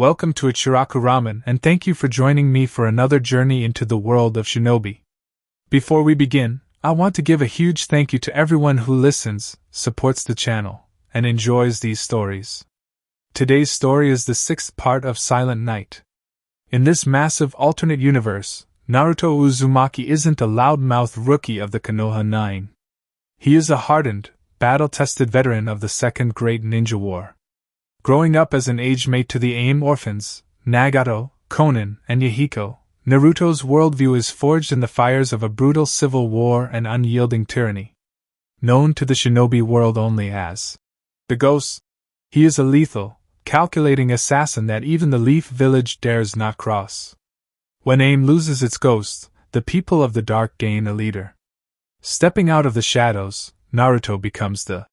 Welcome to Ichiraku Ramen and thank you for joining me for another journey into the world of shinobi. Before we begin, I want to give a huge thank you to everyone who listens, supports the channel, and enjoys these stories. Today's story is the 6th part of Silent Night. In this massive alternate universe, Naruto Uzumaki isn't a loudmouthed rookie of the Konoha Nine. He is a hardened, battle-tested veteran of the Second Great Ninja War. Growing up as an age mate to the Ame Orphans, Nagato, Konan, and Yahiko, Naruto's worldview is forged in the fires of a brutal civil war and unyielding tyranny. Known to the shinobi world only as the Ghost, he is a lethal, calculating assassin that even the Leaf Village dares not cross. When Ame loses its ghost, the people of the dark gain a leader. Stepping out of the shadows, Naruto becomes the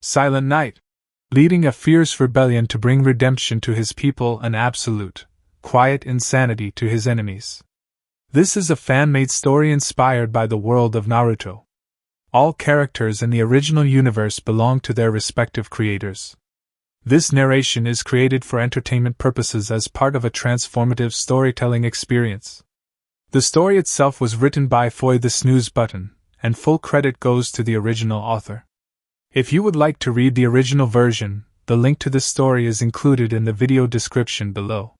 Silent Knight, leading a fierce rebellion to bring redemption to his people and absolute, quiet insanity to his enemies. This is a fan-made story inspired by the world of Naruto. All characters in the original universe belong to their respective creators. This narration is created for entertainment purposes as part of a transformative storytelling experience. The story itself was written by Foy the Snooze Button, and full credit goes to the original author. If you would like to read the original version, the link to this story is included in the video description below.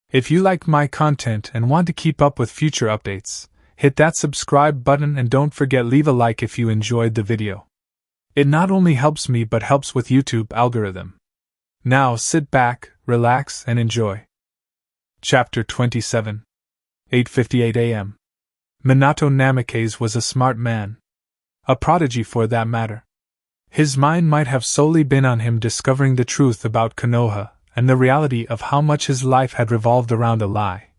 If you like my content and want to keep up with future updates, hit that subscribe button and don't forget leave a like if you enjoyed the video. It not only helps me but helps with YouTube algorithm. Now sit back, relax and enjoy. Chapter 27. 8:58 a.m. Minato Namikaze was a smart man. A prodigy for that matter. His mind might have solely been on him discovering the truth about Konoha and the reality of how much his life had revolved around a lie.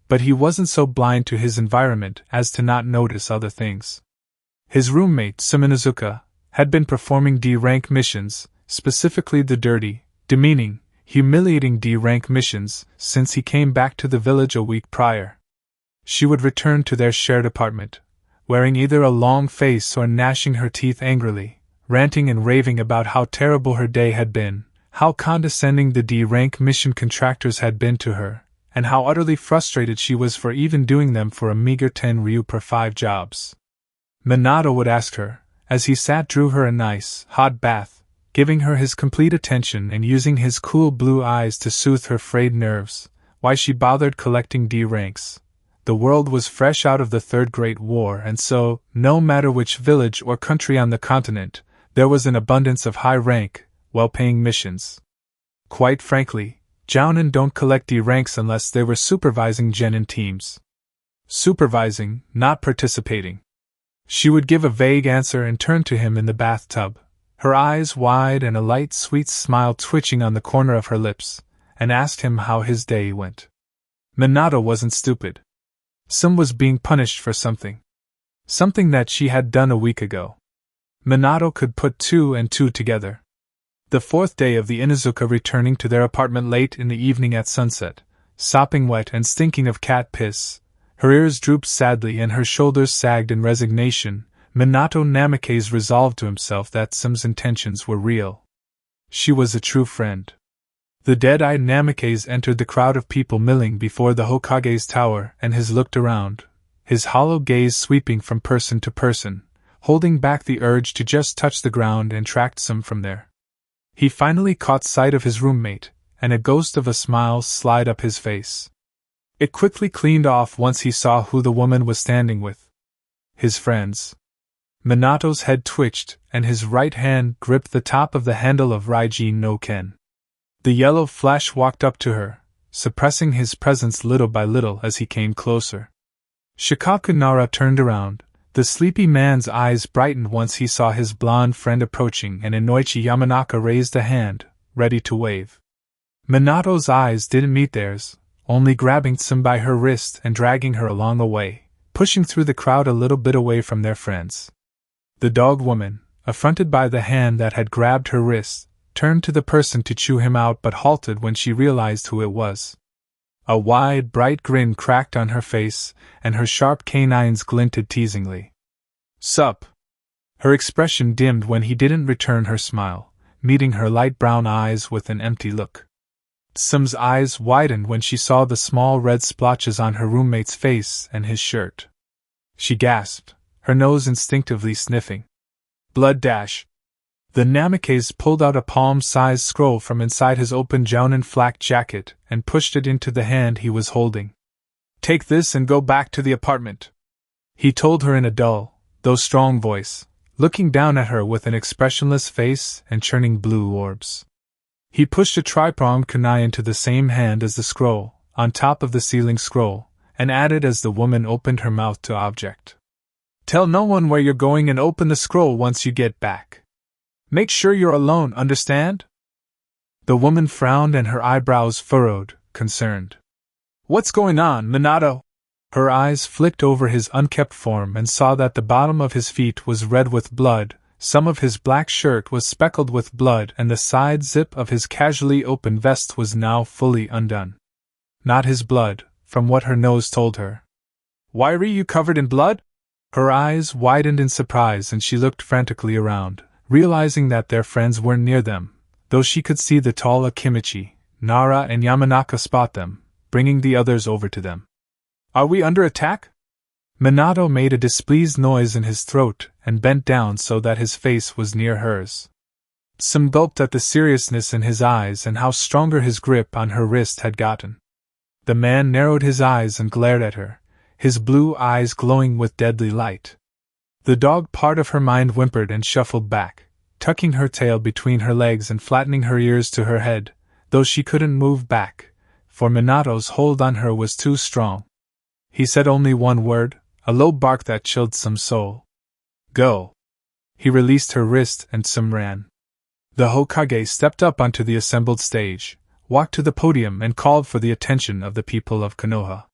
But he wasn't so blind to his environment as to not notice other things. His roommate, Suminazuka, had been performing D-rank missions, specifically the dirty, demeaning, humiliating D-rank missions, since he came back to the village a week prior. She would return to their shared apartment, wearing either a long face or gnashing her teeth angrily, ranting and raving about how terrible her day had been, how condescending the D-rank mission contractors had been to her, and how utterly frustrated she was for even doing them for a meager 10 ryu per 5 jobs. Minato would ask her, as he drew her a nice, hot bath, giving her his complete attention and using his cool blue eyes to soothe her frayed nerves, why she bothered collecting D-ranks. The world was fresh out of the Third Great War and so, no matter which village or country on the continent, there was an abundance of high-rank, well-paying missions. Quite frankly, Jounin don't collect D-ranks unless they were supervising genin teams. Supervising, not participating. She would give a vague answer and turn to him in the bathtub, her eyes wide and a light sweet smile twitching on the corner of her lips, and asked him how his day went. Minato wasn't stupid. Some was being punished for something. Something that she had done a week ago. Minato could put 2 and 2 together. The 4th day of the Inuzuka returning to their apartment late in the evening at sunset, sopping wet and stinking of cat piss, her ears drooped sadly and her shoulders sagged in resignation, Minato Namikaze resolved to himself that Sam's intentions were real. She was a true friend. The dead-eyed Namikaze entered the crowd of people milling before the Hokage's tower and looked around, his hollow gaze sweeping from person to person, holding back the urge to just touch the ground and track some from there. He finally caught sight of his roommate, and a ghost of a smile slid up his face. It quickly cleaned off once he saw who the woman was standing with. His friends. Minato's head twitched, and his right hand gripped the top of the handle of Raijin no Ken. The yellow flash walked up to her, suppressing his presence little by little as he came closer. Shikaku Nara turned around. The sleepy man's eyes brightened once he saw his blonde friend approaching and Inoichi Yamanaka raised a hand, ready to wave. Minato's eyes didn't meet theirs, only grabbing Tsum by her wrist and dragging her along the way, pushing through the crowd a little bit away from their friends. The dog woman, affronted by the hand that had grabbed her wrist, turned to the person to chew him out but halted when she realized who it was. A wide, bright grin cracked on her face, and her sharp canines glinted teasingly. "Sup?" Her expression dimmed when he didn't return her smile, meeting her light brown eyes with an empty look. Sum's eyes widened when she saw the small red splotches on her roommate's face and his shirt. She gasped, her nose instinctively sniffing. Blood dash. The Namikaze pulled out a palm-sized scroll from inside his open jounin flak jacket and pushed it into the hand he was holding. Take this and go back to the apartment, he told her in a dull, though strong voice, looking down at her with an expressionless face and churning blue orbs. He pushed a tri-pronged kunai into the same hand as the scroll, on top of the ceiling scroll, and added as the woman opened her mouth to object. Tell no one where you're going and open the scroll once you get back. Make sure you're alone, understand? The woman frowned and her eyebrows furrowed, concerned. What's going on, Minato? Her eyes flicked over his unkempt form and saw that the bottom of his feet was red with blood, some of his black shirt was speckled with blood, and the side zip of his casually open vest was now fully undone. Not his blood, from what her nose told her. Why are you covered in blood? Her eyes widened in surprise and she looked frantically around, realizing that their friends weren't near them, though she could see the tall Akimichi, Nara and Yamanaka spot them, bringing the others over to them. Are we under attack? Minato made a displeased noise in his throat and bent down so that his face was near hers. Some gulped at the seriousness in his eyes and how stronger his grip on her wrist had gotten. The man narrowed his eyes and glared at her, his blue eyes glowing with deadly light. The dog part of her mind whimpered and shuffled back, tucking her tail between her legs and flattening her ears to her head, though she couldn't move back, for Minato's hold on her was too strong. He said only one word, a low bark that chilled Sum's soul. Go. He released her wrist and Sum ran. The Hokage stepped up onto the assembled stage, walked to the podium and called for the attention of the people of Konoha.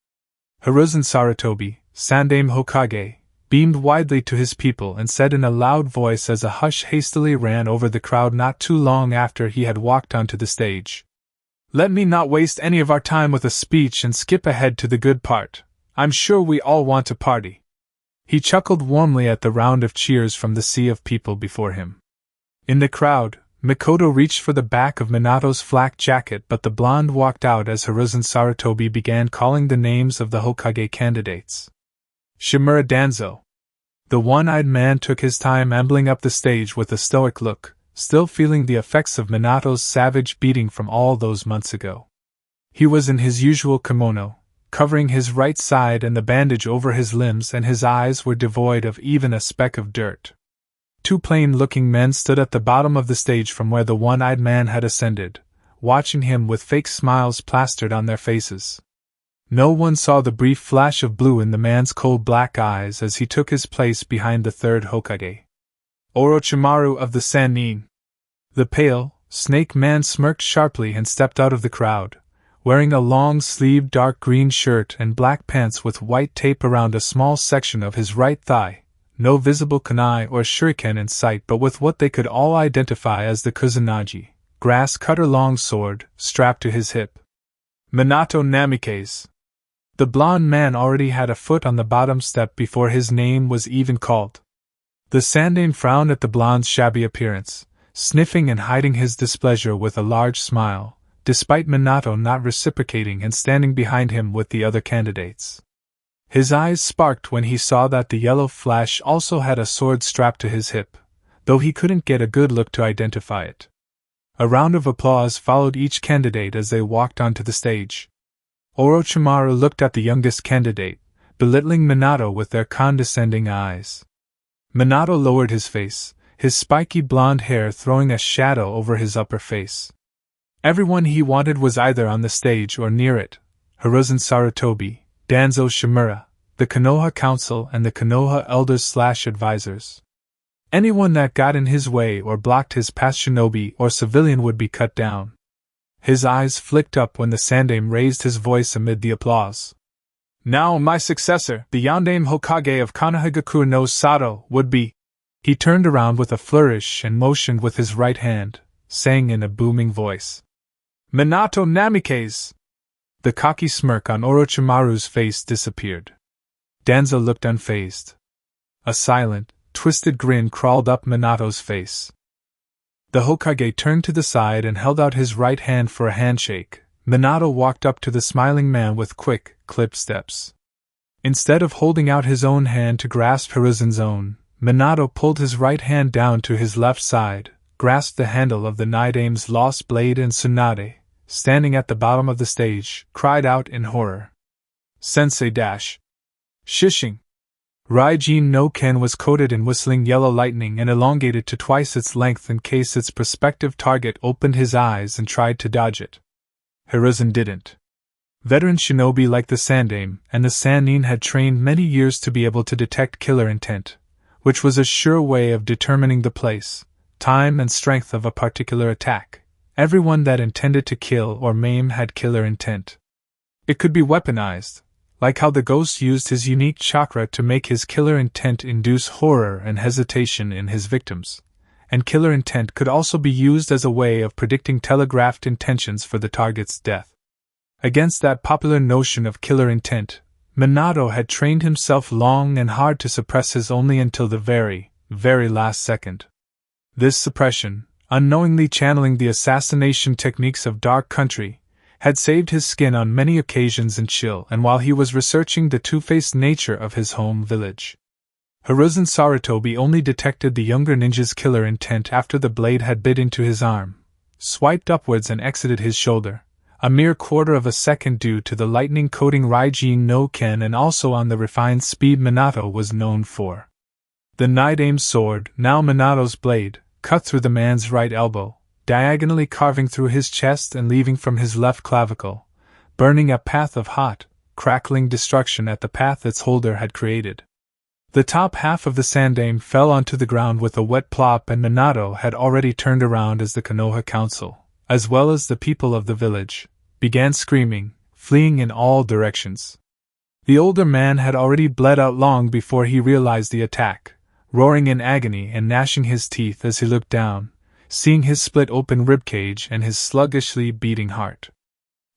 Hiruzen Sarutobi, Sandaime Hokage, beamed widely to his people and said in a loud voice as a hush hastily ran over the crowd not too long after he had walked onto the stage. Let me not waste any of our time with a speech and skip ahead to the good part. I'm sure we all want to party. He chuckled warmly at the round of cheers from the sea of people before him. In the crowd, Mikoto reached for the back of Minato's flak jacket, but the blonde walked out as Hiruzen Sarutobi began calling the names of the Hokage candidates. Shimura Danzo. The one-eyed man took his time ambling up the stage with a stoic look, still feeling the effects of Minato's savage beating from all those months ago. He was in his usual kimono, covering his right side and the bandage over his limbs, and his eyes were devoid of even a speck of dirt. Two plain-looking men stood at the bottom of the stage from where the one-eyed man had ascended, watching him with fake smiles plastered on their faces. No one saw the brief flash of blue in the man's cold black eyes as he took his place behind the third Hokage. Orochimaru of the Sannin. The pale, snake man smirked sharply and stepped out of the crowd, wearing a long-sleeved dark green shirt and black pants with white tape around a small section of his right thigh, no visible kunai or shuriken in sight but with what they could all identify as the kusanagi, grass-cutter long sword, strapped to his hip. Minato Namikaze. The blond man already had a foot on the bottom step before his name was even called. The Sandaime frowned at the blonde's shabby appearance, sniffing and hiding his displeasure with a large smile, despite Minato not reciprocating and standing behind him with the other candidates. His eyes sparked when he saw that the yellow flash also had a sword strapped to his hip, though he couldn't get a good look to identify it. A round of applause followed each candidate as they walked onto the stage. Orochimaru looked at the youngest candidate, belittling Minato with their condescending eyes. Minato lowered his face, his spiky blonde hair throwing a shadow over his upper face. Everyone he wanted was either on the stage or near it: Hiruzen Sarutobi, Danzo Shimura, the Konoha Council and the Konoha Elders/Advisors. Anyone that got in his way or blocked his path, shinobi or civilian, would be cut down. His eyes flicked up when the Sandaime raised his voice amid the applause. Now my successor, the Yondaime Hokage of Konohagakure no Sato, would be. He turned around with a flourish and motioned with his right hand, saying in a booming voice, Minato Namikaze! The cocky smirk on Orochimaru's face disappeared. Danzo looked unfazed. A silent, twisted grin crawled up Minato's face. The Hokage turned to the side and held out his right hand for a handshake, Minato walked up to the smiling man with quick, clipped steps. Instead of holding out his own hand to grasp Hiruzen's own, Minato pulled his right hand down to his left side, grasped the handle of the Nidame's lost blade, and Tsunade, standing at the bottom of the stage, cried out in horror. Sensei dash! Shishing! Raijin no Ken was coated in whistling yellow lightning and elongated to twice its length in case its prospective target opened his eyes and tried to dodge it. Hiruzen didn't. Veteran shinobi like the Sandame and the Sannin had trained many years to be able to detect killer intent, which was a sure way of determining the place, time and strength of a particular attack. Everyone that intended to kill or maim had killer intent. It could be weaponized, like how the ghost used his unique chakra to make his killer intent induce horror and hesitation in his victims, and killer intent could also be used as a way of predicting telegraphed intentions for the target's death. Against that popular notion of killer intent, Minato had trained himself long and hard to suppress his only until the very, very last second. This suppression, unknowingly channeling the assassination techniques of Dark Country, had saved his skin on many occasions in chill and while he was researching the two-faced nature of his home village. Hiruzen Sarutobi only detected the younger ninja's killer intent after the blade had bit into his arm, swiped upwards and exited his shoulder, a mere quarter of a second due to the lightning coating Raijin no Ken and also on the refined speed Minato was known for. The Nidame's sword, now Minato's blade, cut through the man's right elbow, diagonally carving through his chest and leaving from his left clavicle, burning a path of hot, crackling destruction at the path its holder had created. The top half of the Sandame fell onto the ground with a wet plop, and Minato had already turned around as the Konoha Council, as well as the people of the village, began screaming, fleeing in all directions. The older man had already bled out long before he realized the attack, roaring in agony and gnashing his teeth as he looked down, seeing his split-open ribcage and his sluggishly beating heart.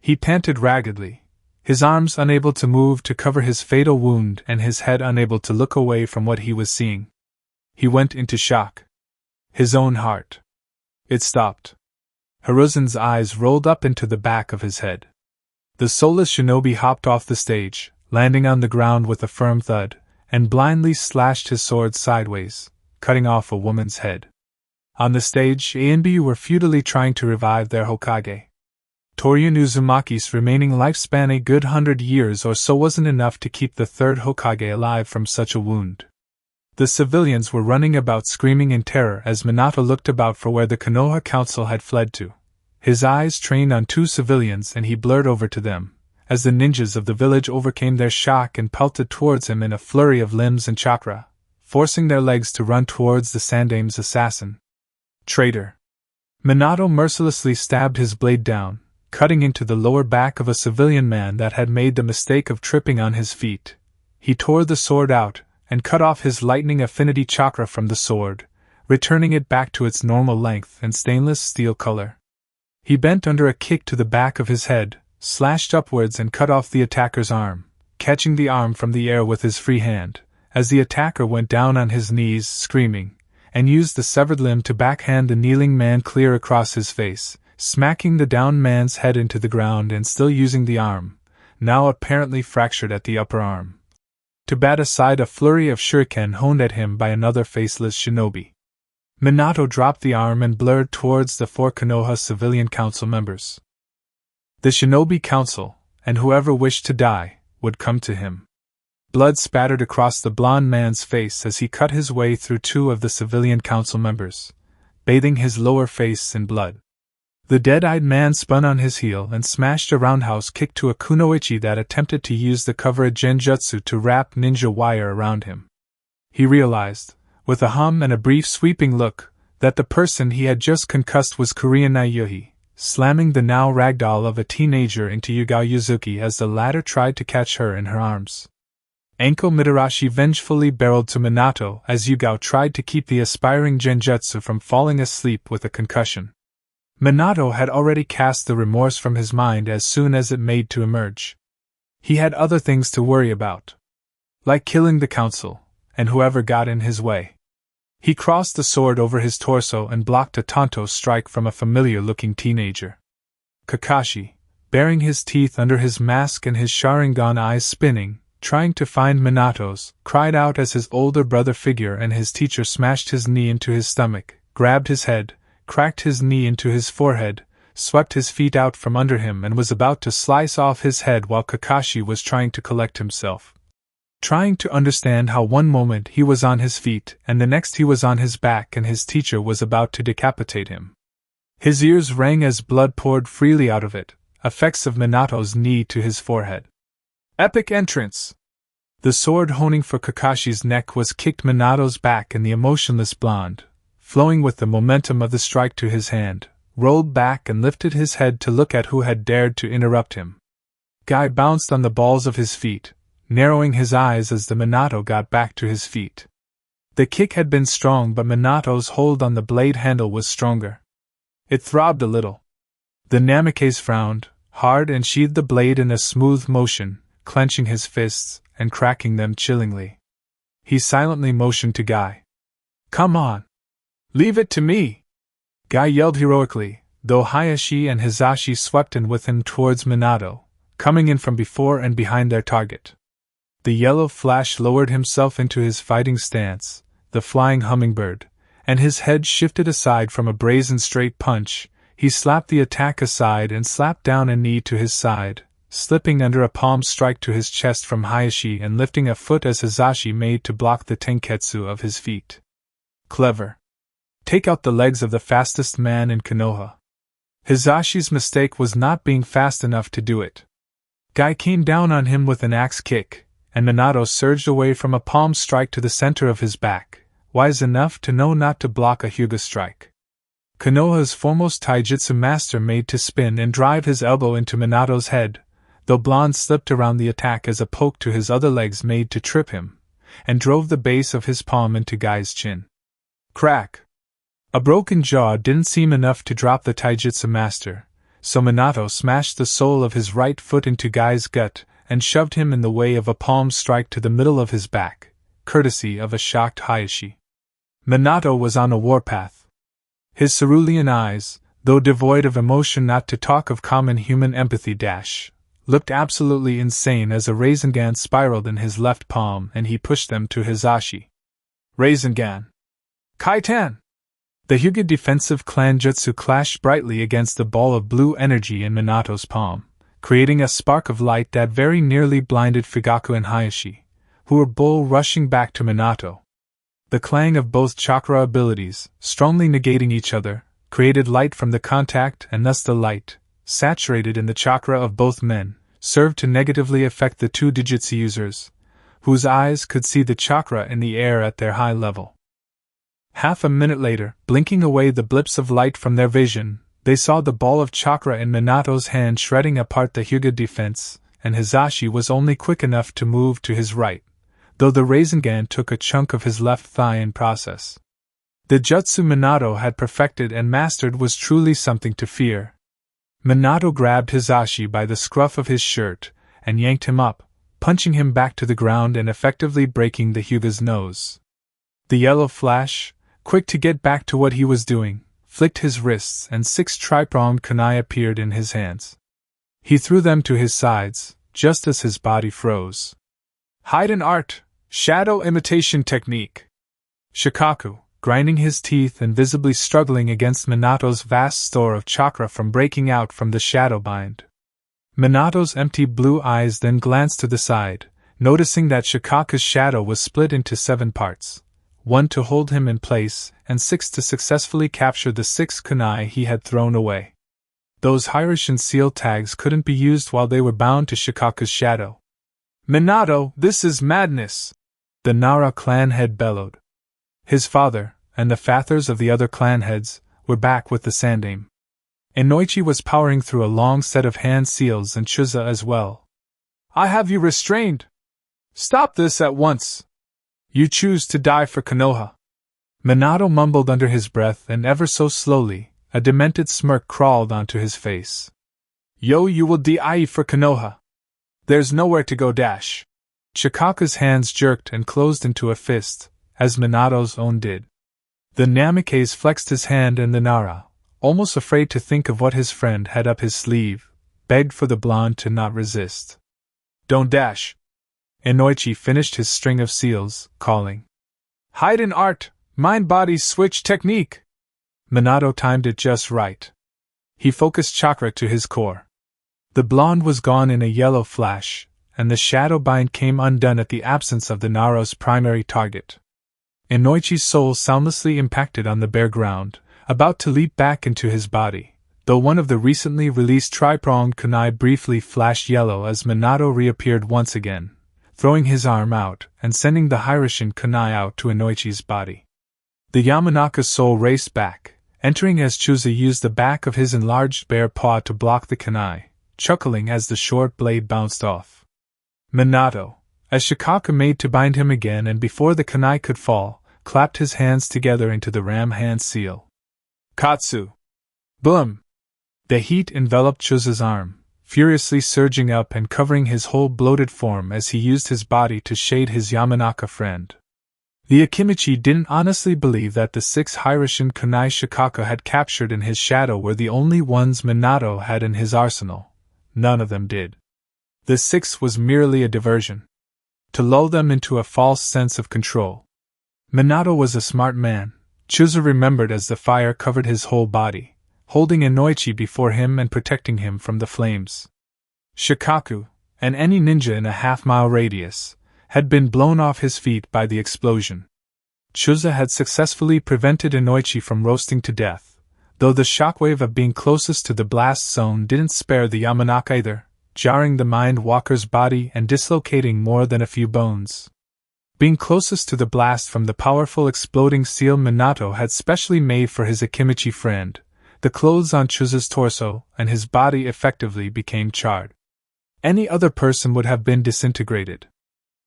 He panted raggedly, his arms unable to move to cover his fatal wound and his head unable to look away from what he was seeing. He went into shock. His own heart. It stopped. Hiruzen's eyes rolled up into the back of his head. The soulless shinobi hopped off the stage, landing on the ground with a firm thud, and blindly slashed his sword sideways, cutting off a woman's head. On the stage, A and B were futilely trying to revive their Hokage. Naruto Uzumaki's remaining lifespan, a good 100 years or so, wasn't enough to keep the third Hokage alive from such a wound. The civilians were running about screaming in terror as Minato looked about for where the Konoha Council had fled to. His eyes trained on two civilians and he blurred over to them, as the ninjas of the village overcame their shock and pelted towards him in a flurry of limbs and chakra, forcing their legs to run towards the Sandame's assassin. Traitor! Minato mercilessly stabbed his blade down, cutting into the lower back of a civilian man that had made the mistake of tripping on his feet. He tore the sword out, and cut off his lightning affinity chakra from the sword, returning it back to its normal length and stainless steel color. He bent under a kick to the back of his head, slashed upwards and cut off the attacker's arm, catching the arm from the air with his free hand, as the attacker went down on his knees screaming, and used the severed limb to backhand the kneeling man clear across his face, smacking the downed man's head into the ground and still using the arm, now apparently fractured at the upper arm, to bat aside a flurry of shuriken honed at him by another faceless shinobi. Minato dropped the arm and blurred towards the four Konoha civilian council members. The shinobi council, and whoever wished to die, would come to him. Blood spattered across the blond man's face as he cut his way through two of the civilian council members, bathing his lower face in blood. The dead-eyed man spun on his heel and smashed a roundhouse kick to a kunoichi that attempted to use the cover genjutsu to wrap ninja wire around him. He realized, with a hum and a brief sweeping look, that the person he had just concussed was Korean Nayuhi, slamming the now ragdoll of a teenager into Yugao Yuzuki as the latter tried to catch her in her arms. Anko Mitarashi vengefully barreled to Minato as Yugao tried to keep the aspiring genjutsu from falling asleep with a concussion. Minato had already cast the remorse from his mind as soon as it made to emerge. He had other things to worry about, like killing the council, and whoever got in his way. He crossed the sword over his torso and blocked a Tonto strike from a familiar-looking teenager. Kakashi, baring his teeth under his mask and his Sharingan eyes spinning, trying to find Minato's, cried out as his older brother figure and his teacher smashed his knee into his stomach, grabbed his head, cracked his knee into his forehead, swept his feet out from under him and was about to slice off his head while Kakashi was trying to collect himself. Trying to understand how one moment he was on his feet and the next he was on his back and his teacher was about to decapitate him. His ears rang as blood poured freely out of it, effects of Minato's knee to his forehead. Epic entrance! The sword honing for Kakashi's neck was kicked Minato's back and the emotionless blonde, flowing with the momentum of the strike to his hand, rolled back and lifted his head to look at who had dared to interrupt him. Guy bounced on the balls of his feet, narrowing his eyes as the Minato got back to his feet. The kick had been strong, but Minato's hold on the blade handle was stronger. It throbbed a little. The Namikaze frowned, hard, and sheathed the blade in a smooth motion, clenching his fists and cracking them chillingly. He silently motioned to Guy. "Come on! Leave it to me!" Guy yelled heroically, though Hayashi and Hizashi swept in with him towards Minato, coming in from before and behind their target. The yellow flash lowered himself into his fighting stance, the flying hummingbird, and his head shifted aside from a brazen straight punch. He slapped the attack aside and slapped down a knee to his side, slipping under a palm strike to his chest from Hayashi and lifting a foot as Hizashi made to block the tenketsu of his feet. Clever. Take out the legs of the fastest man in Konoha. Hizashi's mistake was not being fast enough to do it. Guy came down on him with an axe kick, and Minato surged away from a palm strike to the center of his back, wise enough to know not to block a Hyuga strike. Konoha's foremost taijutsu master made to spin and drive his elbow into Minato's head, though Blonde slipped around the attack as a poke to his other legs made to trip him, and drove the base of his palm into Guy's chin. Crack! A broken jaw didn't seem enough to drop the taijutsu master, so Minato smashed the sole of his right foot into Guy's gut and shoved him in the way of a palm strike to the middle of his back, courtesy of a shocked Hayashi. Minato was on a warpath. His cerulean eyes, though devoid of emotion not to talk of common human empathy, looked absolutely insane as a Rasengan spiraled in his left palm and he pushed them to Hizashi. Rasengan! Kaitan! The Hyuga defensive clan jutsu clashed brightly against the ball of blue energy in Minato's palm, creating a spark of light that very nearly blinded Fugaku and Hayashi, who were bull rushing back to Minato. The clang of both chakra abilities, strongly negating each other, created light from the contact, and thus the light, saturated in the chakra of both men, served to negatively affect the two Dijitsu users, whose eyes could see the chakra in the air at their high level. Half a minute later, blinking away the blips of light from their vision, they saw the ball of chakra in Minato's hand shredding apart the Hyuga defense, and Hizashi was only quick enough to move to his right, though the Rasengan took a chunk of his left thigh in process. The jutsu Minato had perfected and mastered was truly something to fear. Minato grabbed Hizashi by the scruff of his shirt and yanked him up, punching him back to the ground and effectively breaking the Hyuga's nose. The yellow flash, quick to get back to what he was doing, flicked his wrists and 6 tri-pronged kunai appeared in his hands. He threw them to his sides, just as his body froze. Hidden art, shadow imitation technique. Shikaku, grinding his teeth and visibly struggling against Minato's vast store of chakra from breaking out from the shadow bind. Minato's empty blue eyes then glanced to the side, noticing that Shikaku's shadow was split into 7 parts. 1 to hold him in place, and 6 to successfully capture the 6 kunai he had thrown away. Those Hiroshin seal tags couldn't be used while they were bound to Shikaku's shadow. Minato, this is madness! The Nara clan head bellowed. His father, and the fathers of the other clan heads, were back with the Sandaime. Inoichi was powering through a long set of hand seals and Chuza as well. I have you restrained! Stop this at once! You choose to die for Konoha. Minato mumbled under his breath, and ever so slowly, a demented smirk crawled onto his face. Yo, you will die for Konoha. There's nowhere to go. Shikaku's hands jerked and closed into a fist, as Minato's own did. The Namikaze flexed his hand and the Nara, almost afraid to think of what his friend had up his sleeve, begged for the blonde to not resist. "Don't dash!" Inoichi finished his string of seals, calling. "Hide in art! Mind-body switch technique!" Minato timed it just right. He focused chakra to his core. The blonde was gone in a yellow flash, and the shadow bind came undone at the absence of the Naruto's primary target. Inoichi's soul soundlessly impacted on the bare ground, about to leap back into his body, though one of the recently released tri-pronged kunai briefly flashed yellow as Minato reappeared once again, throwing his arm out and sending the Hiroshin kunai out to Inoichi's body. The Yamanaka's soul raced back, entering as Chuza used the back of his enlarged bare paw to block the kunai, chuckling as the short blade bounced off. Minato, as Shikaku made to bind him again and before the kunai could fall, clapped his hands together into the ram hand seal. Katsu! Boom! The heat enveloped Chuza's arm, furiously surging up and covering his whole bloated form as he used his body to shade his Yamanaka friend. The Akimichi didn't honestly believe that the 6 Hiroshin kunai Shikaku had captured in his shadow were the only ones Minato had in his arsenal. None of them did. The 6 was merely a diversion, to lull them into a false sense of control. Minato was a smart man, Chuza remembered as the fire covered his whole body, holding Inoichi before him and protecting him from the flames. Shikaku, and any ninja in a half-mile radius, had been blown off his feet by the explosion. Chuza had successfully prevented Inoichi from roasting to death, though the shockwave of being closest to the blast zone didn't spare the Yamanaka either, jarring the Mind Walker's body and dislocating more than a few bones. Being closest to the blast from the powerful exploding seal Minato had specially made for his Akimichi friend, the clothes on Chuza's torso and his body effectively became charred. Any other person would have been disintegrated.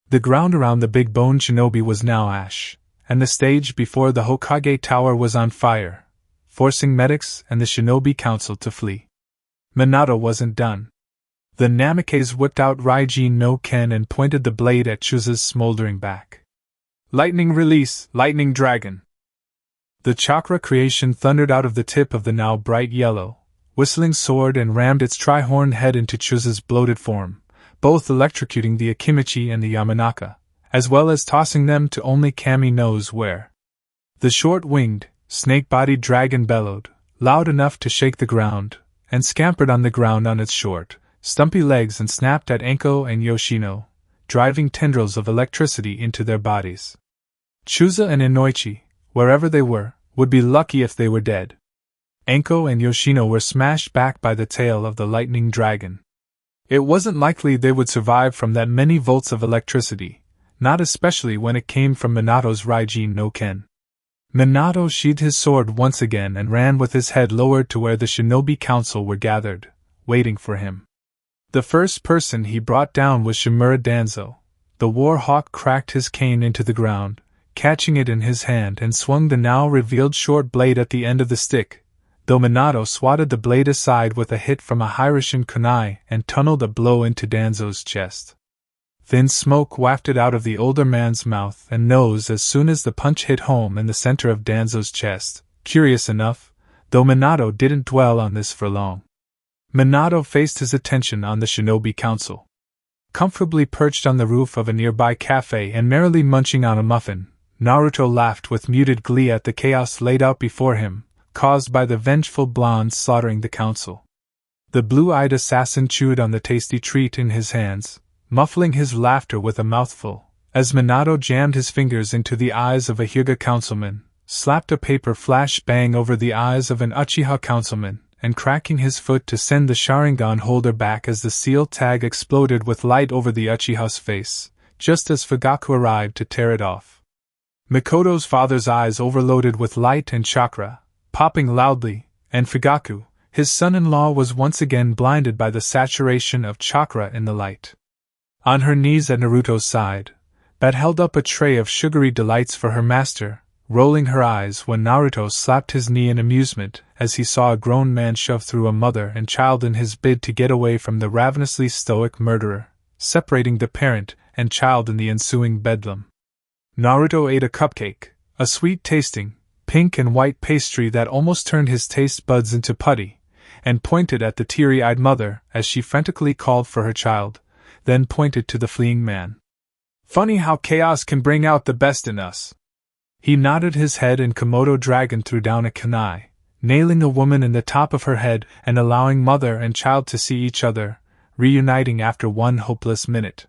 The ground around the big bone shinobi was now ash, and the stage before the Hokage Tower was on fire, forcing medics and the shinobi council to flee. Minato wasn't done. The Namikaze whipped out Raijin no Ken and pointed the blade at Chuza's smoldering back. Lightning release, lightning dragon! The chakra creation thundered out of the tip of the now bright yellow, whistling sword and rammed its tri-horned head into Chuza's bloated form, both electrocuting the Akimichi and the Yamanaka, as well as tossing them to only Kami knows where. The short-winged, snake-bodied dragon bellowed, loud enough to shake the ground, and scampered on the ground on its short, stumpy legs and snapped at Anko and Yoshino, driving tendrils of electricity into their bodies. Chuza and Inoichi, wherever they were, would be lucky if they were dead. Anko and Yoshino were smashed back by the tail of the lightning dragon. It wasn't likely they would survive from that many volts of electricity, not especially when it came from Minato's Raijin no Ken. Minato sheathed his sword once again and ran with his head lowered to where the shinobi council were gathered, waiting for him. The first person he brought down was Shimura Danzo. The war hawk cracked his cane into the ground, catching it in his hand and swung the now revealed short blade at the end of the stick, though Minato swatted the blade aside with a hit from a Hiroshin kunai and tunneled a blow into Danzo's chest. Thin smoke wafted out of the older man's mouth and nose as soon as the punch hit home in the center of Danzo's chest, curious enough, though Minato didn't dwell on this for long. Minato faced his attention on the shinobi council. Comfortably perched on the roof of a nearby cafe and merrily munching on a muffin, Naruto laughed with muted glee at the chaos laid out before him, caused by the vengeful blondes slaughtering the council. The blue-eyed assassin chewed on the tasty treat in his hands, muffling his laughter with a mouthful, as Minato jammed his fingers into the eyes of a Hyuga councilman, slapped a paper flash-bang over the eyes of an Uchiha councilman, and cracking his foot to send the Sharingan holder back as the seal tag exploded with light over the Uchiha's face, just as Fugaku arrived to tear it off. Mikoto's father's eyes overloaded with light and chakra, popping loudly, and Fugaku, his son-in-law, was once again blinded by the saturation of chakra in the light. On her knees at Naruto's side, Bat held up a tray of sugary delights for her master, rolling her eyes when Naruto slapped his knee in amusement as he saw a grown man shove through a mother and child in his bid to get away from the ravenously stoic murderer, separating the parent and child in the ensuing bedlam. Naruto ate a cupcake, a sweet-tasting, pink and white pastry that almost turned his taste buds into putty, and pointed at the teary-eyed mother as she frantically called for her child, then pointed to the fleeing man. Funny how chaos can bring out the best in us. He nodded his head and Komodo dragon threw down a kunai, nailing the woman in the top of her head and allowing mother and child to see each other, reuniting after one hopeless minute.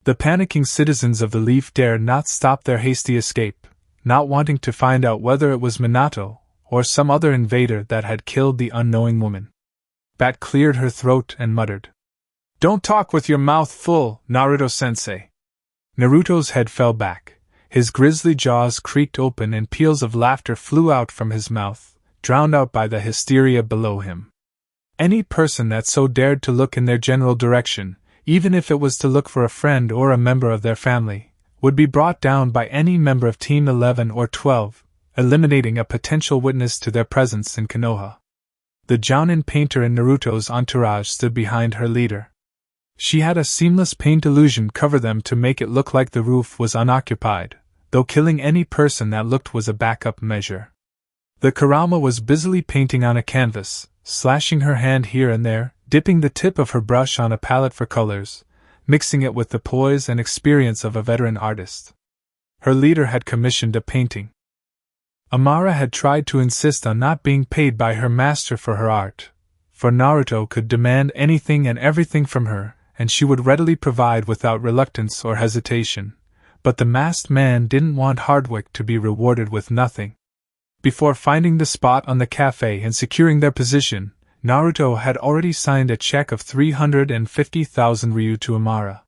The panicking citizens of the Leaf dared not stop their hasty escape, not wanting to find out whether it was Minato or some other invader that had killed the unknowing woman. Bat cleared her throat and muttered, "Don't talk with your mouth full, Naruto-sensei." Naruto's head fell back, his grisly jaws creaked open and peals of laughter flew out from his mouth, drowned out by the hysteria below him. Any person that so dared to look in their general direction, even if it was to look for a friend or a member of their family, would be brought down by any member of Team 11 or 12, eliminating a potential witness to their presence in Konoha. The Jounin painter in Naruto's entourage stood behind her leader. She had a seamless paint illusion cover them to make it look like the roof was unoccupied, though killing any person that looked was a backup measure. The Kurama was busily painting on a canvas, slashing her hand here and there, dipping the tip of her brush on a palette for colors, mixing it with the poise and experience of a veteran artist. Her leader had commissioned a painting. Amara had tried to insist on not being paid by her master for her art, for Naruto could demand anything and everything from her, and she would readily provide without reluctance or hesitation, but the masked man didn't want Hardwick to be rewarded with nothing. Before finding the spot on the cafe and securing their position, Naruto had already signed a check of 350,000 ryu to Amara.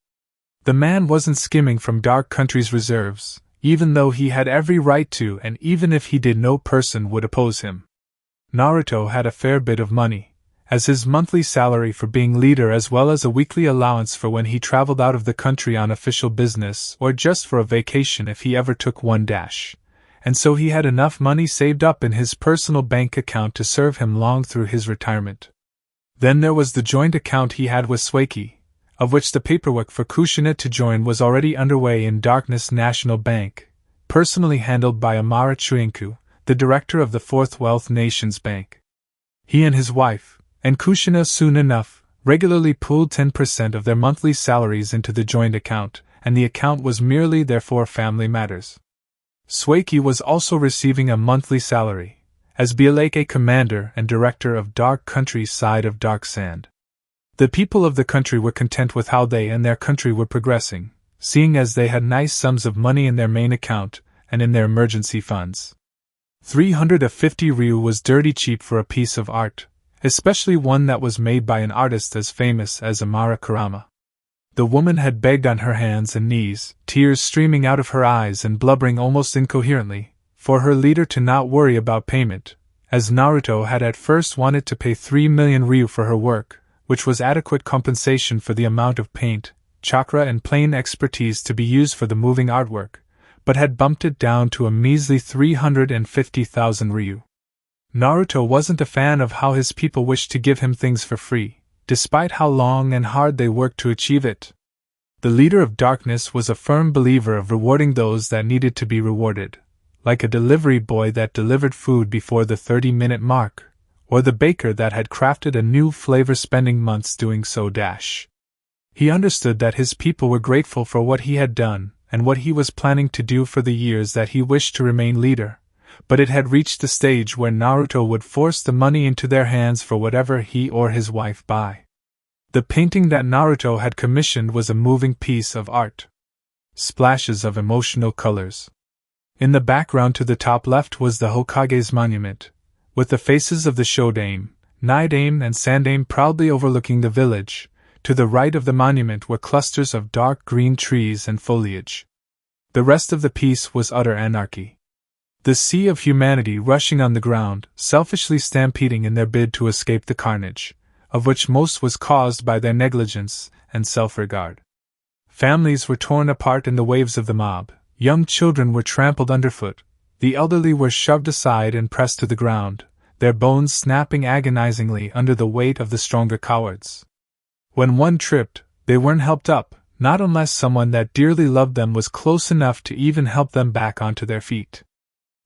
The man wasn't skimming from Dark Country's reserves, even though he had every right to, and even if he did, no person would oppose him. Naruto had a fair bit of money, as his monthly salary for being leader as well as a weekly allowance for when he traveled out of the country on official business or just for a vacation if he ever took one. And so he had enough money saved up in his personal bank account to serve him long through his retirement. Then there was the joint account he had with Sueki, of which the paperwork for Kushina to join was already underway in Darkness National Bank, personally handled by Amara Chuinku, the director of the Fourth Wealth Nations Bank. He and his wife, and Kushina soon enough, regularly pooled 10% of their monthly salaries into the joint account, and the account was merely there for family matters. Sueki was also receiving a monthly salary, as Bieleke commander and director of Dark Country's side of Dark Sand. The people of the country were content with how they and their country were progressing, seeing as they had nice sums of money in their main account and in their emergency funds. 350 ryu was dirty cheap for a piece of art, especially one that was made by an artist as famous as Amara Kurama. The woman had begged on her hands and knees, tears streaming out of her eyes and blubbering almost incoherently, for her leader to not worry about payment, as Naruto had at first wanted to pay 3 million ryu for her work, which was adequate compensation for the amount of paint, chakra and plain expertise to be used for the moving artwork, but had bumped it down to a measly 350,000 ryu. Naruto wasn't a fan of how his people wished to give him things for free, despite how long and hard they worked to achieve it. The leader of darkness was a firm believer of rewarding those that needed to be rewarded, like a delivery boy that delivered food before the 30-minute mark, or the baker that had crafted a new flavor spending months doing so. He understood that his people were grateful for what he had done and what he was planning to do for the years that he wished to remain leader, but it had reached the stage where Naruto would force the money into their hands for whatever he or his wife buy. The painting that Naruto had commissioned was a moving piece of art. Splashes of emotional colors. In the background to the top left was the Hokage's monument, with the faces of the Shodame, Nidame and Sandame proudly overlooking the village. To the right of the monument were clusters of dark green trees and foliage. The rest of the piece was utter anarchy. The sea of humanity rushing on the ground, selfishly stampeding in their bid to escape the carnage, of which most was caused by their negligence and self-regard. Families were torn apart in the waves of the mob, young children were trampled underfoot, the elderly were shoved aside and pressed to the ground, their bones snapping agonizingly under the weight of the stronger cowards. When one tripped, they weren't helped up, not unless someone that dearly loved them was close enough to even help them back onto their feet.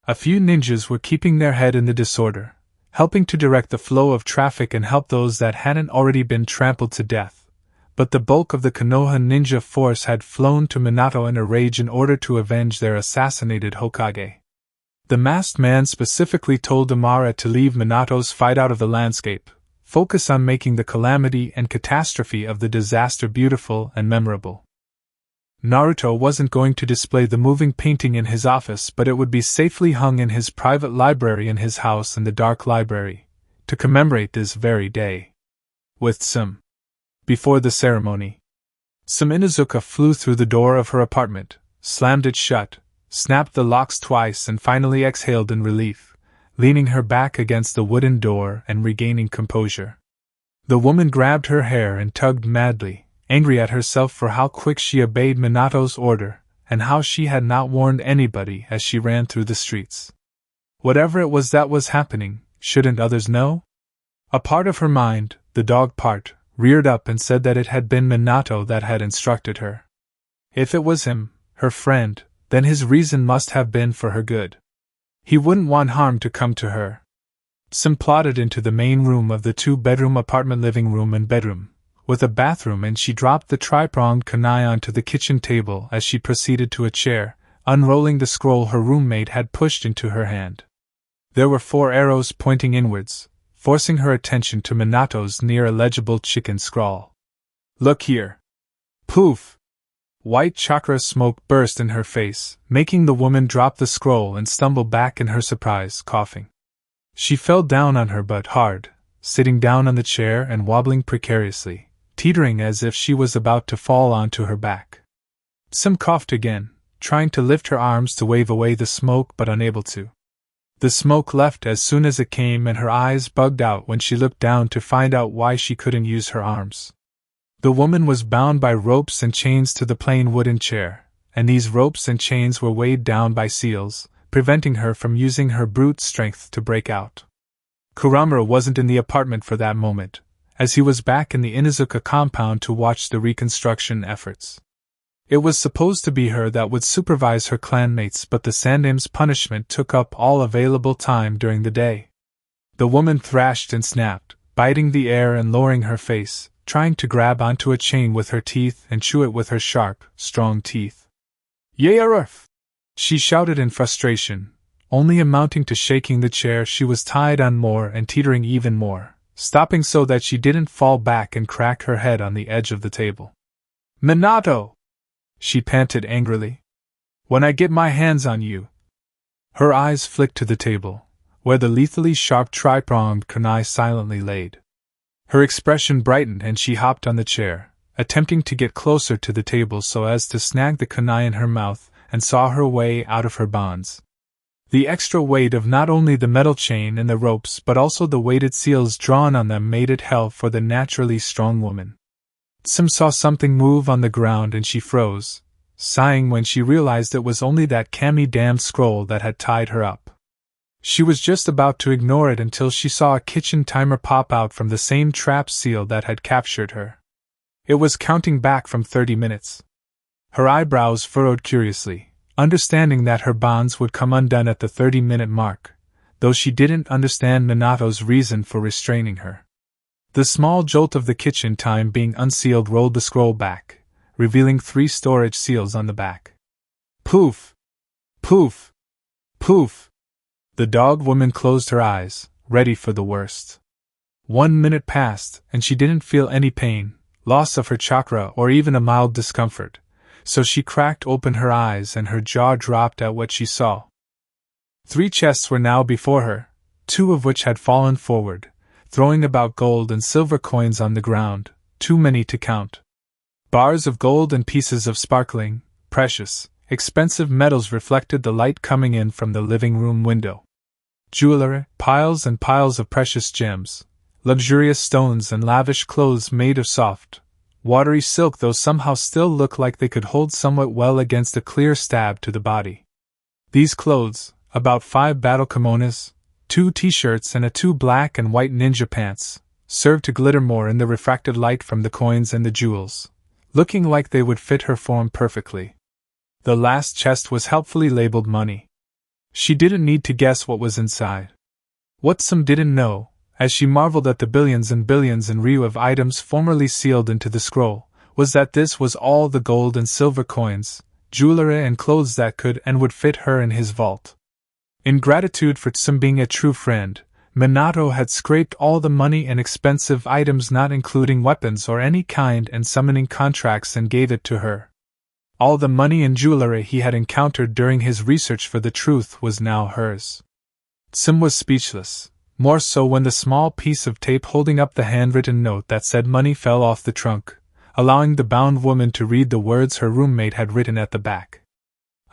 A few ninjas were keeping their head in the disorder, helping to direct the flow of traffic and help those that hadn't already been trampled to death. But the bulk of the Konoha ninja force had flown to Minato in a rage in order to avenge their assassinated Hokage. The masked man specifically told Amara to leave Minato's fight out of the landscape, focus on making the calamity and catastrophe of the disaster beautiful and memorable. Naruto wasn't going to display the moving painting in his office, but it would be safely hung in his private library in his house in the Dark Library, to commemorate this very day. Before the ceremony, Inuzuka flew through the door of her apartment, slammed it shut, snapped the locks twice and finally exhaled in relief, leaning her back against the wooden door and regaining composure. The woman grabbed her hair and tugged madly, angry at herself for how quick she obeyed Minato's order, and how she had not warned anybody as she ran through the streets. Whatever it was that was happening, shouldn't others know? A part of her mind, the dog part, reared up and said that it had been Minato that had instructed her. If it was him, her friend, then his reason must have been for her good. He wouldn't want harm to come to her. Sim plodded into the main room of the two-bedroom apartment, living room and bedroom, with a bathroom, and she dropped the tri-pronged kunai onto the kitchen table as she proceeded to a chair, unrolling the scroll her roommate had pushed into her hand. There were 4 arrows pointing inwards, forcing her attention to Minato's near-illegible chicken scrawl. "Look here!" Poof! White chakra smoke burst in her face, making the woman drop the scroll and stumble back in her surprise, coughing. She fell down on her butt hard, sitting down on the chair and wobbling precariously, teetering as if she was about to fall onto her back. Sim coughed again, trying to lift her arms to wave away the smoke but unable to. The smoke left as soon as it came, and her eyes bugged out when she looked down to find out why she couldn't use her arms. The woman was bound by ropes and chains to the plain wooden chair, and these ropes and chains were weighed down by seals, preventing her from using her brute strength to break out. Kuramura wasn't in the apartment for that moment, as he was back in the Inuzuka compound to watch the reconstruction efforts. It was supposed to be her that would supervise her clanmates, but the Sandame's punishment took up all available time during the day. The woman thrashed and snapped, biting the air and lowering her face, trying to grab onto a chain with her teeth and chew it with her sharp, strong teeth. "Yayaruf!" she shouted in frustration, only amounting to shaking the chair she was tied on more and teetering even more, stopping so that she didn't fall back and crack her head on the edge of the table. "Minato!" she panted angrily. "When I get my hands on you!" Her eyes flicked to the table, where the lethally sharp tri-pronged kunai silently laid. Her expression brightened and she hopped on the chair, attempting to get closer to the table so as to snag the kunai in her mouth, and saw her way out of her bonds. The extra weight of not only the metal chain and the ropes but also the weighted seals drawn on them made it hell for the naturally strong woman. Sim saw something move on the ground and she froze, sighing when she realized it was only that Kami-damned scroll that had tied her up. She was just about to ignore it until she saw a kitchen timer pop out from the same trap seal that had captured her. It was counting back from 30 minutes. Her eyebrows furrowed curiously, understanding that her bonds would come undone at the 30-minute mark, though she didn't understand Minato's reason for restraining her. The small jolt of the kitchen time being unsealed rolled the scroll back, revealing 3 storage seals on the back. Poof! Poof! Poof! The dog woman closed her eyes, ready for the worst. 1 minute passed, and she didn't feel any pain, loss of her chakra, or even a mild discomfort, so she cracked open her eyes and her jaw dropped at what she saw. 3 chests were now before her, 2 of which had fallen forward, throwing about gold and silver coins on the ground, too many to count. Bars of gold and pieces of sparkling, precious, expensive metals reflected the light coming in from the living room window. Jewelry, piles and piles of precious gems, luxurious stones and lavish clothes made of soft, watery silk, though somehow still look like they could hold somewhat well against a clear stab to the body. These clothes, about 5 battle kimonos, 2 t-shirts and 2 black and white ninja pants, served to glitter more in the refracted light from the coins and the jewels, looking like they would fit her form perfectly. The last chest was helpfully labeled money. She didn't need to guess what was inside. What some didn't know, as she marveled at the billions and billions in ryu of items formerly sealed into the scroll, was that this was all the gold and silver coins, jewelry and clothes that could and would fit her in his vault. In gratitude for Tsum being a true friend, Minato had scraped all the money and expensive items not including weapons or any kind and summoning contracts and gave it to her. All the money and jewelry he had encountered during his research for the truth was now hers. Tsum was speechless, more so when the small piece of tape holding up the handwritten note that said money fell off the trunk, allowing the bound woman to read the words her roommate had written at the back.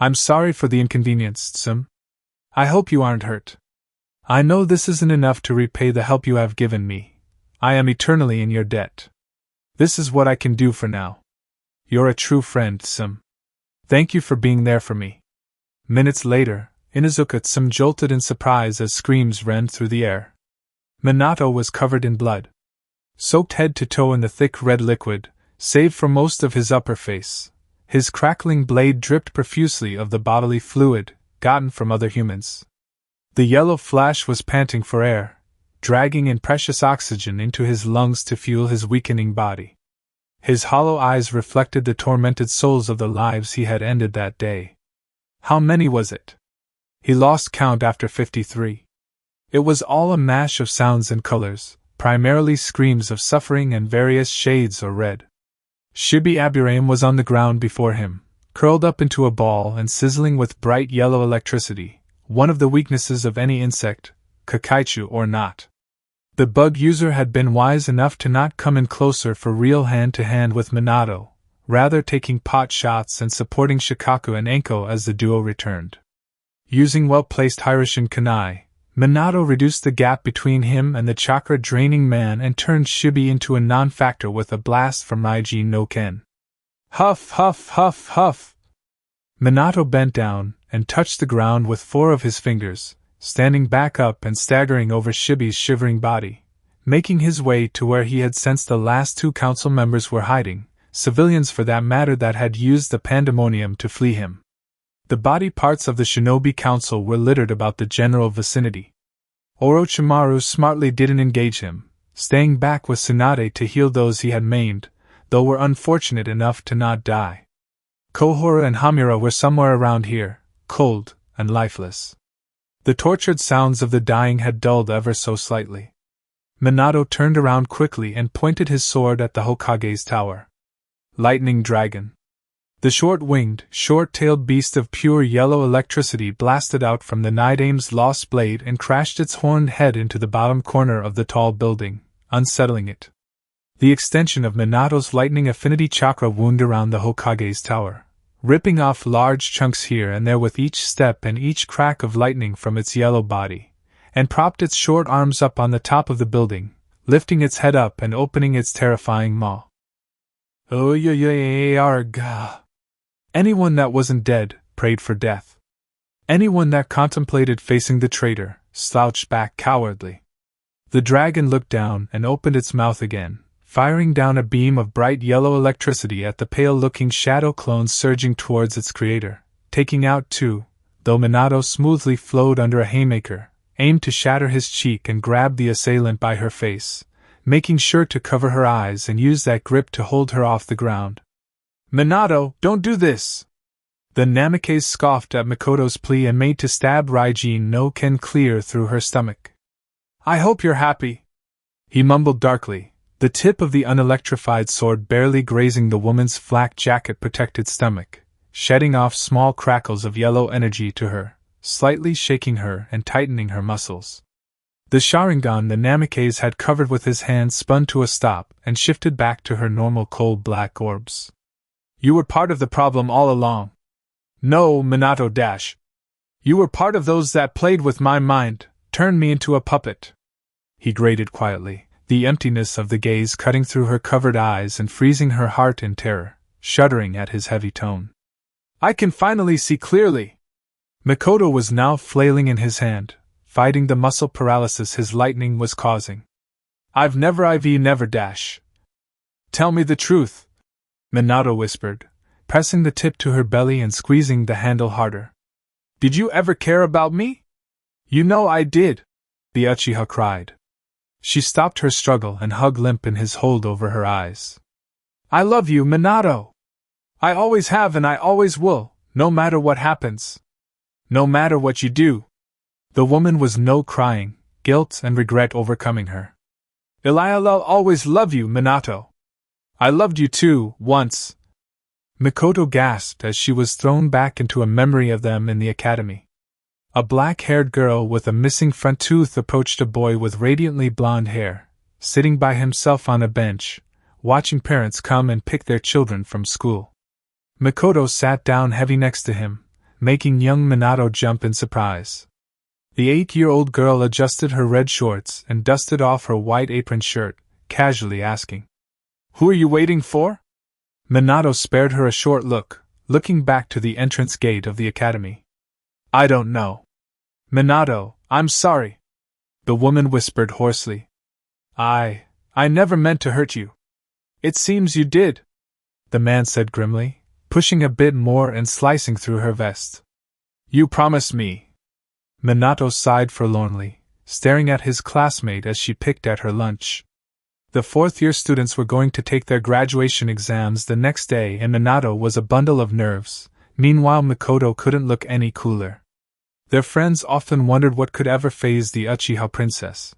"I'm sorry for the inconvenience, Tsum. I hope you aren't hurt. I know this isn't enough to repay the help you have given me. I am eternally in your debt. This is what I can do for now. You're a true friend, Tsum. Thank you for being there for me." Minutes later, Inuzuka Tsum jolted in surprise as screams rent through the air. Minato was covered in blood. Soaked head to toe in the thick red liquid, save for most of his upper face, his crackling blade dripped profusely of the bodily fluid gotten from other humans. The yellow flash was panting for air, dragging in precious oxygen into his lungs to fuel his weakening body. His hollow eyes reflected the tormented souls of the lives he had ended that day. How many was it? He lost count after 53. It was all a mash of sounds and colors, primarily screams of suffering and various shades of red. Shibi Aburame was on the ground before him, curled up into a ball and sizzling with bright yellow electricity, one of the weaknesses of any insect, Kakaichu or not. The bug user had been wise enough to not come in closer for real hand-to-hand with Minato, rather taking pot shots and supporting Shikaku and Enko as the duo returned. Using well-placed Hiroshin Kunai, Minato reduced the gap between him and the chakra-draining man and turned Shibi into a non-factor with a blast from Raijin no Ken. Huff, huff, huff, huff! Minato bent down and touched the ground with 4 of his fingers, standing back up and staggering over Shibi's shivering body, making his way to where he had sensed the last 2 council members were hiding, civilians for that matter that had used the pandemonium to flee him. The body parts of the shinobi council were littered about the general vicinity. Orochimaru smartly didn't engage him, staying back with Tsunade to heal those he had maimed, though were unfortunate enough to not die. Kohora and Hamura were somewhere around here, cold and lifeless. The tortured sounds of the dying had dulled ever so slightly. Minato turned around quickly and pointed his sword at the Hokage's tower. Lightning Dragon. The short-winged, short-tailed beast of pure yellow electricity blasted out from the Nidame's lost blade and crashed its horned head into the bottom corner of the tall building, unsettling it. The extension of Minato's lightning affinity chakra wound around the Hokage's tower, ripping off large chunks here and there with each step and each crack of lightning from its yellow body, and propped its short arms up on the top of the building, lifting its head up and opening its terrifying maw. Oh-yeah-yeah-yeah-argah. Anyone that wasn't dead prayed for death. Anyone that contemplated facing the traitor slouched back cowardly. The dragon looked down and opened its mouth again, firing down a beam of bright yellow electricity at the pale-looking shadow clones surging towards its creator, taking out 2, though Minato smoothly flowed under a haymaker, aimed to shatter his cheek and grabbed the assailant by her face, making sure to cover her eyes and use that grip to hold her off the ground. "Minato, don't do this!" The Namikaze scoffed at Mikoto's plea and made to stab Raijin no Ken clear through her stomach. "I hope you're happy," he mumbled darkly, the tip of the unelectrified sword barely grazing the woman's flak jacket-protected stomach, shedding off small crackles of yellow energy to her, slightly shaking her and tightening her muscles. The Sharingan the Namikaze had covered with his hand spun to a stop and shifted back to her normal cold black orbs. "You were part of the problem all along. No, Minato Dash. You were part of those that played with my mind, turned me into a puppet," he grated quietly, the emptiness of the gaze cutting through her covered eyes and freezing her heart in terror, shuddering at his heavy tone. "I can finally see clearly." Mikoto was now flailing in his hand, fighting the muscle paralysis his lightning was causing. "I've never Dash. Tell me the truth," Minato whispered, pressing the tip to her belly and squeezing the handle harder. "Did you ever care about me? You know I did." the Uchiha cried. She stopped her struggle and hugged limp in his hold over her eyes. I love you, Minato! I always have and I always will, no matter what happens. No matter what you do. The woman was no crying, guilt and regret overcoming her. I'll always love you, Minato. I loved you too, once. Mikoto gasped as she was thrown back into a memory of them in the academy. A black-haired girl with a missing front tooth approached a boy with radiantly blonde hair, sitting by himself on a bench, watching parents come and pick their children from school. Mikoto sat down heavy next to him, making young Minato jump in surprise. The 8-year-old girl adjusted her red shorts and dusted off her white apron shirt, casually asking, Who are you waiting for? Minato spared her a short look, looking back to the entrance gate of the academy. I don't know. Minato, I'm sorry. The woman whispered hoarsely. I never meant to hurt you. It seems you did, the man said grimly, pushing a bit more and slicing through her vest. You promised me. Minato sighed forlornly, staring at his classmate as she picked at her lunch. The fourth-year students were going to take their graduation exams the next day and Minato was a bundle of nerves. Meanwhile, Mikoto couldn't look any cooler. Their friends often wondered what could ever faze the Uchiha princess.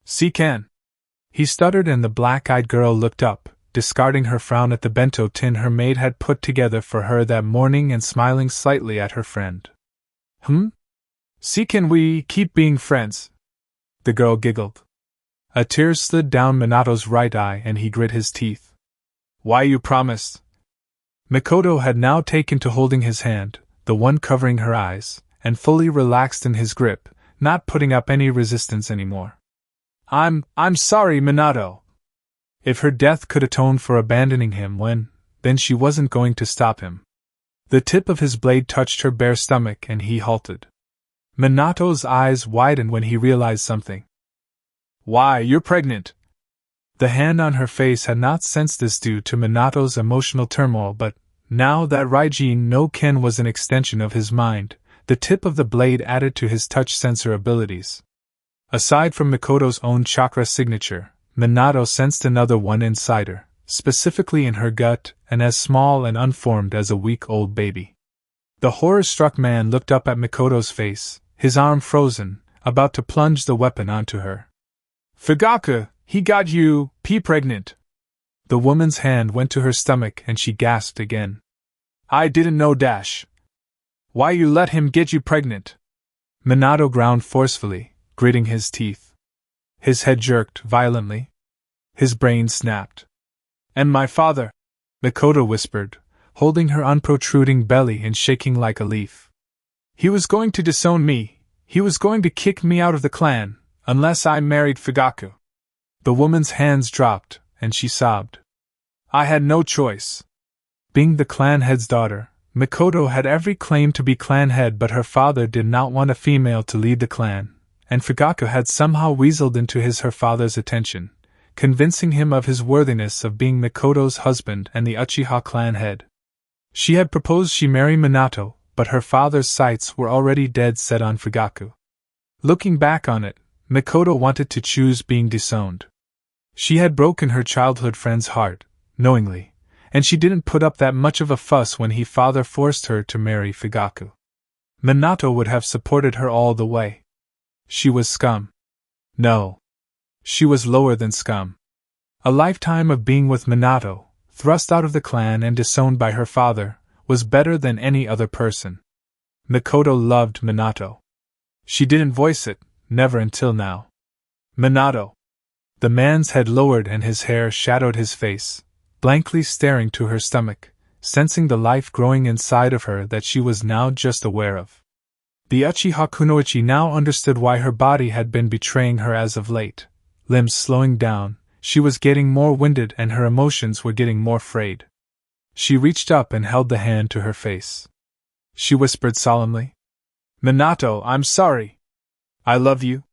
Sekan! He stuttered and the black-eyed girl looked up, discarding her frown at the bento tin her maid had put together for her that morning and smiling slightly at her friend. See, can we keep being friends? The girl giggled. A tear slid down Minato's right eye and he grit his teeth. Why, you promised? Mikoto had now taken to holding his hand, the one covering her eyes, and fully relaxed in his grip, not putting up any resistance anymore. I'm sorry, Minato. If her death could atone for abandoning him then she wasn't going to stop him. The tip of his blade touched her bare stomach and he halted. Minato's eyes widened when he realized something. Why, you're pregnant! The hand on her face had not sensed this due to Minato's emotional turmoil, but now that Raijin no Ken was an extension of his mind, the tip of the blade added to his touch sensor abilities. Aside from Mikoto's own chakra signature, Minato sensed another one inside her, specifically in her gut, and as small and unformed as a week-old baby. The horror-struck man looked up at Mikoto's face, his arm frozen, about to plunge the weapon onto her. Fugaku, he got you, pregnant. The woman's hand went to her stomach and she gasped again. I didn't know dash. Why you let him get you pregnant? Minato ground forcefully, gritting his teeth. His head jerked violently. His brain snapped. And my father, Mikoto whispered, holding her unprotruding belly and shaking like a leaf. He was going to disown me, he was going to kick me out of the clan, unless I married Fugaku. The woman's hands dropped, and she sobbed. I had no choice. Being the clan head's daughter, Mikoto had every claim to be clan head, but her father did not want a female to lead the clan, and Fugaku had somehow weaseled into her father's attention, convincing him of his worthiness of being Mikoto's husband and the Uchiha clan head. She had proposed she marry Minato, but her father's sights were already dead set on Fugaku. Looking back on it, Mikoto wanted to choose being disowned. She had broken her childhood friend's heart, knowingly, and she didn't put up that much of a fuss when her father forced her to marry Fugaku. Minato would have supported her all the way. She was scum. No. She was lower than scum. A lifetime of being with Minato, thrust out of the clan and disowned by her father, was better than any other person. Mikoto loved Minato. She didn't voice it, never until now. Minato. The man's head lowered and his hair shadowed his face, blankly staring to her stomach, sensing the life growing inside of her that she was now just aware of. The Uchiha Kunoichi now understood why her body had been betraying her as of late. Limbs slowing down, she was getting more winded and her emotions were getting more frayed. She reached up and held the hand to her face. She whispered solemnly, Minato, I'm sorry. I love you.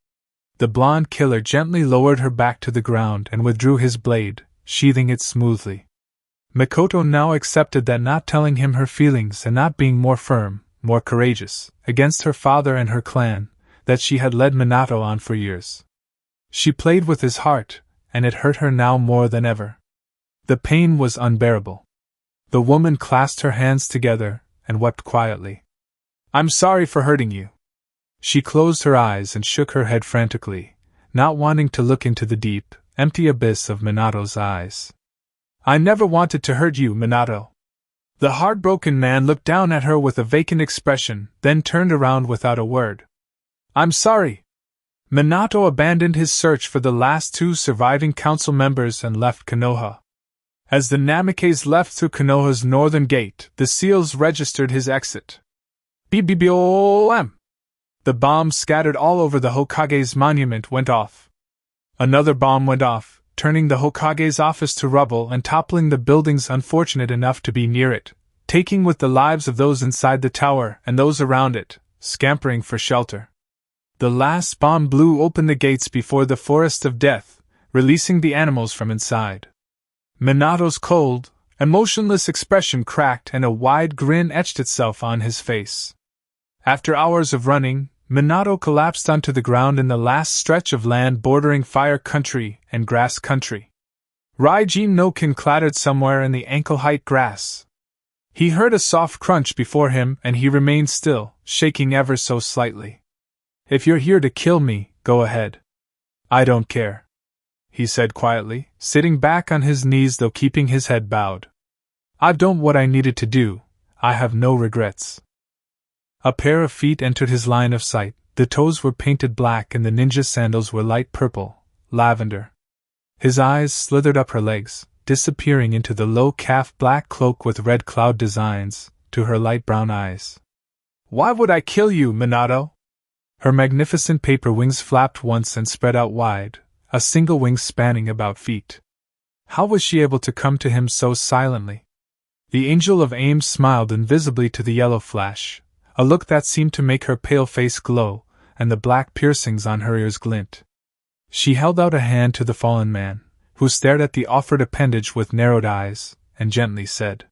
The blonde killer gently lowered her back to the ground and withdrew his blade, sheathing it smoothly. Mikoto now accepted that not telling him her feelings and not being more firm, more courageous, against her father and her clan, that she had led Minato on for years. She played with his heart, and it hurt her now more than ever. The pain was unbearable. The woman clasped her hands together and wept quietly. "I'm sorry for hurting you." She closed her eyes and shook her head frantically, not wanting to look into the deep, empty abyss of Minato's eyes. "I never wanted to hurt you, Minato." The heartbroken man looked down at her with a vacant expression, then turned around without a word. "I'm sorry." Minato abandoned his search for the last two surviving council members and left Konoha. As the Namikes left through Konoha's northern gate, the seals registered his exit. BBBOM! The bombs scattered all over the Hokage's monument went off. Another bomb went off, turning the Hokage's office to rubble and toppling the buildings unfortunate enough to be near it, taking with the lives of those inside the tower and those around it, scampering for shelter. The last bomb blew open the gates before the forest of death, releasing the animals from inside. Minato's cold, emotionless expression cracked and a wide grin etched itself on his face. After hours of running, Minato collapsed onto the ground in the last stretch of land bordering fire country and grass country. Raijin no Kin clattered somewhere in the ankle-height grass. He heard a soft crunch before him and he remained still, shaking ever so slightly. "If you're here to kill me, go ahead. I don't care," he said quietly, sitting back on his knees though keeping his head bowed. "I've done what I needed to do. I have no regrets." A pair of feet entered his line of sight. The toes were painted black and the ninja sandals were light purple, lavender. His eyes slithered up her legs, disappearing into the low-calf black cloak with red cloud designs, to her light brown eyes. "Why would I kill you, Minato?" Her magnificent paper wings flapped once and spread out wide, a single wing spanning about feet. How was she able to come to him so silently? The Angel of Aim smiled invisibly to the yellow flash, a look that seemed to make her pale face glow, and the black piercings on her ears glint. She held out a hand to the fallen man, who stared at the offered appendage with narrowed eyes, and gently said,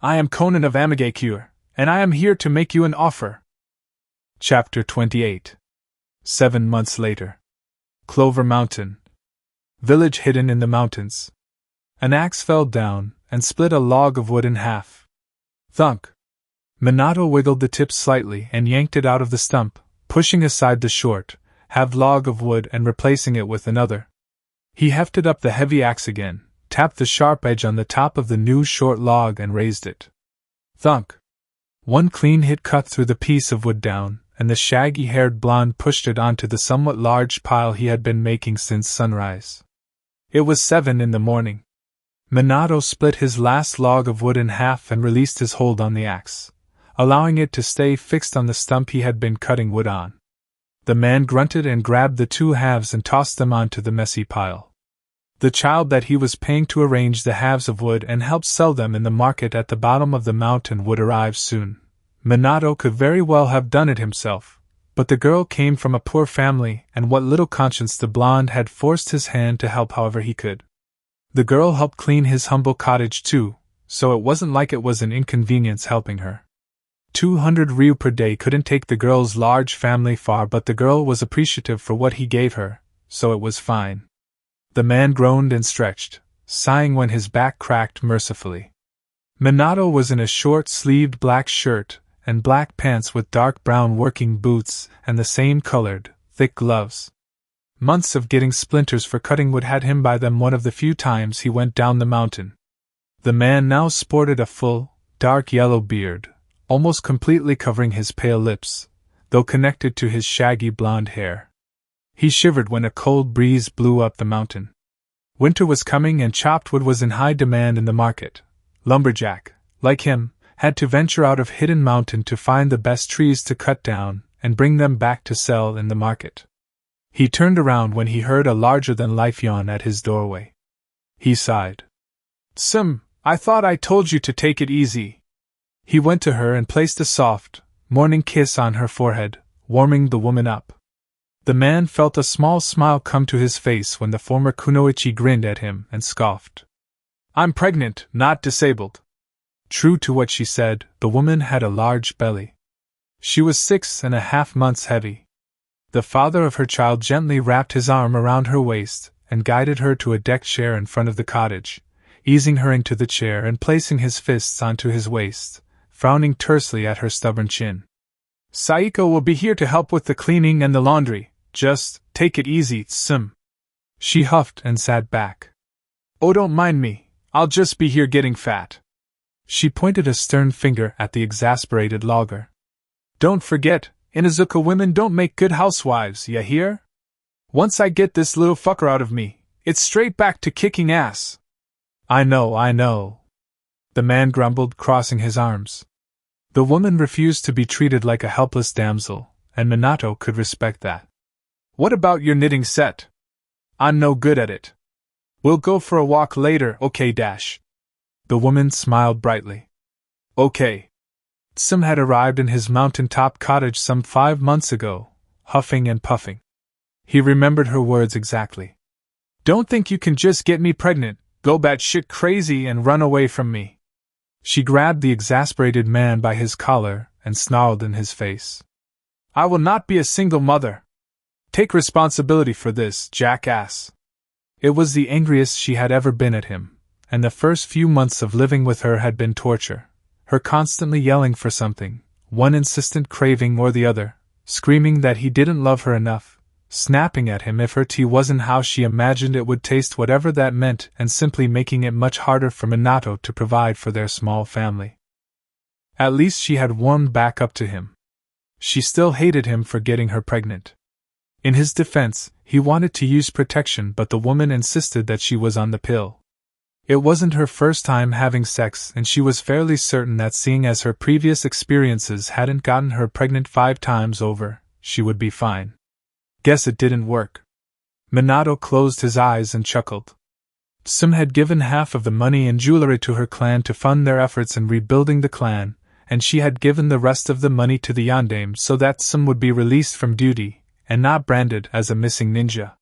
"I am Konan of Amigakure, and I am here to make you an offer." Chapter 28. 7 months later. Clover Mountain. Village hidden in the mountains. An axe fell down and split a log of wood in half. Thunk! Minato wiggled the tip slightly and yanked it out of the stump, pushing aside the short, halved log of wood and replacing it with another. He hefted up the heavy axe again, tapped the sharp edge on the top of the new short log and raised it. Thunk! One clean hit cut through the piece of wood down, and the shaggy-haired blonde pushed it onto the somewhat large pile he had been making since sunrise. It was 7 in the morning. Minato split his last log of wood in half and released his hold on the axe, allowing it to stay fixed on the stump he had been cutting wood on. The man grunted and grabbed the two halves and tossed them onto the messy pile. The child that he was paying to arrange the halves of wood and help sell them in the market at the bottom of the mountain would arrive soon. Minato could very well have done it himself, but the girl came from a poor family, and what little conscience the blonde had forced his hand to help however he could. The girl helped clean his humble cottage too, so it wasn't like it was an inconvenience helping her. 200 ryu per day couldn't take the girl's large family far, but the girl was appreciative for what he gave her, so it was fine. The man groaned and stretched, sighing when his back cracked mercifully. Minato was in a short-sleeved black shirt and black pants with dark brown working boots and the same colored, thick gloves. Months of getting splinters for cutting wood had him by them one of the few times he went down the mountain. The man now sported a full, dark yellow beard, almost completely covering his pale lips, though connected to his shaggy blonde hair. He shivered when a cold breeze blew up the mountain. Winter was coming and chopped wood was in high demand in the market. Lumberjack, like him, had to venture out of Hidden Mountain to find the best trees to cut down and bring them back to sell in the market. He turned around when he heard a larger-than-life yawn at his doorway. He sighed. "Sim, I thought I told you to take it easy." He went to her and placed a soft, morning kiss on her forehead, warming the woman up. The man felt a small smile come to his face when the former kunoichi grinned at him and scoffed. "I'm pregnant, not disabled." True to what she said, the woman had a large belly. She was 6.5 months heavy. The father of her child gently wrapped his arm around her waist and guided her to a deck chair in front of the cottage, easing her into the chair and placing his fists onto his waist, frowning tersely at her stubborn chin. Saiko will be here to help with the cleaning and the laundry. Just take it easy, Sim. She huffed and sat back. Oh, don't mind me, I'll just be here getting fat. She pointed a stern finger at the exasperated logger. Don't forget, Inuzuka women don't make good housewives, ya hear? Once I get this little fucker out of me, it's straight back to kicking ass. I know. The man grumbled, crossing his arms. The woman refused to be treated like a helpless damsel, and Minato could respect that. What about your knitting set? I'm no good at it. We'll go for a walk later, okay? The woman smiled brightly. Okay. Sim had arrived in his mountaintop cottage some 5 months ago, huffing and puffing. He remembered her words exactly. Don't think you can just get me pregnant, go batshit crazy and run away from me. She grabbed the exasperated man by his collar and snarled in his face. I will not be a single mother. Take responsibility for this, jackass. It was the angriest she had ever been at him, and the first few months of living with her had been torture. Her constantly yelling for something, one insistent craving or the other, screaming that he didn't love her enough, snapping at him if her tea wasn't how she imagined it would taste, whatever that meant, and simply making it much harder for Minato to provide for their small family. At least she had warmed back up to him. She still hated him for getting her pregnant. In his defense, he wanted to use protection, but the woman insisted that she was on the pill. It wasn't her first time having sex, and she was fairly certain that seeing as her previous experiences hadn't gotten her pregnant 5 times over, she would be fine. Guess it didn't work. Minato closed his eyes and chuckled. Sim had given half of the money and jewelry to her clan to fund their efforts in rebuilding the clan, and she had given the rest of the money to the yandame so that Sim would be released from duty and not branded as a missing ninja.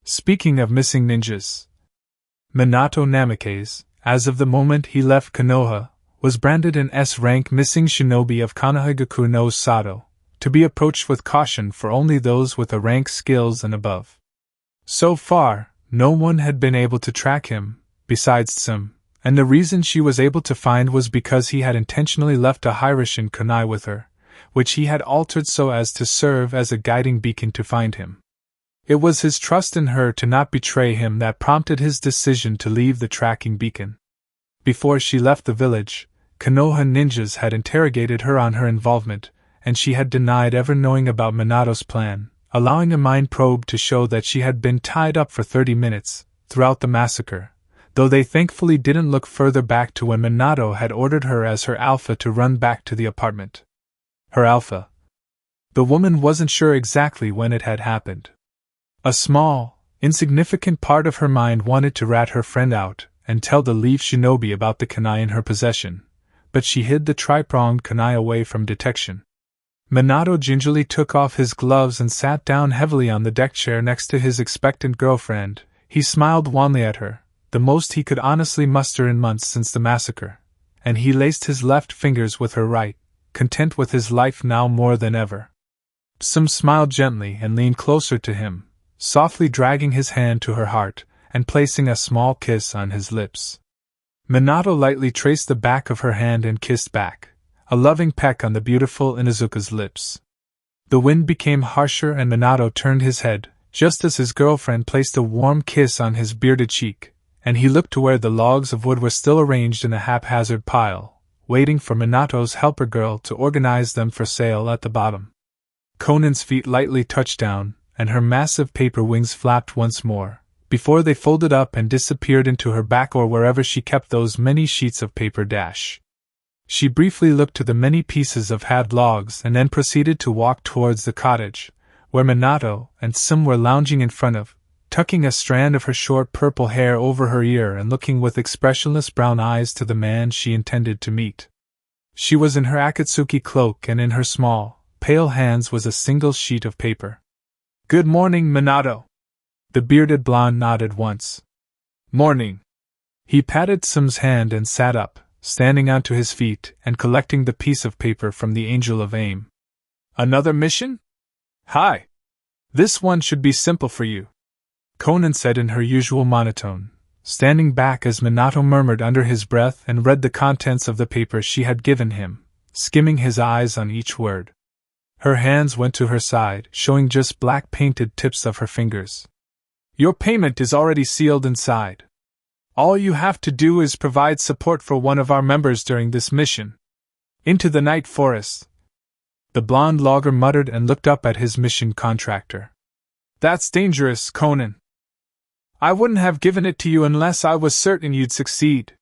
Speaking of missing ninjas, Minato Namikaze, as of the moment he left Konoha, was branded an S-rank missing shinobi of Konohagaku no Sato, to be approached with caution for only those with a rank skills and above. So far, no one had been able to track him, besides Sim, and the reason she was able to find was because he had intentionally left a Hiroshin kunai with her, which he had altered so as to serve as a guiding beacon to find him. It was his trust in her to not betray him that prompted his decision to leave the tracking beacon. Before she left the village, Konoha ninjas had interrogated her on her involvement, and she had denied ever knowing about Minato's plan, allowing a mind probe to show that she had been tied up for 30 minutes, throughout the massacre, though they thankfully didn't look further back to when Minato had ordered her as her alpha to run back to the apartment. Her alpha. The woman wasn't sure exactly when it had happened. A small, insignificant part of her mind wanted to rat her friend out and tell the leaf shinobi about the kunai in her possession, but she hid the tri-pronged kunai away from detection. Minato gingerly took off his gloves and sat down heavily on the deck chair next to his expectant girlfriend. He smiled wanly at her, the most he could honestly muster in months since the massacre, and he laced his left fingers with her right, content with his life now more than ever. Sim smiled gently and leaned closer to him, softly dragging his hand to her heart and placing a small kiss on his lips. Minato lightly traced the back of her hand and kissed back, a loving peck on the beautiful Inuzuka's lips. The wind became harsher and Minato turned his head, just as his girlfriend placed a warm kiss on his bearded cheek, and he looked to where the logs of wood were still arranged in a haphazard pile, waiting for Minato's helper girl to organize them for sale at the bottom. Conan's feet lightly touched down, and her massive paper wings flapped once more, before they folded up and disappeared into her back or wherever she kept those many sheets of paper. She briefly looked to the many pieces of had logs and then proceeded to walk towards the cottage, where Minato and Sim were lounging in front of, tucking a strand of her short purple hair over her ear and looking with expressionless brown eyes to the man she intended to meet. She was in her Akatsuki cloak and in her small, pale hands was a single sheet of paper. "Good morning, Minato." The bearded blonde nodded once. "Morning." He patted Sim's hand and sat up, standing onto his feet and collecting the piece of paper from the Angel of Aim. "Another mission?" "Hi." This one should be simple for you, Konan said in her usual monotone, standing back as Minato murmured under his breath and read the contents of the paper she had given him, skimming his eyes on each word. Her hands went to her side, showing just black painted tips of her fingers. Your payment is already sealed inside. All you have to do is provide support for one of our members during this mission. Into the night forest. The blonde logger muttered and looked up at his mission contractor. That's dangerous, Konan. I wouldn't have given it to you unless I was certain you'd succeed.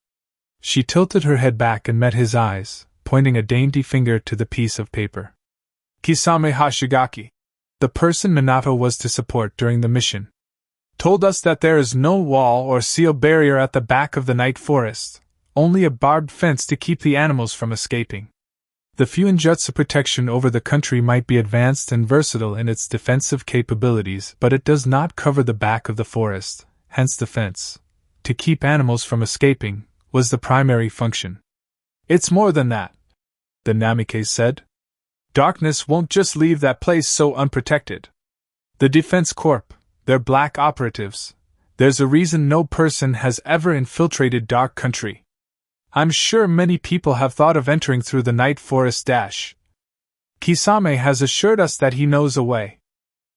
She tilted her head back and met his eyes, pointing a dainty finger to the piece of paper. Kisame Hashigaki, the person Minato was to support during the mission, told us that there is no wall or seal barrier at the back of the night forest, only a barbed fence to keep the animals from escaping. The Fuinjutsu protection over the country might be advanced and versatile in its defensive capabilities, but it does not cover the back of the forest, hence the fence, to keep animals from escaping, was the primary function. It's more than that, the Namikaze said. Darkness won't just leave that place so unprotected. The Defense Corp, they're black operatives. There's a reason no person has ever infiltrated Dark Country. I'm sure many people have thought of entering through the night forest. Kisame has assured us that he knows a way.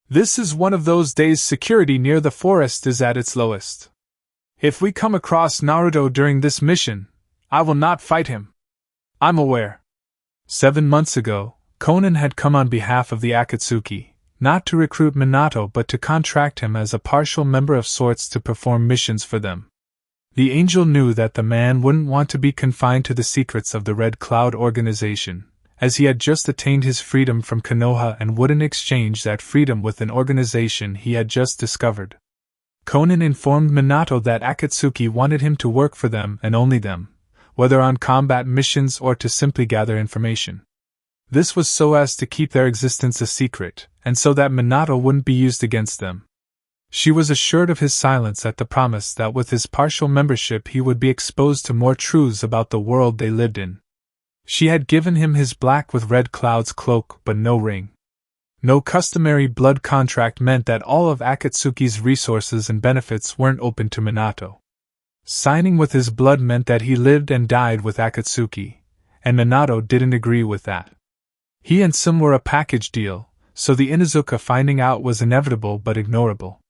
This is one of those days security near the forest is at its lowest. If we come across Naruto during this mission, I will not fight him. I'm aware. 7 months ago, Konan had come on behalf of the Akatsuki, not to recruit Minato but to contract him as a partial member of sorts to perform missions for them. The angel knew that the man wouldn't want to be confined to the secrets of the Red Cloud organization, as he had just attained his freedom from Konoha and wouldn't exchange that freedom with an organization he had just discovered. Konan informed Minato that Akatsuki wanted him to work for them and only them, whether on combat missions or to simply gather information. This was so as to keep their existence a secret, and so that Minato wouldn't be used against them. She was assured of his silence at the promise that with his partial membership he would be exposed to more truths about the world they lived in. She had given him his black with red clouds cloak but no ring. No customary blood contract meant that all of Akatsuki's resources and benefits weren't open to Minato. Signing with his blood meant that he lived and died with Akatsuki, and Minato didn't agree with that. He and Sim were a package deal, so the Inuzuka finding out was inevitable but ignorable.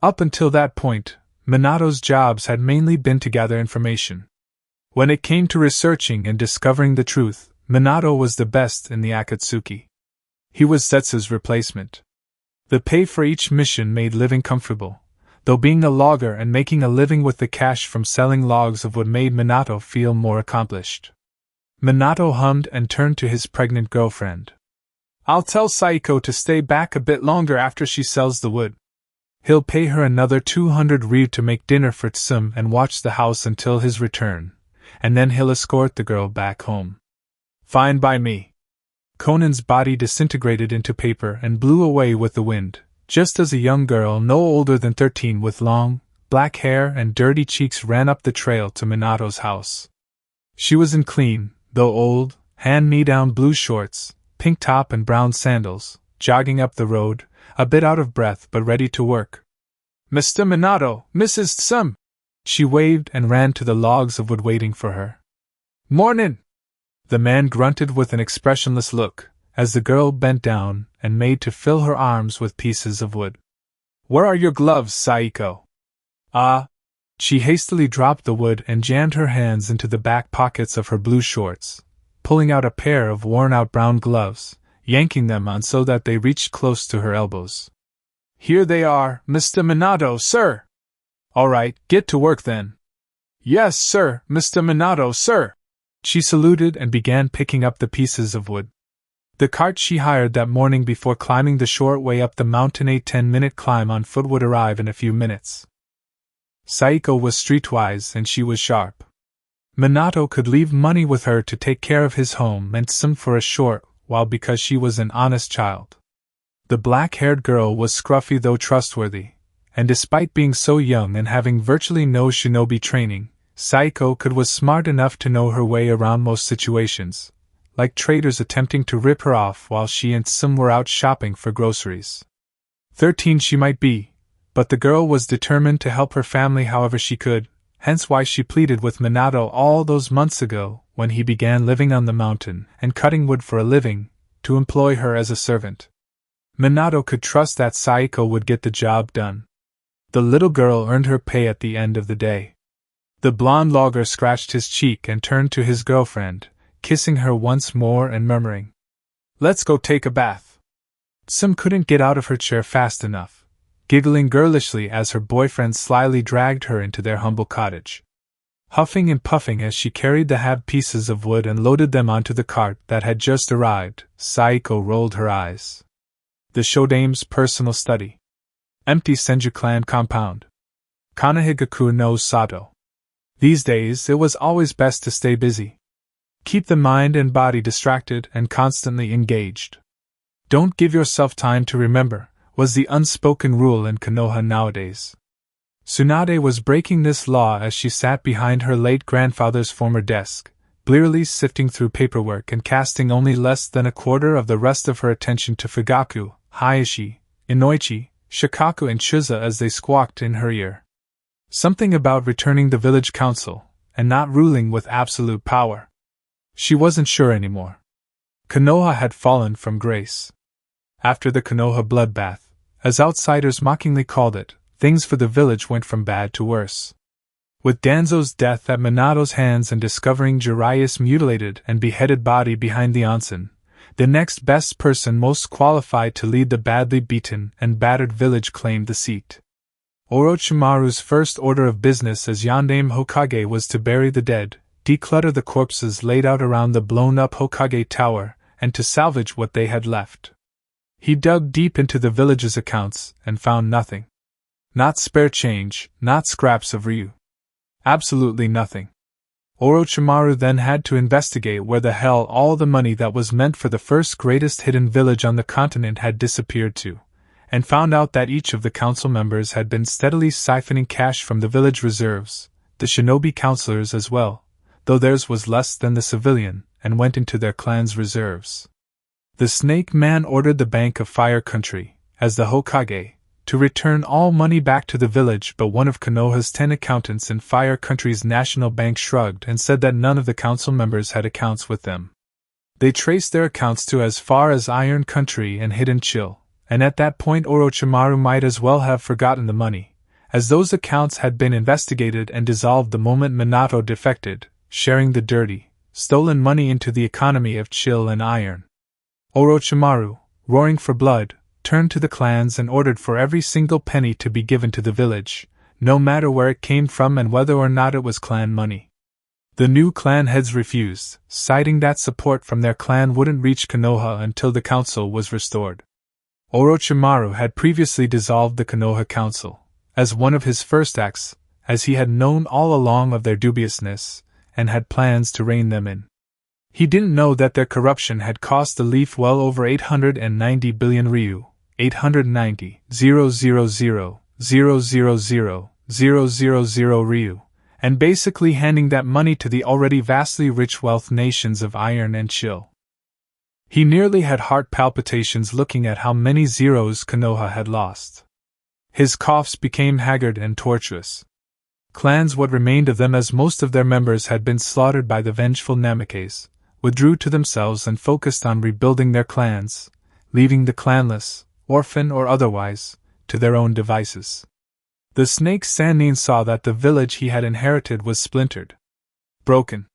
Up until that point, Minato's jobs had mainly been to gather information. When it came to researching and discovering the truth, Minato was the best in the Akatsuki. He was Setsu's replacement. The pay for each mission made living comfortable, though being a logger and making a living with the cash from selling logs of wood made Minato feel more accomplished. Minato hummed and turned to his pregnant girlfriend. I'll tell Saiko to stay back a bit longer after she sells the wood. He'll pay her another 200 ryu to make dinner for Tsum and watch the house until his return, and then he'll escort the girl back home. Fine by me. Konan's body disintegrated into paper and blew away with the wind, just as a young girl no older than 13 with long, black hair and dirty cheeks ran up the trail to Minato's house. She was in clean, though old, hand-me-down blue shorts, pink top and brown sandals, jogging up the road, a bit out of breath but ready to work. Mr. Minato, Mrs. Tsum! She waved and ran to the logs of wood waiting for her. Mornin'! The man grunted with an expressionless look, as the girl bent down and made to fill her arms with pieces of wood. Where are your gloves, Saiko? She hastily dropped the wood and jammed her hands into the back pockets of her blue shorts, pulling out a pair of worn-out brown gloves, yanking them on so that they reached close to her elbows. Here they are, Mr. Minato, sir! All right, get to work then. Yes, sir, Mr. Minato, sir! She saluted and began picking up the pieces of wood. The cart she hired that morning before climbing the short way up the mountain, a 10-minute climb on foot, would arrive in a few minutes. Saiko was streetwise and she was sharp. Minato could leave money with her to take care of his home and Sim for a short while because she was an honest child. The black-haired girl was scruffy though trustworthy, and despite being so young and having virtually no shinobi training, Saiko was smart enough to know her way around most situations, like traders attempting to rip her off while she and Sim were out shopping for groceries. 13 she might be, but the girl was determined to help her family however she could, hence why she pleaded with Minato all those months ago when he began living on the mountain and cutting wood for a living, to employ her as a servant. Minato could trust that Saiko would get the job done. The little girl earned her pay at the end of the day. The blonde logger scratched his cheek and turned to his girlfriend, kissing her once more and murmuring, "Let's go take a bath." Sim couldn't get out of her chair fast enough, giggling girlishly as her boyfriend slyly dragged her into their humble cottage. Huffing and puffing as she carried the halved pieces of wood and loaded them onto the cart that had just arrived, Saiko rolled her eyes. The Shodame's personal study. Empty Senju clan compound. Konohigaku no Sato. These days it was always best to stay busy. Keep the mind and body distracted and constantly engaged. Don't give yourself time to remember, was the unspoken rule in Konoha nowadays. Tsunade was breaking this law as she sat behind her late grandfather's former desk, blearily sifting through paperwork and casting only less than a quarter of the rest of her attention to Fugaku, Hayashi, Inoichi, Shikaku and Shuza as they squawked in her ear. Something about returning the village council, and not ruling with absolute power. She wasn't sure anymore. Konoha had fallen from grace. After the Konoha bloodbath, as outsiders mockingly called it, things for the village went from bad to worse. With Danzo's death at Minato's hands and discovering Jiraiya's mutilated and beheaded body behind the onsen, the next best person most qualified to lead the badly beaten and battered village claimed the seat. Orochimaru's first order of business as Yondaime Hokage was to bury the dead, declutter the corpses laid out around the blown-up Hokage tower, and to salvage what they had left. He dug deep into the village's accounts and found nothing. Not spare change, not scraps of ryu. Absolutely nothing. Orochimaru then had to investigate where the hell all the money that was meant for the first greatest hidden village on the continent had disappeared to, and found out that each of the council members had been steadily siphoning cash from the village reserves, the shinobi counselors as well, though theirs was less than the civilian, and went into their clan's reserves. The Snake Man ordered the Bank of Fire Country, as the Hokage, to return all money back to the village, but one of Konoha's 10 accountants in Fire Country's national bank shrugged and said that none of the council members had accounts with them. They traced their accounts to as far as Iron Country and Hidden Chill, and at that point Orochimaru might as well have forgotten the money, as those accounts had been investigated and dissolved the moment Minato defected, sharing the dirty, stolen money into the economy of Chill and Iron. Orochimaru, roaring for blood, turned to the clans and ordered for every single penny to be given to the village, no matter where it came from and whether or not it was clan money. The new clan heads refused, citing that support from their clan wouldn't reach Konoha until the council was restored. Orochimaru had previously dissolved the Konoha Council, as one of his first acts, as he had known all along of their dubiousness, and had plans to rein them in. He didn't know that their corruption had cost the Leaf well over 890 billion ryu, 890,000,000,000 ryu, and basically handing that money to the already vastly rich wealth nations of Iron and Chill. He nearly had heart palpitations looking at how many zeros Konoha had lost. His coughs became haggard and tortuous. Clans, what remained of them as most of their members had been slaughtered by the vengeful Namikes, withdrew to themselves and focused on rebuilding their clans, leaving the clanless, orphan or otherwise, to their own devices. The Snake Sannin saw that the village he had inherited was splintered. Broken.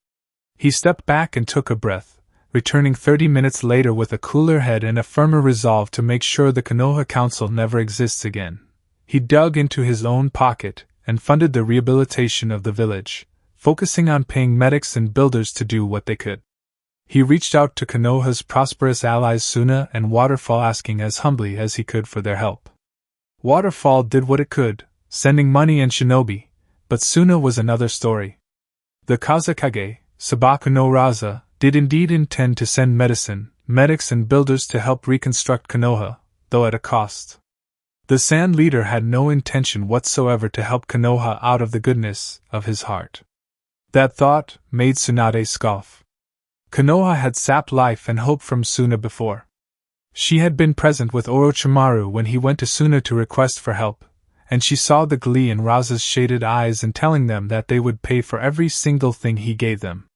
He stepped back and took a breath, returning 30 minutes later with a cooler head and a firmer resolve to make sure the Konoha Council never exists again. He dug into his own pocket and funded the rehabilitation of the village, focusing on paying medics and builders to do what they could. He reached out to Konoha's prosperous allies Suna and Waterfall, asking as humbly as he could for their help. Waterfall did what it could, sending money and shinobi, but Suna was another story. The Kazekage, Sabaku no Raza, did indeed intend to send medicine, medics and builders to help reconstruct Konoha, though at a cost. The Sand Leader had no intention whatsoever to help Konoha out of the goodness of his heart. That thought made Tsunade scoff. Konoha had sapped life and hope from Suna before. She had been present with Orochimaru when he went to Suna to request for help, and she saw the glee in Raza's shaded eyes in telling them that they would pay for every single thing he gave them.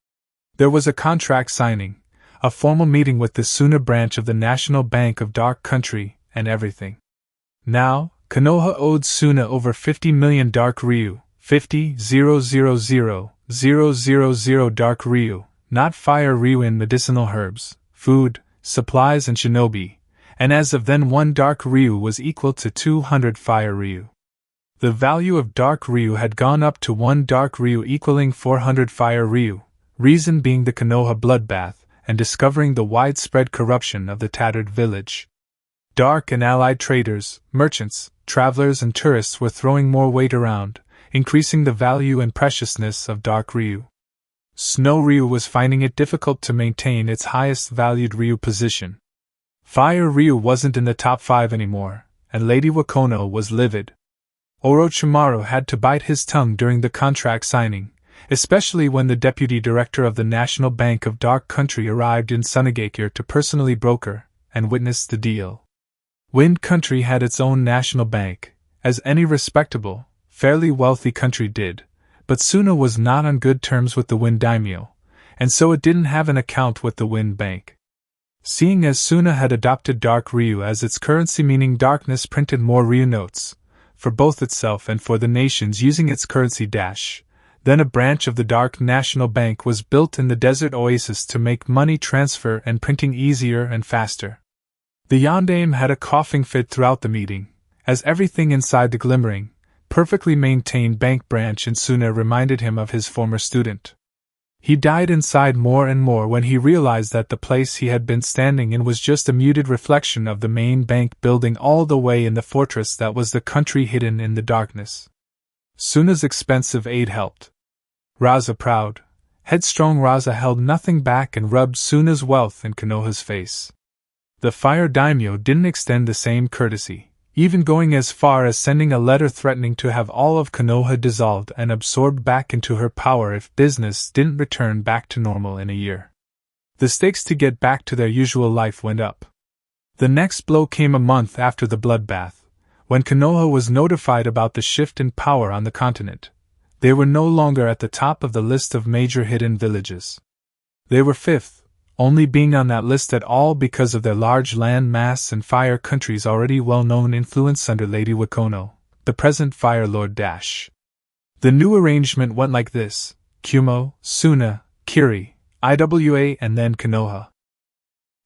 There was a contract signing, a formal meeting with the Suna branch of the National Bank of Dark Country, and everything. Now, Konoha owed Suna over 50 million Dark Ryu, 50,000,000 Dark Ryu, not Fire Ryu in medicinal herbs, food, supplies and shinobi, and as of then 1 Dark Ryu was equal to 200 Fire Ryu. The value of Dark Ryu had gone up to 1 Dark Ryu equaling 400 Fire Ryu, reason being the Konoha bloodbath, and discovering the widespread corruption of the tattered village. Dark and allied traders, merchants, travelers and tourists were throwing more weight around, increasing the value and preciousness of Dark Ryu. Snow Ryu was finding it difficult to maintain its highest valued Ryu position. Fire Ryu wasn't in the top 5 anymore, and Lady Wakono was livid. Orochimaru had to bite his tongue during the contract signing, especially when the deputy director of the National Bank of Dark Country arrived in Sunagakure to personally broker and witness the deal. Wind Country had its own national bank, as any respectable, fairly wealthy country did, but Suna was not on good terms with the Wind Daimyo, and so it didn't have an account with the Wind Bank. Seeing as Suna had adopted Dark Ryu as its currency, meaning darkness printed more Ryu notes, for both itself and for the nations using its currency dash, then a branch of the Dark National Bank was built in the desert oasis to make money transfer and printing easier and faster. The Yondaime had a coughing fit throughout the meeting, as everything inside the glimmering, perfectly maintained bank branch in Suna reminded him of his former student. He died inside more and more when he realized that the place he had been standing in was just a muted reflection of the main bank building all the way in the fortress that was the country hidden in the darkness. Suna's expensive aid helped. Raza proud, headstrong Raza held nothing back and rubbed Suna's wealth in Konoha's face. The Fire Daimyo didn't extend the same courtesy, even going as far as sending a letter threatening to have all of Konoha dissolved and absorbed back into her power if business didn't return back to normal in a year. The stakes to get back to their usual life went up. The next blow came a month after the bloodbath, when Konoha was notified about the shift in power on the continent. They were no longer at the top of the list of major hidden villages. They were 5th, only being on that list at all because of their large land mass and Fire Country's already well-known influence under Lady Wakono, the present Fire Lord Dash. The new arrangement went like this: Kumo, Suna, Kiri, Iwa and then Konoha.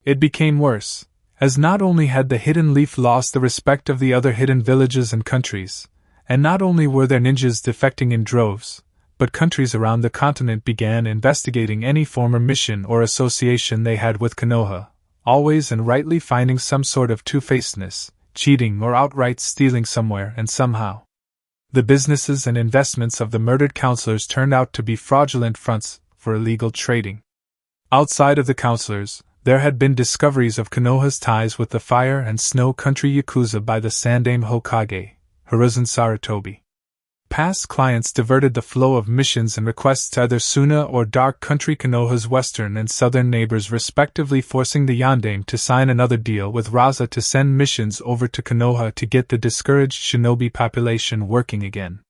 It became worse, as not only had the Hidden Leaf lost the respect of the other hidden villages and countries, and not only were their ninjas defecting in droves, but countries around the continent began investigating any former mission or association they had with Konoha, always and rightly finding some sort of two-facedness, cheating or outright stealing somewhere and somehow. The businesses and investments of the murdered counselors turned out to be fraudulent fronts for illegal trading. Outside of the counselors, there had been discoveries of Konoha's ties with the Fire and Snow Country Yakuza by the Sandaime Hokage, Hiruzen Sarutobi. Past clients diverted the flow of missions and requests to either Suna or Dark Country Konoha's western and southern neighbors respectively, forcing the Yondaime to sign another deal with Raza to send missions over to Konoha to get the discouraged shinobi population working again.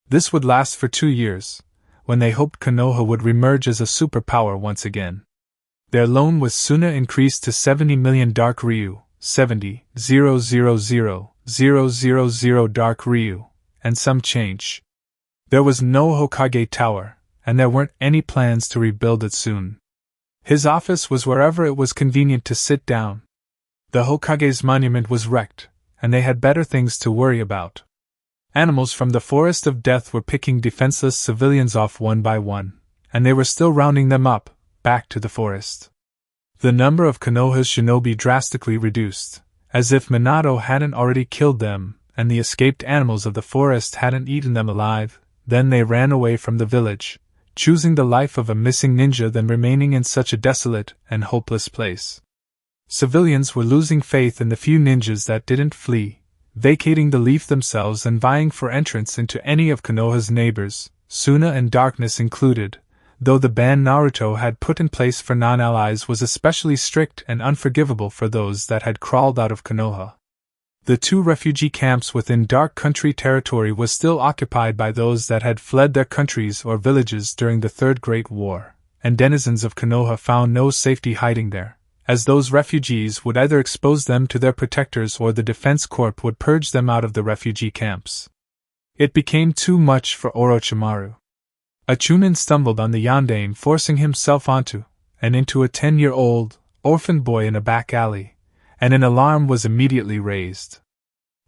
This would last for 2 years, when they hoped Konoha would reemerge as a superpower once again. Their loan with Suna increased to 70 million Dark Ryu, 70,000,000 Dark Ryu, and some change. There was no Hokage Tower, and there weren't any plans to rebuild it soon. His office was wherever it was convenient to sit down. The Hokage's monument was wrecked, and they had better things to worry about. Animals from the Forest of Death were picking defenseless civilians off one by one, and they were still rounding them up, back to the forest. The number of Konoha's shinobi drastically reduced, as if Minato hadn't already killed them, and the escaped animals of the forest hadn't eaten them alive. Then they ran away from the village, choosing the life of a missing ninja than remaining in such a desolate and hopeless place. Civilians were losing faith in the few ninjas that didn't flee, vacating the leaf themselves and vying for entrance into any of Konoha's neighbors, Suna and Darkness included, though the ban Naruto had put in place for non-allies was especially strict and unforgivable for those that had crawled out of Konoha. The 2 refugee camps within Dark Country territory was still occupied by those that had fled their countries or villages during the Third Great War, and denizens of Konoha found no safety hiding there, as those refugees would either expose them to their protectors or the Defense Corps would purge them out of the refugee camps. It became too much for Orochimaru. A Chunin stumbled on the yondaime, forcing himself onto and into a 10-year-old orphan boy in a back alley, and an alarm was immediately raised.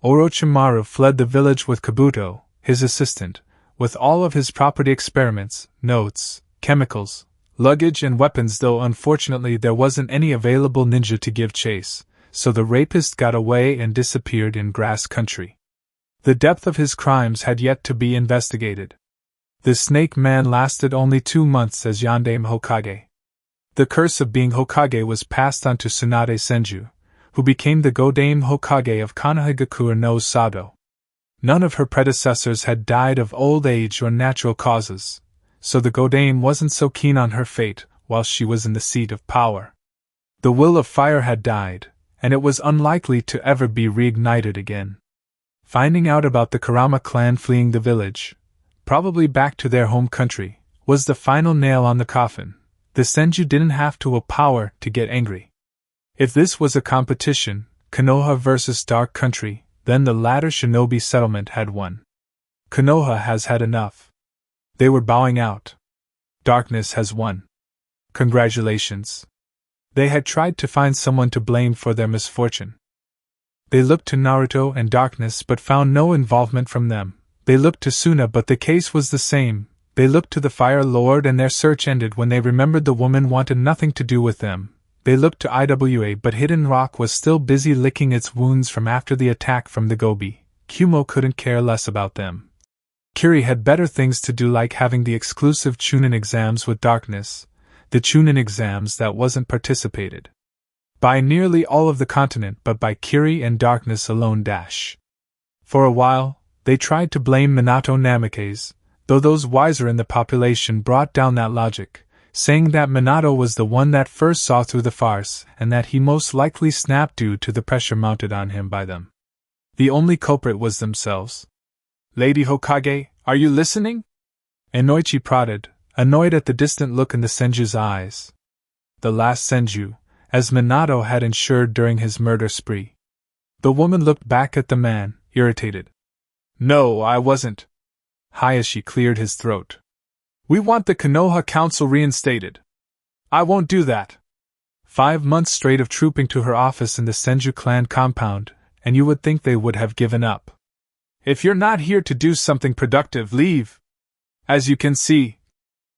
Orochimaru fled the village with Kabuto, his assistant, with all of his property, experiments, notes, chemicals, luggage and weapons, though unfortunately there wasn't any available ninja to give chase, so the rapist got away and disappeared in grass country. The depth of his crimes had yet to be investigated. The Snake Man lasted only 2 months as Yondaime Hokage. The curse of being Hokage was passed on to Tsunade Senju, who became the Godaime Hokage of Konohagakure no Sado. None of her predecessors had died of old age or natural causes, so the Godaime wasn't so keen on her fate while she was in the seat of power. The will of fire had died, and it was unlikely to ever be reignited again. Finding out about the Kurama clan fleeing the village, probably back to their home country, was the final nail on the coffin. The Senju didn't have to willpower to get angry. If this was a competition, Konoha versus Dark Country, then the latter shinobi settlement had won. Konoha has had enough. They were bowing out. Darkness has won. Congratulations. They had tried to find someone to blame for their misfortune. They looked to Naruto and Darkness but found no involvement from them. They looked to Suna but the case was the same. They looked to the Fire Lord and their search ended when they remembered the woman wanted nothing to do with them. They looked to Iwa but Hidden Rock was still busy licking its wounds from after the attack from the Gobi. Kumo couldn't care less about them. Kiri had better things to do, like having the exclusive Chunin exams with Darkness, the Chunin exams that wasn't participated by nearly all of the continent but by Kiri and Darkness alone. For a while, they tried to blame Minato Namikaze, though those wiser in the population brought down that logic, saying that Minato was the one that first saw through the farce and that he most likely snapped due to the pressure mounted on him by them. The only culprit was themselves. Lady Hokage, are you listening? Inoichi prodded, annoyed at the distant look in the Senju's eyes. The last Senju, as Minato had ensured during his murder spree. The woman looked back at the man, irritated. No, I wasn't. Hayashi cleared his throat. We want the Konoha Council reinstated. I won't do that. 5 months straight of trooping to her office in the Senju clan compound, and you would think they would have given up. If you're not here to do something productive, leave. As you can see.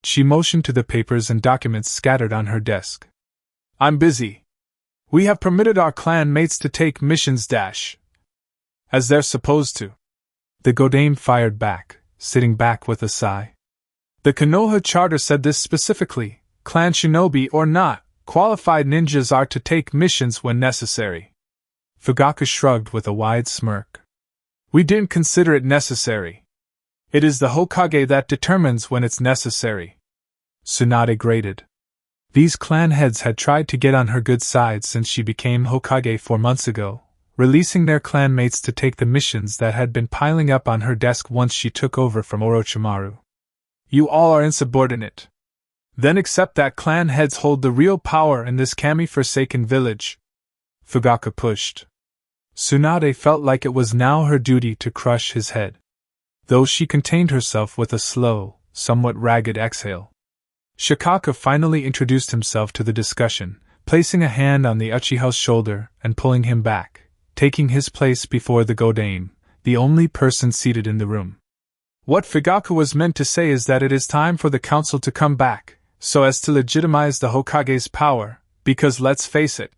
She motioned to the papers and documents scattered on her desk. I'm busy. We have permitted our clan mates to take missions as they're supposed to. The Godaime fired back, sitting back with a sigh. The Konoha Charter said this specifically: clan shinobi or not, qualified ninjas are to take missions when necessary. Fugaku shrugged with a wide smirk. We didn't consider it necessary. It is the Hokage that determines when it's necessary. Tsunade grated. These clan heads had tried to get on her good side since she became Hokage 4 months ago, releasing their clan mates to take the missions that had been piling up on her desk once she took over from Orochimaru. You all are insubordinate. Then accept that clan heads hold the real power in this Kami-forsaken village. Fugaku pushed. Tsunade felt like it was now her duty to crush his head, though she contained herself with a slow, somewhat ragged exhale. Shikaka finally introduced himself to the discussion, placing a hand on the Uchiha's shoulder and pulling him back, taking his place before the Godaime, the only person seated in the room. What Fugaku was meant to say is that it is time for the council to come back, so as to legitimize the Hokage's power, because let's face it.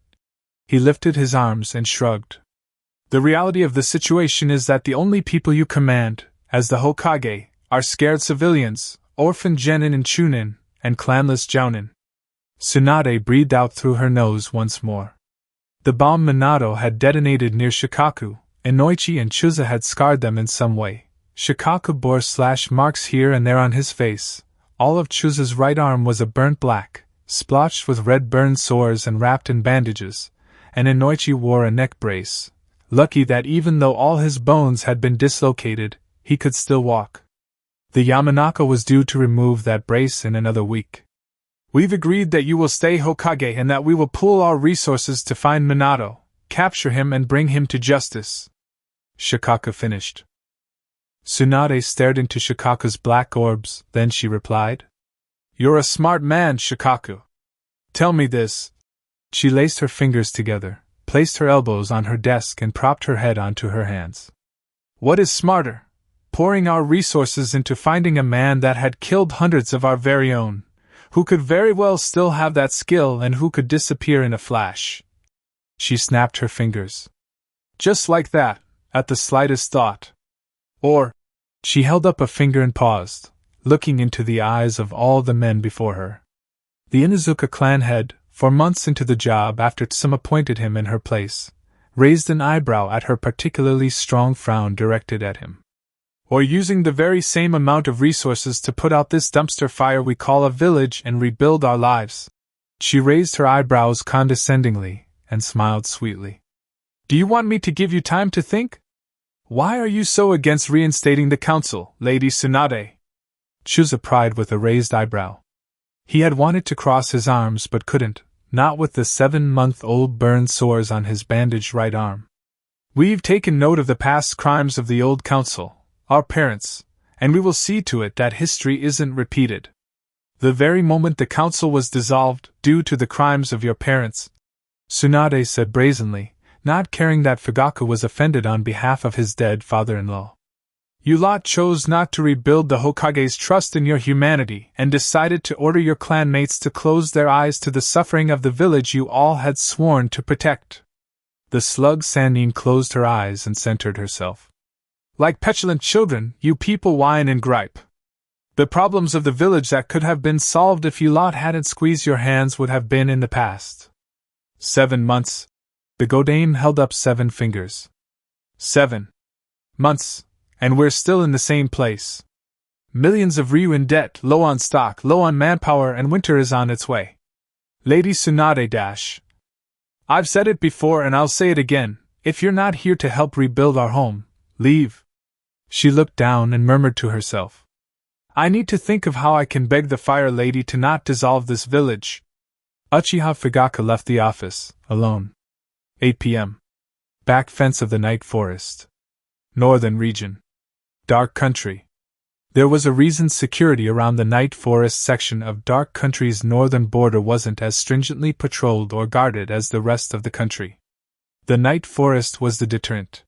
He lifted his arms and shrugged. The reality of the situation is that the only people you command, as the Hokage, are scared civilians, orphan genin and chunin, and clanless jounin. Tsunade breathed out through her nose once more. The bomb Minato had detonated near Shikaku, Inoichi and Chuza had scarred them in some way. Shikaku bore slash marks here and there on his face, All of Chusa's right arm was a burnt black, splotched with red burn sores and wrapped in bandages, and Inoichi wore a neck brace. Lucky that even though all his bones had been dislocated, he could still walk. The Yamanaka was due to remove that brace in another week. We've agreed that you will stay Hokage and that we will pool our resources to find Minato, capture him and bring him to justice. Shikaka finished. Tsunade stared into Shikaku's black orbs, then she replied. You're a smart man, Shikaku. Tell me this. She laced her fingers together, placed her elbows on her desk and propped her head onto her hands. What is smarter? Pouring our resources into finding a man that had killed hundreds of our very own, who could very well still have that skill and who could disappear in a flash. She snapped her fingers. Just like that, at the slightest thought. Or, she held up a finger and paused, looking into the eyes of all the men before her. The Inuzuka clan head, 4 months into the job after Tsum appointed him in her place, raised an eyebrow at her particularly strong frown directed at him. Or using the very same amount of resources to put out this dumpster fire we call a village and rebuild our lives. She raised her eyebrows condescendingly and smiled sweetly. Do you want me to give you time to think? Why are you so against reinstating the council, Lady Tsunade? Chusa pried with a raised eyebrow. He had wanted to cross his arms but couldn't, not with the 7-month-old burn sores on his bandaged right arm. We've taken note of the past crimes of the old council, our parents, and we will see to it that history isn't repeated. The very moment the council was dissolved, due to the crimes of your parents, Tsunade said brazenly, not caring that Fugaku was offended on behalf of his dead father-in-law. You lot chose not to rebuild the Hokage's trust in your humanity and decided to order your clanmates to close their eyes to the suffering of the village you all had sworn to protect. The slug Sannin closed her eyes and centered herself. Like petulant children, you people whine and gripe. The problems of the village that could have been solved if you lot hadn't squeezed your hands would have been in the past. 7 months. The Godame held up 7 fingers. 7 months, and we're still in the same place. Millions of Ryu in debt, low on stock, low on manpower, and winter is on its way. Lady Tsunade dash. I've said it before and I'll say it again, if you're not here to help rebuild our home, leave. She looked down and murmured to herself. I need to think of how I can beg the Fire Lady to not dissolve this village. Uchiha Fugaku left the office, alone. 8 p.m. Back fence of the night forest. Northern region. Dark country. There was a reason security around the night forest section of Dark Country's northern border wasn't as stringently patrolled or guarded as the rest of the country. The night forest was the deterrent.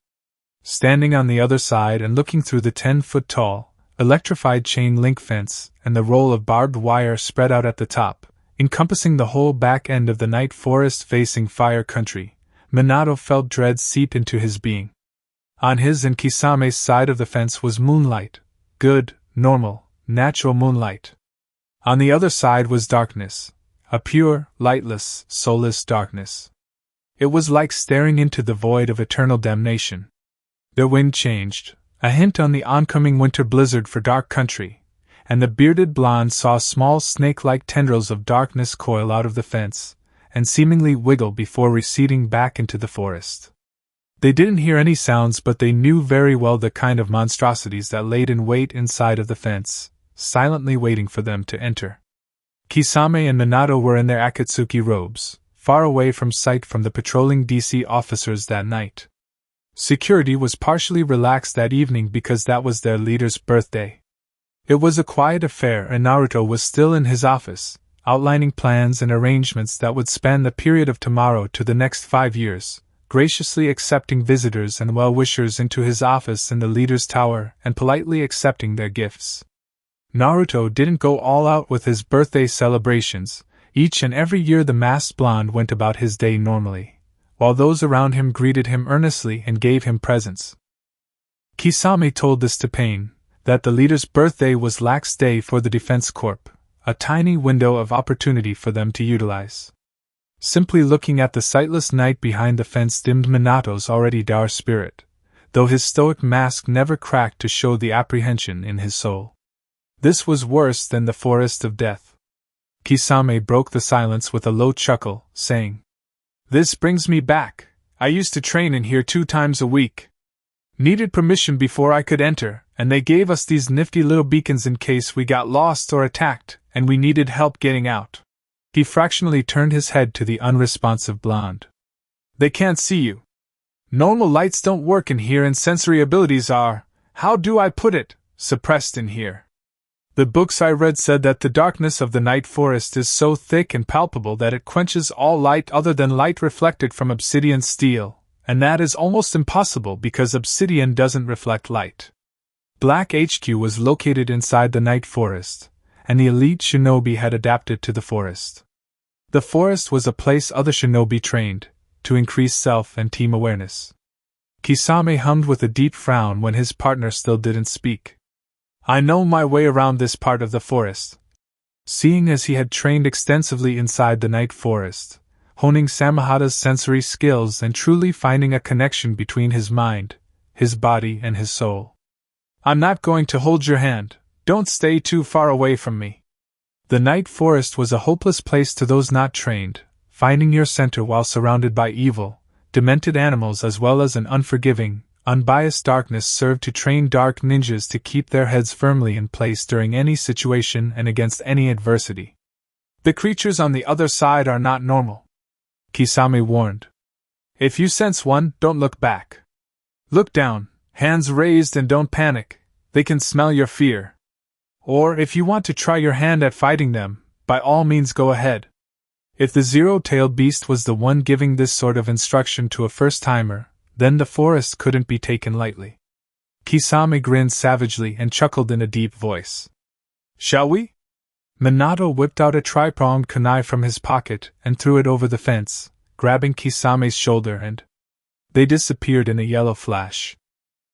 Standing on the other side and looking through the 10-foot-tall, electrified chain link fence and the roll of barbed wire spread out at the top, encompassing the whole back end of the night forest facing Fire Country, Minato felt dread seep into his being. On his and Kisame's side of the fence was moonlight, good, normal, natural moonlight. On the other side was darkness, a pure, lightless, soulless darkness. It was like staring into the void of eternal damnation. The wind changed, a hint on the oncoming winter blizzard for Dark Country, and the bearded blonde saw small snake-like tendrils of darkness coil out of the fence, and seemingly wiggle before receding back into the forest. They didn't hear any sounds, but they knew very well the kind of monstrosities that laid in wait inside of the fence, silently waiting for them to enter. Kisame and Minato were in their Akatsuki robes, far away from sight from the patrolling DC officers that night. Security was partially relaxed that evening because that was their leader's birthday. It was a quiet affair and Naruto was still in his office, outlining plans and arrangements that would span the period of tomorrow to the next 5 years, graciously accepting visitors and well-wishers into his office in the leader's tower and politely accepting their gifts. Naruto didn't go all out with his birthday celebrations. Each and every year the masked blonde went about his day normally, while those around him greeted him earnestly and gave him presents. Kisame told this to Pain, that the leader's birthday was lax day for the Defense Corps, a tiny window of opportunity for them to utilize. Simply looking at the sightless night behind the fence dimmed Minato's already dour spirit, though his stoic mask never cracked to show the apprehension in his soul. This was worse than the forest of death. Kisame broke the silence with a low chuckle, saying, "This brings me back. I used to train in here 2 times a week. Needed permission before I could enter, and they gave us these nifty little beacons in case we got lost or attacked, and we needed help getting out." He fractionally turned his head to the unresponsive blonde. "They can't see you. Normal lights don't work in here, and sensory abilities are, how do I put it, suppressed in here. The books I read said that the darkness of the night forest is so thick and palpable that it quenches all light other than light reflected from obsidian steel, and that is almost impossible because obsidian doesn't reflect light. Black HQ was located inside the night forest, and the elite shinobi had adapted to the forest. The forest was a place other shinobi trained, to increase self and team awareness." Kisame hummed with a deep frown when his partner still didn't speak. "I know my way around this part of the forest." Seeing as he had trained extensively inside the night forest, honing Samahada's sensory skills and truly finding a connection between his mind, his body, and his soul. "I'm not going to hold your hand. Don't stay too far away from me." The night forest was a hopeless place to those not trained. Finding your center while surrounded by evil, demented animals as well as an unforgiving, unbiased darkness served to train dark ninjas to keep their heads firmly in place during any situation and against any adversity. "The creatures on the other side are not normal," Kisame warned. "If you sense one, don't look back. Look down, hands raised, and don't panic. They can smell your fear. Or if you want to try your hand at fighting them, by all means go ahead." If the zero-tailed beast was the one giving this sort of instruction to a first-timer, then the forest couldn't be taken lightly. Kisame grinned savagely and chuckled in a deep voice. "Shall we?" Minato whipped out a tri-pronged kunai from his pocket and threw it over the fence, grabbing Kisame's shoulder, and they disappeared in a yellow flash.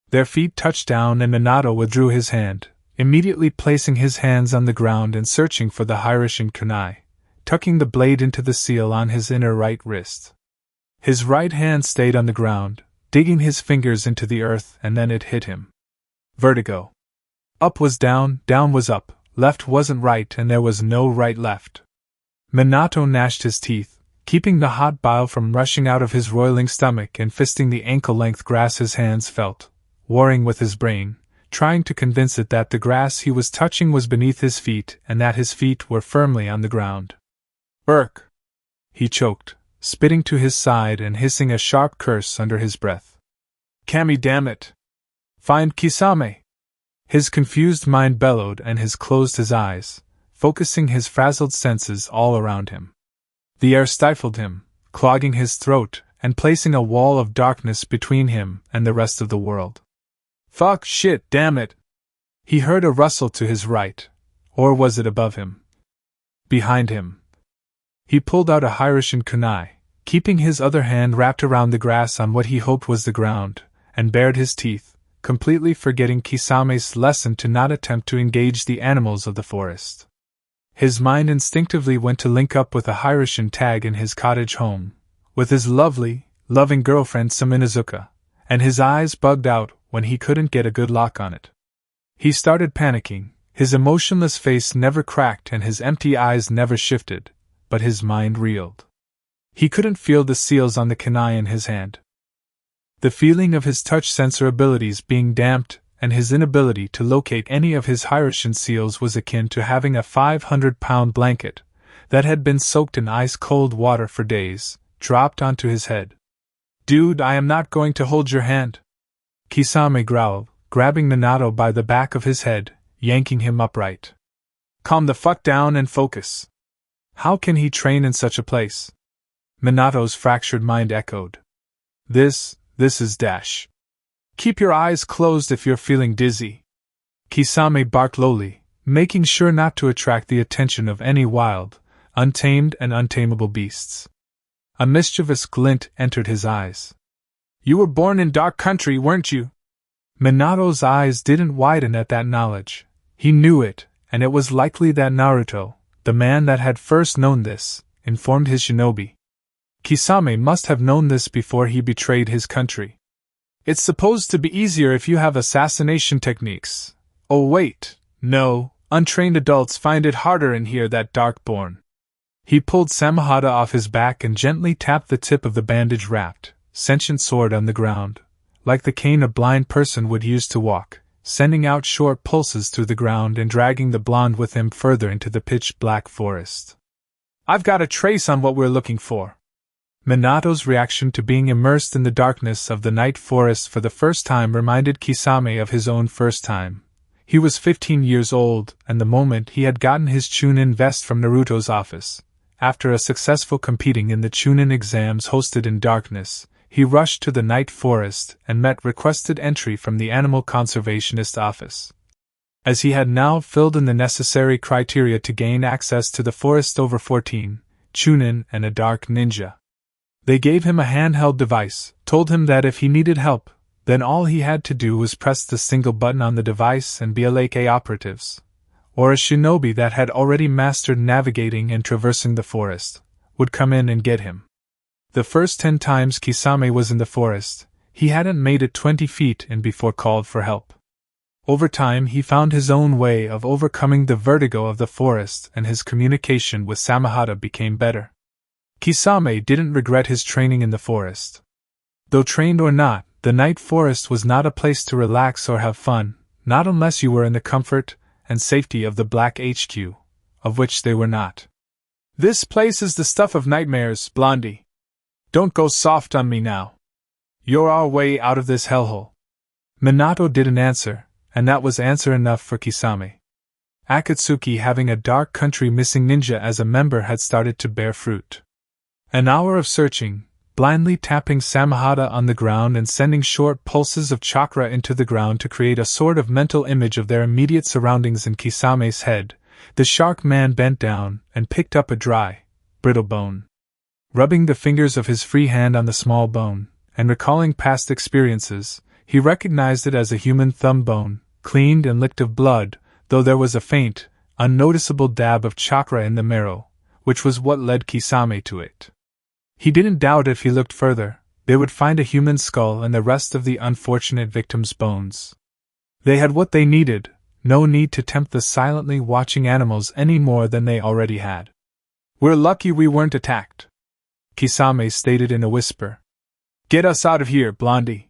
Their feet touched down and Minato withdrew his hand, immediately placing his hands on the ground and searching for the Hiroshin kunai, tucking the blade into the seal on his inner right wrist. His right hand stayed on the ground, digging his fingers into the earth, and then it hit him. Vertigo. Up was down, down was up, left wasn't right, and there was no right left. Minato gnashed his teeth, keeping the hot bile from rushing out of his roiling stomach and fisting the ankle-length grass his hands felt, warring with his brain, trying to convince it that the grass he was touching was beneath his feet and that his feet were firmly on the ground. "Urk!" he choked, spitting to his side and hissing a sharp curse under his breath. "Kami, damn it! Find Kisame!" His confused mind bellowed and closed his eyes, focusing his frazzled senses all around him. The air stifled him, clogging his throat and placing a wall of darkness between him and the rest of the world. "Fuck, shit, damn it!" He heard a rustle to his right, or was it above him? Behind him. He pulled out a Hiroshin kunai, keeping his other hand wrapped around the grass on what he hoped was the ground, and bared his teeth, completely forgetting Kisame's lesson to not attempt to engage the animals of the forest. His mind instinctively went to link up with a Hiroshin tag in his cottage home, with his lovely, loving girlfriend Saminazuka, and his eyes bugged out when he couldn't get a good lock on it. He started panicking, his emotionless face never cracked and his empty eyes never shifted, but his mind reeled. He couldn't feel the seals on the kunai in his hand. The feeling of his touch sensor abilities being damped and his inability to locate any of his Hiroshin seals was akin to having a 500-pound blanket that had been soaked in ice-cold water for days, dropped onto his head. "Dude, I am not going to hold your hand," Kisame growled, grabbing Minato by the back of his head, yanking him upright. "Calm the fuck down and focus. How can he train in such a place?" Minato's fractured mind echoed. This is dash. Keep your eyes closed if you're feeling dizzy." Kisame barked lowly, making sure not to attract the attention of any wild, untamed and untamable beasts. A mischievous glint entered his eyes. "You were born in dark country, weren't you?" Minato's eyes didn't widen at that knowledge. He knew it, and it was likely that Naruto, the man that had first known this, informed his shinobi. Kisame must have known this before he betrayed his country. "It's supposed to be easier if you have assassination techniques. Oh wait, no, Untrained adults find it harder in here that Darkborn. He pulled Samahata off his back and gently tapped the tip of the bandage-wrapped, sentient sword on the ground, like the cane a blind person would use to walk, sending out short pulses through the ground and dragging the blonde with him further into the pitch-black forest. I've got a trace on what we're looking for. Minato's reaction to being immersed in the darkness of the night forest for the first time reminded Kisame of his own first time. He was 15 years old, and the moment he had gotten his Chunin vest from Naruto's office, after a successful competing in the Chunin exams hosted in darkness, he rushed to the night forest and met requested entry from the animal conservationist office. As he had now filled in the necessary criteria to gain access to the forest over 14, Chunin and a dark ninja. They gave him a handheld device, told him that if he needed help, then all he had to do was press the single button on the device and be a Lake operatives, or a shinobi that had already mastered navigating and traversing the forest, would come in and get him. The first 10 times Kisame was in the forest, he hadn't made it 20 feet in before called for help. Over time he found his own way of overcoming the vertigo of the forest and his communication with Samahata became better. Kisame didn't regret his training in the forest. Though trained or not, the night forest was not a place to relax or have fun, not unless you were in the comfort and safety of the Black HQ, of which they were not. This place is the stuff of nightmares, Blondie. Don't go soft on me now. You're our way out of this hellhole. Minato didn't answer, and that was answer enough for Kisame. Akatsuki, having a dark country missing ninja as a member, had started to bear fruit. An hour of searching, blindly tapping Samahata on the ground and sending short pulses of chakra into the ground to create a sort of mental image of their immediate surroundings in Kisame's head, the shark man bent down and picked up a dry, brittle bone. Rubbing the fingers of his free hand on the small bone, and recalling past experiences, he recognized it as a human thumb bone, cleaned and licked of blood, though there was a faint, unnoticeable dab of chakra in the marrow, which was what led Kisame to it. He didn't doubt if he looked further, they would find a human skull and the rest of the unfortunate victim's bones. They had what they needed, no need to tempt the silently watching animals any more than they already had. We're lucky we weren't attacked, Kisame stated in a whisper. Get us out of here, Blondie.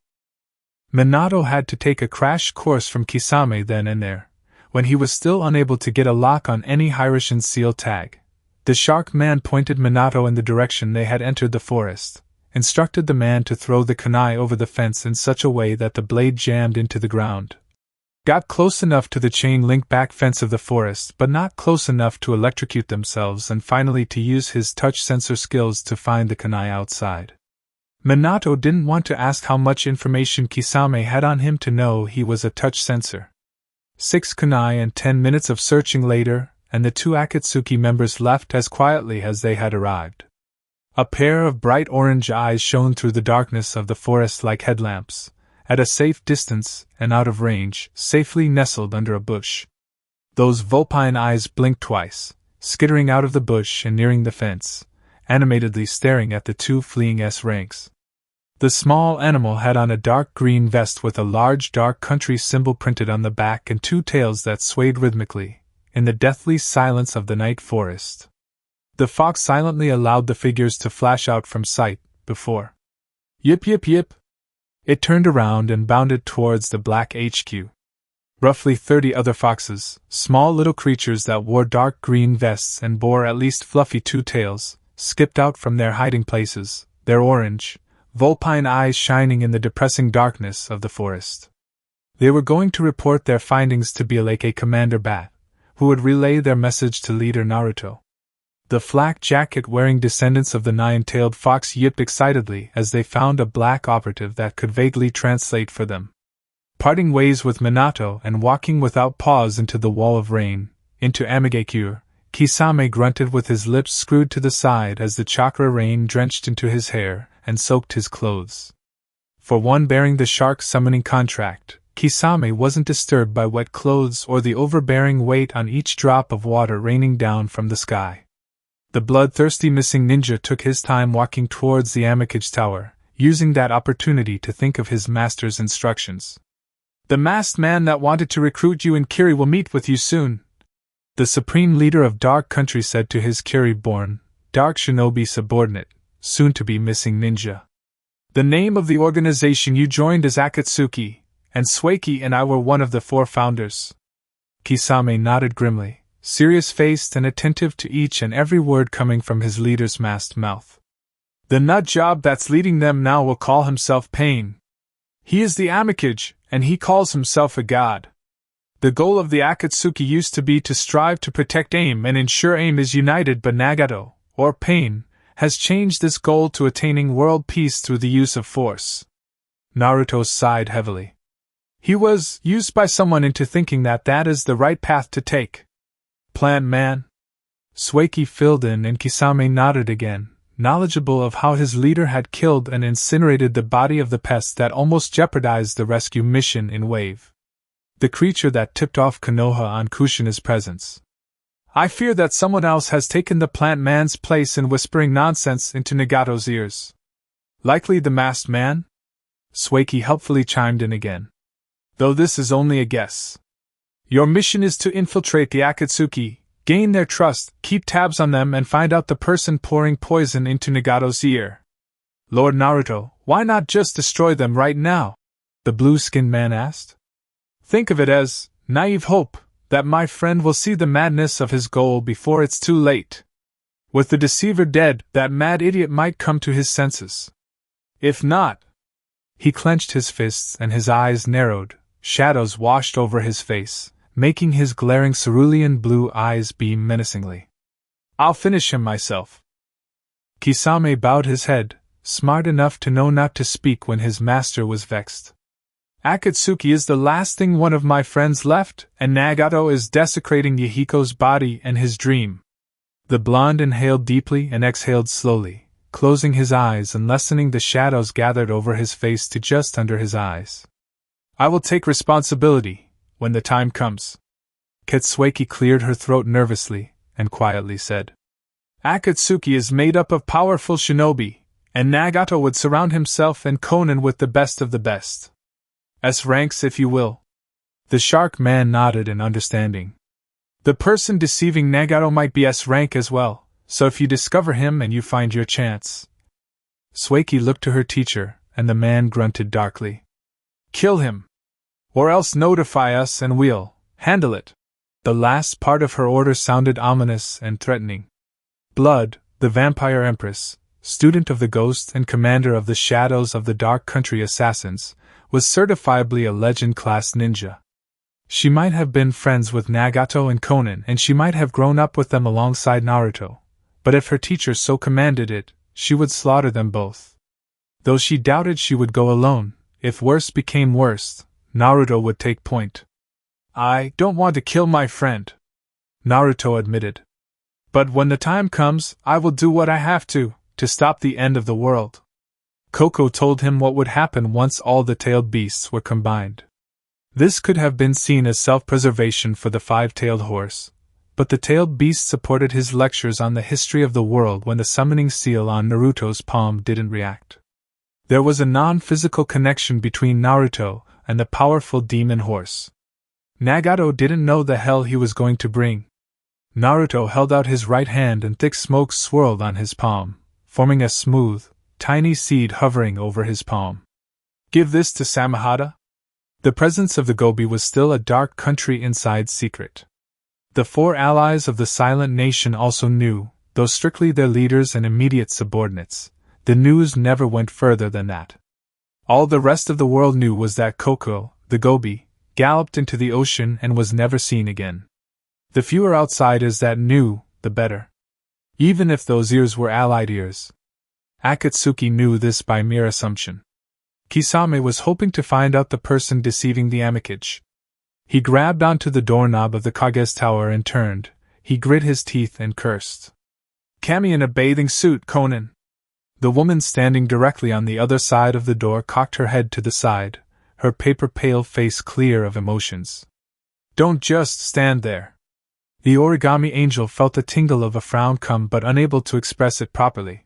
Minato had to take a crash course from Kisame then and there, when he was still unable to get a lock on any Hiroshin seal tag. The shark man pointed Minato in the direction they had entered the forest, instructed the man to throw the kunai over the fence in such a way that the blade jammed into the ground. Got close enough to the chain-link back fence of the forest, but not close enough to electrocute themselves, and finally to use his touch sensor skills to find the kunai outside. Minato didn't want to ask how much information Kisame had on him to know he was a touch sensor. 6 kunai and 10 minutes of searching later, and the 2 Akatsuki members left as quietly as they had arrived. A pair of bright orange eyes shone through the darkness of the forest like headlamps, at a safe distance and out of range, safely nestled under a bush. Those vulpine eyes blinked twice, skittering out of the bush and nearing the fence, animatedly staring at the 2 fleeing S-ranks. The small animal had on a dark green vest with a large dark country symbol printed on the back and 2 tails that swayed rhythmically, in the deathly silence of the night forest. The fox silently allowed the figures to flash out from sight, before. Yip yip yip! It turned around and bounded towards the Black HQ. Roughly 30 other foxes, small little creatures that wore dark green vests and bore at least fluffy 2 tails, skipped out from their hiding places, their orange, vulpine eyes shining in the depressing darkness of the forest. They were going to report their findings to Bieleke Commander Bat, who would relay their message to leader Naruto. The flak jacket-wearing descendants of the nine-tailed fox yipped excitedly as they found a black operative that could vaguely translate for them. Parting ways with Minato and walking without pause into the wall of rain, into Amigakure, Kisame grunted with his lips screwed to the side as the chakra rain drenched into his hair and soaked his clothes. For one bearing the shark summoning contract, Kisame wasn't disturbed by wet clothes or the overbearing weight on each drop of water raining down from the sky. The bloodthirsty missing ninja took his time walking towards the Amikage Tower, using that opportunity to think of his master's instructions. The masked man that wanted to recruit you in Kiri will meet with you soon, the supreme leader of Dark Country said to his Kiri-born, Dark Shinobi subordinate, soon-to-be missing ninja. The name of the organization you joined is Akatsuki, and Sueki and I were one of the 4 founders. Kisame nodded grimly, serious-faced and attentive to each and every word coming from his leader's masked mouth. The nut job that's leading them now will call himself Pain. He is the Amikage, and he calls himself a god. The goal of the Akatsuki used to be to strive to protect AIM and ensure AIM is united, but Nagato, or Pain, has changed this goal to attaining world peace through the use of force. Naruto sighed heavily. He was used by someone into thinking that that is the right path to take. Plant man? Sueki filled in and Kisame nodded again, knowledgeable of how his leader had killed and incinerated the body of the pest that almost jeopardized the rescue mission in Wave. The creature that tipped off Konoha on Kushina's presence. I fear that someone else has taken the plant man's place in whispering nonsense into Nagato's ears. Likely the masked man? Sueki helpfully chimed in again. Though this is only a guess. Your mission is to infiltrate the Akatsuki, gain their trust, keep tabs on them, and find out the person pouring poison into Nagato's ear. Lord Naruto, why not just destroy them right now? The blue-skinned man asked. Think of it as naive hope that my friend will see the madness of his goal before it's too late. With the deceiver dead, that mad idiot might come to his senses. If not... He clenched his fists and his eyes narrowed, shadows washed over his face, making his glaring cerulean blue eyes beam menacingly. I'll finish him myself. Kisame bowed his head, smart enough to know not to speak when his master was vexed. Akatsuki is the last thing one of my friends left, and Nagato is desecrating Yahiko's body and his dream. The blonde inhaled deeply and exhaled slowly, closing his eyes and lessening the shadows gathered over his face to just under his eyes. I will take responsibility, when the time comes. Katsueki cleared her throat nervously, and quietly said. Akatsuki is made up of powerful shinobi, and Nagato would surround himself and Konan with the best of the best. S ranks, if you will. The shark man nodded in understanding. The person deceiving Nagato might be S rank as well, so if you discover him and you find your chance. Sueki looked to her teacher, and the man grunted darkly. Kill him. Or else notify us and we'll handle it. The last part of her order sounded ominous and threatening. Blood, the vampire empress, student of the ghost and commander of the shadows of the Dark Country assassins, was certifiably a legend-class ninja. She might have been friends with Nagato and Konan, and she might have grown up with them alongside Naruto, but if her teacher so commanded it, she would slaughter them both. Though she doubted she would go alone, if worse became worse, Naruto would take point. I don't want to kill my friend, Naruto admitted. But when the time comes, I will do what I have to stop the end of the world. Koko told him what would happen once all the tailed beasts were combined. This could have been seen as self-preservation for the five-tailed horse, but the tailed beast supported his lectures on the history of the world when the summoning seal on Naruto's palm didn't react. There was a non-physical connection between Naruto and the powerful demon horse. Nagato didn't know the hell he was going to bring. Naruto held out his right hand and thick smoke swirled on his palm, forming a smooth, tiny seed hovering over his palm. Give this to Samahada? The presence of the Gobi was still a Dark Country inside secret. The 4 allies of the Silent Nation also knew, though strictly their leaders and immediate subordinates. The news never went further than that. All the rest of the world knew was that Koko, the Gobi, galloped into the ocean and was never seen again. The fewer outsiders that knew, the better. Even if those ears were allied ears. Akatsuki knew this by mere assumption. Kisame was hoping to find out the person deceiving the Amikage. He grabbed onto the doorknob of the Kage's tower and turned. He grit his teeth and cursed. Kami in a bathing suit, Konan. The woman standing directly on the other side of the door cocked her head to the side, her paper-pale face clear of emotions. Don't just stand there. The origami angel felt a tingle of a frown come but unable to express it properly.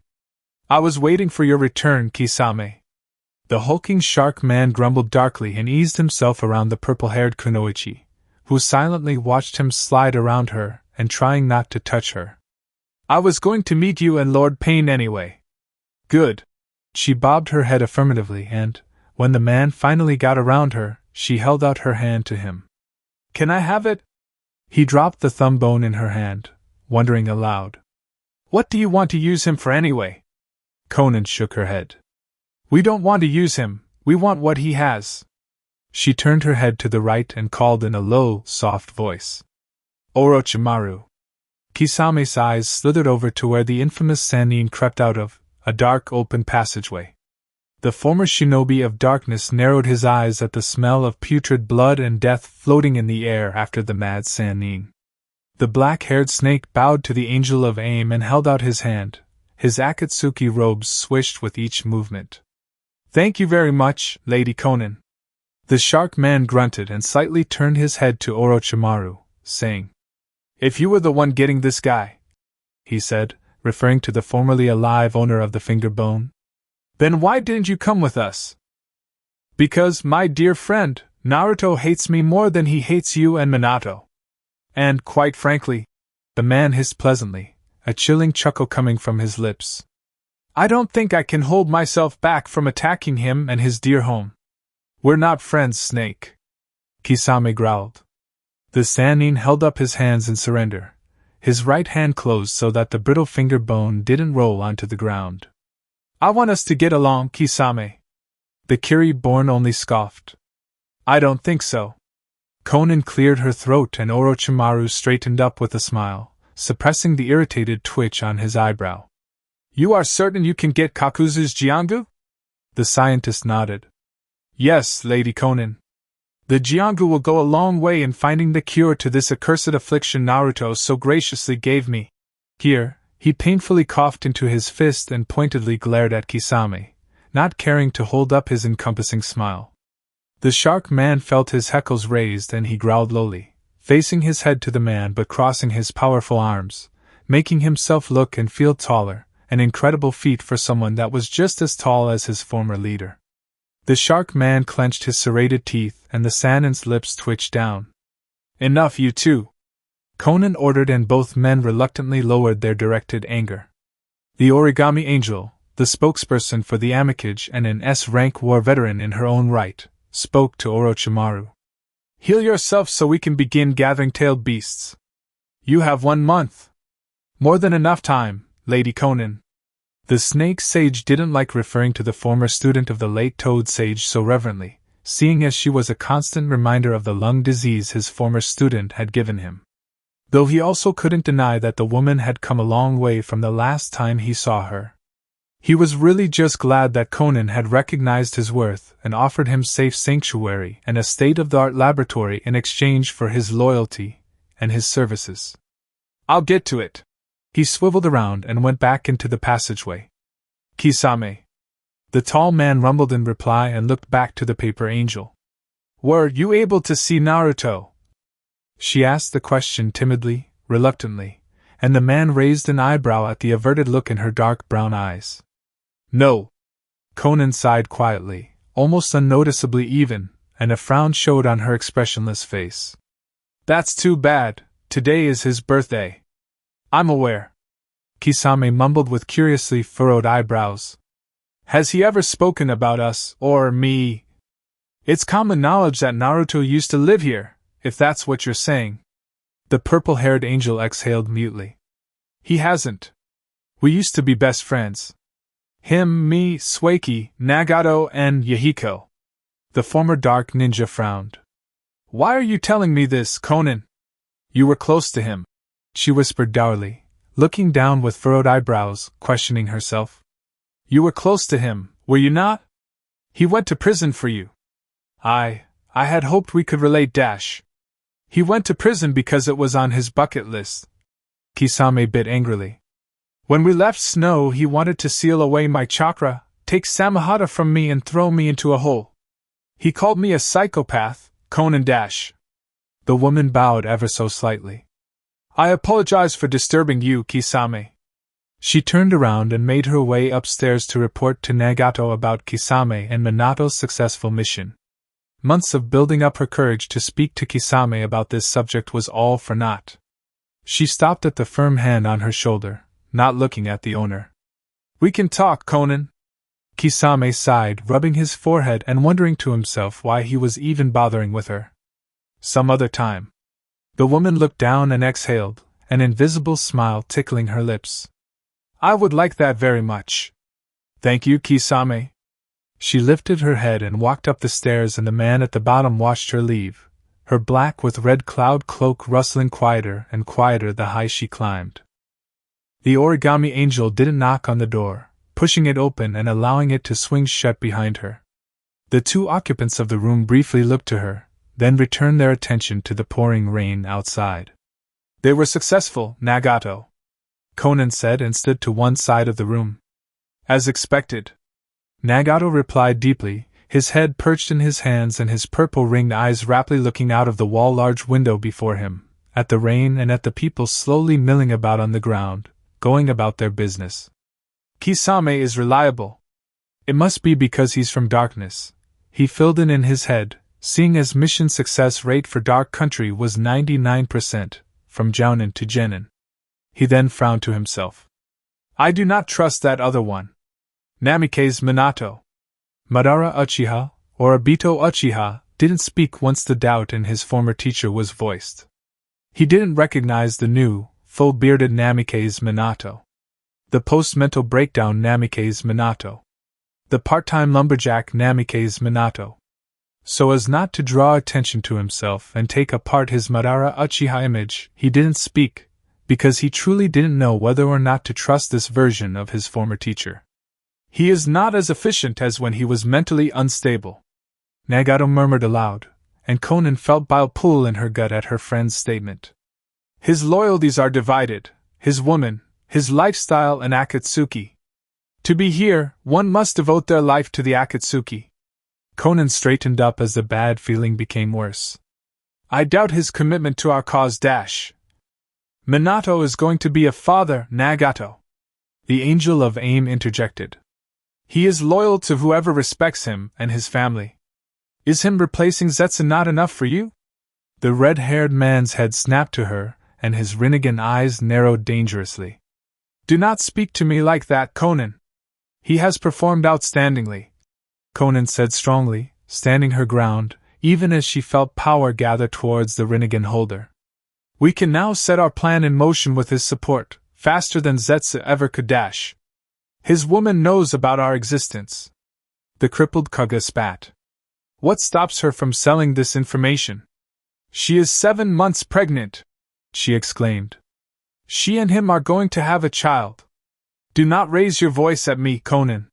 I was waiting for your return, Kisame. The hulking shark man grumbled darkly and eased himself around the purple-haired kunoichi, who silently watched him slide around her and trying not to touch her. I was going to meet you and Lord Pain anyway. Good. She bobbed her head affirmatively and, when the man finally got around her, she held out her hand to him. Can I have it? He dropped the thumb bone in her hand, wondering aloud. What do you want to use him for anyway? Konan shook her head. We don't want to use him, we want what he has. She turned her head to the right and called in a low, soft voice. Orochimaru. Kisame's eyes slithered over to where the infamous Sannin crept out of, a dark open passageway. The former shinobi of darkness narrowed his eyes at the smell of putrid blood and death floating in the air after the mad Sannin. The black-haired snake bowed to the angel of aim and held out his hand, his Akatsuki robes swished with each movement. Thank you very much, Lady Konan. The shark man grunted and slightly turned his head to Orochimaru, saying, If you were the one getting this guy, he said, referring to the formerly alive owner of the finger bone, then why didn't you come with us? Because, my dear friend, Naruto hates me more than he hates you and Minato. And, quite frankly, the man hissed pleasantly, a chilling chuckle coming from his lips. I don't think I can hold myself back from attacking him and his dear home. We're not friends, Snake. Kisame growled. The Sannin held up his hands in surrender. His right hand closed so that the brittle finger bone didn't roll onto the ground. I want us to get along, Kisame. The Kiri-born only scoffed. I don't think so. Konan cleared her throat and Orochimaru straightened up with a smile, suppressing the irritated twitch on his eyebrow. You are certain you can get Kakuzu's Jiangu? The scientist nodded. Yes, Lady Konan. The Jiangu will go a long way in finding the cure to this accursed affliction Naruto so graciously gave me. Here, he painfully coughed into his fist and pointedly glared at Kisame, not caring to hold up his encompassing smile. The shark man felt his hackles raised and he growled lowly, facing his head to the man but crossing his powerful arms, making himself look and feel taller, an incredible feat for someone that was just as tall as his former leader. The shark man clenched his serrated teeth and the Sannin's lips twitched down. Enough, you two! Konan ordered and both men reluctantly lowered their directed anger. The origami angel, the spokesperson for the Amicage and an S-rank war veteran in her own right, spoke to Orochimaru. Heal yourself so we can begin gathering tailed beasts. You have 1 month. More than enough time, Lady Konan. The snake sage didn't like referring to the former student of the late toad sage so reverently, seeing as she was a constant reminder of the lung disease his former student had given him. Though he also couldn't deny that the woman had come a long way from the last time he saw her. He was really just glad that Konan had recognized his worth and offered him safe sanctuary and a state-of-the-art laboratory in exchange for his loyalty and his services. I'll get to it. He swiveled around and went back into the passageway. Kisame. The tall man rumbled in reply and looked back to the paper angel. Were you able to see Naruto? She asked the question timidly, reluctantly, and the man raised an eyebrow at the averted look in her dark brown eyes. No. Konan sighed quietly, almost unnoticeably even, and a frown showed on her expressionless face. That's too bad, today is his birthday. I'm aware. Kisame mumbled with curiously furrowed eyebrows. Has he ever spoken about us, or me? It's common knowledge that Naruto used to live here, if that's what you're saying. The purple-haired angel exhaled mutely. He hasn't. We used to be best friends. Him, me, Sueki, Nagato, and Yahiko. The former dark ninja frowned. Why are you telling me this, Konan? You were close to him, she whispered dourly, looking down with furrowed eyebrows, questioning herself. You were close to him, were you not? He went to prison for you. I had hoped we could relate dash. He went to prison because it was on his bucket list. Kisame bit angrily. When we left Snow, he wanted to seal away my chakra, take Samahata from me and throw me into a hole. He called me a psychopath, Konan dash. The woman bowed ever so slightly. I apologize for disturbing you, Kisame. She turned around and made her way upstairs to report to Nagato about Kisame and Minato's successful mission. Months of building up her courage to speak to Kisame about this subject was all for naught. She stopped at the firm hand on her shoulder, not looking at the owner. We can talk, Konan. Kisame sighed, rubbing his forehead and wondering to himself why he was even bothering with her. Some other time. The woman looked down and exhaled, an invisible smile tickling her lips. I would like that very much. Thank you, Kisame. She lifted her head and walked up the stairs, and the man at the bottom watched her leave, her black with red cloud cloak rustling quieter and quieter the higher she climbed. The origami angel didn't knock on the door, pushing it open and allowing it to swing shut behind her. The two occupants of the room briefly looked to her, then returned their attention to the pouring rain outside. They were successful, Nagato, Konan said and stood to one side of the room. As expected. Nagato replied deeply, his head perched in his hands and his purple-ringed eyes raptly looking out of the wall-large window before him, at the rain and at the people slowly milling about on the ground, going about their business. Kisame is reliable. It must be because he's from darkness, he filled in his head, seeing as mission success rate for Dark Country was 99%, from Jounin to Genin. He then frowned to himself. I do not trust that other one. Namikaze Minato. Madara Uchiha, or Obito Uchiha, didn't speak once the doubt in his former teacher was voiced. He didn't recognize the new, full-bearded Namikaze Minato. The post-mental breakdown Namikaze Minato. The part-time lumberjack Namikaze Minato. So as not to draw attention to himself and take apart his Madara Uchiha image, he didn't speak, because he truly didn't know whether or not to trust this version of his former teacher. He is not as efficient as when he was mentally unstable. Nagato murmured aloud, and Konan felt bile pool in her gut at her friend's statement. His loyalties are divided, his woman, his lifestyle and Akatsuki. To be here, one must devote their life to the Akatsuki. Konan straightened up as the bad feeling became worse. I doubt his commitment to our cause. Minato is going to be a father, Nagato. The Angel of Aim interjected. He is loyal to whoever respects him and his family. Is him replacing Zetsu not enough for you? The red-haired man's head snapped to her, and his Rinnegan eyes narrowed dangerously. Do not speak to me like that, Konan. He has performed outstandingly, Konan said strongly, standing her ground, even as she felt power gather towards the Rinnegan holder. We can now set our plan in motion with his support, faster than Zetsu ever could dash. His woman knows about our existence. The crippled Kaga spat. What stops her from selling this information? She is 7 months pregnant, she exclaimed. She and him are going to have a child. Do not raise your voice at me, Konan.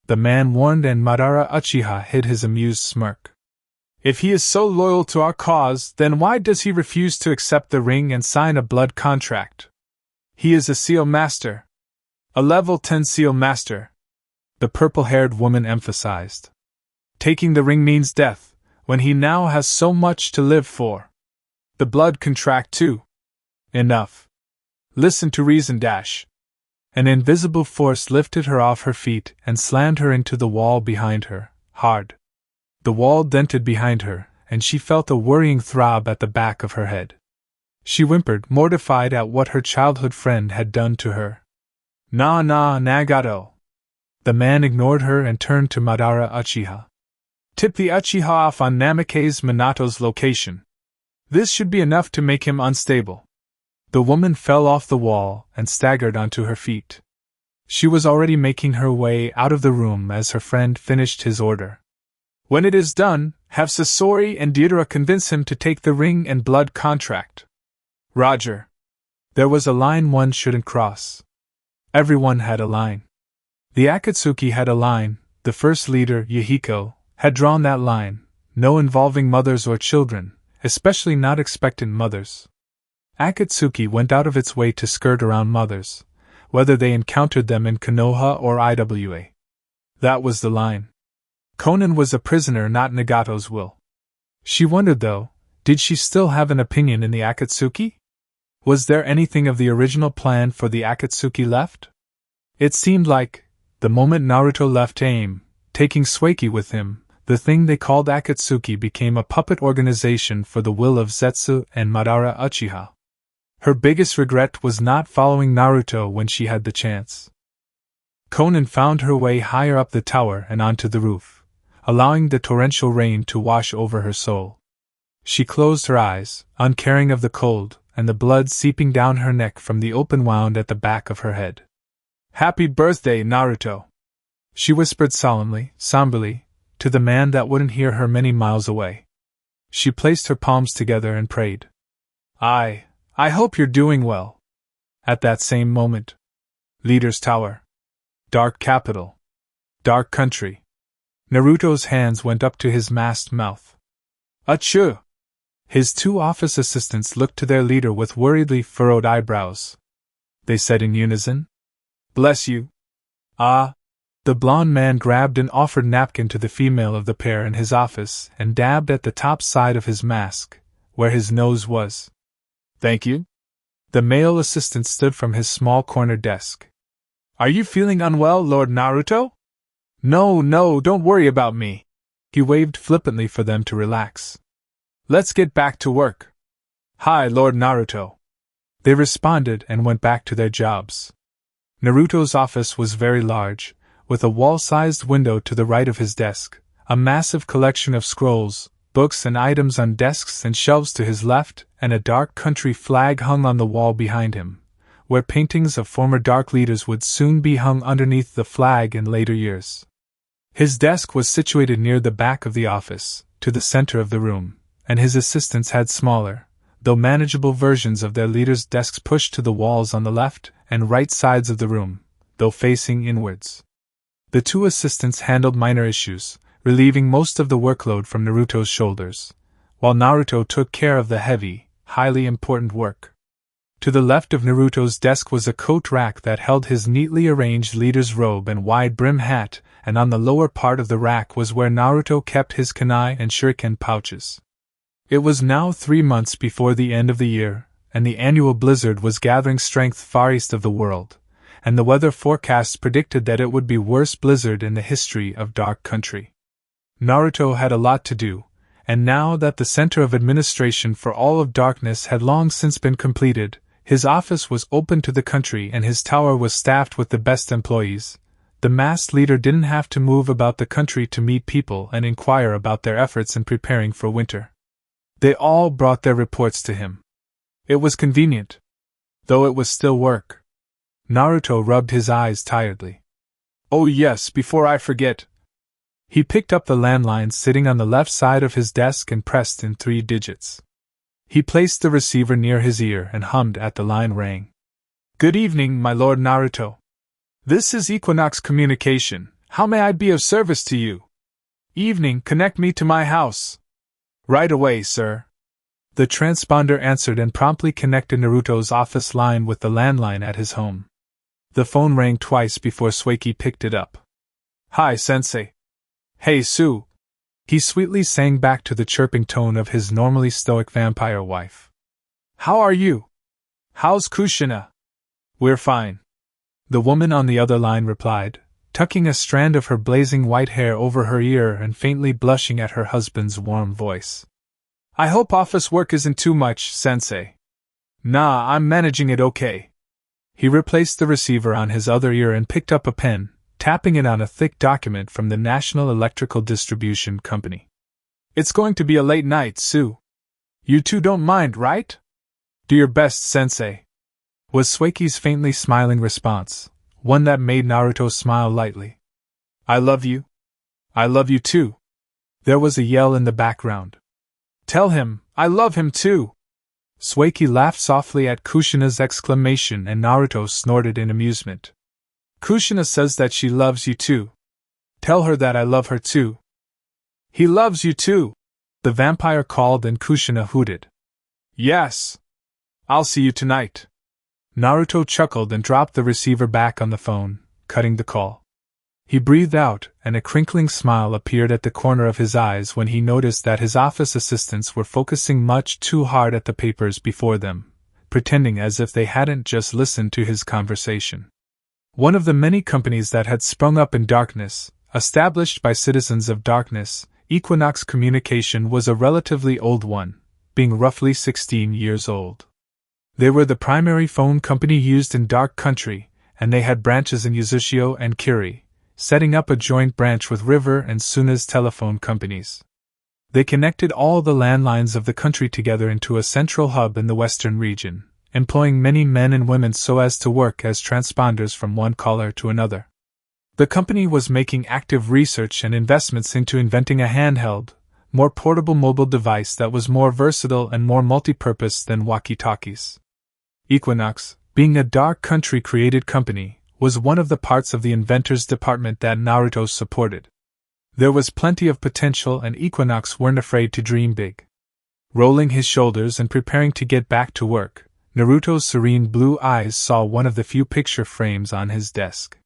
The man warned, and Madara Uchiha hid his amused smirk. If he is so loyal to our cause, then why does he refuse to accept the ring and sign a blood contract? He is a seal master. A level 10 seal master. The purple-haired woman emphasized. Taking the ring means death, when he now has so much to live for. The blood contract too. Enough. Listen to reason. An invisible force lifted her off her feet and slammed her into the wall behind her, hard. The wall dented behind her, and she felt a worrying throb at the back of her head. She whimpered, mortified at what her childhood friend had done to her. Nah, Nagato. The man ignored her and turned to Madara Uchiha. Tip the Uchiha off on Namikaze Minato's location. This should be enough to make him unstable. The woman fell off the wall and staggered onto her feet. She was already making her way out of the room as her friend finished his order. When it is done, have Sasori and Deidara convince him to take the ring and blood contract. Roger. There was a line one shouldn't cross. Everyone had a line. The Akatsuki had a line. The first leader, Yahiko, had drawn that line, no involving mothers or children, especially not expectant mothers. Akatsuki went out of its way to skirt around mothers, whether they encountered them in Konoha or IWA. That was the line. Konan was a prisoner, not Nagato's will. She wondered, though, did she still have an opinion in the Akatsuki? Was there anything of the original plan for the Akatsuki left? It seemed like, the moment Naruto left AIM, taking Sueki with him, the thing they called Akatsuki became a puppet organization for the will of Zetsu and Madara Uchiha. Her biggest regret was not following Naruto when she had the chance. Konan found her way higher up the tower and onto the roof, allowing the torrential rain to wash over her soul. She closed her eyes, uncaring of the cold, and the blood seeping down her neck from the open wound at the back of her head. "Happy birthday, Naruto," she whispered solemnly, somberly, to the man that wouldn't hear her many miles away. She placed her palms together and prayed. I hope you're doing well." At that same moment, Leader's Tower. Dark capital. Dark country. Naruto's hands went up to his masked mouth. "Achoo!" His two office assistants looked to their leader with worriedly furrowed eyebrows. They said in unison, "Bless you." "Ah." The blond man grabbed an offered napkin to the female of the pair in his office and dabbed at the top side of his mask, where his nose was. "Thank you." The male assistant stood from his small corner desk. "Are you feeling unwell, Lord Naruto?" No, don't worry about me." He waved flippantly for them to relax. "Let's get back to work." "Hi, Lord Naruto." They responded and went back to their jobs. Naruto's office was very large, with a wall-sized window to the right of his desk, a massive collection of scrolls, books and items on desks and shelves to his left, and a dark country flag hung on the wall behind him, where paintings of former dark leaders would soon be hung underneath the flag in later years. His desk was situated near the back of the office, to the center of the room, and his assistants had smaller, though manageable versions of their leaders' desks pushed to the walls on the left and right sides of the room, though facing inwards. The two assistants handled minor issues, relieving most of the workload from Naruto's shoulders, while Naruto took care of the heavy, highly important work. To the left of Naruto's desk was a coat rack that held his neatly arranged leader's robe and wide-brim hat, and on the lower part of the rack was where Naruto kept his kunai and shuriken pouches. It was now 3 months before the end of the year, and the annual blizzard was gathering strength far east of the world, and the weather forecasts predicted that it would be worst blizzard in the history of Dark Country. Naruto had a lot to do, and now that the center of administration for all of darkness had long since been completed, his office was open to the country and his tower was staffed with the best employees. The masked leader didn't have to move about the country to meet people and inquire about their efforts in preparing for winter. They all brought their reports to him. It was convenient, though it was still work. Naruto rubbed his eyes tiredly. "Oh yes, before I forget." He picked up the landline sitting on the left side of his desk and pressed in 3 digits. He placed the receiver near his ear and hummed as the line rang. "Good evening, my Lord Naruto. This is Equinox Communication. How may I be of service to you?" "Evening, connect me to my house." "Right away, sir." The transponder answered and promptly connected Naruto's office line with the landline at his home. The phone rang twice before Sueki picked it up. "Hi, Sensei." "Hey, Sue," he sweetly sang back to the chirping tone of his normally stoic vampire wife. "How are you? How's Kushina?" "We're fine," the woman on the other line replied, tucking a strand of her blazing white hair over her ear and faintly blushing at her husband's warm voice. "I hope office work isn't too much, Sensei." "Nah, I'm managing it okay." He replaced the receiver on his other ear and picked up a pen, tapping it on a thick document from the National Electrical Distribution Company. "It's going to be a late night, Sue. You two don't mind, right?" "Do your best, Sensei," was Sueki's faintly smiling response, one that made Naruto smile lightly. "I love you." "I love you too." There was a yell in the background. "Tell him, I love him too." Sueki laughed softly at Kushina's exclamation and Naruto snorted in amusement. "Kushina says that she loves you too. Tell her that I love her too." "He loves you too," the vampire called and Kushina hooted. "Yes. I'll see you tonight." Naruto chuckled and dropped the receiver back on the phone, cutting the call. He breathed out, and a crinkling smile appeared at the corner of his eyes when he noticed that his office assistants were focusing much too hard at the papers before them, pretending as if they hadn't just listened to his conversation. One of the many companies that had sprung up in darkness, established by citizens of darkness, Equinox Communication was a relatively old one, being roughly 16 years old. They were the primary phone company used in Dark Country, and they had branches in Uzushio and Kiri, setting up a joint branch with River and Suna's telephone companies. They connected all the landlines of the country together into a central hub in the western region, employing many men and women so as to work as transponders from one caller to another. The company was making active research and investments into inventing a handheld, more portable mobile device that was more versatile and more multi-purpose than walkie-talkies. Equinox, being a Dark Country-created company, was one of the parts of the inventors department that Naruto supported. There was plenty of potential and Equinox weren't afraid to dream big. Rolling his shoulders and preparing to get back to work, Naruto's serene blue eyes saw one of the few picture frames on his desk.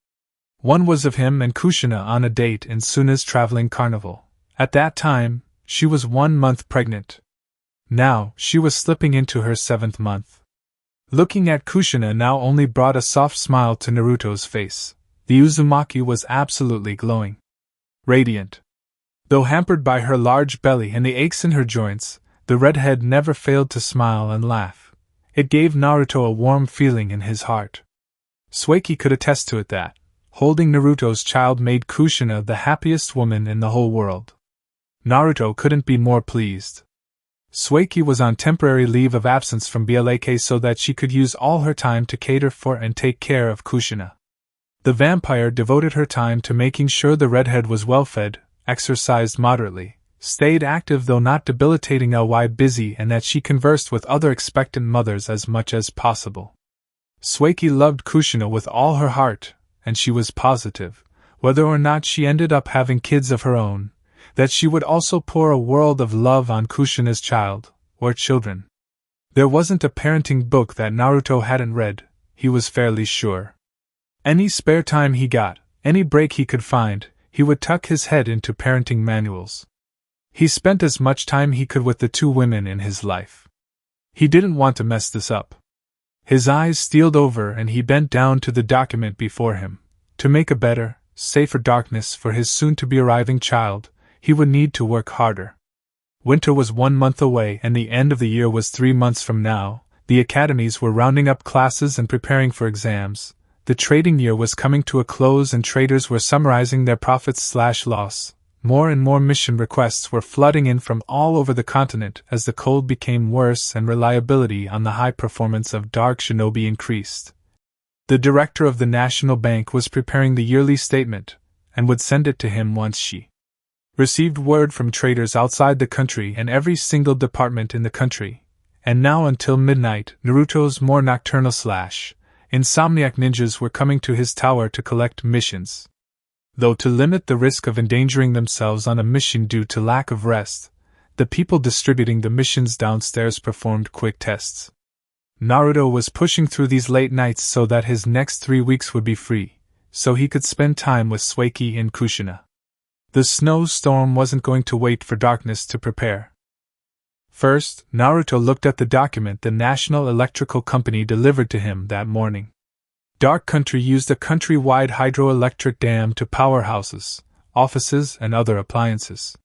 One was of him and Kushina on a date in Suna's traveling carnival. At that time, she was 1 month pregnant. Now, she was slipping into her 7th month. Looking at Kushina now only brought a soft smile to Naruto's face. The Uzumaki was absolutely glowing. Radiant. Though hampered by her large belly and the aches in her joints, the redhead never failed to smile and laugh. It gave Naruto a warm feeling in his heart. Sueki could attest to it that, holding Naruto's child made Kushina the happiest woman in the whole world. Naruto couldn't be more pleased. Sueki was on temporary leave of absence from BLAK so that she could use all her time to cater for and take care of Kushina. The vampire devoted her time to making sure the redhead was well fed, exercised moderately, stayed active though not debilitating busy, and that she conversed with other expectant mothers as much as possible. Sueki loved Kushina with all her heart, and she was positive, whether or not she ended up having kids of her own, that she would also pour a world of love on Kushina's child, or children. There wasn't a parenting book that Naruto hadn't read, he was fairly sure. Any spare time he got, any break he could find, he would tuck his head into parenting manuals. He spent as much time he could with the 2 women in his life. He didn't want to mess this up. His eyes steeled over and he bent down to the document before him. To make a better, safer darkness for his soon-to-be-arriving child, he would need to work harder. Winter was 1 month away and the end of the year was 3 months from now. The academies were rounding up classes and preparing for exams. The trading year was coming to a close and traders were summarizing their profits/loss. More and more mission requests were flooding in from all over the continent as the cold became worse and reliability on the high performance of Dark Shinobi increased. The director of the National Bank was preparing the yearly statement, and would send it to him once she received word from traders outside the country and every single department in the country. And now until midnight, Naruto's more nocturnal insomniac ninjas were coming to his tower to collect missions. Though to limit the risk of endangering themselves on a mission due to lack of rest, the people distributing the missions downstairs performed quick tests. Naruto was pushing through these late nights so that his next 3 weeks would be free, so he could spend time with Sueki and Kushina. The snowstorm wasn't going to wait for darkness to prepare. First, Naruto looked at the document the National Electrical Company delivered to him that morning. Dark Country used a country-wide hydroelectric dam to power houses, offices, and other appliances.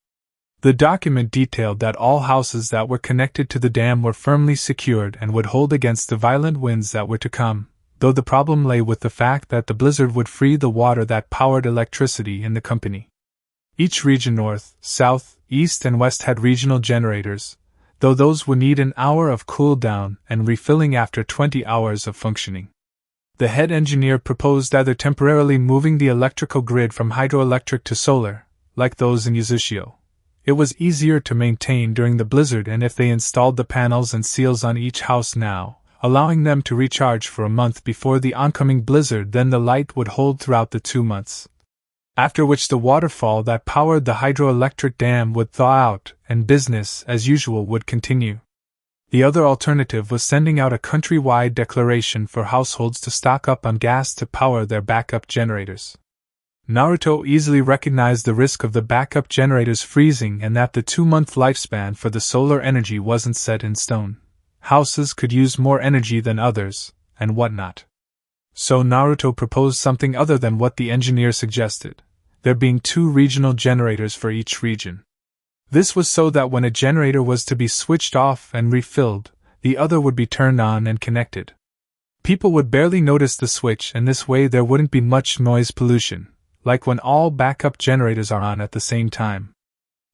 The document detailed that all houses that were connected to the dam were firmly secured and would hold against the violent winds that were to come, though the problem lay with the fact that the blizzard would free the water that powered electricity in the company. Each region north, south, east, and west had regional generators, though those would need an hour of cool down and refilling after 20 hours of functioning. The head engineer proposed either temporarily moving the electrical grid from hydroelectric to solar, like those in Uzushio. It was easier to maintain during the blizzard, and if they installed the panels and seals on each house now, allowing them to recharge for a month before the oncoming blizzard, then the light would hold throughout the 2 months. After which the waterfall that powered the hydroelectric dam would thaw out, and business, as usual, would continue. The other alternative was sending out a country-wide declaration for households to stock up on gas to power their backup generators. Naruto easily recognized the risk of the backup generators freezing and that the 2-month lifespan for the solar energy wasn't set in stone. Houses could use more energy than others, and whatnot. So Naruto proposed something other than what the engineer suggested, there being 2 regional generators for each region. This was so that when a generator was to be switched off and refilled, the other would be turned on and connected. People would barely notice the switch, and this way there wouldn't be much noise pollution, like when all backup generators are on at the same time.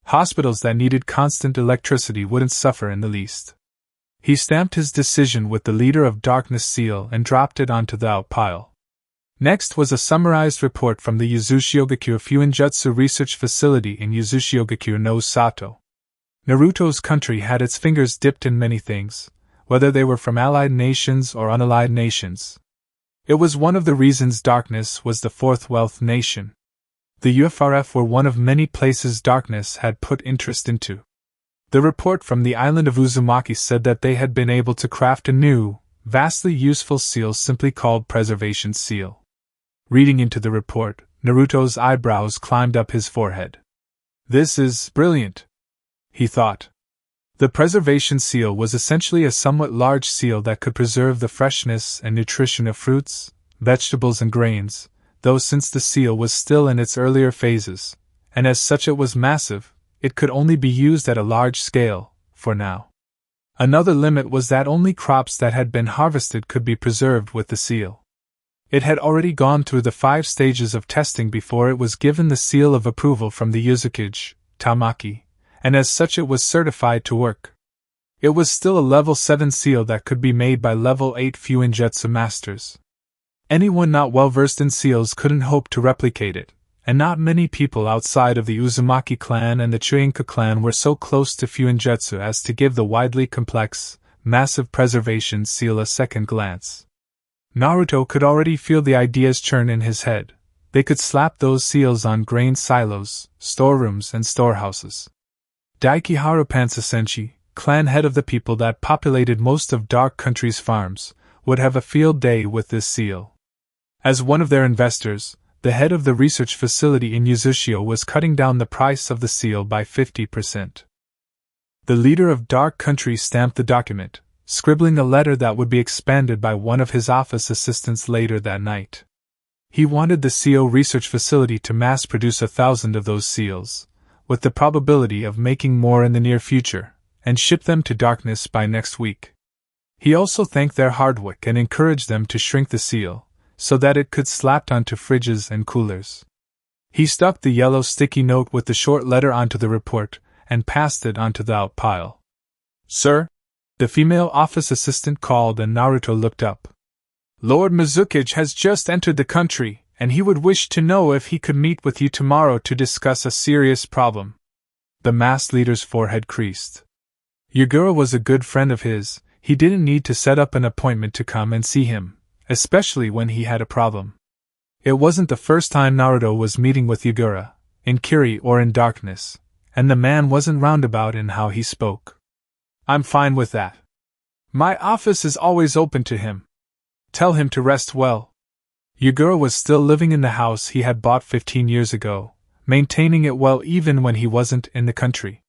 Hospitals that needed constant electricity wouldn't suffer in the least. He stamped his decision with the Leader of Darkness seal and dropped it onto the out pile. Next was a summarized report from the Uzushiogaku Fuinjutsu Research Facility in Uzushiogaku no Sato. Naruto's country had its fingers dipped in many things, whether they were from allied nations or unallied nations. It was one of the reasons Darkness was the fourth wealth nation. The UFRF were one of many places Darkness had put interest into. The report from the island of Uzumaki said that they had been able to craft a new, vastly useful seal simply called Preservation Seal. Reading into the report, Naruto's eyebrows climbed up his forehead. "This is brilliant," he thought. The Preservation Seal was essentially a somewhat large seal that could preserve the freshness and nutrition of fruits, vegetables and grains, though since the seal was still in its earlier phases, and as such it was massive, it could only be used at a large scale, for now. Another limit was that only crops that had been harvested could be preserved with the seal. It had already gone through the 5 stages of testing before it was given the seal of approval from the Yuzukage, Tamaki, and as such it was certified to work. It was still a level 7 seal that could be made by level 8 Fuinjutsu masters. Anyone not well versed in seals couldn't hope to replicate it, and not many people outside of the Uzumaki clan and the Chuinka clan were so close to Fuinjutsu as to give the widely complex, massive preservation seal a second glance. Naruto could already feel the ideas churn in his head. They could slap those seals on grain silos, storerooms, and storehouses. Daikiharu Pansasenshi, clan head of the people that populated most of Dark Country's farms, would have a field day with this seal. As one of their investors, the head of the research facility in Uzushio was cutting down the price of the seal by 50%. The leader of Dark Country stamped the document, scribbling a letter that would be expanded by one of his office assistants later that night. He wanted the CO research facility to mass produce 1,000 of those seals, with the probability of making more in the near future, and ship them to Darkness by next week. He also thanked their hard work and encouraged them to shrink the seal, so that it could slapped onto fridges and coolers. He stuck the yellow sticky note with the short letter onto the report, and passed it onto the out pile. "Sir?" the female office assistant called, and Naruto looked up. "Lord Mizukage has just entered the country, and he would wish to know if he could meet with you tomorrow to discuss a serious problem." The masked leader's forehead creased. Yagura was a good friend of his. He didn't need to set up an appointment to come and see him, especially when he had a problem. It wasn't the first time Naruto was meeting with Yagura, in Kiri or in Darkness, and the man wasn't roundabout in how he spoke. "I'm fine with that. My office is always open to him. Tell him to rest well." Yagura was still living in the house he had bought 15 years ago, maintaining it well even when he wasn't in the country.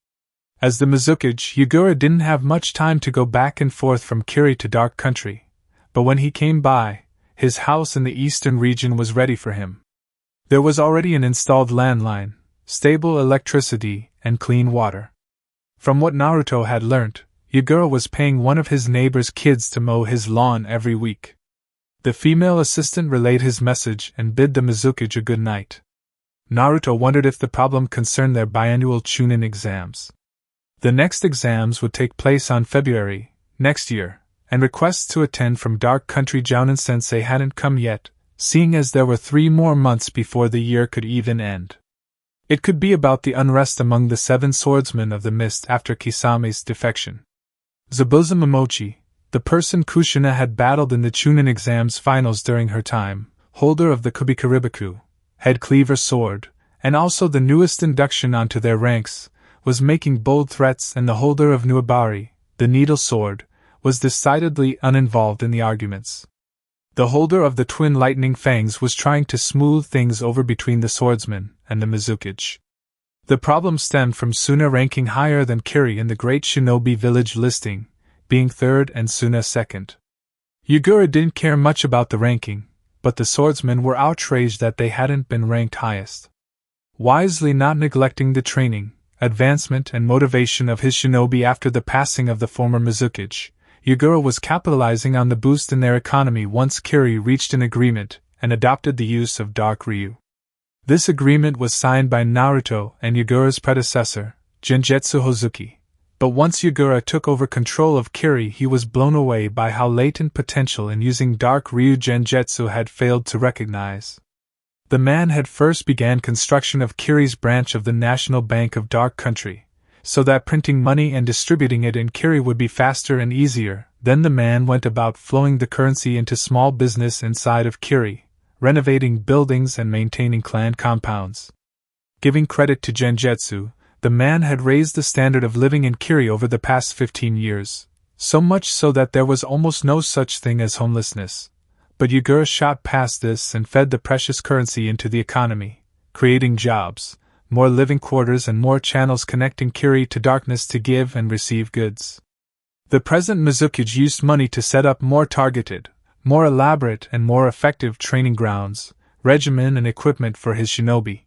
As the Mizukage, Yagura didn't have much time to go back and forth from Kiri to Dark Country, but when he came by, his house in the eastern region was ready for him. There was already an installed landline, stable electricity, and clean water. From what Naruto had learnt, Yagura was paying one of his neighbor's kids to mow his lawn every week. The female assistant relayed his message and bid the Mizukage a good night. Naruto wondered if the problem concerned their biannual Chunin exams. The next exams would take place on February, next year, and requests to attend from Dark Country Jounin-sensei hadn't come yet, seeing as there were 3 more months before the year could even end. It could be about the unrest among the 7 swordsmen of the mist after Kisame's defection. Zabuza Momochi, the person Kushina had battled in the Chunin exams finals during her time, holder of the Kubikaribaku, head cleaver sword, and also the newest induction onto their ranks, was making bold threats, and the holder of Nuabari, the needle sword, was decidedly uninvolved in the arguments. The holder of the twin lightning fangs was trying to smooth things over between the swordsman and the Mizukage. The problem stemmed from Suna ranking higher than Kiri in the Great Shinobi Village listing, being 3rd and Suna 2nd. Yagura didn't care much about the ranking, but the swordsmen were outraged that they hadn't been ranked highest. Wisely not neglecting the training, advancement and motivation of his shinobi after the passing of the former Mizukage, Yagura was capitalizing on the boost in their economy once Kiri reached an agreement and adopted the use of Dark Ryu. This agreement was signed by Naruto and Yagura's predecessor, Genjutsu Hozuki. But once Yagura took over control of Kiri, he was blown away by how latent potential in using Dark Ryu Genjutsu had failed to recognize. The man had first began construction of Kiri's branch of the National Bank of Dark Country, so that printing money and distributing it in Kiri would be faster and easier. Then the man went about flowing the currency into small business inside of Kiri, renovating buildings and maintaining clan compounds. Giving credit to Genjutsu, the man had raised the standard of living in Kiri over the past 15 years, so much so that there was almost no such thing as homelessness. But Yagura shot past this and fed the precious currency into the economy, creating jobs, more living quarters and more channels connecting Kiri to darkness to give and receive goods. The present Mizuki used money to set up more targeted, more elaborate and more effective training grounds, regimen and equipment for his shinobi.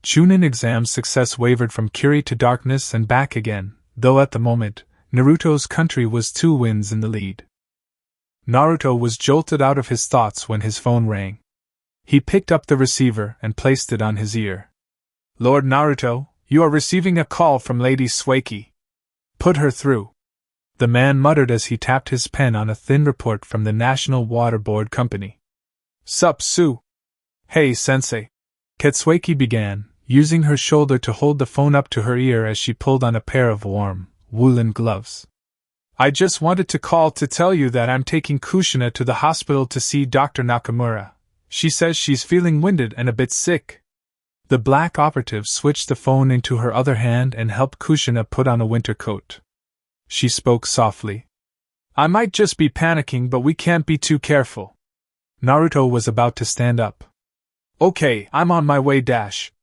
Chunin exam success wavered from Kiri to darkness and back again, though at the moment, Naruto's country was 2 wins in the lead. Naruto was jolted out of his thoughts when his phone rang. He picked up the receiver and placed it on his ear. "Lord Naruto, you are receiving a call from Lady Sueki. Put her through." The man muttered as he tapped his pen on a thin report from the National Water Board Company. "Sup, Sue?" "Hey, Sensei," Katsueki began, using her shoulder to hold the phone up to her ear as she pulled on a pair of warm, woolen gloves. "I just wanted to call to tell you that I'm taking Kushina to the hospital to see Dr. Nakamura. She says she's feeling winded and a bit sick." The black operative switched the phone into her other hand and helped Kushina put on a winter coat. She spoke softly. "I might just be panicking, but we can't be too careful." Naruto was about to stand up. "Okay, I'm on my way dash."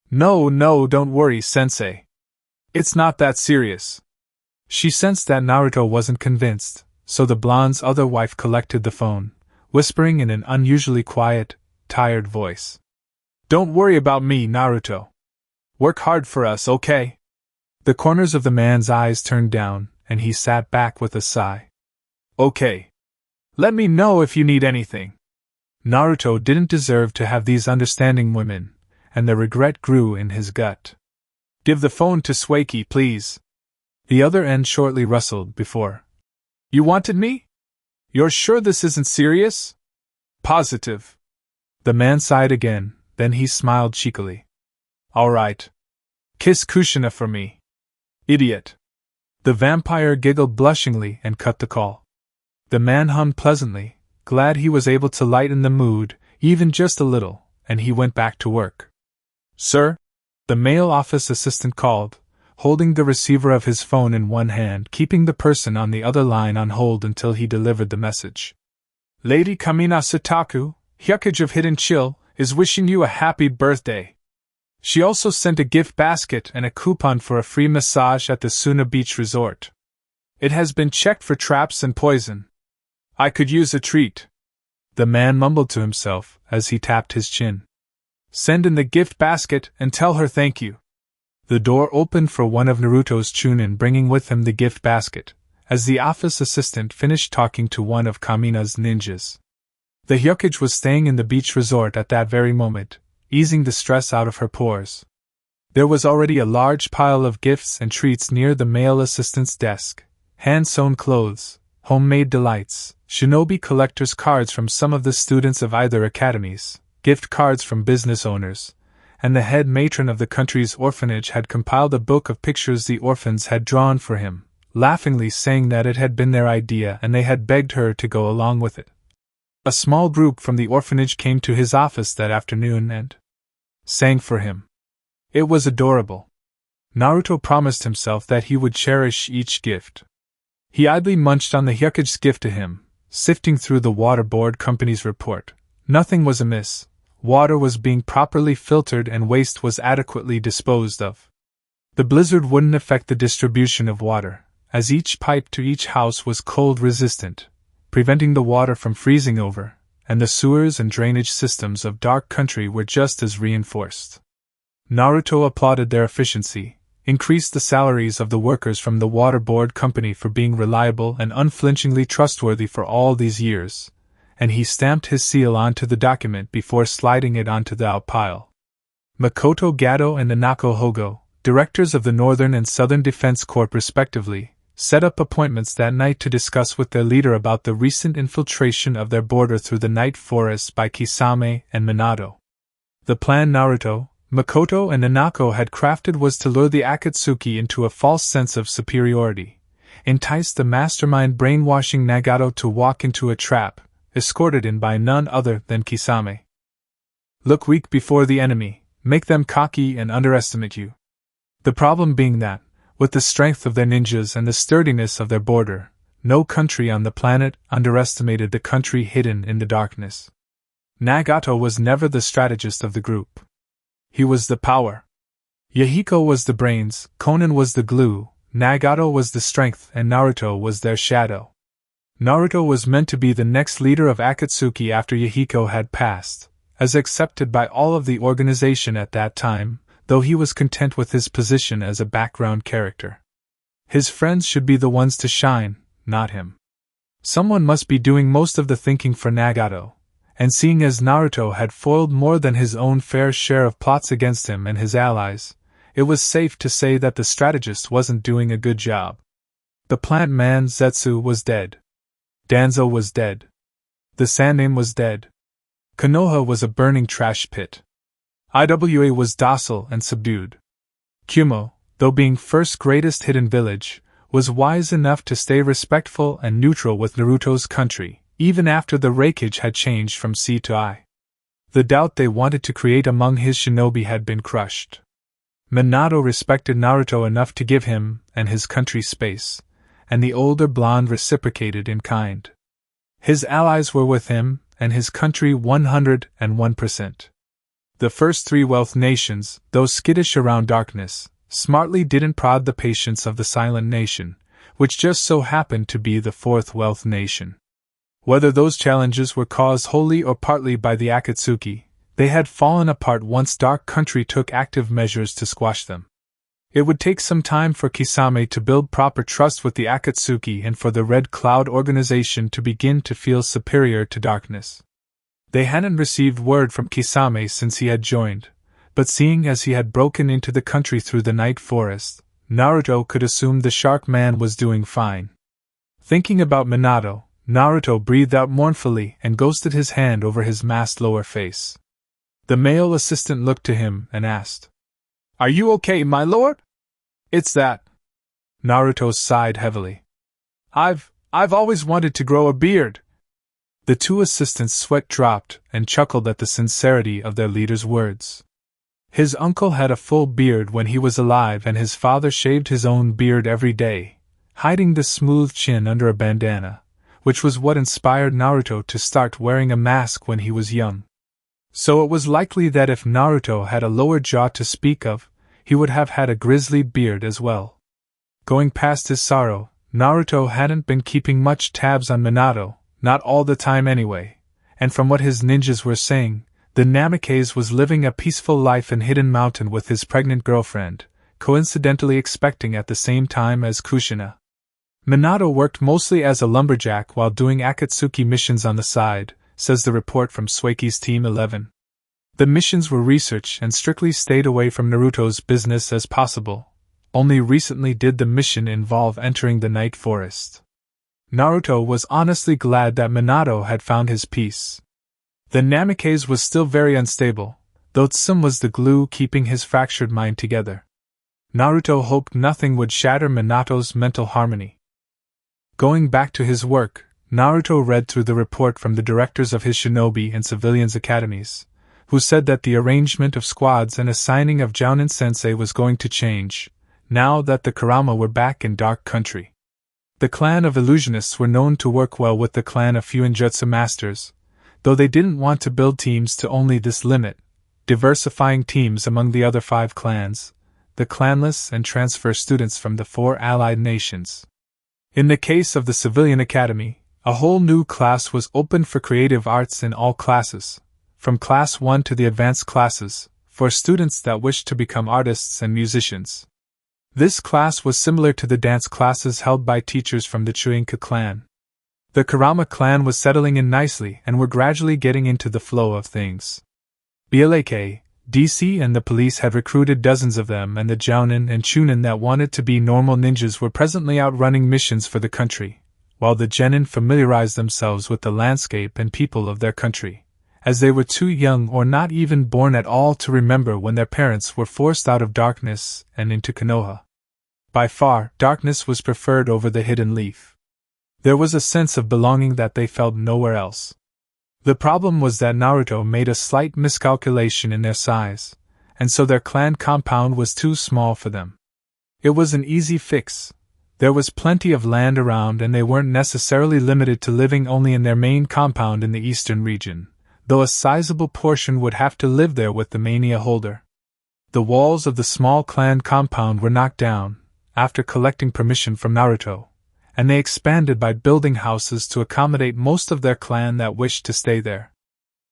No, don't worry, Sensei. It's not that serious." She sensed that Naruto wasn't convinced, so the blonde's other wife collected the phone, whispering in an unusually quiet, tired voice. "Don't worry about me, Naruto. Work hard for us, okay?" The corners of the man's eyes turned down, and he sat back with a sigh. "Okay. Let me know if you need anything." Naruto didn't deserve to have these understanding women, and the regret grew in his gut. "Give the phone to Sueki, please." The other end shortly rustled before. "You wanted me? You're sure this isn't serious?" "Positive." The man sighed again, then he smiled cheekily. "All right. Kiss Kushina for me." "Idiot." The vampire giggled blushingly and cut the call. The man hummed pleasantly, glad he was able to lighten the mood, even just a little, and he went back to work. "Sir?" The male office assistant called, holding the receiver of his phone in one hand, keeping the person on the other line on hold until he delivered the message. "Lady Kamina Sataku, Hyukage of Hidden Chill, is wishing you a happy birthday. She also sent a gift basket and a coupon for a free massage at the Suna Beach Resort. It has been checked for traps and poison. I could use a treat." The man mumbled to himself as he tapped his chin. "Send in the gift basket and tell her thank you." The door opened for one of Naruto's Chunin, bringing with him the gift basket, as the office assistant finished talking to one of Kamina's ninjas. The Hyukage was staying in the beach resort at that very moment, easing the stress out of her pores. There was already a large pile of gifts and treats near the male assistant's desk: hand-sewn clothes, homemade delights, shinobi collector's cards from some of the students of either academies, gift cards from business owners, and the head matron of the country's orphanage had compiled a book of pictures the orphans had drawn for him, laughingly saying that it had been their idea and they had begged her to go along with it. A small group from the orphanage came to his office that afternoon and sang for him. It was adorable. Naruto promised himself that he would cherish each gift. He idly munched on the Hyukage's gift to him, sifting through the Water Board Company's report. Nothing was amiss. Water was being properly filtered and waste was adequately disposed of. The blizzard wouldn't affect the distribution of water, as each pipe to each house was cold-resistant, preventing the water from freezing over, and the sewers and drainage systems of Dark Country were just as reinforced. Naruto applauded their efficiency, increased the salaries of the workers from the water board company for being reliable and unflinchingly trustworthy for all these years, and he stamped his seal onto the document before sliding it onto the out pile. Makoto Gato and Nanako Hogo, directors of the Northern and Southern Defense Corps respectively, set up appointments that night to discuss with their leader about the recent infiltration of their border through the night forests by Kisame and Minato. The plan Naruto, Makoto and Nanako had crafted was to lure the Akatsuki into a false sense of superiority, entice the mastermind brainwashing Nagato to walk into a trap, escorted in by none other than Kisame. Look weak before the enemy, make them cocky and underestimate you. The problem being that, with the strength of their ninjas and the sturdiness of their border, no country on the planet underestimated the country hidden in the darkness. Nagato was never the strategist of the group. He was the power. Yahiko was the brains, Konan was the glue, Nagato was the strength, and Naruto was their shadow. Naruto was meant to be the next leader of Akatsuki after Yahiko had passed, as accepted by all of the organization at that time, though he was content with his position as a background character. His friends should be the ones to shine, not him. Someone must be doing most of the thinking for Nagato, and seeing as Naruto had foiled more than his own fair share of plots against him and his allies, it was safe to say that the strategist wasn't doing a good job. The plant man Zetsu was dead. Danzo was dead. The Sandaime was dead. Konoha was a burning trash pit. Iwa was docile and subdued. Kumo, though being first greatest hidden village, was wise enough to stay respectful and neutral with Naruto's country, even after the Reikage had changed from C to I. The doubt they wanted to create among his shinobi had been crushed. Minato respected Naruto enough to give him and his country space, and the older blonde reciprocated in kind. His allies were with him, and his country 101%. The first three wealth nations, though skittish around darkness, smartly didn't prod the patience of the silent nation, which just so happened to be the fourth wealth nation. Whether those challenges were caused wholly or partly by the Akatsuki, they had fallen apart once Dark Country took active measures to squash them. It would take some time for Kisame to build proper trust with the Akatsuki and for the Red Cloud organization to begin to feel superior to darkness. They hadn't received word from Kisame since he had joined, but seeing as he had broken into the country through the night forest, Naruto could assume the Shark Man was doing fine. Thinking about Minato, Naruto breathed out mournfully and ghosted his hand over his masked lower face. The male assistant looked to him and asked, "Are you okay, my lord?" "It's that." Naruto sighed heavily. I've always wanted to grow a beard." The two assistants' sweat dropped and chuckled at the sincerity of their leader's words. His uncle had a full beard when he was alive, and his father shaved his own beard every day, hiding the smooth chin under a bandana, which was what inspired Naruto to start wearing a mask when he was young. So it was likely that if Naruto had a lower jaw to speak of, he would have had a grizzly beard as well. Going past his sorrow, Naruto hadn't been keeping much tabs on Minato, not all the time anyway, and from what his ninjas were saying, the Namikaze was living a peaceful life in Hidden Mountain with his pregnant girlfriend, coincidentally expecting at the same time as Kushina. Minato worked mostly as a lumberjack while doing Akatsuki missions on the side, says the report from Suiki's Team 11. The missions were research and strictly stayed away from Naruto's business as possible. Only recently did the mission involve entering the night forest. Naruto was honestly glad that Minato had found his peace. The Namikaze was still very unstable, though Tsum was the glue keeping his fractured mind together. Naruto hoped nothing would shatter Minato's mental harmony. Going back to his work, Naruto read through the report from the directors of his shinobi and civilians academies, who said that the arrangement of squads and assigning of Jounin-sensei was going to change, now that the Kurama were back in Dark Country. The clan of illusionists were known to work well with the clan of Fuinjutsu masters, though they didn't want to build teams to only this limit, diversifying teams among the other 5 clans, the clanless and transfer students from the 4 allied nations. In the case of the civilian academy, a whole new class was opened for creative arts in all classes, from class 1 to the advanced classes, for students that wished to become artists and musicians. This class was similar to the dance classes held by teachers from the Chuinka clan. The Kurama clan was settling in nicely and were gradually getting into the flow of things. BLAK, DC and the police had recruited dozens of them, and the Jounin and Chunin that wanted to be normal ninjas were presently out running missions for the country, while the Genin familiarized themselves with the landscape and people of their country, as they were too young or not even born at all to remember when their parents were forced out of darkness and into Konoha. By far, darkness was preferred over the hidden leaf. There was a sense of belonging that they felt nowhere else. The problem was that Naruto made a slight miscalculation in their size, and so their clan compound was too small for them. It was an easy fix. There was plenty of land around, and they weren't necessarily limited to living only in their main compound in the eastern region, though a sizable portion would have to live there with the mania holder. The walls of the small clan compound were knocked down, after collecting permission from Naruto, and they expanded by building houses to accommodate most of their clan that wished to stay there.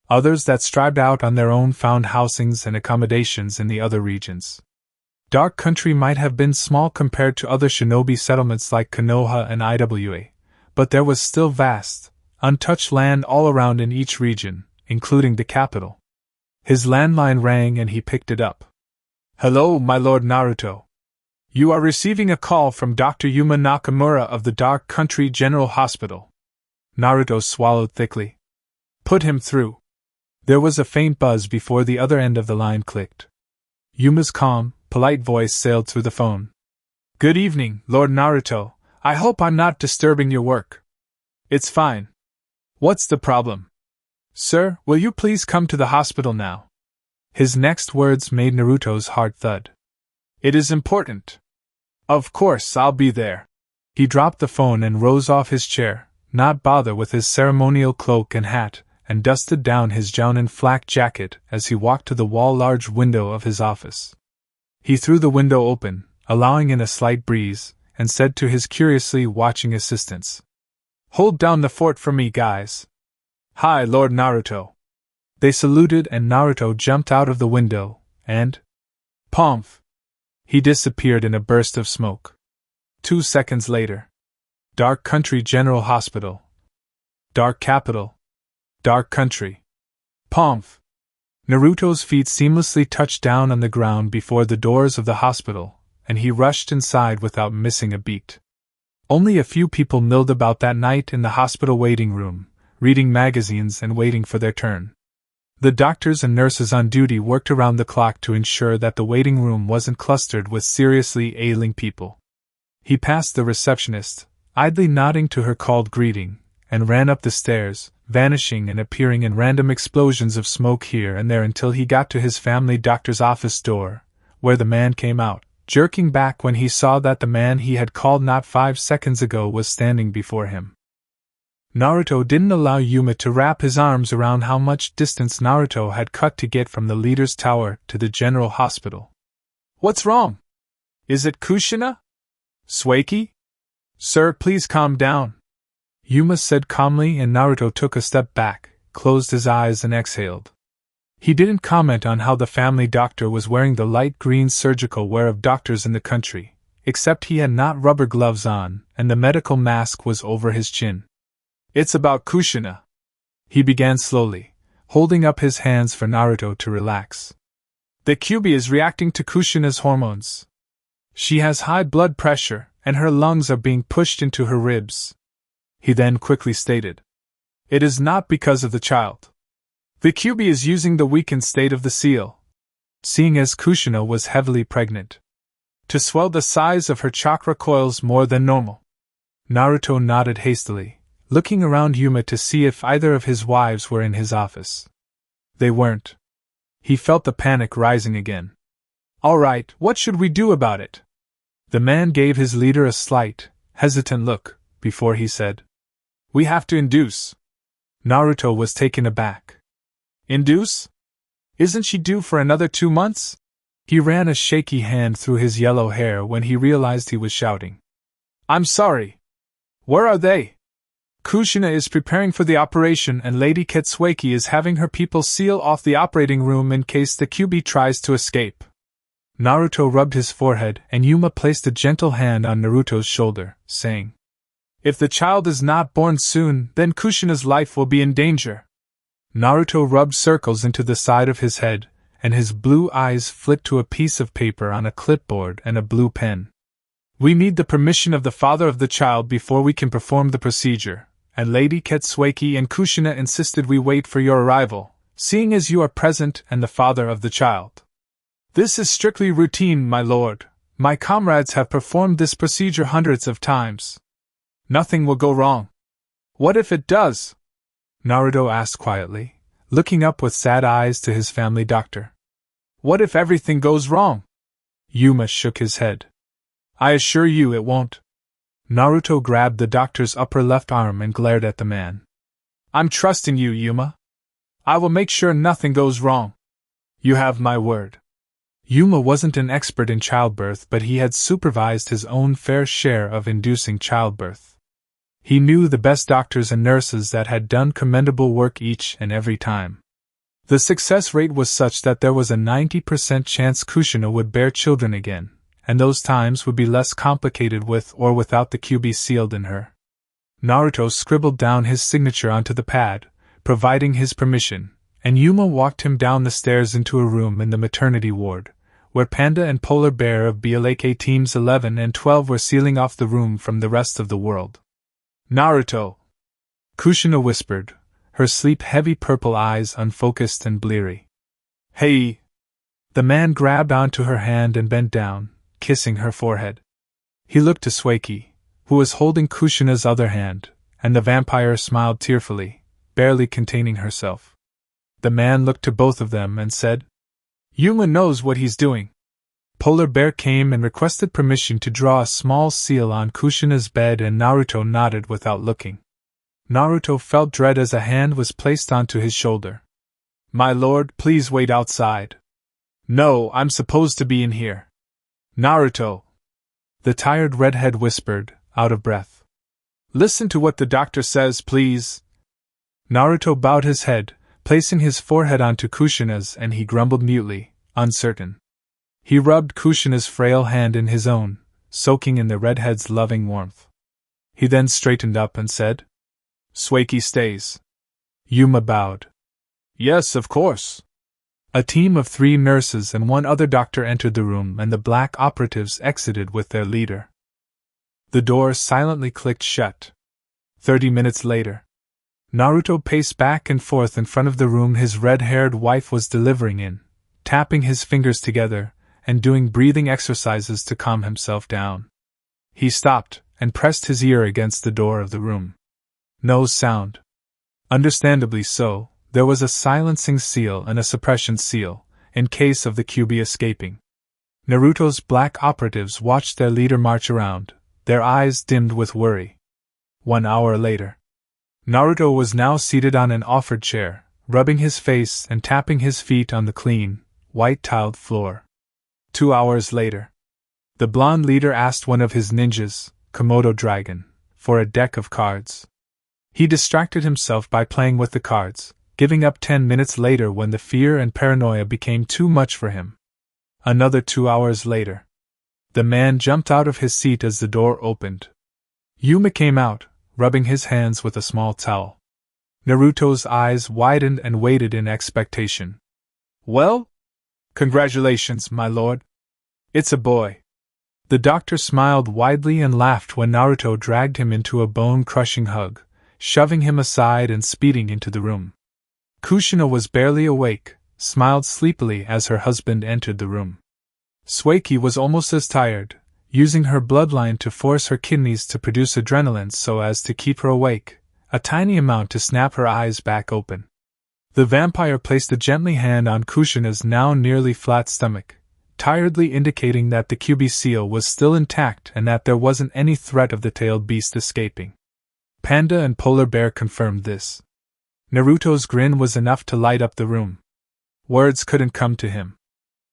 Others that strived out on their own found housings and accommodations in the other regions. Dark Country might have been small compared to other shinobi settlements like Konoha and Iwa, but there was still vast, untouched land all around in each region, including the capital. His landline rang and he picked it up. "Hello, my lord Naruto. You are receiving a call from Dr. Yuma Nakamura of the Dark Country General Hospital." Naruto swallowed thickly. "Put him through." There was a faint buzz before the other end of the line clicked. Yuma's calm, polite voice sailed through the phone. "Good evening, Lord Naruto. I hope I'm not disturbing your work." "It's fine. What's the problem?" "Sir, will you please come to the hospital now?" His next words made Naruto's heart thud. "It is important." "Of course, I'll be there." He dropped the phone and rose off his chair, not bother with his ceremonial cloak and hat, and dusted down his Jounin flak jacket as he walked to the wall-large window of his office. He threw the window open, allowing in a slight breeze, and said to his curiously watching assistants, "Hold down the fort for me, guys." "Hi, Lord Naruto." They saluted and Naruto jumped out of the window, and Pomf! He disappeared in a burst of smoke. 2 seconds later. Dark Country General Hospital. Dark Capital. Dark Country. Pomf! Naruto's feet seamlessly touched down on the ground before the doors of the hospital, and he rushed inside without missing a beat. Only a few people milled about that night in the hospital waiting room, reading magazines and waiting for their turn. The doctors and nurses on duty worked around the clock to ensure that the waiting room wasn't clustered with seriously ailing people. He passed the receptionist, idly nodding to her called greeting, and ran up the stairs, vanishing and appearing in random explosions of smoke here and there until he got to his family doctor's office door, where the man came out, jerking back when he saw that the man he had called not 5 seconds ago was standing before him. Naruto didn't allow Yuma to wrap his arms around how much distance Naruto had cut to get from the leader's tower to the general hospital. "What's wrong? Is it Kushina? Sueki? Sir, please calm down," Yuma said calmly, and Naruto took a step back, closed his eyes and exhaled. He didn't comment on how the family doctor was wearing the light green surgical wear of doctors in the country, except he had not rubber gloves on, and the medical mask was over his chin. "It's about Kushina," he began slowly, holding up his hands for Naruto to relax. "The Kyuubi is reacting to Kushina's hormones. She has high blood pressure, and her lungs are being pushed into her ribs." He then quickly stated, "It is not because of the child. The Kyuubi is using the weakened state of the seal, seeing as Kushina was heavily pregnant, to swell the size of her chakra coils more than normal." Naruto nodded hastily, looking around Yuma to see if either of his wives were in his office. They weren't. He felt the panic rising again. "All right, what should we do about it?" The man gave his leader a slight, hesitant look, before he said, "We have to induce." Naruto was taken aback. "Induce? Isn't she due for another 2 months?" He ran a shaky hand through his yellow hair when he realized he was shouting. "I'm sorry. Where are they?" "Kushina is preparing for the operation, and Lady Kitsueki is having her people seal off the operating room in case the Kyuubi tries to escape." Naruto rubbed his forehead and Yuma placed a gentle hand on Naruto's shoulder, saying, "If the child is not born soon, then Kushina's life will be in danger." Naruto rubbed circles into the side of his head, and his blue eyes flicked to a piece of paper on a clipboard and a blue pen. "We need the permission of the father of the child before we can perform the procedure, and Lady Ketsueki and Kushina insisted we wait for your arrival, seeing as you are present and the father of the child. This is strictly routine, my lord. My comrades have performed this procedure hundreds of times. Nothing will go wrong." "What if it does?" Naruto asked quietly, looking up with sad eyes to his family doctor. "What if everything goes wrong?" Yuma shook his head. "I assure you it won't." Naruto grabbed the doctor's upper left arm and glared at the man. "I'm trusting you, Yuma. I will make sure nothing goes wrong. You have my word." Yuma wasn't an expert in childbirth, but he had supervised his own fair share of inducing childbirth. He knew the best doctors and nurses that had done commendable work each and every time. The success rate was such that there was a 90% chance Kushina would bear children again, and those times would be less complicated with or without the QB sealed in her. Naruto scribbled down his signature onto the pad, providing his permission, and Yuma walked him down the stairs into a room in the maternity ward, where Panda and Polar Bear of BLAK Teams 11 and 12 were sealing off the room from the rest of the world. "Naruto!" Kushina whispered, her sleep-heavy purple eyes unfocused and bleary. "Hey!" The man grabbed onto her hand and bent down, kissing her forehead. He looked to Sueki, who was holding Kushina's other hand, and the vampire smiled tearfully, barely containing herself. The man looked to both of them and said, "Yuma knows what he's doing." Polar Bear came and requested permission to draw a small seal on Kushina's bed, and Naruto nodded without looking. Naruto felt dread as a hand was placed onto his shoulder. "My lord, please wait outside." "No, I'm supposed to be in here." "Naruto!" The tired redhead whispered, out of breath. "Listen to what the doctor says, please." Naruto bowed his head, placing his forehead onto Kushina's, and he grumbled mutely, uncertain. He rubbed Kushina's frail hand in his own, soaking in the redhead's loving warmth. He then straightened up and said, "Sueki stays." Yuma bowed. "Yes, of course." A team of 3 nurses and 1 other doctor entered the room, and the black operatives exited with their leader. The door silently clicked shut. 30 minutes later, Naruto paced back and forth in front of the room his red-haired wife was delivering in, tapping his fingers together and doing breathing exercises to calm himself down. He stopped and pressed his ear against the door of the room. No sound. Understandably so, there was a silencing seal and a suppression seal, in case of the QB escaping. Naruto's black operatives watched their leader march around, their eyes dimmed with worry. 1 hour later. Naruto was now seated on an offered chair, rubbing his face and tapping his feet on the clean, white-tiled floor. 2 hours later. The blonde leader asked one of his ninjas, Komodo Dragon, for a deck of cards. He distracted himself by playing with the cards, giving up 10 minutes later when the fear and paranoia became too much for him. Another 2 hours later. The man jumped out of his seat as the door opened. Yuma came out, rubbing his hands with a small towel. Naruto's eyes widened and waited in expectation. "Well? Congratulations, my lord. It's a boy." The doctor smiled widely and laughed when Naruto dragged him into a bone-crushing hug, shoving him aside and speeding into the room. Kushina was barely awake, smiled sleepily as her husband entered the room. Sueki was almost as tired, using her bloodline to force her kidneys to produce adrenaline so as to keep her awake, a tiny amount to snap her eyes back open. The vampire placed a gently hand on Kushina's now nearly flat stomach, tiredly indicating that the QB seal was still intact and that there wasn't any threat of the tailed beast escaping. Panda and Polar Bear confirmed this. Naruto's grin was enough to light up the room. Words couldn't come to him.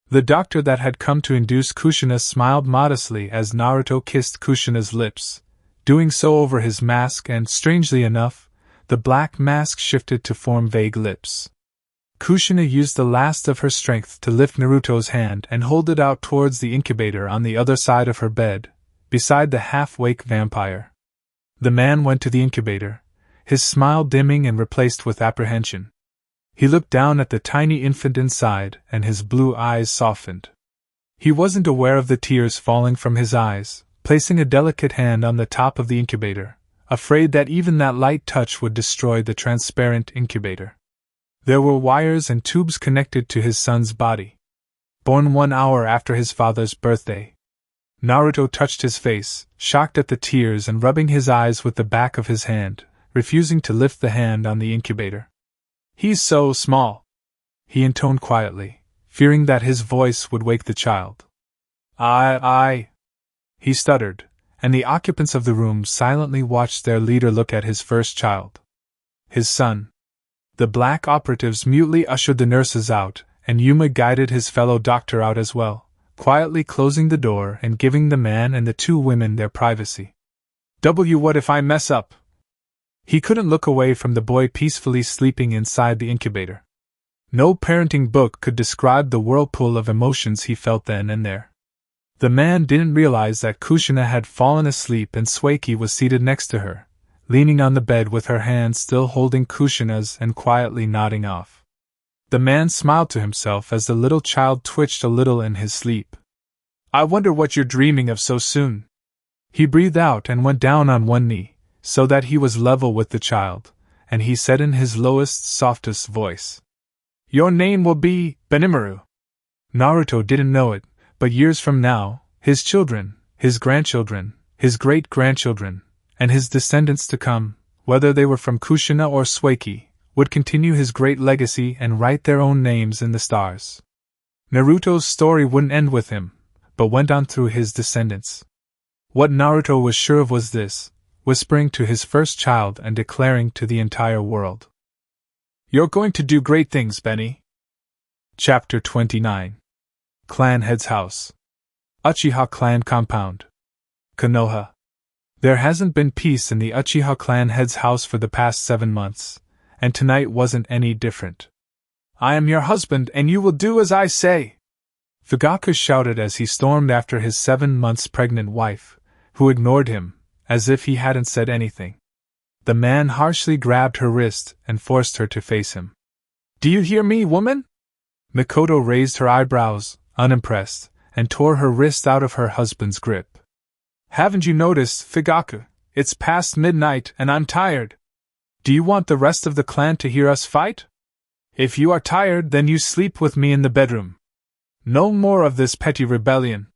The doctor that had come to induce Kushina smiled modestly as Naruto kissed Kushina's lips, doing so over his mask, and strangely enough, the black mask shifted to form vague lips. Kushina used the last of her strength to lift Naruto's hand and hold it out towards the incubator on the other side of her bed, beside the half-wake vampire. The man went to the incubator, his smile dimming and replaced with apprehension. He looked down at the tiny infant inside, and his blue eyes softened. He wasn't aware of the tears falling from his eyes, placing a delicate hand on the top of the incubator, afraid that even that light touch would destroy the transparent incubator. There were wires and tubes connected to his son's body. Born 1 hour after his father's birthday. Naruto touched his face, shocked at the tears and rubbing his eyes with the back of his hand, refusing to lift the hand on the incubator. "He's so small," he intoned quietly, fearing that his voice would wake the child. I. He stuttered, and the occupants of the room silently watched their leader look at his first child. His son. The black operatives mutely ushered the nurses out, and Yuma guided his fellow doctor out as well, quietly closing the door and giving the man and the 2 women their privacy. What if I mess up? He couldn't look away from the boy peacefully sleeping inside the incubator. No parenting book could describe the whirlpool of emotions he felt then and there. The man didn't realize that Kushina had fallen asleep and Sueki was seated next to her, leaning on the bed with her hand still holding Kushina's and quietly nodding off. The man smiled to himself as the little child twitched a little in his sleep. "I wonder what you're dreaming of so soon." He breathed out and went down on one knee, so that he was level with the child, and he said in his lowest, softest voice, "Your name will be Benimaru." Naruto didn't know it, but years from now, his children, his grandchildren, his great-grandchildren, and his descendants to come, whether they were from Kushina or Sueki, would continue his great legacy and write their own names in the stars. Naruto's story wouldn't end with him, but went on through his descendants. What Naruto was sure of was this, whispering to his first child and declaring to the entire world, "You're going to do great things, Benny." Chapter 29. Clan Head's House. Uchiha Clan Compound. Konoha. There hasn't been peace in the Uchiha Clan Head's house for the past 7 months, and tonight wasn't any different. "I am your husband and you will do as I say," Fugaku shouted as he stormed after his 7 months pregnant wife, who ignored him, as if he hadn't said anything. The man harshly grabbed her wrist and forced her to face him. "Do you hear me, woman?" Mikoto raised her eyebrows, unimpressed, and tore her wrist out of her husband's grip. "Haven't you noticed, Fugaku? It's past midnight and I'm tired. Do you want the rest of the clan to hear us fight? If you are tired, then you sleep with me in the bedroom. No more of this petty rebellion."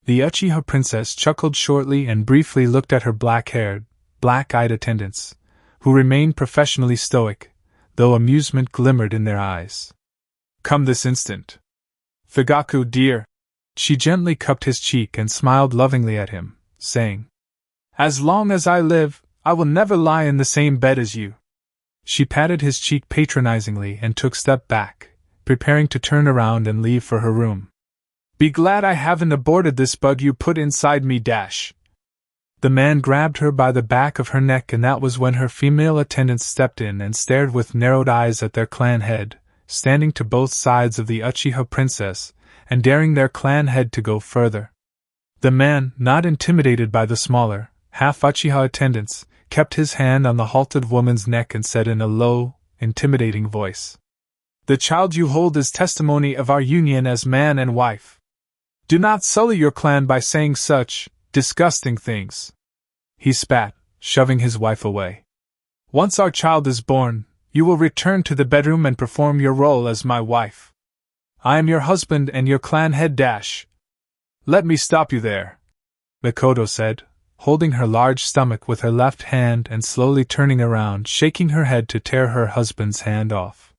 The Uchiha princess chuckled shortly and briefly looked at her black-haired, black-eyed attendants, who remained professionally stoic, though amusement glimmered in their eyes. "Come this instant. Fugaku, dear." She gently cupped his cheek and smiled lovingly at him, saying, "As long as I live, I will never lie in the same bed as you." She patted his cheek patronizingly and took a step back, preparing to turn around and leave for her room. "Be glad I haven't aborted this bug you put inside me, dash." The man grabbed her by the back of her neck, and that was when her female attendants stepped in and stared with narrowed eyes at their clan head, standing to both sides of the Uchiha princess, and daring their clan head to go further. The man, not intimidated by the smaller, half-Uchiha attendants, kept his hand on the halted woman's neck and said in a low, intimidating voice, "The child you hold is testimony of our union as man and wife. Do not sully your clan by saying such disgusting things." He spat, shoving his wife away. "Once our child is born, you will return to the bedroom and perform your role as my wife. I am your husband and your clan head, dash." "Let me stop you there," Mikoto said, holding her large stomach with her left hand and slowly turning around, shaking her head to tear her husband's hand off.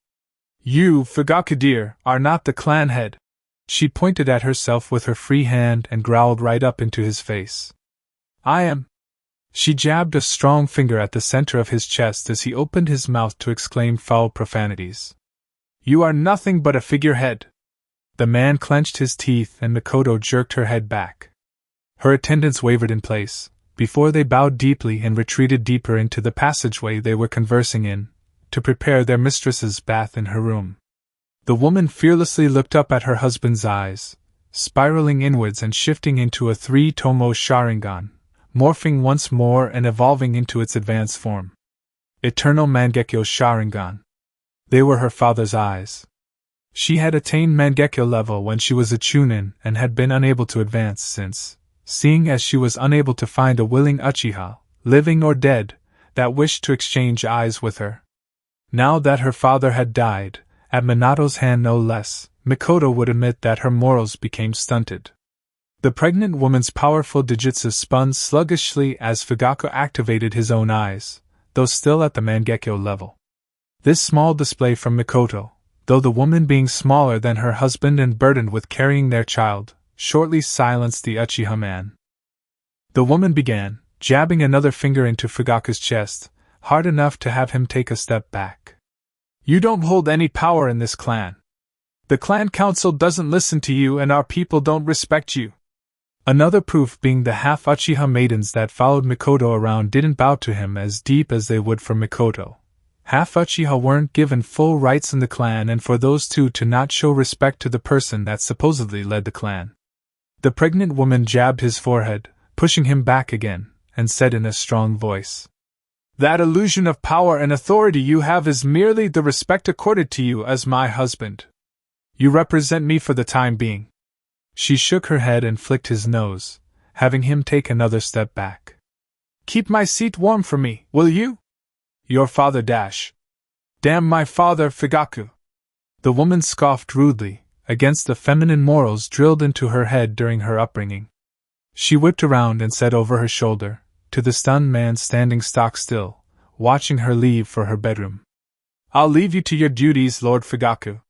"You, Fugaku dear, are not the clan head." She pointed at herself with her free hand and growled right up into his face. "I am." She jabbed a strong finger at the center of his chest as he opened his mouth to exclaim foul profanities. "You are nothing but a figurehead." The man clenched his teeth and Mikoto jerked her head back. Her attendants wavered in place, before they bowed deeply and retreated deeper into the passageway they were conversing in, to prepare their mistress's bath in her room. The woman fearlessly looked up at her husband's eyes, spiraling inwards and shifting into a 3-tomo Sharingan, morphing once more and evolving into its advanced form. Eternal Mangekyo Sharingan. They were her father's eyes. She had attained Mangekyo level when she was a Chunin and had been unable to advance since, seeing as she was unable to find a willing Uchiha, living or dead, that wished to exchange eyes with her. Now that her father had died, at Minato's hand no less, Mikoto would admit that her morals became stunted. The pregnant woman's powerful dijutsu spun sluggishly as Fugaku activated his own eyes, though still at the Mangekyo level. This small display from Mikoto, though the woman being smaller than her husband and burdened with carrying their child, shortly silenced the Uchiha man. The woman began, jabbing another finger into Fugaku's chest, hard enough to have him take a step back. You don't hold any power in this clan. The clan council doesn't listen to you and our people don't respect you. Another proof being the half Uchiha maidens that followed Mikoto around didn't bow to him as deep as they would for Mikoto. Half Uchiha weren't given full rights in the clan, and for those two to not show respect to the person that supposedly led the clan. The pregnant woman jabbed his forehead, pushing him back again, and said in a strong voice, "That illusion of power and authority you have is merely the respect accorded to you as my husband. You represent me for the time being." She shook her head and flicked his nose, having him take another step back. "Keep my seat warm for me, will you? Your father dash. Damn my father, Fugaku." The woman scoffed rudely, against the feminine morals drilled into her head during her upbringing. She whipped around and said over her shoulder, to the stunned man standing stock still, watching her leave for her bedroom, "I'll leave you to your duties, Lord Fugaku."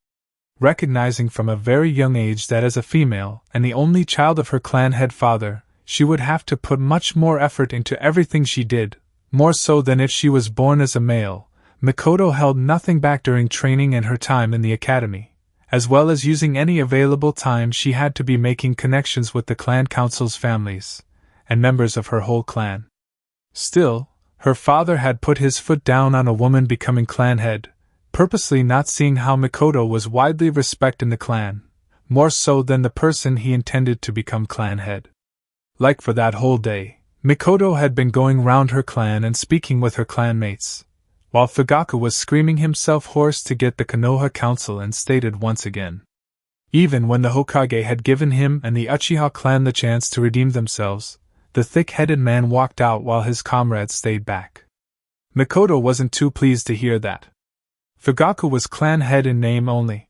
Recognizing from a very young age that as a female and the only child of her clan head father, she would have to put much more effort into everything she did, more so than if she was born as a male, Mikoto held nothing back during training and her time in the academy, as well as using any available time she had to be making connections with the clan council's families, and members of her whole clan. Still, her father had put his foot down on a woman becoming clan head, purposely not seeing how Mikoto was widely respected in the clan, more so than the person he intended to become clan head. Like for that whole day, Mikoto had been going round her clan and speaking with her clanmates, while Fugaku was screaming himself hoarse to get the Konoha Council instated once again. Even when the Hokage had given him and the Uchiha clan the chance to redeem themselves, the thick-headed man walked out while his comrades stayed back. Mikoto wasn't too pleased to hear that. Fugaku was clan head in name only.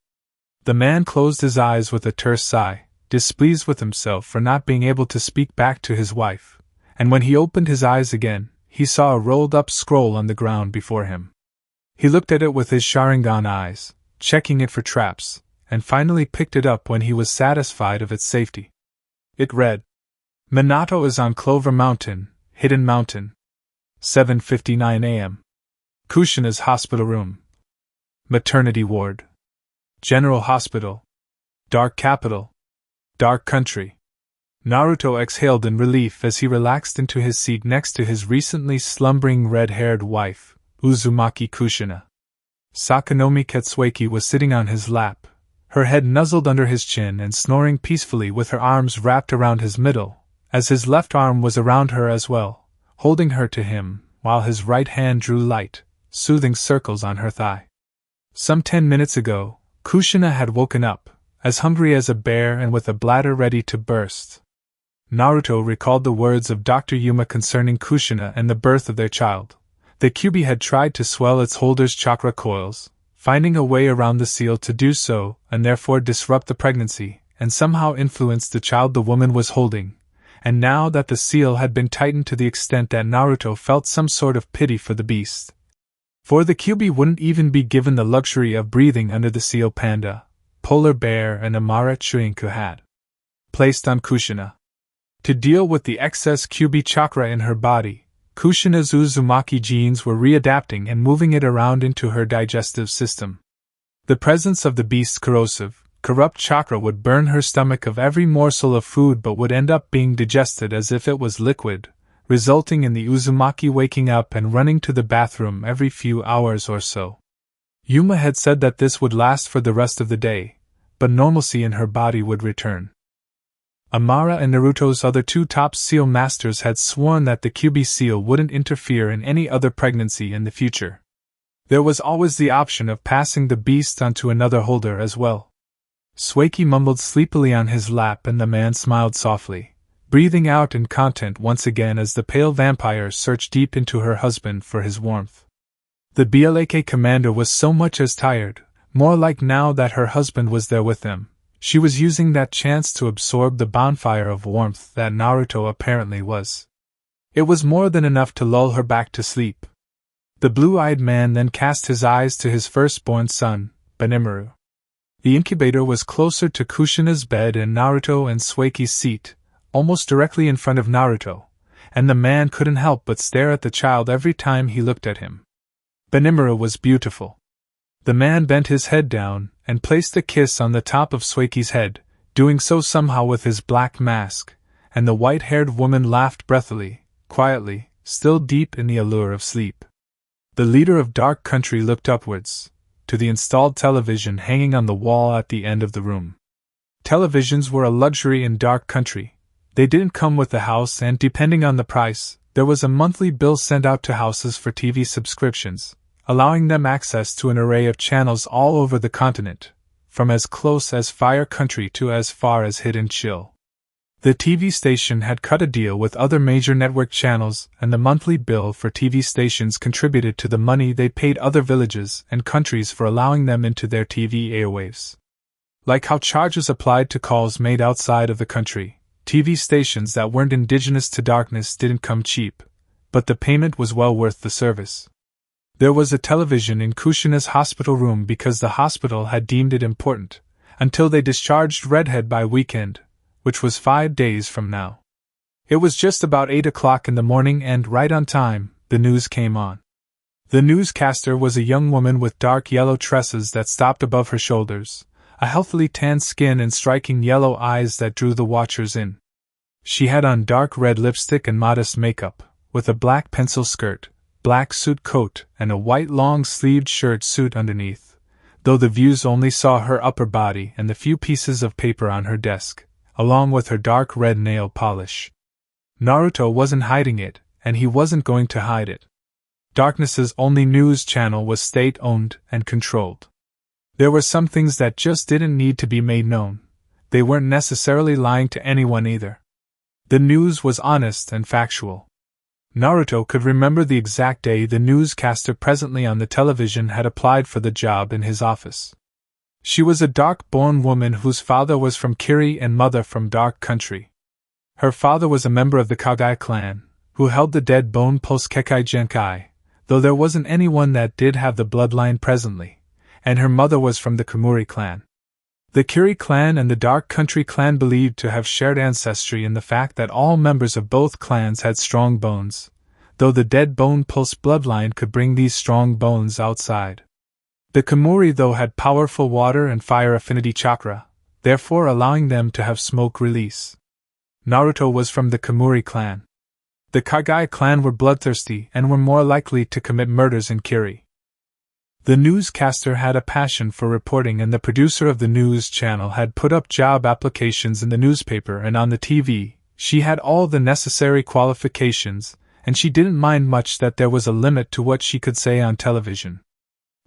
The man closed his eyes with a terse sigh, displeased with himself for not being able to speak back to his wife, and when he opened his eyes again, he saw a rolled-up scroll on the ground before him. He looked at it with his Sharingan eyes, checking it for traps, and finally picked it up when he was satisfied of its safety. It read, "Minato is on Clover Mountain, Hidden Mountain. 7:59 a.m. Kushina's hospital room. Maternity ward. General Hospital. Dark Capital. Dark Country." Naruto exhaled in relief as he relaxed into his seat next to his recently slumbering red-haired wife, Uzumaki Kushina. Sakanomi Katsueki was sitting on his lap, her head nuzzled under his chin and snoring peacefully with her arms wrapped around his middle, as his left arm was around her as well, holding her to him, while his right hand drew light, soothing circles on her thigh. Some 10 minutes ago, Kushina had woken up, as hungry as a bear and with a bladder ready to burst. Naruto recalled the words of Dr. Yuma concerning Kushina and the birth of their child. The Kyuubi had tried to swell its holder's chakra coils, finding a way around the seal to do so and therefore disrupt the pregnancy, and somehow influence the child the woman was holding, and now that the seal had been tightened to the extent that Naruto felt some sort of pity for the beast. For the Kyuubi wouldn't even be given the luxury of breathing under the seal panda, polar bear and Amara Chuinku had placed on Kushina. To deal with the excess Kyuubi chakra in her body, Kushina's Uzumaki genes were readapting and moving it around into her digestive system. The presence of the beast's corrosive, corrupt chakra would burn her stomach of every morsel of food but would end up being digested as if it was liquid, resulting in the Uzumaki waking up and running to the bathroom every few hours or so. Yuma had said that this would last for the rest of the day, but normalcy in her body would return. Amara and Naruto's other two top seal masters had sworn that the QB seal wouldn't interfere in any other pregnancy in the future. There was always the option of passing the beast onto another holder as well. Sueki mumbled sleepily on his lap and the man smiled softly, breathing out in content once again as the pale vampire searched deep into her husband for his warmth. The BLAK commander was so much as tired, more like now that her husband was there with them. She was using that chance to absorb the bonfire of warmth that Naruto apparently was. It was more than enough to lull her back to sleep. The blue-eyed man then cast his eyes to his firstborn son, Benimaru. The incubator was closer to Kushina's bed and Naruto and Sueki's seat, almost directly in front of Naruto, and the man couldn't help but stare at the child every time he looked at him. Benimaru was beautiful. The man bent his head down and placed a kiss on the top of Sueki's head, doing so somehow with his black mask, and the white-haired woman laughed breathily, quietly, still deep in the allure of sleep. The leader of Dark Country looked upwards, to the installed television hanging on the wall at the end of the room. Televisions were a luxury in Dark Country. They didn't come with the house and, depending on the price, there was a monthly bill sent out to houses for TV subscriptions, allowing them access to an array of channels all over the continent, from as close as Fire Country to as far as Hidden Chill. The TV station had cut a deal with other major network channels, and the monthly bill for TV stations contributed to the money they paid other villages and countries for allowing them into their TV airwaves. Like how charges applied to calls made outside of the country, TV stations that weren't indigenous to darkness didn't come cheap, but the payment was well worth the service. There was a television in Kushina's hospital room because the hospital had deemed it important, until they discharged Redhead by weekend, which was 5 days from now. It was just about 8 o'clock in the morning and, right on time, the news came on. The newscaster was a young woman with dark yellow tresses that stopped above her shoulders, a healthily tanned skin and striking yellow eyes that drew the watchers in. She had on dark red lipstick and modest makeup, with a black pencil skirt, black suit coat, and a white long-sleeved shirt suit underneath, though the views only saw her upper body and the few pieces of paper on her desk, along with her dark red nail polish. Naruto wasn't hiding it, and he wasn't going to hide it. Darkness's only news channel was state-owned and controlled. There were some things that just didn't need to be made known. They weren't necessarily lying to anyone either. The news was honest and factual. Naruto could remember the exact day the newscaster presently on the television had applied for the job in his office. She was a dark-born woman whose father was from Kiri and mother from Dark Country. Her father was a member of the Kagai clan, who held the dead bone post Kekai Genkai, though there wasn't anyone that did have the bloodline presently, and her mother was from the Kamuri clan. The Kiri clan and the Dark Country clan believed to have shared ancestry in the fact that all members of both clans had strong bones, though the dead bone pulse bloodline could bring these strong bones outside. The Kamuri, though, had powerful water and fire affinity chakra, therefore allowing them to have smoke release. Naruto was from the Kamuri clan. The Kagai clan were bloodthirsty and were more likely to commit murders in Kiri. The newscaster had a passion for reporting, and the producer of the news channel had put up job applications in the newspaper and on the TV. She had all the necessary qualifications, and she didn't mind much that there was a limit to what she could say on television.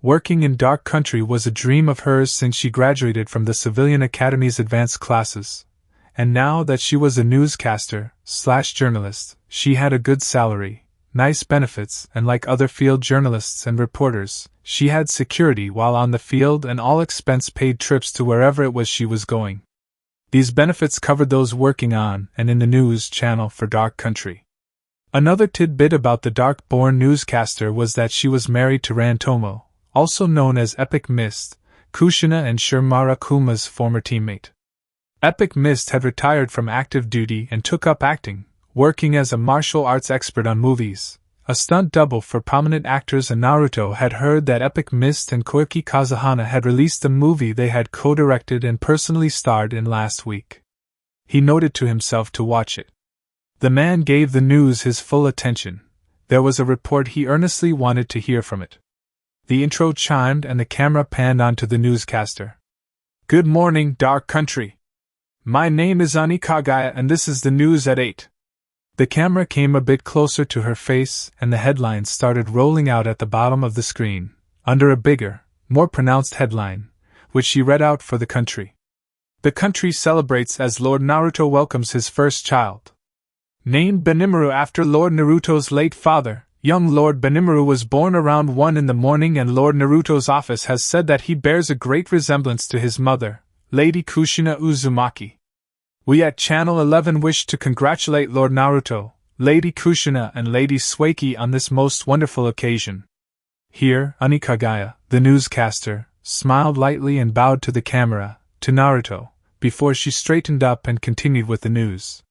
Working in Dark Country was a dream of hers since she graduated from the Civilian Academy's advanced classes, and now that she was a newscaster/journalist, she had a good salary, nice benefits, and like other field journalists and reporters, she had security while on the field and all expense-paid trips to wherever it was she was going. These benefits covered those working on and in the news channel for Dark Country. Another tidbit about the dark-born newscaster was that she was married to Rantomo, also known as Epic Mist, Kushina and Shimarakuma's former teammate. Epic Mist had retired from active duty and took up acting, working as a martial arts expert on movies, a stunt double for prominent actors, and Naruto had heard that Epic Mist and Koiki Kazuhana had released a movie they had co-directed and personally starred in last week. He noted to himself to watch it. The man gave the news his full attention. There was a report he earnestly wanted to hear from it. The intro chimed and the camera panned onto the newscaster. Good morning, Dark Country. My name is Ani Kagaya and this is the news at 8. The camera came a bit closer to her face and the headlines started rolling out at the bottom of the screen, under a bigger, more pronounced headline, which she read out for the country. The country celebrates as Lord Naruto welcomes his first child. Named Benimaru after Lord Naruto's late father, young Lord Benimaru was born around 1 in the morning and Lord Naruto's office has said that he bears a great resemblance to his mother, Lady Kushina Uzumaki. We at Channel 11 wish to congratulate Lord Naruto, Lady Kushina and Lady Sueki on this most wonderful occasion. Here, Ani Kagaya, the newscaster, smiled lightly and bowed to the camera, to Naruto, before she straightened up and continued with the news.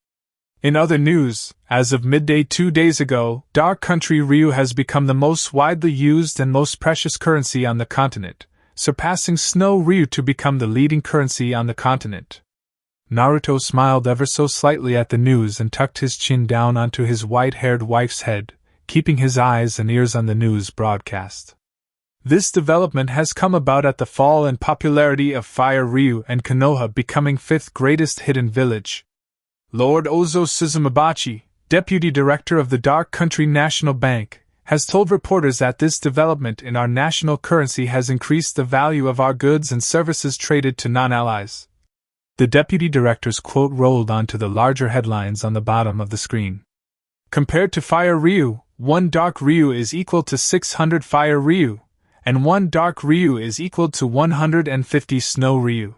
In other news, as of midday 2 days ago, Dark Country Ryu has become the most widely used and most precious currency on the continent, surpassing Snow Ryu to become the leading currency on the continent. Naruto smiled ever so slightly at the news and tucked his chin down onto his white-haired wife's head, keeping his eyes and ears on the news broadcast. This development has come about at the fall in popularity of Fire Ryu and Konoha becoming 5th greatest hidden village. Lord Ozo Suzumabachi, Deputy Director of the Dark Country National Bank, has told reporters that this development in our national currency has increased the value of our goods and services traded to non-allies. The Deputy Director's quote rolled onto the larger headlines on the bottom of the screen. Compared to Fire Ryu, 1 Dark Ryu is equal to 600 Fire Ryu, and 1 Dark Ryu is equal to 150 Snow Ryu.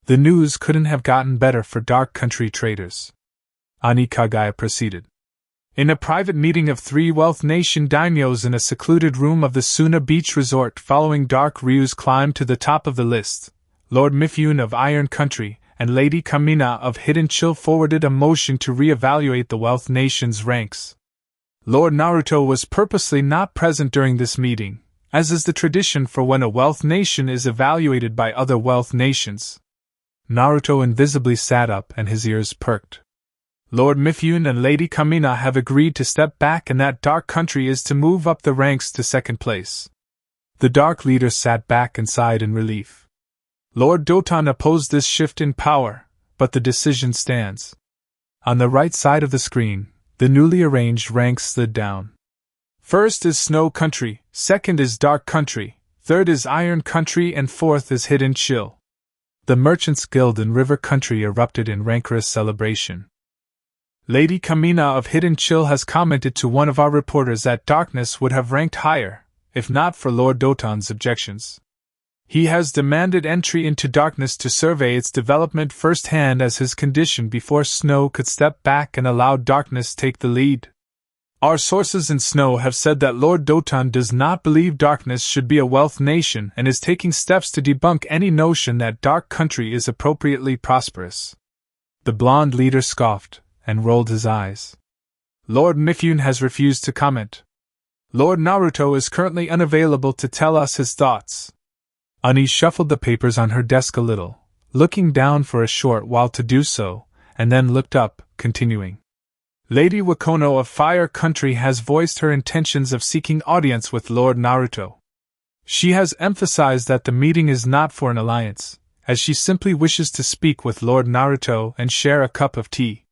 The news couldn't have gotten better for Dark Country traders. Ani Kagaya proceeded. In a private meeting of 3 Wealth Nation daimyos in a secluded room of the Suna Beach Resort following Dark Ryu's climb to the top of the list, Lord Mifune of Iron Country and Lady Kamina of Hidden Chill forwarded a motion to re-evaluate the Wealth Nation's ranks. Lord Naruto was purposely not present during this meeting, as is the tradition for when a Wealth Nation is evaluated by other Wealth Nations. Naruto invisibly sat up and his ears perked. Lord Mifune and Lady Kamina have agreed to step back and that Dark Country is to move up the ranks to 2nd place. The Dark leader sat back and sighed in relief. Lord Doton opposed this shift in power, but the decision stands. On the right side of the screen, the newly arranged ranks slid down. 1st is Snow Country, 2nd is Dark Country, 3rd is Iron Country and 4th is Hidden Chill. The Merchants Guild in River Country erupted in rancorous celebration. Lady Kamina of Hidden Chill has commented to one of our reporters that Darkness would have ranked higher, if not for Lord Doton's objections. He has demanded entry into Darkness to survey its development firsthand as his condition before Snow could step back and allow Darkness take the lead. Our sources in Snow have said that Lord Doton does not believe Darkness should be a wealth nation and is taking steps to debunk any notion that Dark Country is appropriately prosperous. The blonde leader scoffed and rolled his eyes. Lord Mifune has refused to comment. Lord Naruto is currently unavailable to tell us his thoughts. Ani shuffled the papers on her desk a little, looking down for a short while to do so, and then looked up, continuing. Lady Wakono of Fire Country has voiced her intentions of seeking audience with Lord Naruto. She has emphasized that the meeting is not for an alliance, as she simply wishes to speak with Lord Naruto and share a cup of tea.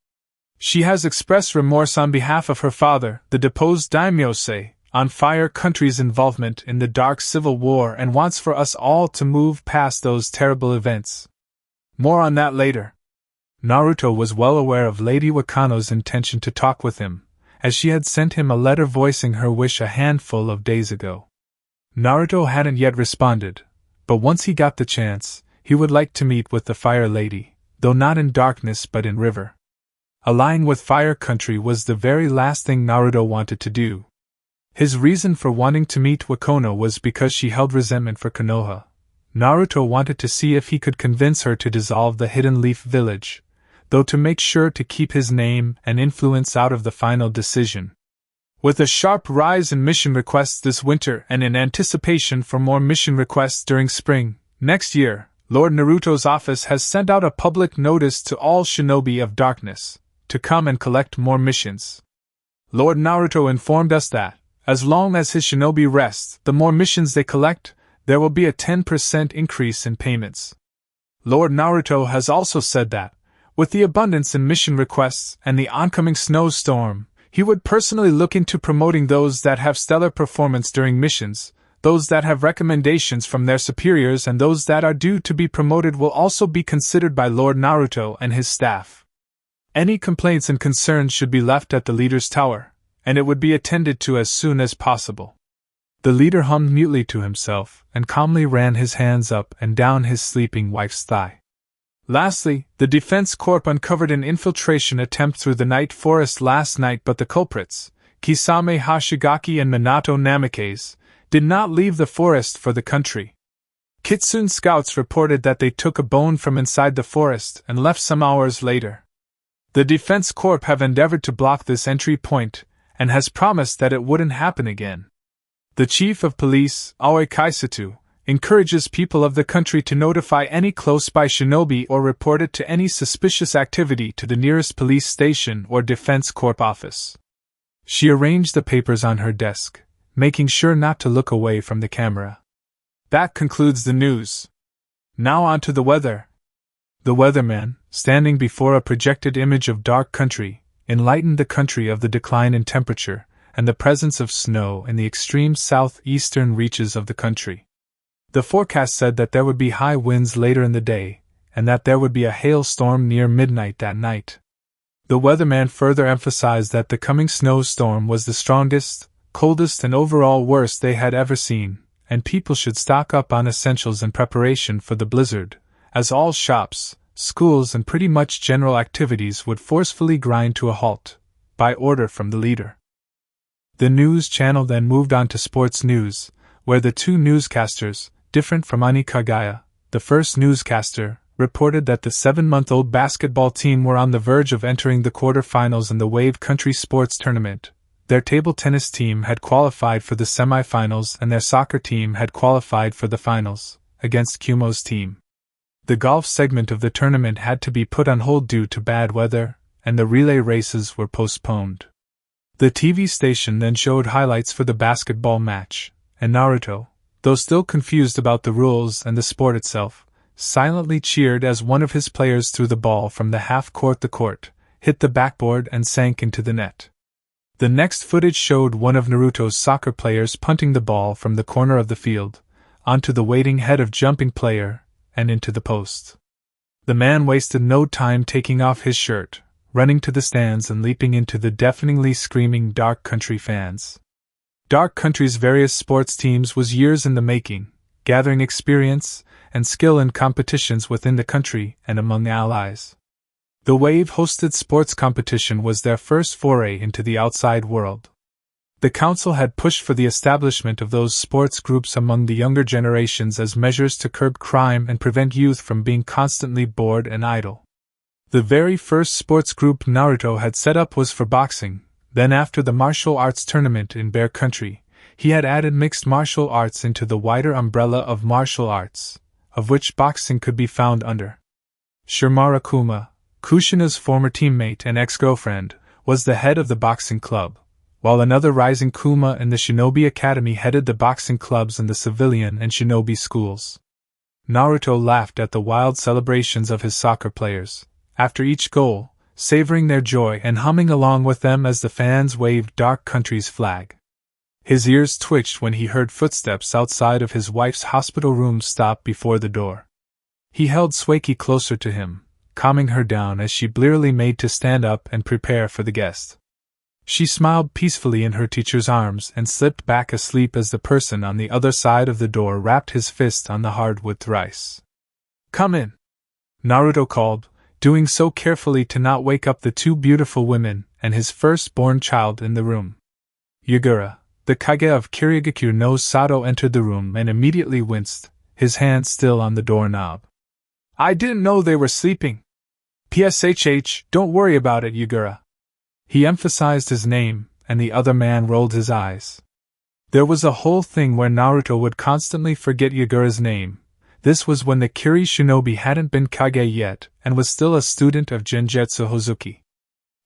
She has expressed remorse on behalf of her father, the deposed daimyo, on Fire Country's involvement in the Dark Civil War and wants for us all to move past those terrible events. More on that later. Naruto was well aware of Lady Wakano's intention to talk with him, as she had sent him a letter voicing her wish a handful of days ago. Naruto hadn't yet responded, but once he got the chance, he would like to meet with the Fire Lady, though not in Darkness but in River. Allying with Fire Country was the very last thing Naruto wanted to do. His reason for wanting to meet Wakono was because she held resentment for Konoha. Naruto wanted to see if he could convince her to dissolve the Hidden Leaf Village, though to make sure to keep his name and influence out of the final decision. With a sharp rise in mission requests this winter and in anticipation for more mission requests during spring next year, Lord Naruto's office has sent out a public notice to all shinobi of Darkness to come and collect more missions. Lord Naruto informed us that, As long as his shinobi rest, the more missions they collect, there will be a 10% increase in payments. Lord Naruto has also said that, with the abundance in mission requests and the oncoming snowstorm, he would personally look into promoting those that have stellar performance during missions, those that have recommendations from their superiors, and those that are due to be promoted will also be considered by Lord Naruto and his staff. Any complaints and concerns should be left at the leader's tower, and it would be attended to as soon as possible. The leader hummed mutely to himself and calmly ran his hands up and down his sleeping wife's thigh. Lastly, the Defense Corps uncovered an infiltration attempt through the night forest last night, but the culprits, Kisame Hashigaki and Minato Namikaze, did not leave the forest for the country. Kitsune scouts reported that they took a bone from inside the forest and left some hours later. The Defense Corps have endeavored to block this entry point, and has promised that it wouldn't happen again. The Chief of Police, Aoi Kaisatu, encourages people of the country to notify any close-by shinobi or report it to any suspicious activity to the nearest police station or Defense Corps office. She arranged the papers on her desk, making sure not to look away from the camera. That concludes the news. Now on to the weather. The weatherman, standing before a projected image of dark country, enlightened the country of the decline in temperature and the presence of snow in the extreme southeastern reaches of the country. The forecast said that there would be high winds later in the day, and that there would be a hailstorm near midnight that night. The weatherman further emphasized that the coming snowstorm was the strongest, coldest, and overall worst they had ever seen, and people should stock up on essentials in preparation for the blizzard, as all shops, schools, and pretty much general activities would forcefully grind to a halt, by order from the leader. The news channel then moved on to sports news, where the two newscasters, different from Ani Kagaya, the first newscaster, reported that the 7-month-old basketball team were on the verge of entering the quarterfinals in the Wave Country Sports Tournament. Their table tennis team had qualified for the semifinals and their soccer team had qualified for the finals, against Kumo's team. The golf segment of the tournament had to be put on hold due to bad weather, and the relay races were postponed. The TV station then showed highlights for the basketball match, and Naruto, though still confused about the rules and the sport itself, silently cheered as one of his players threw the ball from the half-court the court, hit the backboard and sank into the net. The next footage showed one of Naruto's soccer players punting the ball from the corner of the field, onto the waiting head of jumping player, and into the post. The man wasted no time taking off his shirt, running to the stands and leaping into the deafeningly screaming Dark Country fans. Dark Country's various sports teams was years in the making, gathering experience and skill in competitions within the country and among the allies. The Wave-hosted sports competition was their first foray into the outside world. The council had pushed for the establishment of those sports groups among the younger generations as measures to curb crime and prevent youth from being constantly bored and idle. The very first sports group Naruto had set up was for boxing. Then after the martial arts tournament in Bear Country, he had added mixed martial arts into the wider umbrella of martial arts, of which boxing could be found under. Shimara Kuma, Kushina's former teammate and ex-girlfriend, was the head of the boxing club, while another rising Kuma in the Shinobi Academy headed the boxing clubs in the civilian and shinobi schools. Naruto laughed at the wild celebrations of his soccer players, after each goal, savoring their joy and humming along with them as the fans waved Dark Country's flag. His ears twitched when he heard footsteps outside of his wife's hospital room stop before the door. He held Sueki closer to him, calming her down as she blearily made to stand up and prepare for the guest. She smiled peacefully in her teacher's arms and slipped back asleep as the person on the other side of the door rapped his fist on the hardwood thrice. "Come in," Naruto called, doing so carefully to not wake up the two beautiful women and his firstborn child in the room. Yagura, the Kage of Kirigakure no Sato, entered the room and immediately winced, his hand still on the doorknob. "I didn't know they were sleeping." "Pshh, don't worry about it, Yagura." He emphasized his name, and the other man rolled his eyes. There was a whole thing where Naruto would constantly forget Yagura's name. This was when the Kiri shinobi hadn't been Kage yet, and was still a student of Genjutsu Hozuki.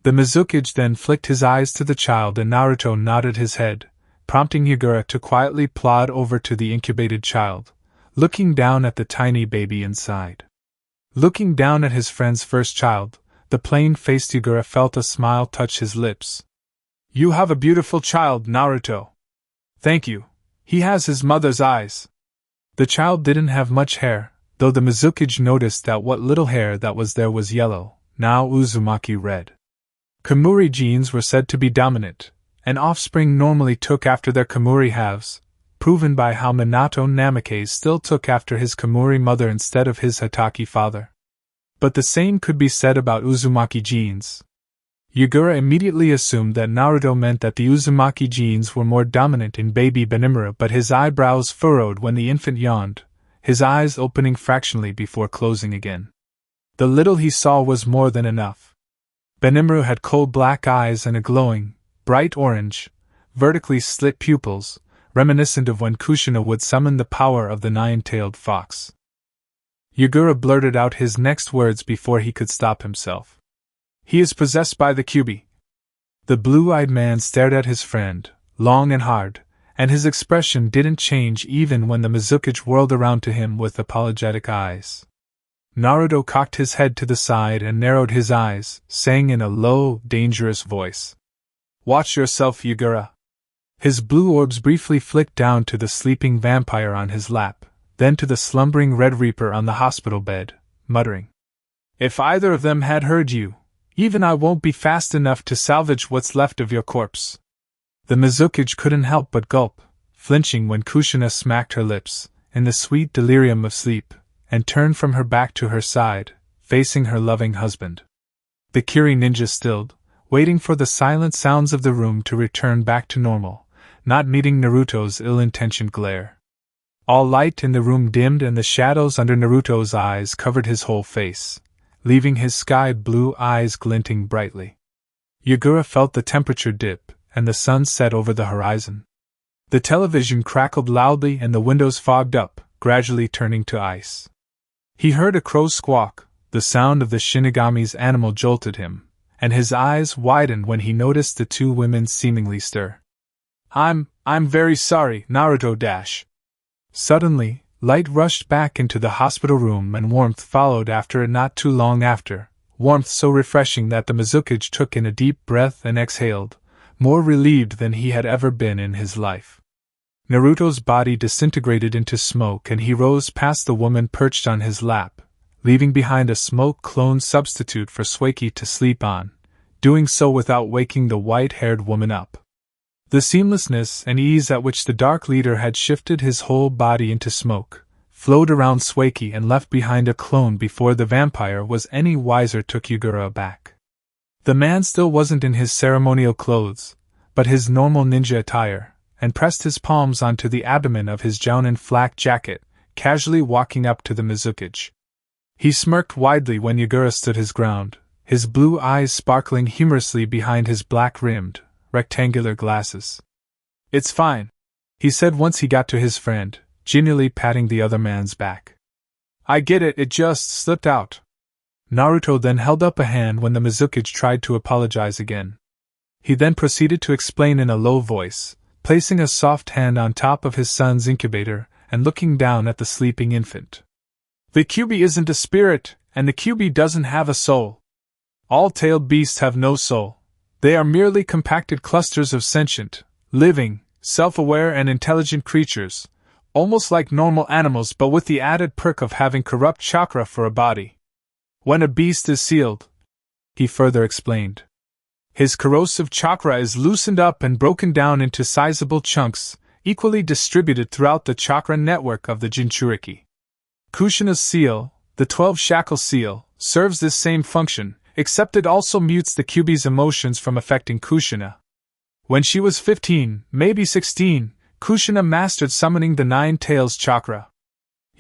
The Mizukage then flicked his eyes to the child and Naruto nodded his head, prompting Yagura to quietly plod over to the incubated child, looking down at the tiny baby inside. Looking down at his friend's first child, the plain-faced Yagura felt a smile touch his lips. "You have a beautiful child, Naruto." "Thank you. He has his mother's eyes." The child didn't have much hair, though the Mizukage noticed that what little hair that was there was yellow, now Uzumaki red. Kamuri genes were said to be dominant, and offspring normally took after their Kamuri halves, proven by how Minato Namikaze still took after his Kamuri mother instead of his Hatake father. But the same could be said about Uzumaki genes. Yagura immediately assumed that Naruto meant that the Uzumaki genes were more dominant in baby Benimaru, but his eyebrows furrowed when the infant yawned, his eyes opening fractionally before closing again. The little he saw was more than enough. Benimaru had coal black eyes and a glowing, bright orange, vertically slit pupils, reminiscent of when Kushina would summon the power of the nine-tailed fox. Yagura blurted out his next words before he could stop himself. "He is possessed by the Kyuubi." The blue-eyed man stared at his friend, long and hard, and his expression didn't change even when the Mizukage whirled around to him with apologetic eyes. Naruto cocked his head to the side and narrowed his eyes, saying in a low, dangerous voice, "Watch yourself, Yagura." His blue orbs briefly flicked down to the sleeping vampire on his lap, then to the slumbering Red Reaper on the hospital bed, muttering, "If either of them had heard you, even I won't be fast enough to salvage what's left of your corpse." The Mizukage couldn't help but gulp, flinching when Kushina smacked her lips, in the sweet delirium of sleep, and turned from her back to her side, facing her loving husband. The Kiri ninja stilled, waiting for the silent sounds of the room to return back to normal, not meeting Naruto's ill-intentioned glare. All light in the room dimmed and the shadows under Naruto's eyes covered his whole face, leaving his sky-blue eyes glinting brightly. Yagura felt the temperature dip, and the sun set over the horizon. The television crackled loudly and the windows fogged up, gradually turning to ice. He heard a crow squawk, the sound of the Shinigami's animal jolted him, and his eyes widened when he noticed the two women seemingly stir. I'm very sorry, Naruto dash." Suddenly, light rushed back into the hospital room and warmth followed after it not too long after, warmth so refreshing that the Mizukage took in a deep breath and exhaled, more relieved than he had ever been in his life. Naruto's body disintegrated into smoke and he rose past the woman perched on his lap, leaving behind a smoke-clone substitute for Sueki to sleep on, doing so without waking the white-haired woman up. The seamlessness and ease at which the Dark Leader had shifted his whole body into smoke, flowed around Sueki and left behind a clone before the vampire was any wiser took Yagura aback. The man still wasn't in his ceremonial clothes, but his normal ninja attire, and pressed his palms onto the abdomen of his jounin flak jacket, casually walking up to the Mizukage. He smirked widely when Yagura stood his ground, his blue eyes sparkling humorously behind his black-rimmed, rectangular glasses. "It's fine," he said once he got to his friend, genially patting the other man's back. "I get it, it just slipped out." Naruto then held up a hand when the Mizukage tried to apologize again. He then proceeded to explain in a low voice, placing a soft hand on top of his son's incubator and looking down at the sleeping infant. "The Kyuubi isn't a spirit, and the Kyuubi doesn't have a soul. All tailed beasts have no soul. They are merely compacted clusters of sentient, living, self-aware and intelligent creatures, almost like normal animals but with the added perk of having corrupt chakra for a body. When a beast is sealed," he further explained, "his corrosive chakra is loosened up and broken down into sizable chunks, equally distributed throughout the chakra network of the Jinchuriki. Kushina's seal, the 12-shackle seal, serves this same function, except it also mutes the Kyuubi's emotions from affecting Kushina. When she was 15, maybe 16, Kushina mastered summoning the Nine Tails chakra."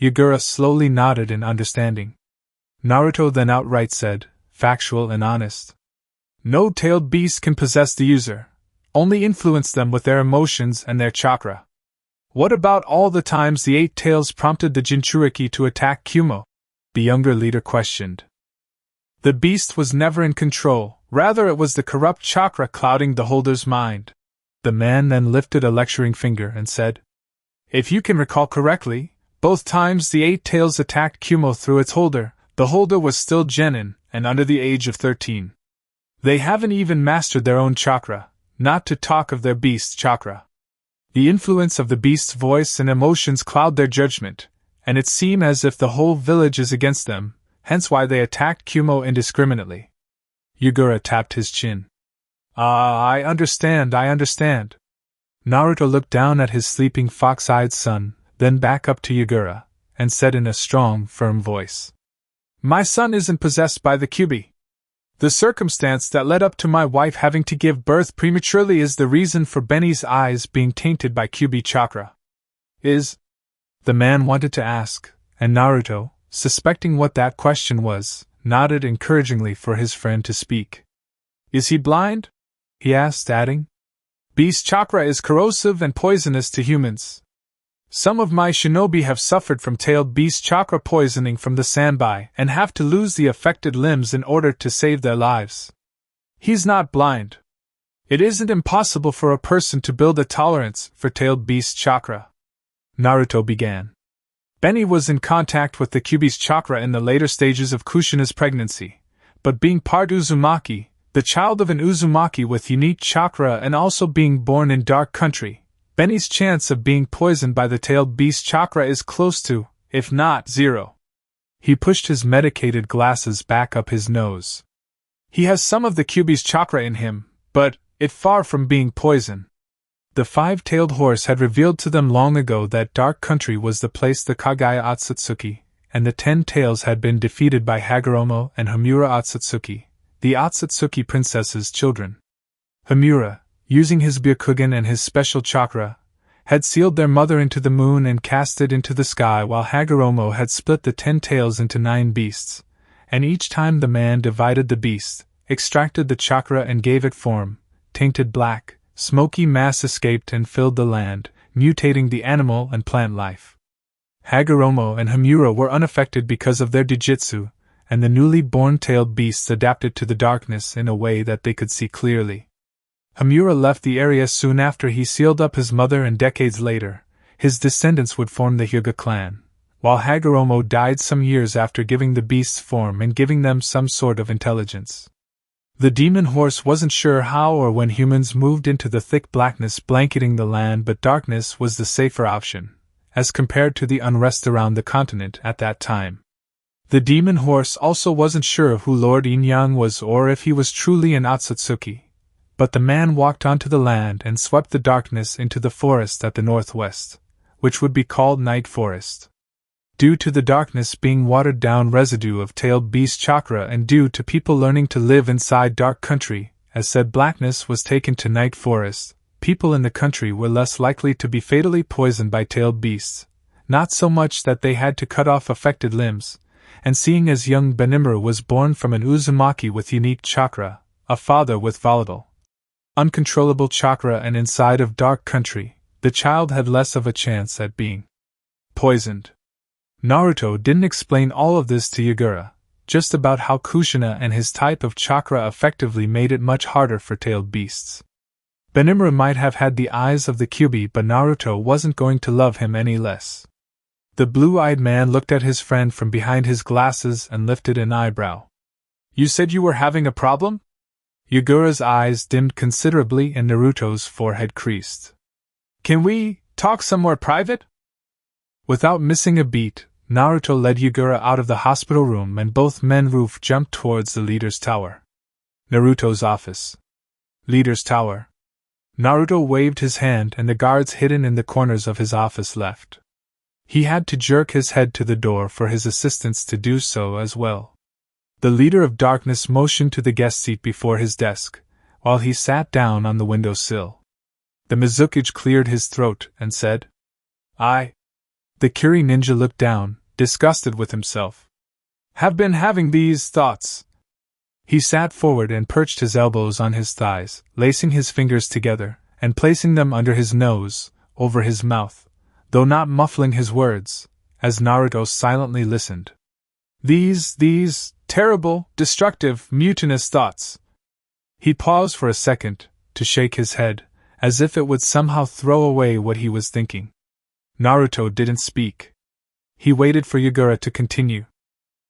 Yagura slowly nodded in understanding. Naruto then outright said, factual and honest, "No tailed beast can possess the user, only influence them with their emotions and their chakra." "What about all the times the Eight Tails prompted the Jinchuriki to attack Kumo?" the younger leader questioned. "The beast was never in control, rather it was the corrupt chakra clouding the holder's mind. The man then lifted a lecturing finger and said, "If you can recall correctly, both times the 8 tails attacked Kumo through its holder, the holder was still genin and under the age of 13. They haven't even mastered their own chakra, not to talk of their beast's chakra. The influence of the beast's voice and emotions cloud their judgment, and it seems as if the whole village is against them, hence why they attacked Kumo indiscriminately." Yagura tapped his chin. I understand. Naruto looked down at his sleeping fox-eyed son, then back up to Yagura, and said in a strong, firm voice, "My son isn't possessed by the Kyubi. The circumstance that led up to my wife having to give birth prematurely is the reason for Benny's eyes being tainted by Kyubi chakra." The man wanted to ask, and Naruto, suspecting what that question was, nodded encouragingly for his friend to speak. "Is he blind?" he asked, adding, "Beast chakra is corrosive and poisonous to humans. Some of my shinobi have suffered from tailed beast chakra poisoning from the sanbai and have to lose the affected limbs in order to save their lives. He's not blind. It isn't impossible for a person to build a tolerance for tailed beast chakra." Naruto began. "Benny was in contact with the Kyubi's chakra in the later stages of Kushina's pregnancy, but being part Uzumaki, the child of an Uzumaki with unique chakra and also being born in dark country, Benny's chance of being poisoned by the tailed beast chakra is close to, if not zero." He pushed his medicated glasses back up his nose. "He has some of the Kyubi's chakra in him, but it far from being poison." The 5-tailed horse had revealed to them long ago that dark country was the place the Kagaya Otsutsuki, and the 10 tails had been defeated by Hagoromo and Homura Otsutsuki, the Otsutsuki princess's children. Homura, using his Byakugan and his special chakra, had sealed their mother into the moon and cast it into the sky, while Hagoromo had split the 10 tails into 9 beasts, and each time the man divided the beast, extracted the chakra and gave it form, tainted black, smoky mass escaped and filled the land, mutating the animal and plant life. Hagoromo and Homura were unaffected because of their Dijitsu, and the newly born tailed beasts adapted to the darkness in a way that they could see clearly. Homura left the area soon after he sealed up his mother, and decades later, his descendants would form the Hyuga clan, while Hagoromo died some years after giving the beasts form and giving them some sort of intelligence. The demon horse wasn't sure how or when humans moved into the thick blackness blanketing the land, but darkness was the safer option, as compared to the unrest around the continent at that time. The demon horse also wasn't sure who Lord Inyang was or if he was truly an Otsutsuki, but the man walked onto the land and swept the darkness into the forest at the northwest, which would be called Night Forest. Due to the darkness being watered down residue of tailed beast chakra and due to people learning to live inside dark country, as said blackness was taken to Night Forest, people in the country were less likely to be fatally poisoned by tailed beasts, not so much that they had to cut off affected limbs, and seeing as young Benimaru was born from an Uzumaki with unique chakra, a father with volatile, uncontrollable chakra, and inside of dark country, the child had less of a chance at being poisoned. Naruto didn't explain all of this to Yagura, just about how Kushina and his type of chakra effectively made it much harder for tailed beasts. Benimaru might have had the eyes of the Kyubi, but Naruto wasn't going to love him any less. The blue-eyed man looked at his friend from behind his glasses and lifted an eyebrow. "You said you were having a problem?" Yagura's eyes dimmed considerably and Naruto's forehead creased. "Can we talk somewhere private?" Without missing a beat, Naruto led Yagura out of the hospital room and both men roof jumped towards the leader's tower. Naruto's office. Leader's tower. Naruto waved his hand and the guards hidden in the corners of his office left. He had to jerk his head to the door for his assistants to do so as well. The leader of darkness motioned to the guest seat before his desk, while he sat down on the windowsill. The Mizukage cleared his throat and said, "I." The Kiri ninja looked down, disgusted with himself. "Have been having these thoughts." He sat forward and perched his elbows on his thighs, lacing his fingers together, and placing them under his nose, over his mouth, though not muffling his words, as Naruto silently listened. These terrible, destructive, mutinous thoughts." He paused for a second, to shake his head, as if it would somehow throw away what he was thinking. Naruto didn't speak. He waited for Yagura to continue.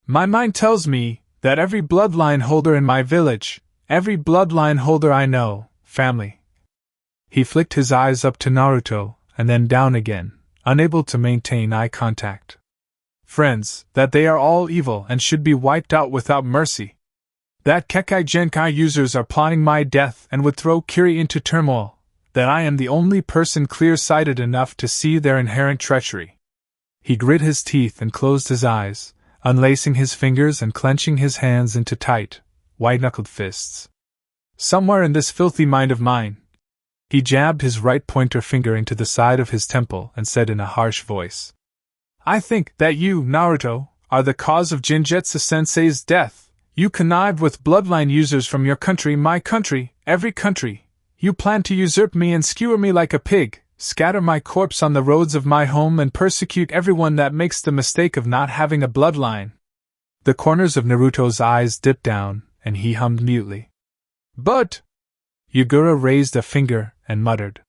My mind tells me that every bloodline holder in my village, every bloodline holder I know, family. He flicked his eyes up to Naruto, and then down again, unable to maintain eye contact. Friends, that they are all evil and should be wiped out without mercy. That Kekkei Genkai users are plotting my death and would throw Kiri into turmoil. That I am the only person clear-sighted enough to see their inherent treachery. He grit his teeth and closed his eyes, unlacing his fingers and clenching his hands into tight, white-knuckled fists. Somewhere in this filthy mind of mine, he jabbed his right pointer finger into the side of his temple and said in a harsh voice, I think that you, Naruto, are the cause of Jinjetsu-sensei's death. You connived with bloodline users from your country, my country, every country. You plan to usurp me and skewer me like a pig, scatter my corpse on the roads of my home and persecute everyone that makes the mistake of not having a bloodline. The corners of Naruto's eyes dipped down, and he hummed mutely. But Yagura raised a finger and muttered.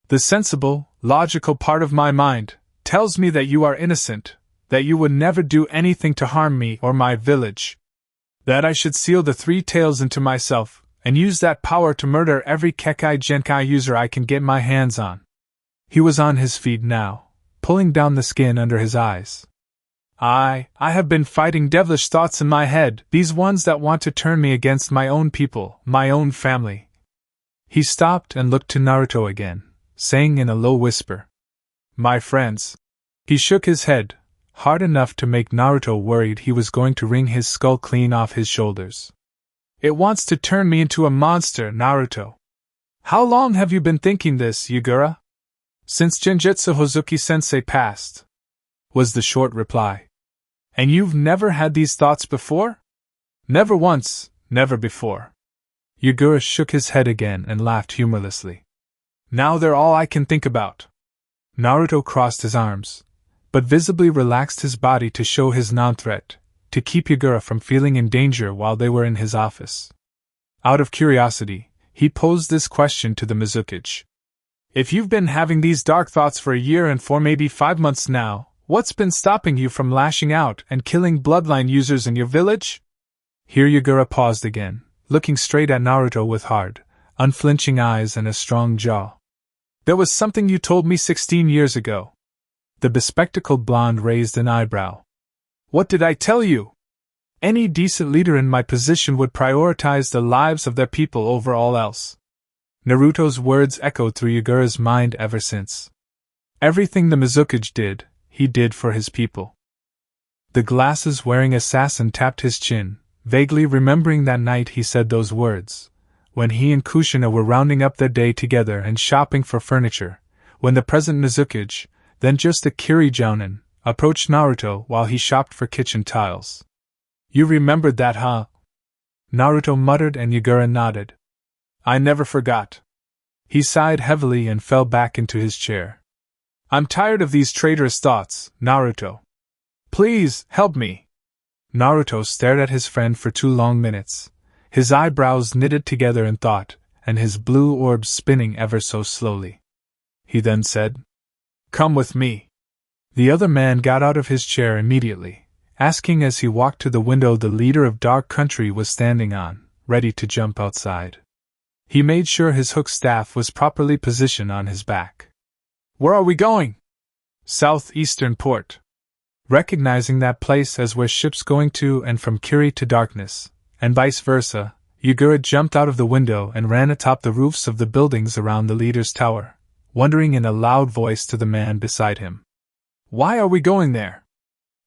The sensible, logical part of my mind tells me that you are innocent, that you would never do anything to harm me or my village. That I should seal the three tails into myself, and use that power to murder every Kekkei Genkai user I can get my hands on. He was on his feet now, pulling down the skin under his eyes. I have been fighting devilish thoughts in my head, these ones that want to turn me against my own people, my own family. He stopped and looked to Naruto again, saying in a low whisper, My friends. He shook his head, hard enough to make Naruto worried he was going to wring his skull clean off his shoulders. It wants to turn me into a monster, Naruto. How long have you been thinking this, Yagura? Since Genjutsu Hozuki-sensei passed, was the short reply. And you've never had these thoughts before? Never once, never before. Yagura shook his head again and laughed humorlessly. Now they're all I can think about. Naruto crossed his arms, but visibly relaxed his body to show his non-threat, to keep Yagura from feeling in danger while they were in his office. Out of curiosity, he posed this question to the Mizukage. If you've been having these dark thoughts for a year and for maybe 5 months now, what's been stopping you from lashing out and killing bloodline users in your village? Here Yagura paused again, looking straight at Naruto with hard, unflinching eyes and a strong jaw. There was something you told me 16 years ago. The bespectacled blonde raised an eyebrow. What did I tell you? Any decent leader in my position would prioritize the lives of their people over all else. Naruto's words echoed through Yagura's mind ever since. Everything the Mizukage did, he did for his people. The glasses-wearing assassin tapped his chin, vaguely remembering that night he said those words, when he and Kushina were rounding up their day together and shopping for furniture, when the present Mizukage, then just a Kirijounen, approached Naruto while he shopped for kitchen tiles. You remembered that, huh? Naruto muttered and Yagura nodded. I never forgot. He sighed heavily and fell back into his chair. I'm tired of these traitorous thoughts, Naruto. Please, help me. Naruto stared at his friend for 2 long minutes, his eyebrows knitted together in thought, and his blue orbs spinning ever so slowly. He then said, Come with me. The other man got out of his chair immediately, asking as he walked to the window the leader of Dark Country was standing on, ready to jump outside. He made sure his hook staff was properly positioned on his back. Where are we going? Southeastern Port. Recognizing that place as where ships going to and from Kiri to darkness, and vice versa, Yagura jumped out of the window and ran atop the roofs of the buildings around the leader's tower, wondering in a loud voice to the man beside him. Why are we going there?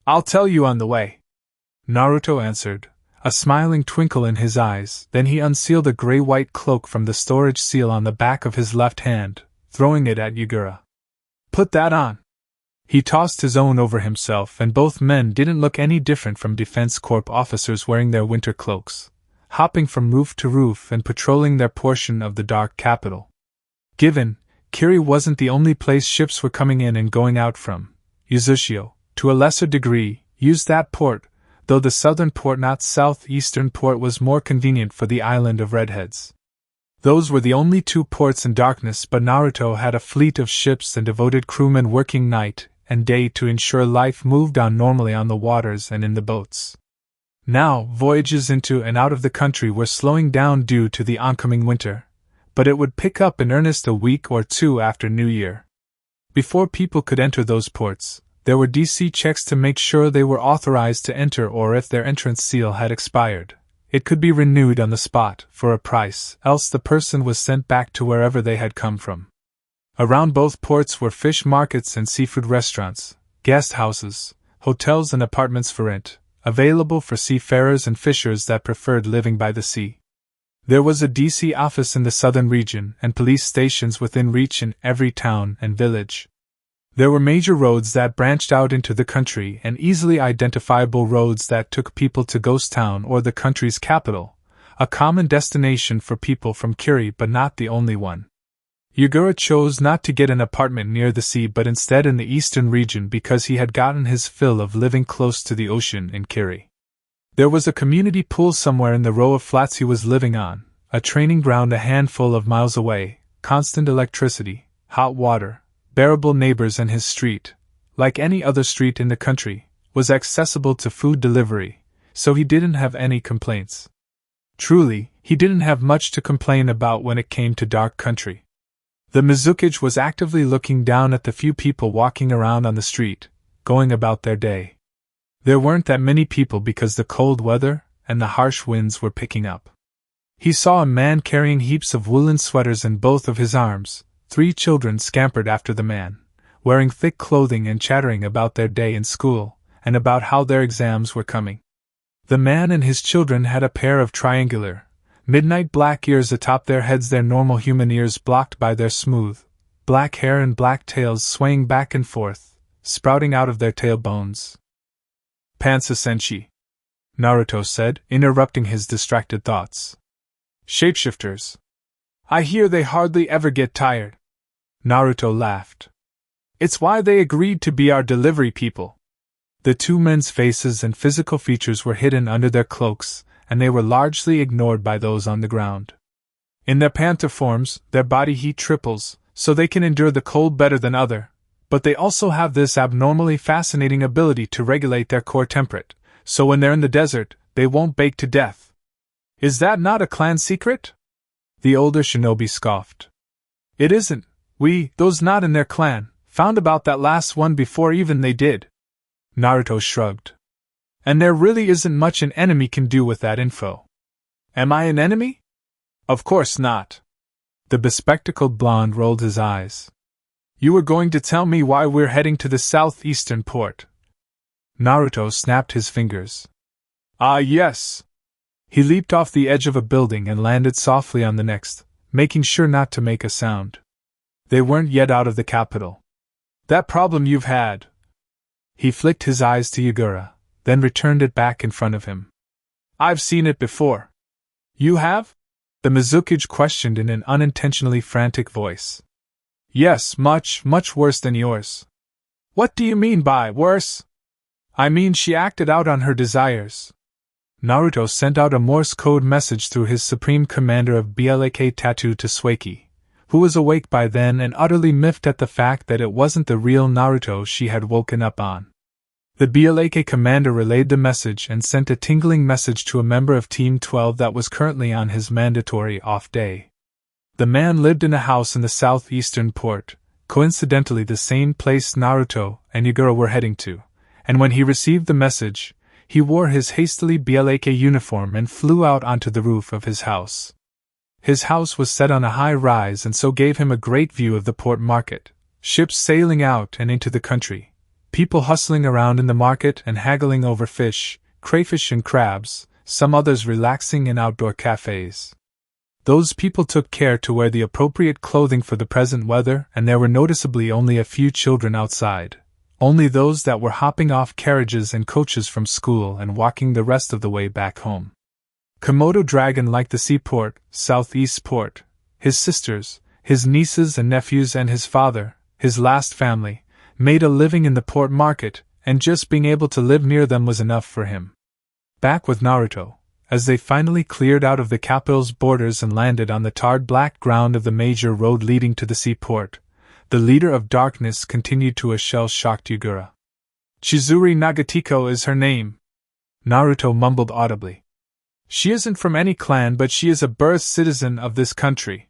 I'll tell you on the way. Naruto answered, a smiling twinkle in his eyes. Then he unsealed a gray-white cloak from the storage seal on the back of his left hand, throwing it at Yagura. Put that on. He tossed his own over himself, and both men didn't look any different from Defense Corps officers wearing their winter cloaks, hopping from roof to roof and patrolling their portion of the dark capital. Given, Kiri wasn't the only place ships were coming in and going out from. Uzushio, to a lesser degree, used that port, though the southern port, not southeastern port, was more convenient for the island of redheads. Those were the only two ports in darkness, but Naruto had a fleet of ships and devoted crewmen working night and day to ensure life moved on normally on the waters and in the boats. Now, voyages into and out of the country were slowing down due to the oncoming winter, but it would pick up in earnest a week or two after New Year. Before people could enter those ports, there were DC checks to make sure they were authorized to enter, or if their entrance seal had expired, it could be renewed on the spot for a price, else the person was sent back to wherever they had come from. Around both ports were fish markets and seafood restaurants, guest houses, hotels and apartments for rent, available for seafarers and fishers that preferred living by the sea. There was a DC office in the southern region and police stations within reach in every town and village. There were major roads that branched out into the country and easily identifiable roads that took people to Ghost Town or the country's capital, a common destination for people from Kiri but not the only one. Yagura chose not to get an apartment near the sea but instead in the eastern region because he had gotten his fill of living close to the ocean in Kiri. There was a community pool somewhere in the row of flats he was living on, a training ground a handful of miles away, constant electricity, hot water, bearable neighbors, and his street, like any other street in the country, was accessible to food delivery, so he didn't have any complaints. Truly, he didn't have much to complain about when it came to dark country. The Mizukage was actively looking down at the few people walking around on the street, going about their day. There weren't that many people because the cold weather and the harsh winds were picking up. He saw a man carrying heaps of woolen sweaters in both of his arms. 3 children scampered after the man, wearing thick clothing and chattering about their day in school, and about how their exams were coming. The man and his children had a pair of triangular, midnight black ears atop their heads, their normal human ears blocked by their smooth, black hair and black tails swaying back and forth, sprouting out of their tailbones. Pansa Senshi, Naruto said, interrupting his distracted thoughts. Shapeshifters. I hear they hardly ever get tired. Naruto laughed. It's why they agreed to be our delivery people. The two men's faces and physical features were hidden under their cloaks, and they were largely ignored by those on the ground. In their panther forms, their body heat triples, so they can endure the cold better than other, but they also have this abnormally fascinating ability to regulate their core temperature, so when they're in the desert, they won't bake to death. Is that not a clan secret? The older shinobi scoffed. It isn't. Those not in their clan, found about that last one before even they did. Naruto shrugged. And there really isn't much an enemy can do with that info. Am I an enemy? Of course not. The bespectacled blonde rolled his eyes. You were going to tell me why we're heading to the southeastern port. Naruto snapped his fingers. Ah, yes. He leaped off the edge of a building and landed softly on the next, making sure not to make a sound. They weren't yet out of the capital. That problem you've had. He flicked his eyes to Yagura, then returned it back in front of him. I've seen it before. You have? The Mizukage questioned in an unintentionally frantic voice. Yes, much worse than yours. What do you mean by worse? I mean she acted out on her desires. Naruto sent out a Morse code message through his supreme commander of BLAK Tattoo to Sueki, who was awake by then and utterly miffed at the fact that it wasn't the real Naruto she had woken up on. The BLAK commander relayed the message and sent a tingling message to a member of Team 12 that was currently on his mandatory off day. The man lived in a house in the southeastern port, coincidentally the same place Naruto and Yagura were heading to, and when he received the message, he wore his hastily BLAK uniform and flew out onto the roof of his house. His house was set on a high rise and so gave him a great view of the port market, ships sailing out and into the country, people hustling around in the market and haggling over fish, crayfish and crabs, some others relaxing in outdoor cafes. Those people took care to wear the appropriate clothing for the present weather, and there were noticeably only a few children outside, only those that were hopping off carriages and coaches from school and walking the rest of the way back home. Komodo Dragon liked the seaport, southeast port, his sisters, his nieces and nephews and his father, his last family, made a living in the port market, and just being able to live near them was enough for him. Back with Naruto, As they finally cleared out of the capital's borders and landed on the tarred black ground of the major road leading to the seaport, the leader of darkness continued to a shell-shocked Yagura. Chizuru Nagatiko is her name, Naruto mumbled audibly. She isn't from any clan, but she is a birth citizen of this country.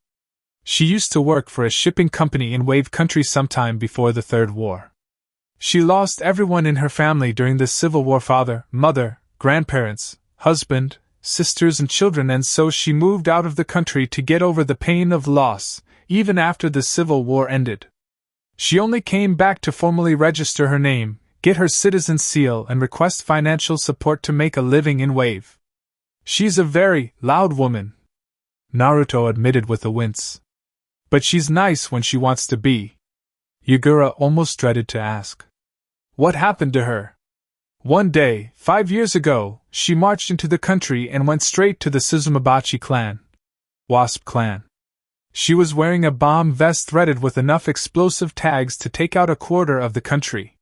She used to work for a shipping company in Wave Country sometime before the Third War. She lost everyone in her family during the Civil War: father, mother, grandparents, husband, sisters and children, and so she moved out of the country to get over the pain of loss, even after the Civil War ended. She only came back to formally register her name, get her citizen seal, and request financial support to make a living in Wave. She's a very loud woman, Naruto admitted with a wince. But she's nice when she wants to be. Yagura almost dreaded to ask. What happened to her? One day, 5 years ago, she marched into the country and went straight to the Suzumabachi clan. Wasp clan. She was wearing a bomb vest threaded with enough explosive tags to take out a quarter of the country.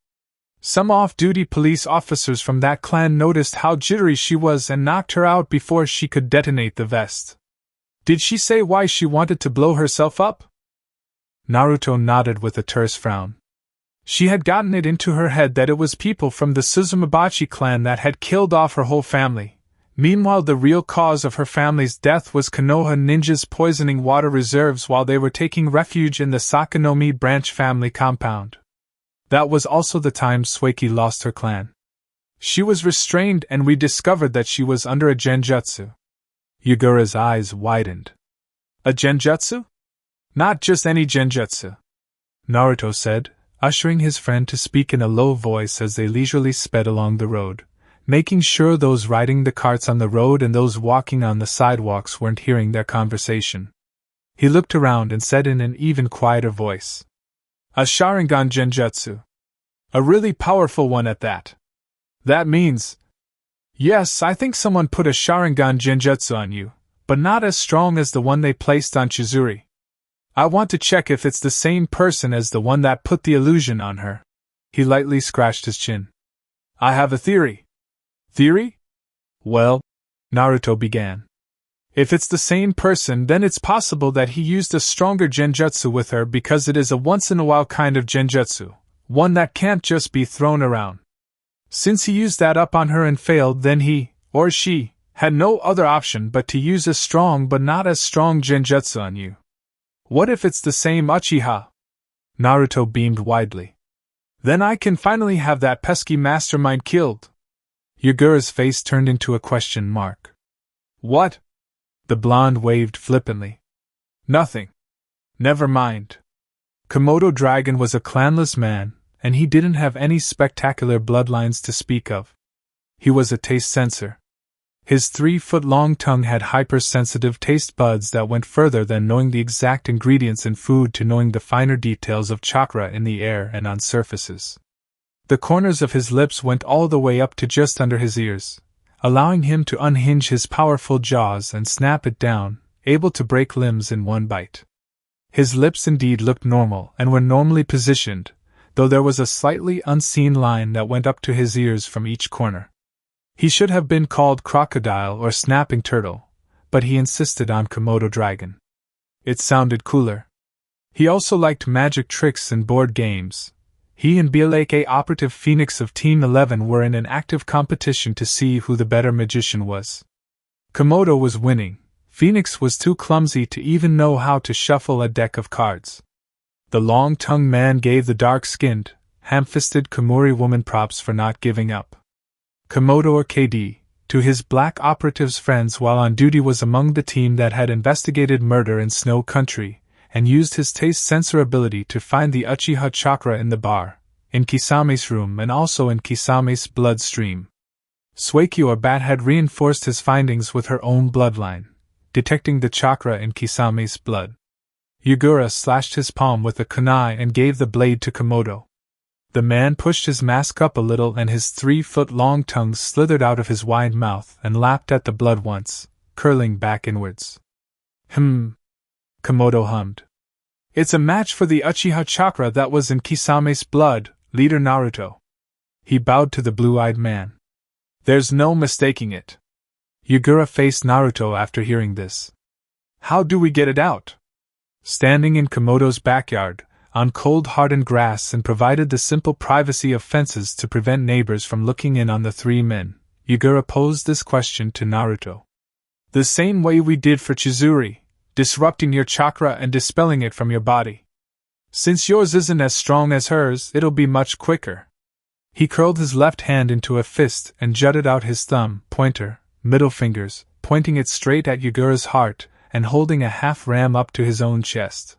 Some off-duty police officers from that clan noticed how jittery she was and knocked her out before she could detonate the vest. Did she say why she wanted to blow herself up? Naruto nodded with a terse frown. She had gotten it into her head that it was people from the Suzumabachi clan that had killed off her whole family. Meanwhile, the real cause of her family's death was Konoha ninjas poisoning water reserves while they were taking refuge in the Sakanomi branch family compound. That was also the time Sueki lost her clan. She was restrained and we discovered that she was under a genjutsu. Yagura's eyes widened. A genjutsu? Not just any genjutsu, Naruto said, ushering his friend to speak in a low voice as they leisurely sped along the road, making sure those riding the carts on the road and those walking on the sidewalks weren't hearing their conversation. He looked around and said in an even quieter voice, a Sharingan genjutsu. A really powerful one at that. That means... Yes, I think someone put a Sharingan genjutsu on you, but not as strong as the one they placed on Chizuru. I want to check if it's the same person as the one that put the illusion on her. He lightly scratched his chin. I have a theory. Theory? Well, Naruto began. If it's the same person, then it's possible that he used a stronger genjutsu with her because it is a once-in-a-while kind of genjutsu, one that can't just be thrown around. Since he used that up on her and failed, then he, or she, had no other option but to use a strong but not as strong genjutsu on you. What if it's the same Uchiha? Naruto beamed widely. Then I can finally have that pesky mastermind killed. Yagura's face turned into a question mark. What? The blonde waved flippantly. Nothing. Never mind. Komodo Dragon was a clanless man, and he didn't have any spectacular bloodlines to speak of. He was a taste sensor. His 3-foot-long tongue had hypersensitive taste buds that went further than knowing the exact ingredients in food to knowing the finer details of chakra in the air and on surfaces. The corners of his lips went all the way up to just under his ears, allowing him to unhinge his powerful jaws and snap it down, able to break limbs in one bite. His lips indeed looked normal and were normally positioned, though there was a slightly unseen line that went up to his ears from each corner. He should have been called crocodile or snapping turtle, but he insisted on Komodo Dragon. It sounded cooler. He also liked magic tricks and board games. He and Bielake Operative Phoenix of Team 11 were in an active competition to see who the better magician was. Komodo was winning. Phoenix was too clumsy to even know how to shuffle a deck of cards. The long-tongued man gave the dark-skinned, ham-fisted Komori woman props for not giving up. Komodo or KD, to his black operative's friends while on duty, was among the team that had investigated murder in Snow Country, and used his taste sensor ability to find the Uchiha chakra in the bar, in Kisame's room and also in Kisame's bloodstream. Sueki or Bat had reinforced his findings with her own bloodline, detecting the chakra in Kisame's blood. Yagura slashed his palm with a kunai and gave the blade to Komodo. The man pushed his mask up a little and his 3-foot-long tongue slithered out of his wide mouth and lapped at the blood once, curling back inwards. Komodo hummed. It's a match for the Uchiha chakra that was in Kisame's blood, Leader Naruto. He bowed to the blue-eyed man. There's no mistaking it. Yugura faced Naruto after hearing this. How do we get it out? Standing in Komodo's backyard, on cold hardened grass and provided the simple privacy of fences to prevent neighbors from looking in on the three men, Yugura posed this question to Naruto. The same way we did for Chizuru, disrupting your chakra and dispelling it from your body. Since yours isn't as strong as hers, it'll be much quicker. He curled his left hand into a fist and jutted out his thumb, pointer, middle fingers, pointing it straight at Yugura's heart and holding a half-ram up to his own chest.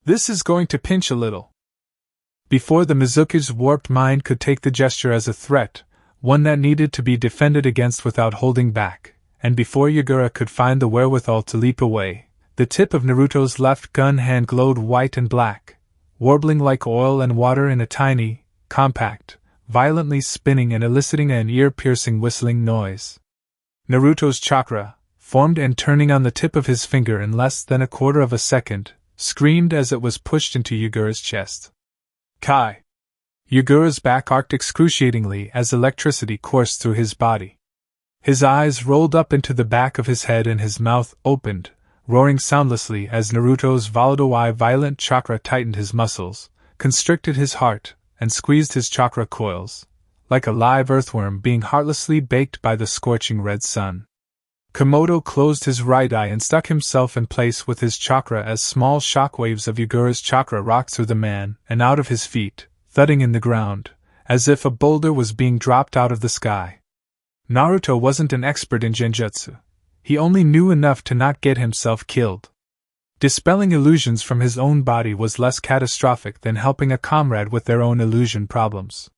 This is going to pinch a little. Before the Mizuki's warped mind could take the gesture as a threat, one that needed to be defended against without holding back, and before Yugura could find the wherewithal to leap away, the tip of Naruto's left gun hand glowed white and black, warbling like oil and water in a tiny, compact, violently spinning and eliciting an ear-piercing whistling noise. Naruto's chakra, formed and turning on the tip of his finger in less than a quarter of a second, screamed as it was pushed into Yugura's chest. Kai! Yugura's back arced excruciatingly as electricity coursed through his body. His eyes rolled up into the back of his head and his mouth opened, roaring soundlessly as Naruto's volatile violent chakra tightened his muscles, constricted his heart, and squeezed his chakra coils, like a live earthworm being heartlessly baked by the scorching red sun. Komodo closed his right eye and stuck himself in place with his chakra as small shockwaves of Yugura's chakra rocked through the man and out of his feet, thudding in the ground, as if a boulder was being dropped out of the sky. Naruto wasn't an expert in genjutsu. He only knew enough to not get himself killed. Dispelling illusions from his own body was less catastrophic than helping a comrade with their own illusion problems.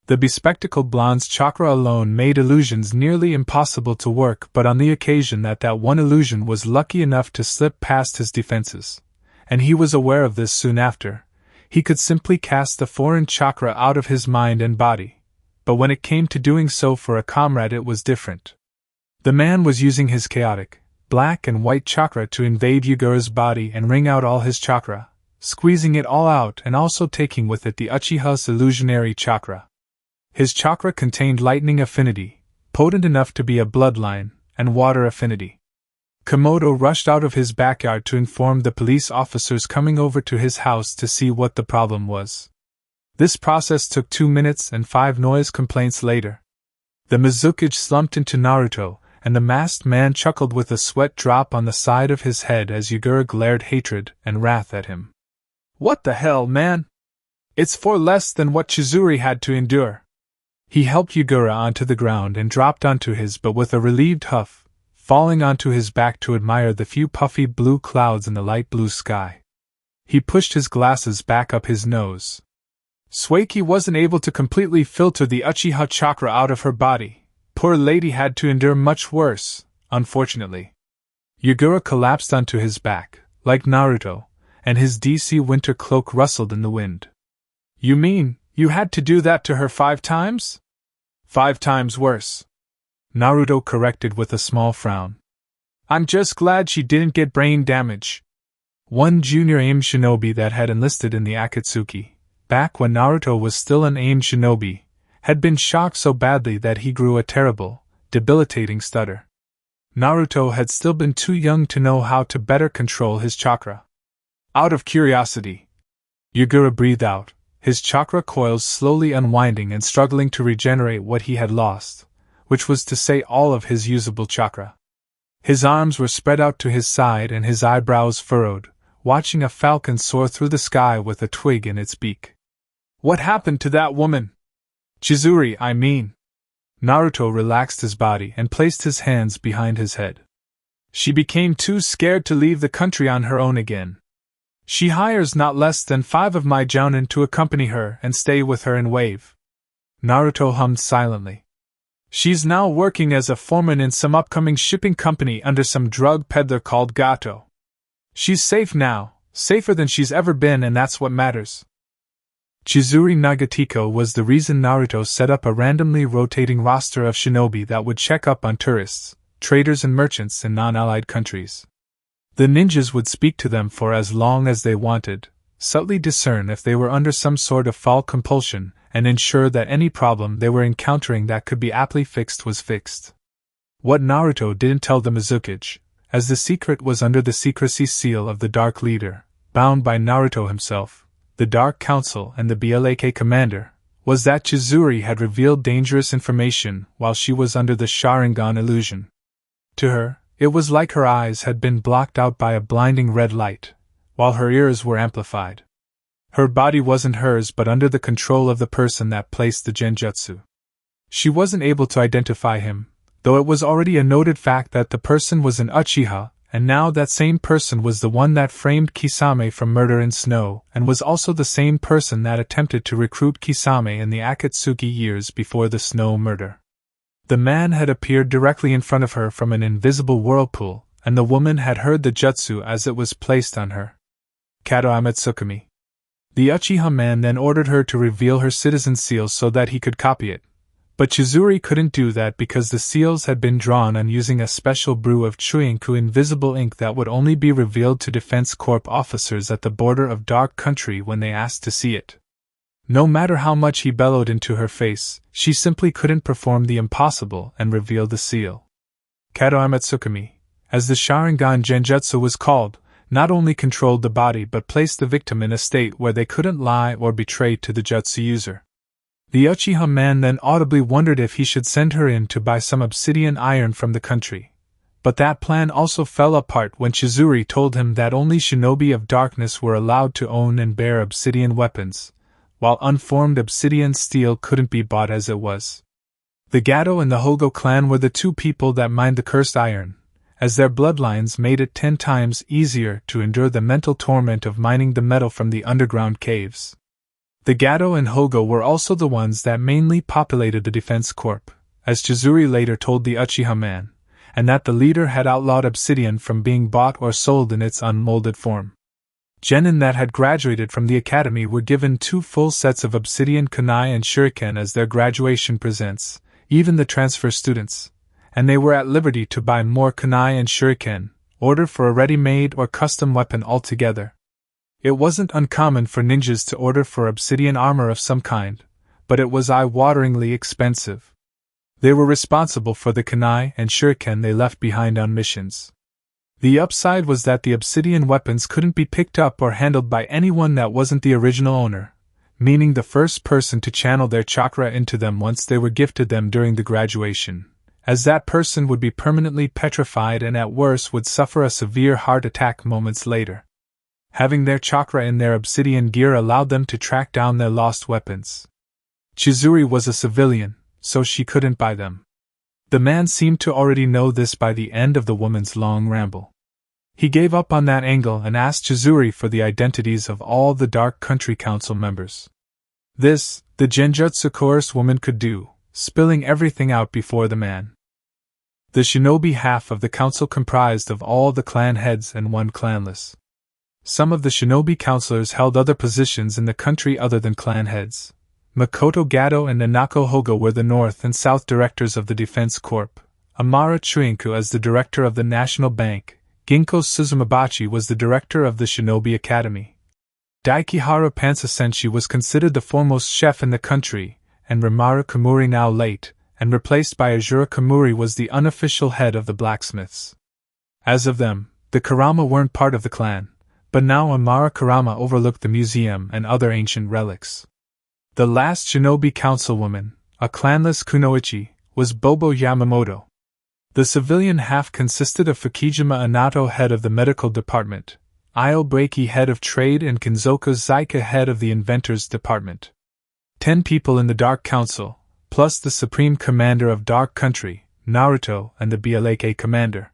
The bespectacled blonde's chakra alone made illusions nearly impossible to work, but on the occasion that one illusion was lucky enough to slip past his defenses, and he was aware of this soon after, he could simply cast the foreign chakra out of his mind and body. But when it came to doing so for a comrade, it was different. The man was using his chaotic, black and white chakra to invade Yugura's body and wring out all his chakra, squeezing it all out and also taking with it the Uchiha's illusionary chakra. His chakra contained lightning affinity, potent enough to be a bloodline, and water affinity. Komodo rushed out of his backyard to inform the police officers coming over to his house to see what the problem was. This process took 2 minutes, and 5 noise complaints later, the Mizukage slumped into Naruto, and the masked man chuckled with a sweat drop on the side of his head as Yugura glared hatred and wrath at him. What the hell, man? It's for less than what Chizuru had to endure. He helped Yugura onto the ground and dropped onto his but with a relieved huff, falling onto his back to admire the few puffy blue clouds in the light blue sky. He pushed his glasses back up his nose. Sueki wasn't able to completely filter the Uchiha chakra out of her body. Poor lady had to endure much worse, unfortunately. Yugura collapsed onto his back, like Naruto, and his DC winter cloak rustled in the wind. You mean, you had to do that to her 5 times? 5 times worse. Naruto corrected with a small frown. I'm just glad she didn't get brain damage. One junior AIM shinobi that had enlisted in the Akatsuki, back when Naruto was still an AIM shinobi, had been shocked so badly that he grew a terrible, debilitating stutter. Naruto had still been too young to know how to better control his chakra. Out of curiosity, Yugura breathed out, his chakra coils slowly unwinding and struggling to regenerate what he had lost, which was to say all of his usable chakra. His arms were spread out to his side and his eyebrows furrowed, watching a falcon soar through the sky with a twig in its beak. What happened to that woman? Chizuru, I mean. Naruto relaxed his body and placed his hands behind his head. She became too scared to leave the country on her own again. She hires not less than 5 of my jounin to accompany her and stay with her in Wave. Naruto hummed silently. She's now working as a foreman in some upcoming shipping company under some drug peddler called Gato. She's safe now, safer than she's ever been, and that's what matters. Chizuru Nagatiko was the reason Naruto set up a randomly rotating roster of shinobi that would check up on tourists, traders and merchants in non-allied countries. The ninjas would speak to them for as long as they wanted, subtly discern if they were under some sort of foul compulsion, and ensure that any problem they were encountering that could be aptly fixed was fixed. What Naruto didn't tell the Mizukage, as the secret was under the secrecy seal of the Dark Leader, bound by Naruto himself, the Dark Council and the BLAK commander, was that Chizuru had revealed dangerous information while she was under the Sharingan illusion. To her, it was like her eyes had been blocked out by a blinding red light, while her ears were amplified. Her body wasn't hers but under the control of the person that placed the genjutsu. She wasn't able to identify him, though it was already a noted fact that the person was an Uchiha, and now that same person was the one that framed Kisame from murder in Snow, and was also the same person that attempted to recruit Kisame in the Akatsuki years before the Snow murder. The man had appeared directly in front of her from an invisible whirlpool, and the woman had heard the jutsu as it was placed on her. Kato Amatsukami. The Uchiha man then ordered her to reveal her citizen seal so that he could copy it. But Chizuru couldn't do that because the seals had been drawn on using a special brew of Chuinku invisible ink that would only be revealed to Defense Corps officers at the border of Dark Country when they asked to see it. No matter how much he bellowed into her face, she simply couldn't perform the impossible and reveal the seal. Kato Amatsukami, as the Sharingan Genjutsu was called, not only controlled the body but placed the victim in a state where they couldn't lie or betray to the jutsu user. The Uchiha man then audibly wondered if he should send her in to buy some obsidian iron from the country. But that plan also fell apart when Chizuru told him that only shinobi of darkness were allowed to own and bear obsidian weapons, while unformed obsidian steel couldn't be bought as it was. The Gato and the Hogo clan were the two people that mined the cursed iron, as their bloodlines made it 10 times easier to endure the mental torment of mining the metal from the underground caves. The Gato and Hogo were also the ones that mainly populated the Defense Corps, as Chizuru later told the Uchiha man, and that the leader had outlawed obsidian from being bought or sold in its unmolded form. Genin that had graduated from the academy were given 2 full sets of obsidian kunai and shuriken as their graduation presents, even the transfer students, and they were at liberty to buy more kunai and shuriken, order for a ready-made or custom weapon altogether. It wasn't uncommon for ninjas to order for obsidian armor of some kind, but it was eye-wateringly expensive. They were responsible for the kunai and shuriken they left behind on missions. The upside was that the obsidian weapons couldn't be picked up or handled by anyone that wasn't the original owner, meaning the first person to channel their chakra into them once they were gifted them during the graduation, as that person would be permanently petrified and at worst would suffer a severe heart attack moments later. Having their chakra in their obsidian gear allowed them to track down their lost weapons. Chizuru was a civilian, so she couldn't buy them. The man seemed to already know this by the end of the woman's long ramble. He gave up on that angle and asked Chizuru for the identities of all the Dark Country Council members. This, the Genjutsu coerced woman could do, spilling everything out before the man. The shinobi half of the council comprised of all the clan heads and 1 clanless. Some of the shinobi counselors held other positions in the country other than clan heads. Makoto Gato and Nanako Hogo were the North and South directors of the Defense Corps, Amara Chuinku as the director of the National Bank, Ginko Suzumabachi was the director of the Shinobi Academy. Daikihara Pansasenshi was considered the foremost chef in the country, and Rimaru Kamuri, now late, and replaced by Ajura Kamuri, was the unofficial head of the blacksmiths. As of them, the Karama weren't part of the clan, but now Amara Karama overlooked the museum and other ancient relics. The last shinobi councilwoman, a clanless kunoichi, was Bobo Yamamoto. The civilian half consisted of Fukijima Anato, head of the medical department, Io Breiki, head of trade, and Kinzoka Zaika, head of the inventors department. 10 people in the Dark Council, plus the supreme commander of Dark Country, Naruto, and the BLAK commander.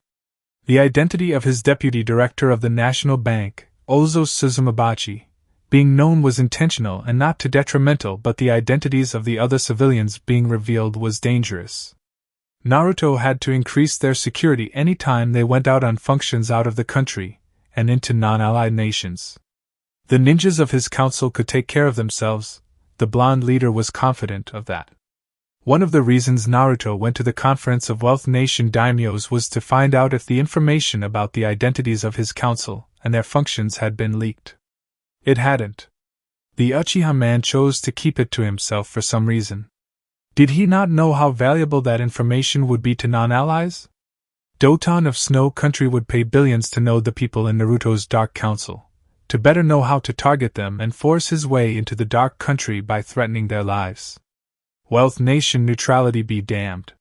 The identity of his deputy director of the National Bank, Ozo Suzumabachi, being known was intentional and not too detrimental, but the identities of the other civilians being revealed was dangerous. Naruto had to increase their security any time they went out on functions out of the country and into non-allied nations. The ninjas of his council could take care of themselves, the blonde leader was confident of that. One of the reasons Naruto went to the Conference of Wealth Nation Daimyos was to find out if the information about the identities of his council and their functions had been leaked. It hadn't. The Uchiha man chose to keep it to himself for some reason. Did he not know how valuable that information would be to non-allies? Doton of Snow Country would pay billions to know the people in Naruto's Dark Council, to better know how to target them and force his way into the Dark Country by threatening their lives. Wealth nation neutrality be damned.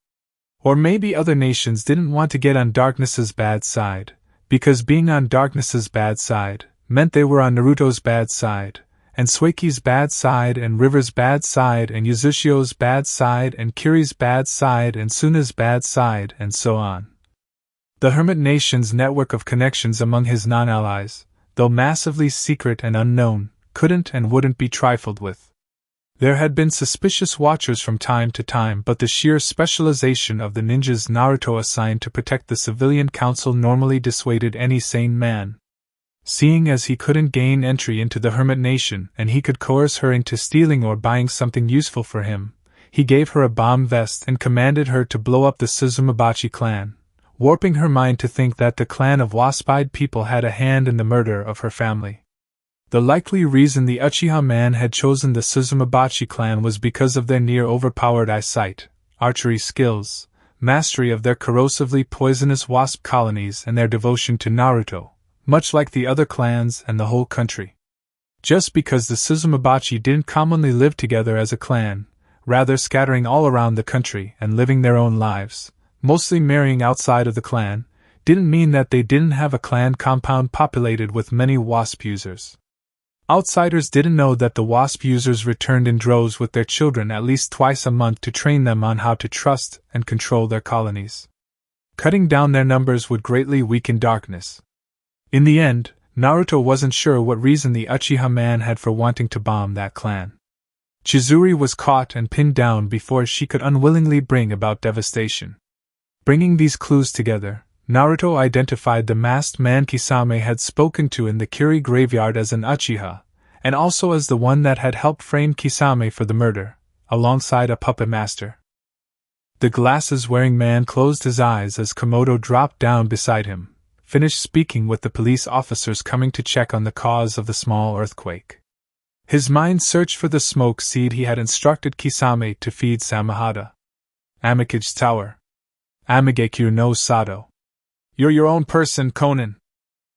Or maybe other nations didn't want to get on Darkness's bad side, because being on Darkness's bad side meant they were on Naruto's bad side, and Suiki's bad side, and River's bad side, and Yuzusho's bad side, and Kiri's bad side, and Suna's bad side, and so on. The Hermit Nation's network of connections among his non-allies, though massively secret and unknown, couldn't and wouldn't be trifled with. There had been suspicious watchers from time to time, but the sheer specialization of the ninjas Naruto assigned to protect the civilian council normally dissuaded any sane man. Seeing as he couldn't gain entry into the Hermit Nation and he could coerce her into stealing or buying something useful for him, he gave her a bomb vest and commanded her to blow up the Suzumabachi clan, warping her mind to think that the clan of wasp-eyed people had a hand in the murder of her family. The likely reason the Uchiha man had chosen the Suzumabachi clan was because of their near-overpowered eyesight, archery skills, mastery of their corrosively poisonous wasp colonies, and their devotion to Naruto, much like the other clans and the whole country. Just because the Suzumabachi didn't commonly live together as a clan, rather scattering all around the country and living their own lives, mostly marrying outside of the clan, didn't mean that they didn't have a clan compound populated with many wasp users. Outsiders didn't know that the wasp users returned in droves with their children at least twice a month to train them on how to trust and control their colonies. Cutting down their numbers would greatly weaken Darkness. In the end, Naruto wasn't sure what reason the Uchiha man had for wanting to bomb that clan. Chizuru was caught and pinned down before she could unwillingly bring about devastation. Bringing these clues together, Naruto identified the masked man Kisame had spoken to in the Kiri graveyard as an Uchiha, and also as the one that had helped frame Kisame for the murder, alongside a puppet master. The glasses-wearing man closed his eyes as Komodo dropped down beside him, finished speaking with the police officers coming to check on the cause of the small earthquake. His mind searched for the smoke seed he had instructed Kisame to feed Samahada. Amikage Tower. Amigekyu no Sato. You're your own person, Konan.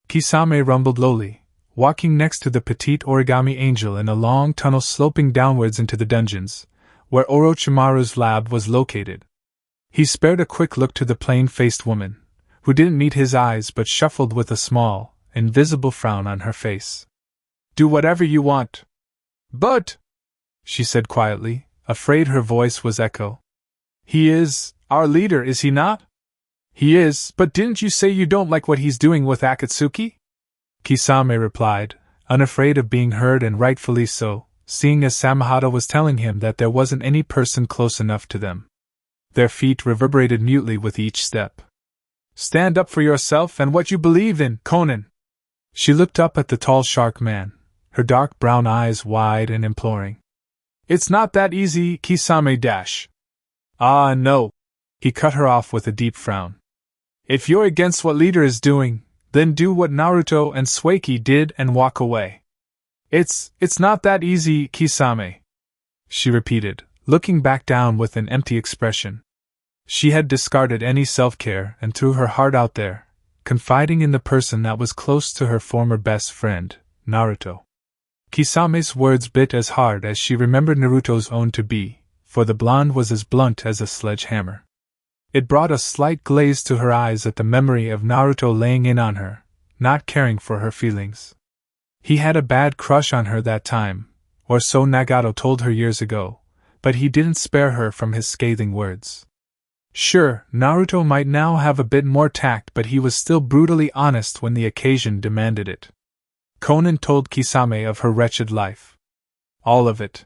Kisame rumbled lowly, walking next to the petite origami angel in a long tunnel sloping downwards into the dungeons, where Orochimaru's lab was located. He spared a quick look to the plain-faced woman, who didn't meet his eyes but shuffled with a small, invisible frown on her face. Do whatever you want. But, she said quietly, afraid her voice was echo. He is our leader, is he not? He is, but didn't you say you don't like what he's doing with Akatsuki? Kisame replied, unafraid of being heard, and rightfully so, seeing as Samahada was telling him that there wasn't any person close enough to them. Their feet reverberated mutely with each step. Stand up for yourself and what you believe in, Konan. She looked up at the tall shark man, her dark brown eyes wide and imploring. It's not that easy, Kisame dash. Ah, no. He cut her off with a deep frown. If you're against what leader is doing, then do what Naruto and Suiki did and walk away. It's not that easy, Kisame. She repeated, looking back down with an empty expression. She had discarded any self-care and threw her heart out there, confiding in the person that was close to her former best friend, Naruto. Kisame's words bit as hard as she remembered Naruto's own to be, for the blonde was as blunt as a sledgehammer. It brought a slight glaze to her eyes at the memory of Naruto laying in on her, not caring for her feelings. He had a bad crush on her that time, or so Nagato told her years ago, but he didn't spare her from his scathing words. Sure, Naruto might now have a bit more tact, but he was still brutally honest when the occasion demanded it. Konan told Kisame of her wretched life. All of it.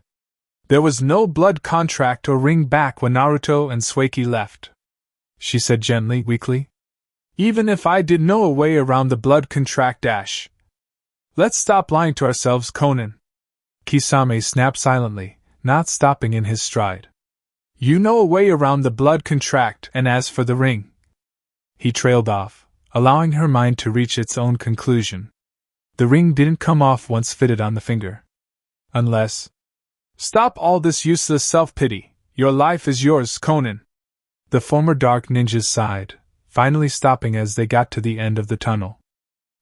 There was no blood contract or ring back when Naruto and Suiki left, she said gently, weakly. Even if I did know a way around the blood contract dash. Let's stop lying to ourselves, Konan. Kisame snapped silently, not stopping in his stride. You know a way around the blood contract, and as for the ring. He trailed off, allowing her mind to reach its own conclusion. The ring didn't come off once fitted on the finger. Unless. Stop all this useless self-pity, Your life is yours, Konan. The former dark ninja sighed, finally stopping as they got to the end of the tunnel.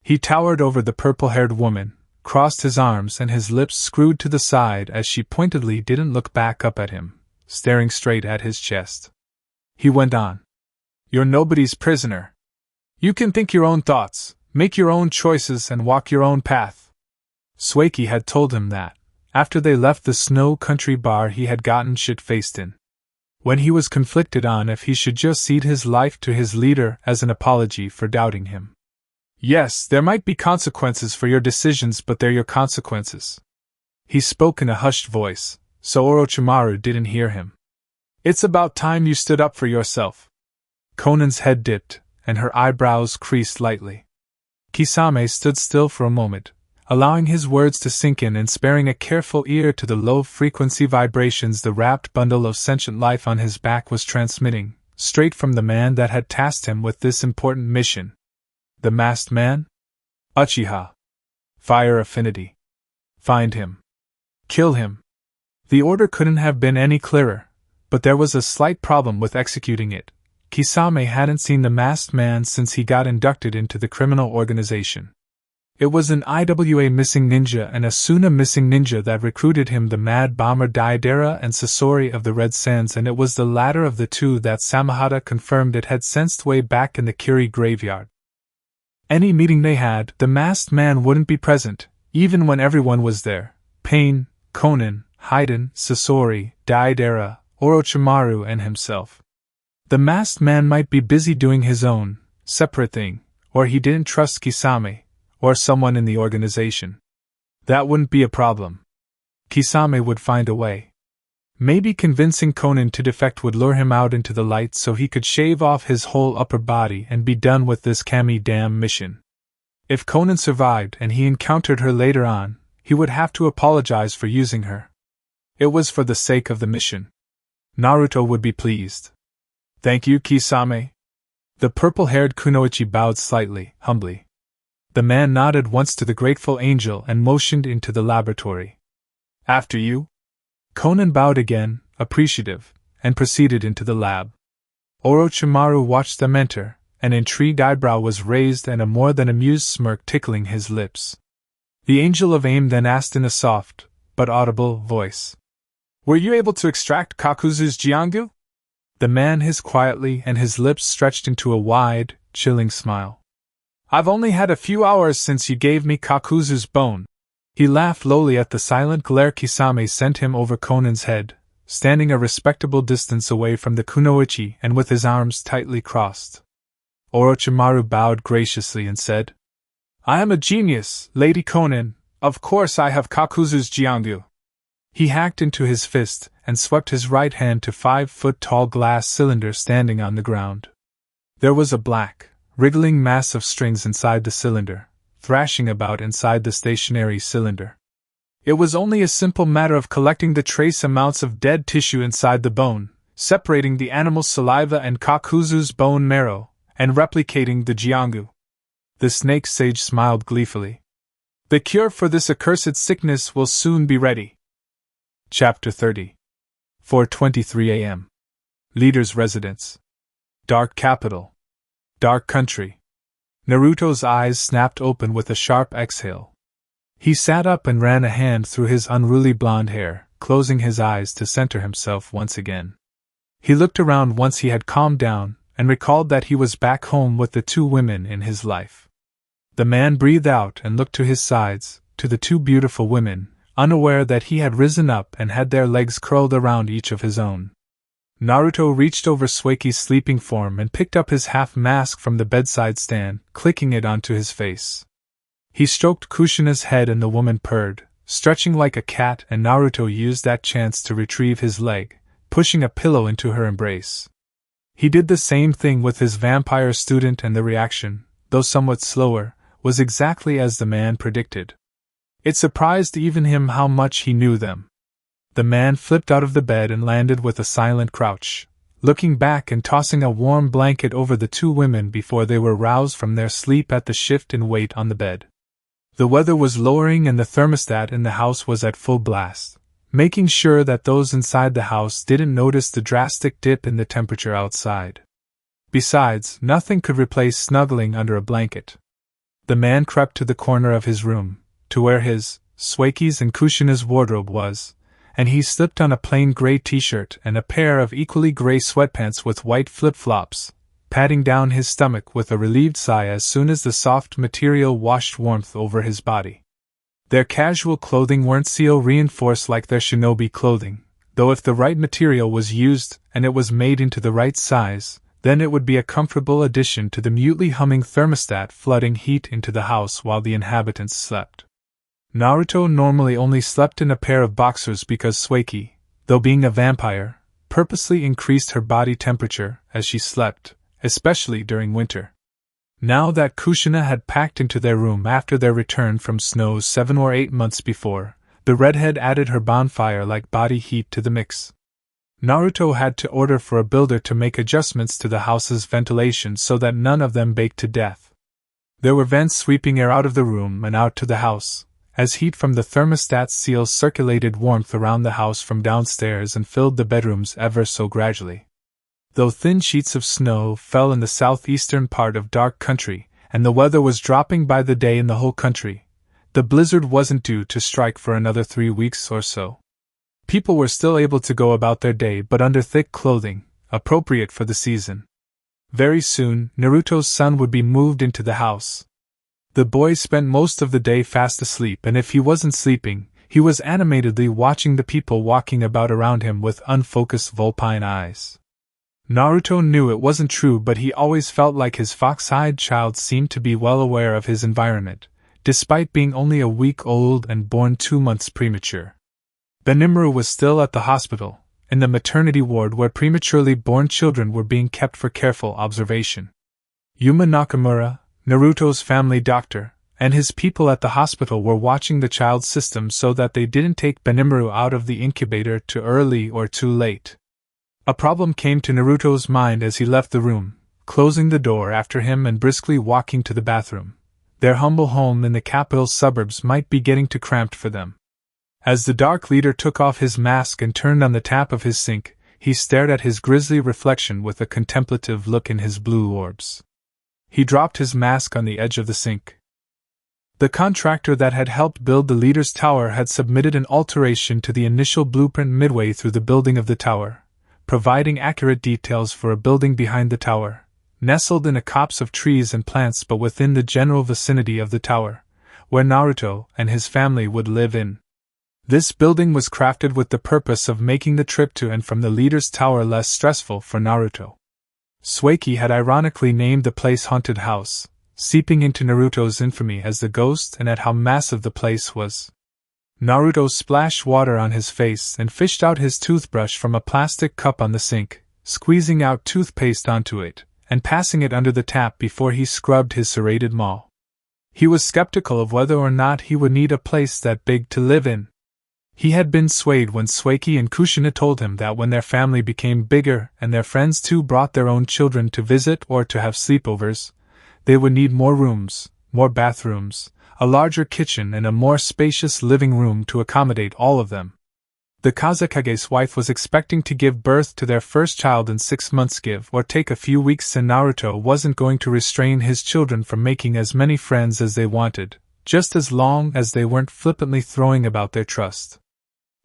He towered over the purple-haired woman, crossed his arms and his lips screwed to the side as she pointedly didn't look back up at him, staring straight at his chest. He went on. You're nobody's prisoner. You can think your own thoughts, make your own choices and walk your own path. Sueki had told him that, after they left the snow country bar he had gotten shit-faced in. When he was conflicted on if he should just cede his life to his leader as an apology for doubting him. Yes, there might be consequences for your decisions, but they're your consequences. He spoke in a hushed voice, so Orochimaru didn't hear him. It's about time you stood up for yourself. Konan's head dipped, and her eyebrows creased lightly. Kisame stood still for a moment, allowing his words to sink in and sparing a careful ear to the low-frequency vibrations the wrapped bundle of sentient life on his back was transmitting, straight from the man that had tasked him with this important mission. The masked man? Uchiha. Fire affinity. Find him. Kill him. The order couldn't have been any clearer, but there was a slight problem with executing it. Kisame hadn't seen the masked man since he got inducted into the criminal organization. It was an IWA missing ninja and a Suna missing ninja that recruited him, the Mad Bomber Daidara and Sasori of the Red Sands, and it was the latter of the two that Samahata confirmed it had sensed way back in the Kiri graveyard. Any meeting they had, the masked man wouldn't be present, even when everyone was there. Pain, Konan, Haiden, Sasori, Daidara, Orochimaru and himself. The masked man might be busy doing his own, separate thing, or he didn't trust Kisame, or someone in the organization. That wouldn't be a problem. Kisame would find a way. Maybe convincing Konan to defect would lure him out into the light so he could shave off his whole upper body and be done with this Kami damn mission. If Konan survived and he encountered her later on, he would have to apologize for using her. It was for the sake of the mission. Naruto would be pleased. Thank you, Kisame. The purple-haired Kunoichi bowed slightly, humbly. The man nodded once to the grateful angel and motioned into the laboratory. After you? Konan bowed again, appreciative, and proceeded into the lab. Orochimaru watched them enter, an intrigued eyebrow was raised and a more than amused smirk tickling his lips. The Angel of Aim then asked in a soft, but audible, voice. Were you able to extract Kakuzu's Jiangu? The man hissed quietly and his lips stretched into a wide, chilling smile. I've only had a few hours since you gave me Kakuzu's bone. He laughed lowly at the silent glare Kisame sent him over Konan's head, standing a respectable distance away from the kunoichi and with his arms tightly crossed. Orochimaru bowed graciously and said, I am a genius, Lady Konan. Of course I have Kakuzu's Jiangu. He hacked into his fist and swept his right hand to 5-foot-tall glass cylinder standing on the ground. There was a black, wriggling mass of strings inside the cylinder, thrashing about inside the stationary cylinder. It was only a simple matter of collecting the trace amounts of dead tissue inside the bone, separating the animal's saliva and Kakuzu's bone marrow, and replicating the Jiangu. The snake sage smiled gleefully. The cure for this accursed sickness will soon be ready. Chapter 30. 4:23 a.m. Leader's residence. Dark capital. Dark country. Naruto's eyes snapped open with a sharp exhale. He sat up and ran a hand through his unruly blonde hair, closing his eyes to center himself once again. He looked around once he had calmed down, and recalled that he was back home with the two women in his life. The man breathed out and looked to his sides, to the two beautiful women, unaware that he had risen up and had their legs curled around each of his own. Naruto reached over Sueki's sleeping form and picked up his half-mask from the bedside stand, clicking it onto his face. He stroked Kushina's head and the woman purred, stretching like a cat, and Naruto used that chance to retrieve his leg, pushing a pillow into her embrace. He did the same thing with his vampire student and the reaction, though somewhat slower, was exactly as the man predicted. It surprised even him how much he knew them. The man flipped out of the bed and landed with a silent crouch, looking back and tossing a warm blanket over the two women before they were roused from their sleep at the shift in weight on the bed. The weather was lowering and the thermostat in the house was at full blast, making sure that those inside the house didn't notice the drastic dip in the temperature outside. Besides, nothing could replace snuggling under a blanket. The man crept to the corner of his room, to where his, Swaki's and Kushina's wardrobe was, and he slipped on a plain gray t-shirt and a pair of equally gray sweatpants with white flip-flops, patting down his stomach with a relieved sigh as soon as the soft material washed warmth over his body. Their casual clothing weren't reinforced like their shinobi clothing, though if the right material was used and it was made into the right size, then it would be a comfortable addition to the mutely humming thermostat flooding heat into the house while the inhabitants slept. Naruto normally only slept in a pair of boxers because Swaki, though being a vampire, purposely increased her body temperature as she slept, especially during winter. Now that Kushina had packed into their room after their return from Snooze 7 or 8 months before, the redhead added her bonfire-like body heat to the mix. Naruto had to order for a builder to make adjustments to the house's ventilation so that none of them baked to death. There were vents sweeping air out of the room and out to the house, as heat from the thermostat seals circulated warmth around the house from downstairs and filled the bedrooms ever so gradually. Though thin sheets of snow fell in the southeastern part of Dark Country, and the weather was dropping by the day in the whole country, the blizzard wasn't due to strike for another 3 weeks or so. People were still able to go about their day but under thick clothing, appropriate for the season. Very soon, Naruto's son would be moved into the house. The boy spent most of the day fast asleep, and if he wasn't sleeping, he was animatedly watching the people walking about around him with unfocused vulpine eyes. Naruto knew it wasn't true, but he always felt like his fox-eyed child seemed to be well aware of his environment, despite being only a week old and born 2 months premature. Benimaru was still at the hospital, in the maternity ward where prematurely born children were being kept for careful observation. Yuma Nakamura, Naruto's family doctor, and his people at the hospital were watching the child's system so that they didn't take Benimaru out of the incubator too early or too late. A problem came to Naruto's mind as he left the room, closing the door after him and briskly walking to the bathroom. Their humble home in the capital suburbs might be getting too cramped for them. As the Dark Leader took off his mask and turned on the tap of his sink, he stared at his grisly reflection with a contemplative look in his blue orbs. He dropped his mask on the edge of the sink. The contractor that had helped build the leader's tower had submitted an alteration to the initial blueprint midway through the building of the tower, providing accurate details for a building behind the tower, nestled in a copse of trees and plants but within the general vicinity of the tower, where Naruto and his family would live in. This building was crafted with the purpose of making the trip to and from the leader's tower less stressful for Naruto. Swaki had ironically named the place Haunted House, seeping into Naruto's infamy as the ghost and at how massive the place was. Naruto splashed water on his face and fished out his toothbrush from a plastic cup on the sink, squeezing out toothpaste onto it, and passing it under the tap before he scrubbed his serrated maw. He was skeptical of whether or not he would need a place that big to live in. He had been swayed when Swaki and Kushina told him that when their family became bigger and their friends too brought their own children to visit or to have sleepovers, they would need more rooms, more bathrooms, a larger kitchen and a more spacious living room to accommodate all of them. The Kazekage's wife was expecting to give birth to their first child in 6 months, give or take a few weeks, and Naruto wasn't going to restrain his children from making as many friends as they wanted, just as long as they weren't flippantly throwing about their trust.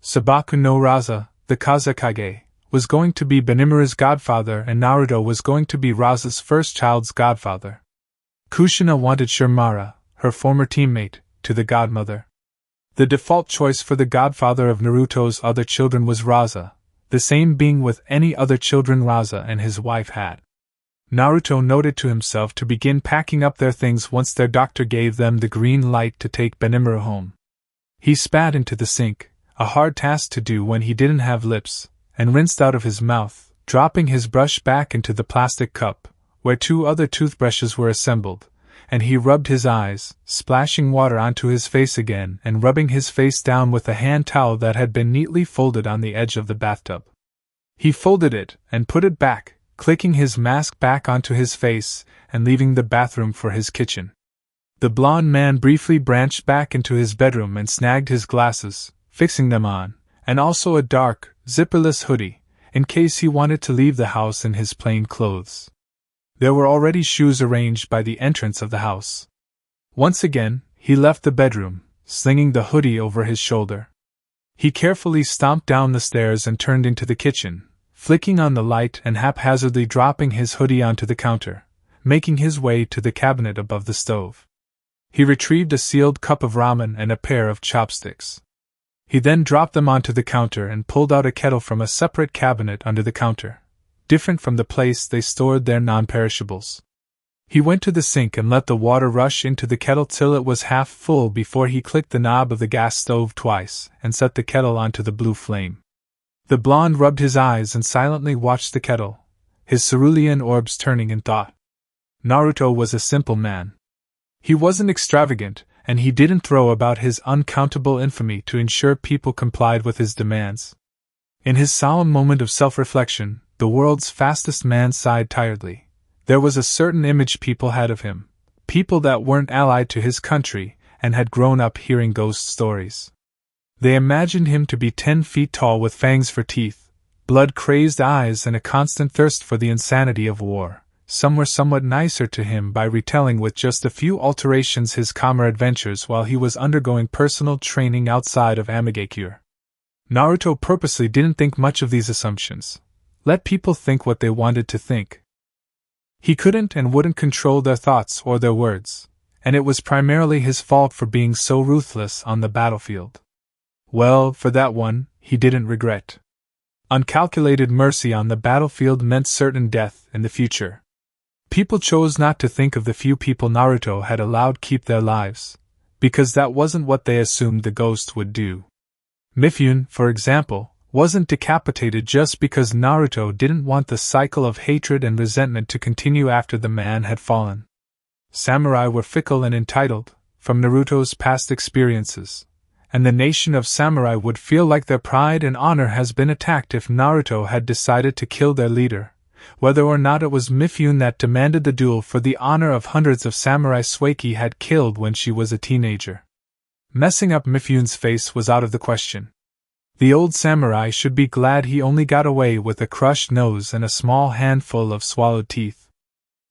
Sabaku no Raza, the Kazekage, was going to be Benimaru's godfather and Naruto was going to be Raza's first child's godfather. Kushina wanted Shurmara, her former teammate, to the godmother. The default choice for the godfather of Naruto's other children was Raza, the same being with any other children Raza and his wife had. Naruto noted to himself to begin packing up their things once their doctor gave them the green light to take Benimaru home. He spat into the sink, a hard task to do when he didn't have lips, and rinsed out of his mouth, dropping his brush back into the plastic cup, where 2 other toothbrushes were assembled, and he rubbed his eyes, splashing water onto his face again and rubbing his face down with a hand towel that had been neatly folded on the edge of the bathtub. He folded it and put it back, clicking his mask back onto his face and leaving the bathroom for his kitchen. The blond man briefly branched back into his bedroom and snagged his glasses, fixing them on, and also a dark, zipperless hoodie, in case he wanted to leave the house in his plain clothes. There were already shoes arranged by the entrance of the house. Once again, he left the bedroom, slinging the hoodie over his shoulder. He carefully stomped down the stairs and turned into the kitchen, flicking on the light and haphazardly dropping his hoodie onto the counter, making his way to the cabinet above the stove. He retrieved a sealed cup of ramen and a pair of chopsticks. He then dropped them onto the counter and pulled out a kettle from a separate cabinet under the counter, different from the place they stored their non-perishables. He went to the sink and let the water rush into the kettle till it was half full before he clicked the knob of the gas stove twice and set the kettle onto the blue flame. The blonde rubbed his eyes and silently watched the kettle, his cerulean orbs turning in thought. Naruto was a simple man. He wasn't extravagant, and he didn't throw about his uncountable infamy to ensure people complied with his demands. In his solemn moment of self-reflection, the world's fastest man sighed tiredly. There was a certain image people had of him, people that weren't allied to his country and had grown up hearing ghost stories. They imagined him to be 10 feet tall with fangs for teeth, blood-crazed eyes and a constant thirst for the insanity of war. Some were somewhat nicer to him by retelling with just a few alterations his calmer adventures while he was undergoing personal training outside of Amigakure. Naruto purposely didn't think much of these assumptions. Let people think what they wanted to think. He couldn't and wouldn't control their thoughts or their words, and it was primarily his fault for being so ruthless on the battlefield. Well, for that one, he didn't regret. Uncalculated mercy on the battlefield meant certain death in the future. People chose not to think of the few people Naruto had allowed keep their lives, because that wasn't what they assumed the ghost would do. Mifune, for example, wasn't decapitated just because Naruto didn't want the cycle of hatred and resentment to continue after the man had fallen. Samurai were fickle and entitled, from Naruto's past experiences, and the nation of samurai would feel like their pride and honor has been attacked if Naruto had decided to kill their leader, whether or not it was Mifune that demanded the duel for the honor of hundreds of samurai Suiki had killed when she was a teenager. Messing up Mifune's face was out of the question. The old samurai should be glad he only got away with a crushed nose and a small handful of swallowed teeth.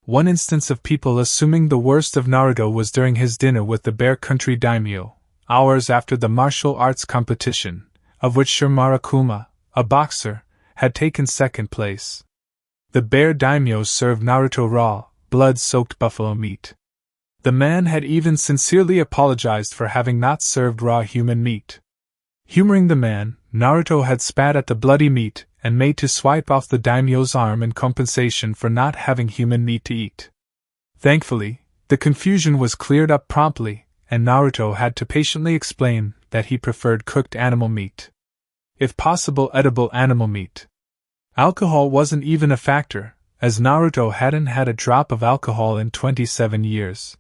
One instance of people assuming the worst of Naruto was during his dinner with the Bear Country daimyo, hours after the martial arts competition, of which Shiramaru-kuma, a boxer, had taken second place. The Bear daimyo served Naruto raw, blood-soaked buffalo meat. The man had even sincerely apologized for having not served raw human meat. Humoring the man, Naruto had spat at the bloody meat and made to swipe off the daimyo's arm in compensation for not having human meat to eat. Thankfully, the confusion was cleared up promptly, and Naruto had to patiently explain that he preferred cooked animal meat. If possible, edible animal meat. Alcohol wasn't even a factor, as Naruto hadn't had a drop of alcohol in 27 years,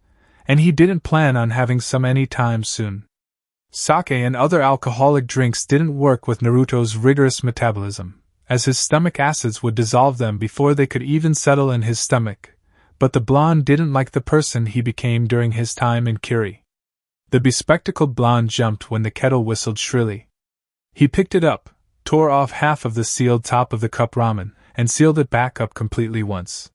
and he didn't plan on having some any time soon. Sake and other alcoholic drinks didn't work with Naruto's rigorous metabolism, as his stomach acids would dissolve them before they could even settle in his stomach, but the blonde didn't like the person he became during his time in Kiri. The bespectacled blonde jumped when the kettle whistled shrilly. He picked it up, tore off half of the sealed top of the cup ramen, and sealed it back up completely once.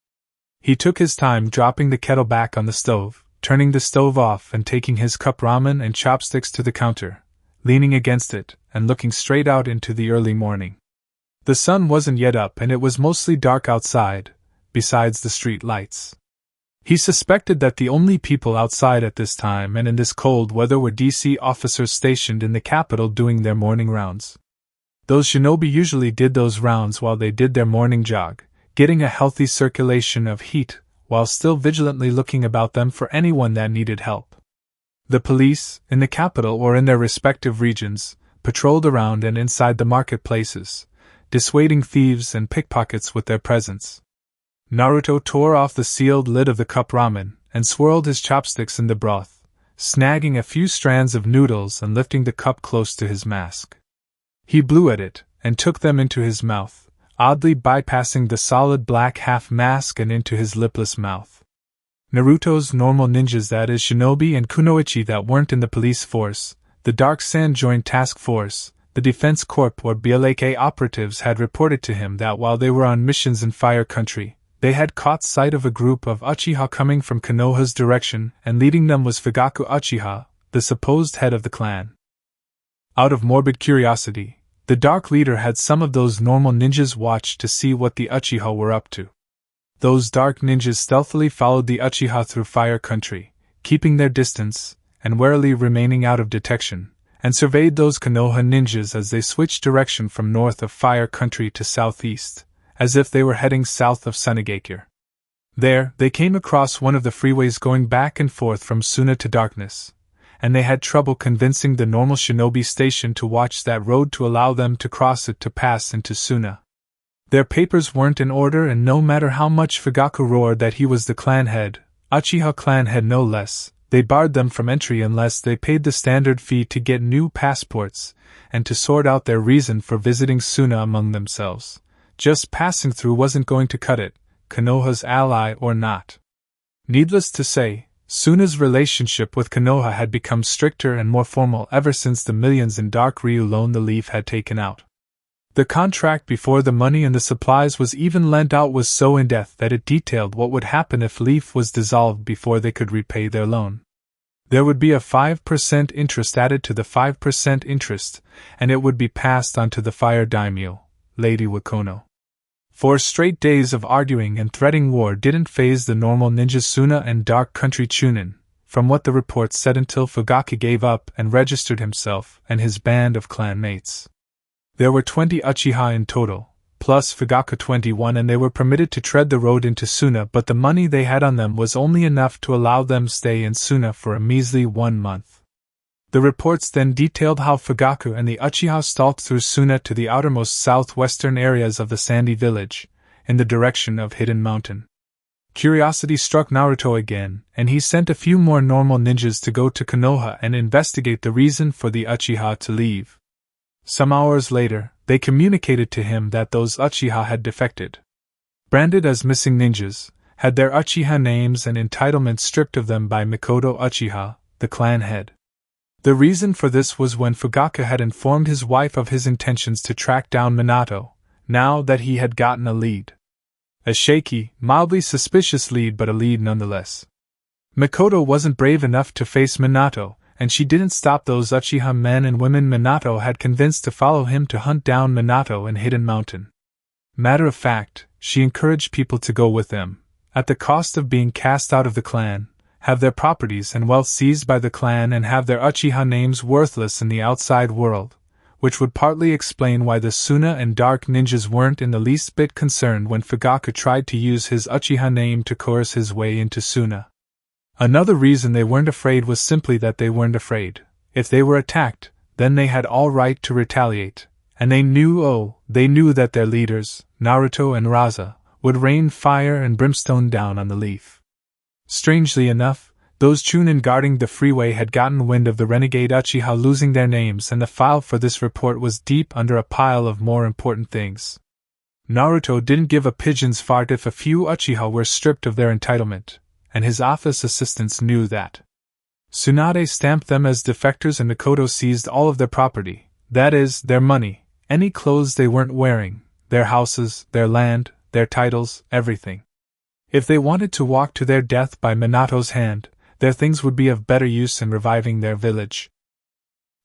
He took his time dropping the kettle back on the stove, turning the stove off and taking his cup ramen and chopsticks to the counter, leaning against it, and looking straight out into the early morning. The sun wasn't yet up and it was mostly dark outside, besides the street lights. He suspected that the only people outside at this time and in this cold weather were DC officers stationed in the capital doing their morning rounds. Those shinobi usually did those rounds while they did their morning jog, getting a healthy circulation of heat, while still vigilantly looking about them for anyone that needed help. The police, in the capital or in their respective regions, patrolled around and inside the marketplaces, dissuading thieves and pickpockets with their presence. Naruto tore off the sealed lid of the cup ramen and swirled his chopsticks in the broth, snagging a few strands of noodles and lifting the cup close to his mask. He blew at it and took them into his mouth, oddly bypassing the solid black half mask and into his lipless mouth. Naruto's normal ninjas, that is shinobi and kunoichi that weren't in the police force, the Dark Sand Joint Task Force, the Defense Corps or BLAK operatives had reported to him that while they were on missions in Fire Country, they had caught sight of a group of Uchiha coming from Konoha's direction, and leading them was Fugaku Uchiha, the supposed head of the clan. Out of morbid curiosity, the Dark Leader had some of those normal ninjas watch to see what the Uchiha were up to. Those dark ninjas stealthily followed the Uchiha through Fire Country, keeping their distance, and warily remaining out of detection, and surveyed those Konoha ninjas as they switched direction from north of Fire Country to southeast, as if they were heading south of Sunagakure. There, they came across one of the freeways going back and forth from Suna to Darkness, and they had trouble convincing the normal shinobi station to watch that road to allow them to cross it to pass into Suna. Their papers weren't in order, and no matter how much Fugaku roared that he was the clan head, Uchiha clan head no less, they barred them from entry unless they paid the standard fee to get new passports, and to sort out their reason for visiting Suna among themselves. Just passing through wasn't going to cut it, Konoha's ally or not. Needless to say, Suna's relationship with Konoha had become stricter and more formal ever since the millions in Dark Ryu loan the Leaf had taken out. The contract before the money and the supplies was even lent out was so in-depth that it detailed what would happen if Leaf was dissolved before they could repay their loan. There would be a 5% interest added to the 5% interest, and it would be passed on to the Fire Daimyo, Lady Wakono. 4 straight days of arguing and threatening war didn't faze the normal ninja Suna and Dark Country Chunin, from what the reports said, until Fugaku gave up and registered himself and his band of clan mates. There were 20 Uchiha in total, plus Fugaku 21, and they were permitted to tread the road into Suna, but the money they had on them was only enough to allow them stay in Suna for a measly 1 month. The reports then detailed how Fugaku and the Uchiha stalked through Suna to the outermost southwestern areas of the sandy village, in the direction of Hidden Mountain. Curiosity struck Naruto again, and he sent a few more normal ninjas to go to Konoha and investigate the reason for the Uchiha to leave. Some hours later, they communicated to him that those Uchiha had defected. Branded as missing ninjas, had their Uchiha names and entitlements stripped of them by Mikoto Uchiha, the clan head. The reason for this was when Fugaku had informed his wife of his intentions to track down Minato, now that he had gotten a lead. A shaky, mildly suspicious lead, but a lead nonetheless. Mikoto wasn't brave enough to face Minato, and she didn't stop those Uchiha men and women Minato had convinced to follow him to hunt down Minato in Hidden Mountain. Matter of fact, she encouraged people to go with them, at the cost of being cast out of the clan, have their properties and wealth seized by the clan, and have their Uchiha names worthless in the outside world, which would partly explain why the Suna and Dark Ninjas weren't in the least bit concerned when Fugaku tried to use his Uchiha name to coerce his way into Suna. Another reason they weren't afraid was simply that they weren't afraid. If they were attacked, then they had all right to retaliate, and they knew that their leaders, Naruto and Raza, would rain fire and brimstone down on the Leaf. Strangely enough, those Chunin guarding the freeway had gotten wind of the renegade Uchiha losing their names, and the file for this report was deep under a pile of more important things. Naruto didn't give a pigeon's fart if a few Uchiha were stripped of their entitlement, and his office assistants knew that. Tsunade stamped them as defectors, and Mikoto seized all of their property, that is, their money, any clothes they weren't wearing, their houses, their land, their titles, everything. If they wanted to walk to their death by Minato's hand, their things would be of better use in reviving their village.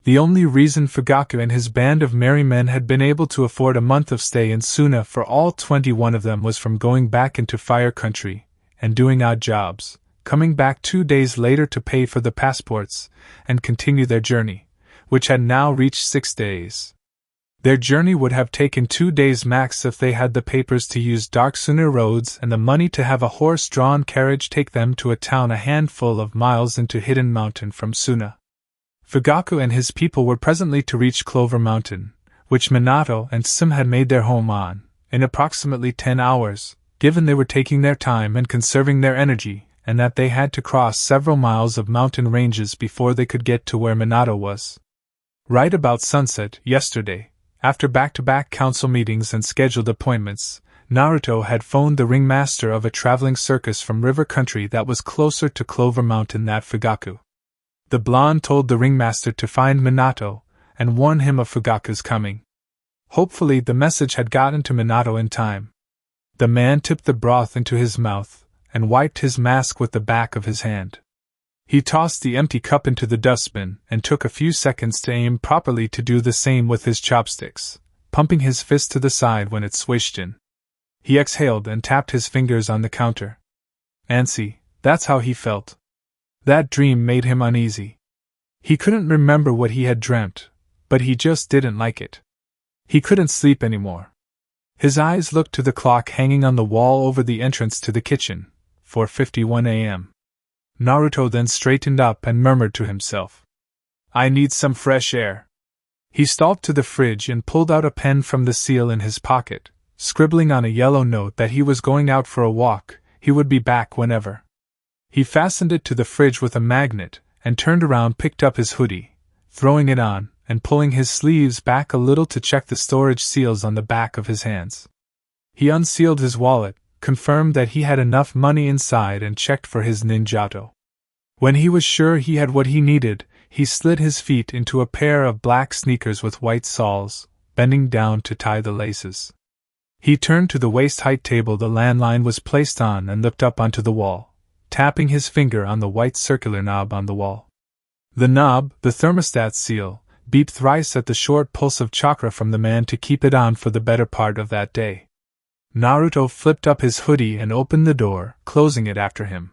The only reason Fugaku and his band of merry men had been able to afford a month of stay in Suna for all 21 of them was from going back into Fire Country and doing odd jobs, coming back 2 days later to pay for the passports and continue their journey, which had now reached 6 days. Their journey would have taken 2 days max if they had the papers to use Dark Suna roads and the money to have a horse-drawn carriage take them to a town a handful of miles into Hidden Mountain from Suna. Fugaku and his people were presently to reach Clover Mountain, which Minato and Sim had made their home on, in approximately 10 hours, given they were taking their time and conserving their energy, and that they had to cross several miles of mountain ranges before they could get to where Minato was. Right about sunset, yesterday, after back-to-back council meetings and scheduled appointments, Naruto had phoned the ringmaster of a traveling circus from River Country that was closer to Clover Mountain than Fugaku. The blonde told the ringmaster to find Minato, and warn him of Fugaku's coming. Hopefully the message had gotten to Minato in time. The man tipped the broth into his mouth, and wiped his mask with the back of his hand. He tossed the empty cup into the dustbin, and took a few seconds to aim properly to do the same with his chopsticks, pumping his fist to the side when it swished in. He exhaled and tapped his fingers on the counter. Antsy, that's how he felt. That dream made him uneasy. He couldn't remember what he had dreamt, but he just didn't like it. He couldn't sleep anymore. His eyes looked to the clock hanging on the wall over the entrance to the kitchen, 4:51 a.m. Naruto then straightened up and murmured to himself, "I need some fresh air." He stalked to the fridge and pulled out a pen from the seal in his pocket, scribbling on a yellow note that he was going out for a walk, he would be back whenever. He fastened it to the fridge with a magnet, and turned around, picked up his hoodie, throwing it on, and pulling his sleeves back a little to check the storage seals on the back of his hands. He unsealed his wallet, confirmed that he had enough money inside, and checked for his ninjato. When he was sure he had what he needed, he slid his feet into a pair of black sneakers with white soles, bending down to tie the laces. He turned to the waist-height table the landline was placed on and looked up onto the wall, tapping his finger on the white circular knob on the wall. The knob, the thermostat seal, beeped thrice at the short pulse of chakra from the man to keep it on for the better part of that day. Naruto flipped up his hoodie and opened the door, closing it after him.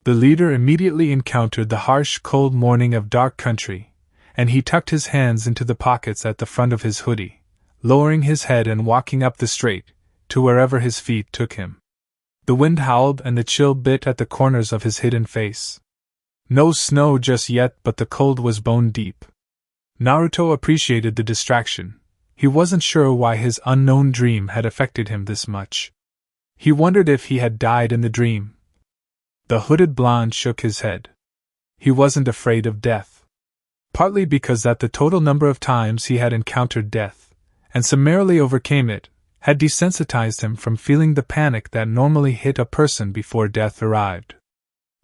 The leader immediately encountered the harsh, cold morning of Dark Country, and he tucked his hands into the pockets at the front of his hoodie, lowering his head and walking up the straight, to wherever his feet took him. The wind howled and the chill bit at the corners of his hidden face. No snow just yet, but the cold was bone deep. Naruto appreciated the distraction. He wasn't sure why his unknown dream had affected him this much. He wondered if he had died in the dream. The hooded blonde shook his head. He wasn't afraid of death. Partly because that the total number of times he had encountered death, and summarily overcame it, had desensitized him from feeling the panic that normally hit a person before death arrived.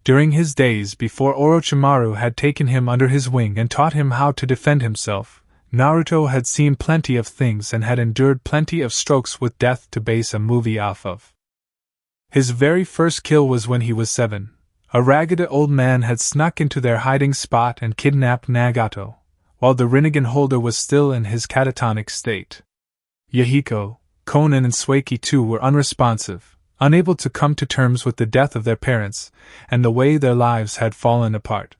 During his days before Orochimaru had taken him under his wing and taught him how to defend himself, Naruto had seen plenty of things and had endured plenty of strokes with death to base a movie off of. His very first kill was when he was 7. A ragged old man had snuck into their hiding spot and kidnapped Nagato, while the Rinnegan holder was still in his catatonic state. Yahiko, Konan and Sueki too were unresponsive, unable to come to terms with the death of their parents and the way their lives had fallen apart.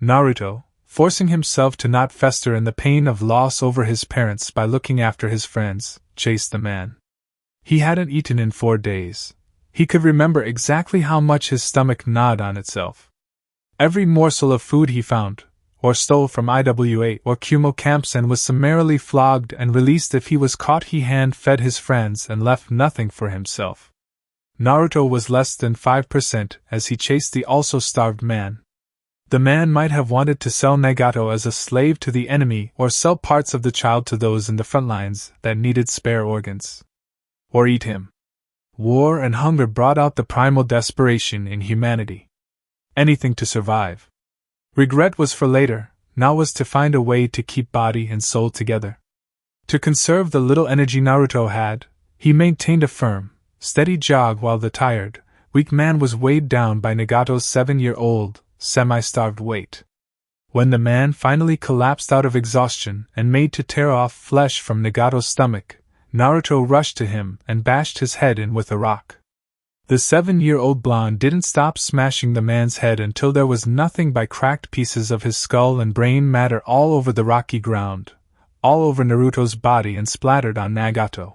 Naruto, forcing himself to not fester in the pain of loss over his parents by looking after his friends, chased the man. He hadn't eaten in 4 days. He could remember exactly how much his stomach gnawed on itself. Every morsel of food he found, or stole from IWA or Kumo camps, and was summarily flogged and released if he was caught. He hand-fed his friends and left nothing for himself. Naruto was less than 5% as he chased the also starved man. The man might have wanted to sell Nagato as a slave to the enemy, or sell parts of the child to those in the front lines that needed spare organs. Or eat him. War and hunger brought out the primal desperation in humanity. Anything to survive. Regret was for later, now was to find a way to keep body and soul together. To conserve the little energy Naruto had, he maintained a firm, steady jog while the tired, weak man was weighed down by Nagato's 7-year-old, semi-starved weight. When the man finally collapsed out of exhaustion and made to tear off flesh from Nagato's stomach, Naruto rushed to him and bashed his head in with a rock. The 7-year-old blonde didn't stop smashing the man's head until there was nothing but cracked pieces of his skull and brain matter all over the rocky ground, all over Naruto's body and splattered on Nagato.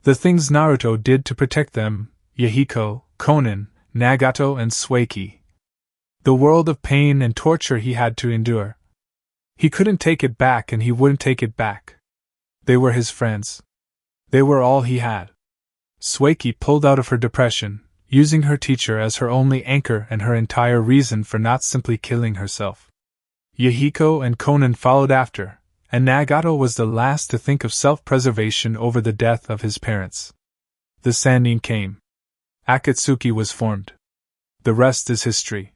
The things Naruto did to protect them, Yahiko, Konan, Nagato and Sueki. The world of pain and torture he had to endure. He couldn't take it back and he wouldn't take it back. They were his friends. They were all he had. Sueki pulled out of her depression, using her teacher as her only anchor and her entire reason for not simply killing herself. Yahiko and Konan followed after, and Nagato was the last to think of self-preservation over the death of his parents. The Sannin came. Akatsuki was formed. The rest is history.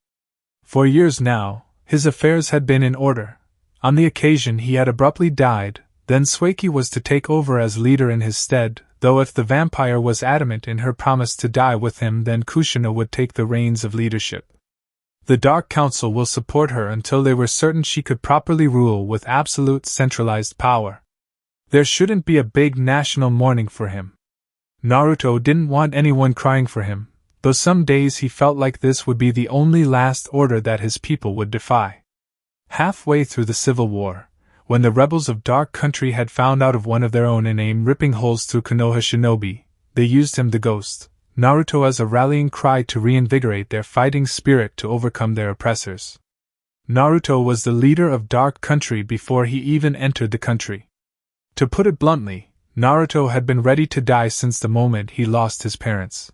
For years now, his affairs had been in order, On the occasion he had abruptly died, then Sueki was to take over as leader in his stead, though if the vampire was adamant in her promise to die with him, then Kushina would take the reins of leadership. The Dark Council will support her until they were certain she could properly rule with absolute centralized power. There shouldn't be a big national mourning for him. Naruto didn't want anyone crying for him, though some days he felt like this would be the only last order that his people would defy. Halfway through the Civil War, when the rebels of Dark Country had found out of one of their own and aimed ripping holes through Konoha shinobi, they used him, the ghost, Naruto, as a rallying cry to reinvigorate their fighting spirit to overcome their oppressors. Naruto was the leader of Dark Country before he even entered the country. To put it bluntly, Naruto had been ready to die since the moment he lost his parents.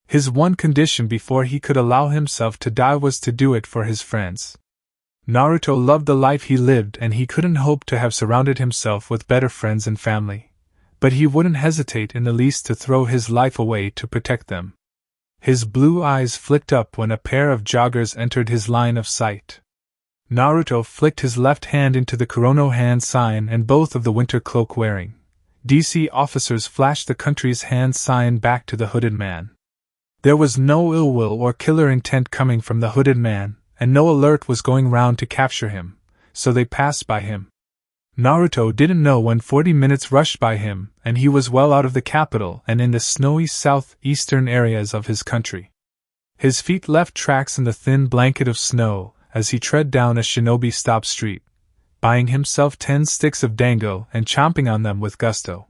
His one condition before he could allow himself to die was to do it for his friends. Naruto loved the life he lived and he couldn't hope to have surrounded himself with better friends and family, but he wouldn't hesitate in the least to throw his life away to protect them. His blue eyes flicked up when a pair of joggers entered his line of sight. Naruto flicked his left hand into the Kurono hand sign and both of the winter cloak wearing DC officers flashed the country's hand sign back to the hooded man. There was no ill will or killer intent coming from the hooded man, and no alert was going round to capture him, so they passed by him. Naruto didn't know when 40 minutes rushed by him, and he was well out of the capital and in the snowy southeastern areas of his country. His feet left tracks in the thin blanket of snow as he tread down a shinobi stop street, buying himself 10 sticks of dango and chomping on them with gusto.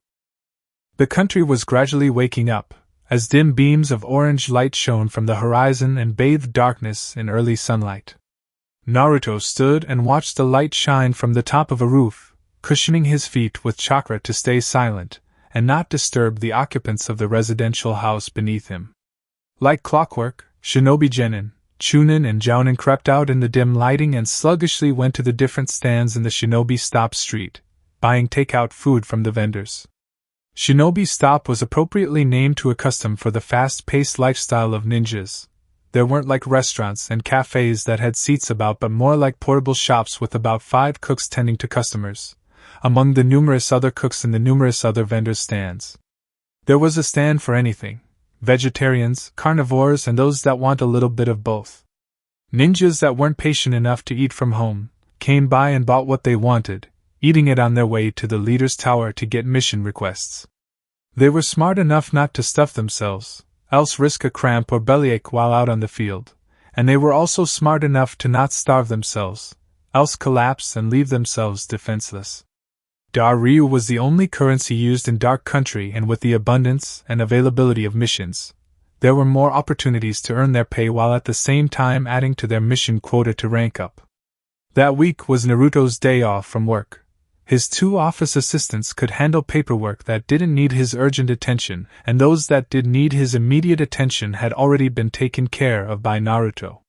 The country was gradually waking up, as dim beams of orange light shone from the horizon and bathed darkness in early sunlight. Naruto stood and watched the light shine from the top of a roof, cushioning his feet with chakra to stay silent and not disturb the occupants of the residential house beneath him. Like clockwork, shinobi Genin, Chunin and Jounin crept out in the dim lighting and sluggishly went to the different stands in the shinobi stop street, buying takeout food from the vendors. Shinobi Stop was appropriately named to a custom for the fast-paced lifestyle of ninjas. There weren't like restaurants and cafes that had seats about, but more like portable shops with about 5 cooks tending to customers, among the numerous other cooks in the numerous other vendors' stands. There was a stand for anything: vegetarians, carnivores, and those that want a little bit of both. Ninjas that weren't patient enough to eat from home came by and bought what they wanted, eating it on their way to the leader's tower to get mission requests. They were smart enough not to stuff themselves, else risk a cramp or bellyache while out on the field, and they were also smart enough to not starve themselves, else collapse and leave themselves defenseless. Daryu was the only currency used in Dark Country, and with the abundance and availability of missions, there were more opportunities to earn their pay while at the same time adding to their mission quota to rank up. That week was Naruto's day off from work. His 2 office assistants could handle paperwork that didn't need his urgent attention, and those that did need his immediate attention had already been taken care of by Naruto.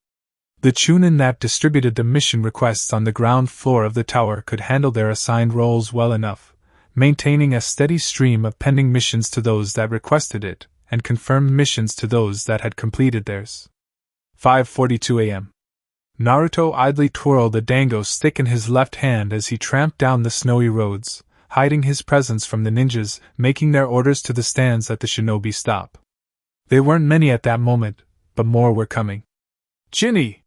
The Chunin that distributed the mission requests on the ground floor of the tower could handle their assigned roles well enough, maintaining a steady stream of pending missions to those that requested it, and confirmed missions to those that had completed theirs. 5:42 a.m. Naruto idly twirled a dango stick in his left hand as he tramped down the snowy roads, hiding his presence from the ninjas making their orders to the stands at the shinobi stop. They weren't many at that moment, but more were coming. "Jinny!"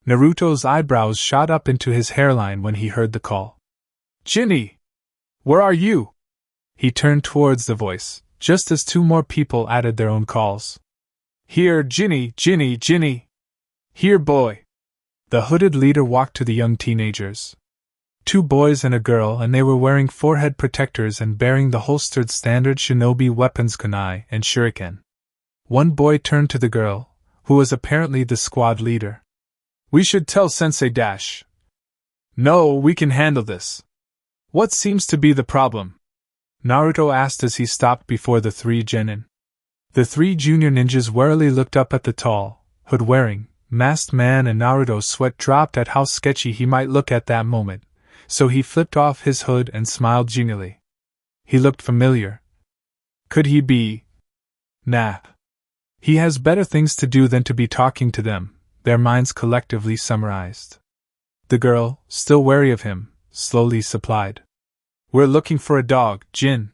Naruto's eyebrows shot up into his hairline when he heard the call. "Jinny! Where are you?" He turned towards the voice, just as 2 more people added their own calls. "Here, Jinny, Jinny, Jinny! Here, boy!" The hooded leader walked to the young teenagers. 2 boys and a girl, and they were wearing forehead protectors and bearing the holstered standard shinobi weapons kunai and shuriken. One boy turned to the girl, who was apparently the squad leader. "We should tell Sensei Dash." "No, we can handle this." "What seems to be the problem?" Naruto asked as he stopped before the 3 genin. The 3 junior ninjas warily looked up at the tall, hood-wearing, masked man, and Naruto's sweat dropped at how sketchy he might look at that moment, so he flipped off his hood and smiled genially. He looked familiar. Could he be? Nah. He has better things to do than to be talking to them, their minds collectively summarized. The girl, still wary of him, slowly supplied. We're looking for a dog, Jin.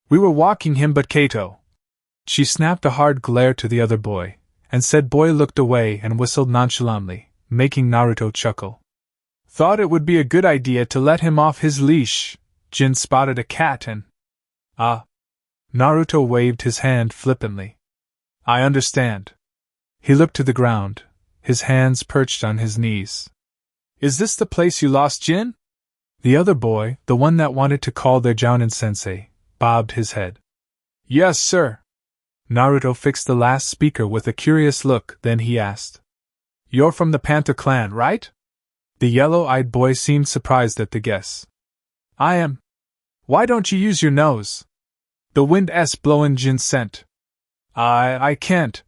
We were walking him but Kato. She snapped a hard glare to the other boy, and said boy looked away and whistled nonchalantly, making Naruto chuckle. Thought it would be a good idea to let him off his leash. Jin spotted a cat and... Ah. Naruto waved his hand flippantly. I understand. He looked to the ground, his hands perched on his knees. Is this the place you lost Jin? The other boy, the one that wanted to call their Jounin-sensei, bobbed his head. Yes, sir. Naruto fixed the last speaker with a curious look, then he asked. You're from the Panther clan, right? The yellow-eyed boy seemed surprised at the guess. I am. Why don't you use your nose? The wind's blowin' Jin's scent. I can't.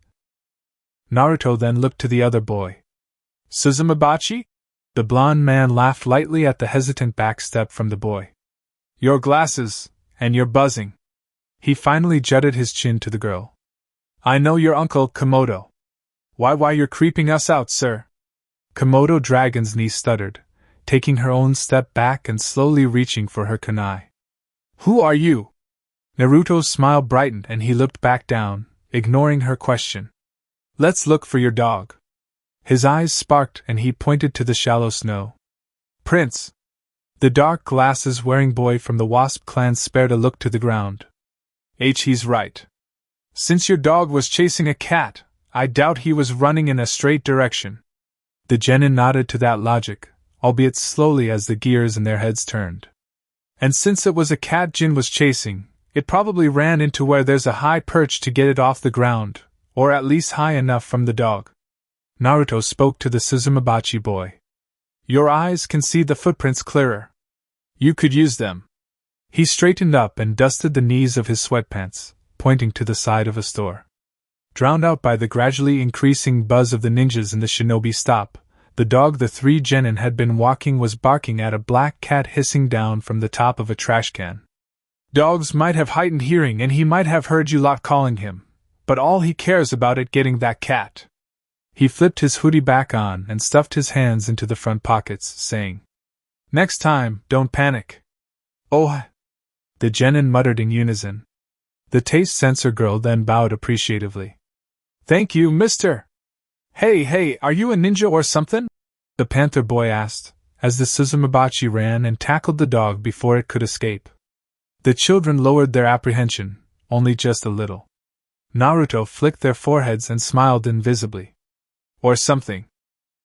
Naruto then looked to the other boy. Suzumabachi? The blond man laughed lightly at the hesitant backstep from the boy. Your glasses, and you're buzzing. He finally jutted his chin to the girl. I know your uncle, Komodo. Why you're creeping us out, sir? Komodo Dragon's knee stuttered, taking her own step back and slowly reaching for her kunai. Who are you? Naruto's smile brightened and he looked back down, ignoring her question. Let's look for your dog. His eyes sparked and he pointed to the shallow snow. Prince! The dark glasses-wearing boy from the Wasp clan spared a look to the ground. He's right. Since your dog was chasing a cat, I doubt he was running in a straight direction. The genin nodded to that logic, albeit slowly as the gears in their heads turned. And since it was a cat Jin was chasing, it probably ran into where there's a high perch to get it off the ground, or at least high enough from the dog. Naruto spoke to the Suzumabachi boy. Your eyes can see the footprints clearer. You could use them. He straightened up and dusted the knees of his sweatpants, pointing to the side of a store. Drowned out by the gradually increasing buzz of the ninjas in the shinobi stop, the dog the three genin had been walking was barking at a black cat hissing down from the top of a trash can. Dogs might have heightened hearing and he might have heard you lot calling him, but all he cares about is getting that cat. He flipped his hoodie back on and stuffed his hands into the front pockets, saying, Next time, don't panic. Oh! The genin muttered in unison. The taste sensor girl then bowed appreciatively. Thank you, mister! Hey, are you a ninja or something? The panther boy asked, as the Suzumabachi ran and tackled the dog before it could escape. The children lowered their apprehension, only just a little. Naruto flicked their foreheads and smiled invisibly. Or something.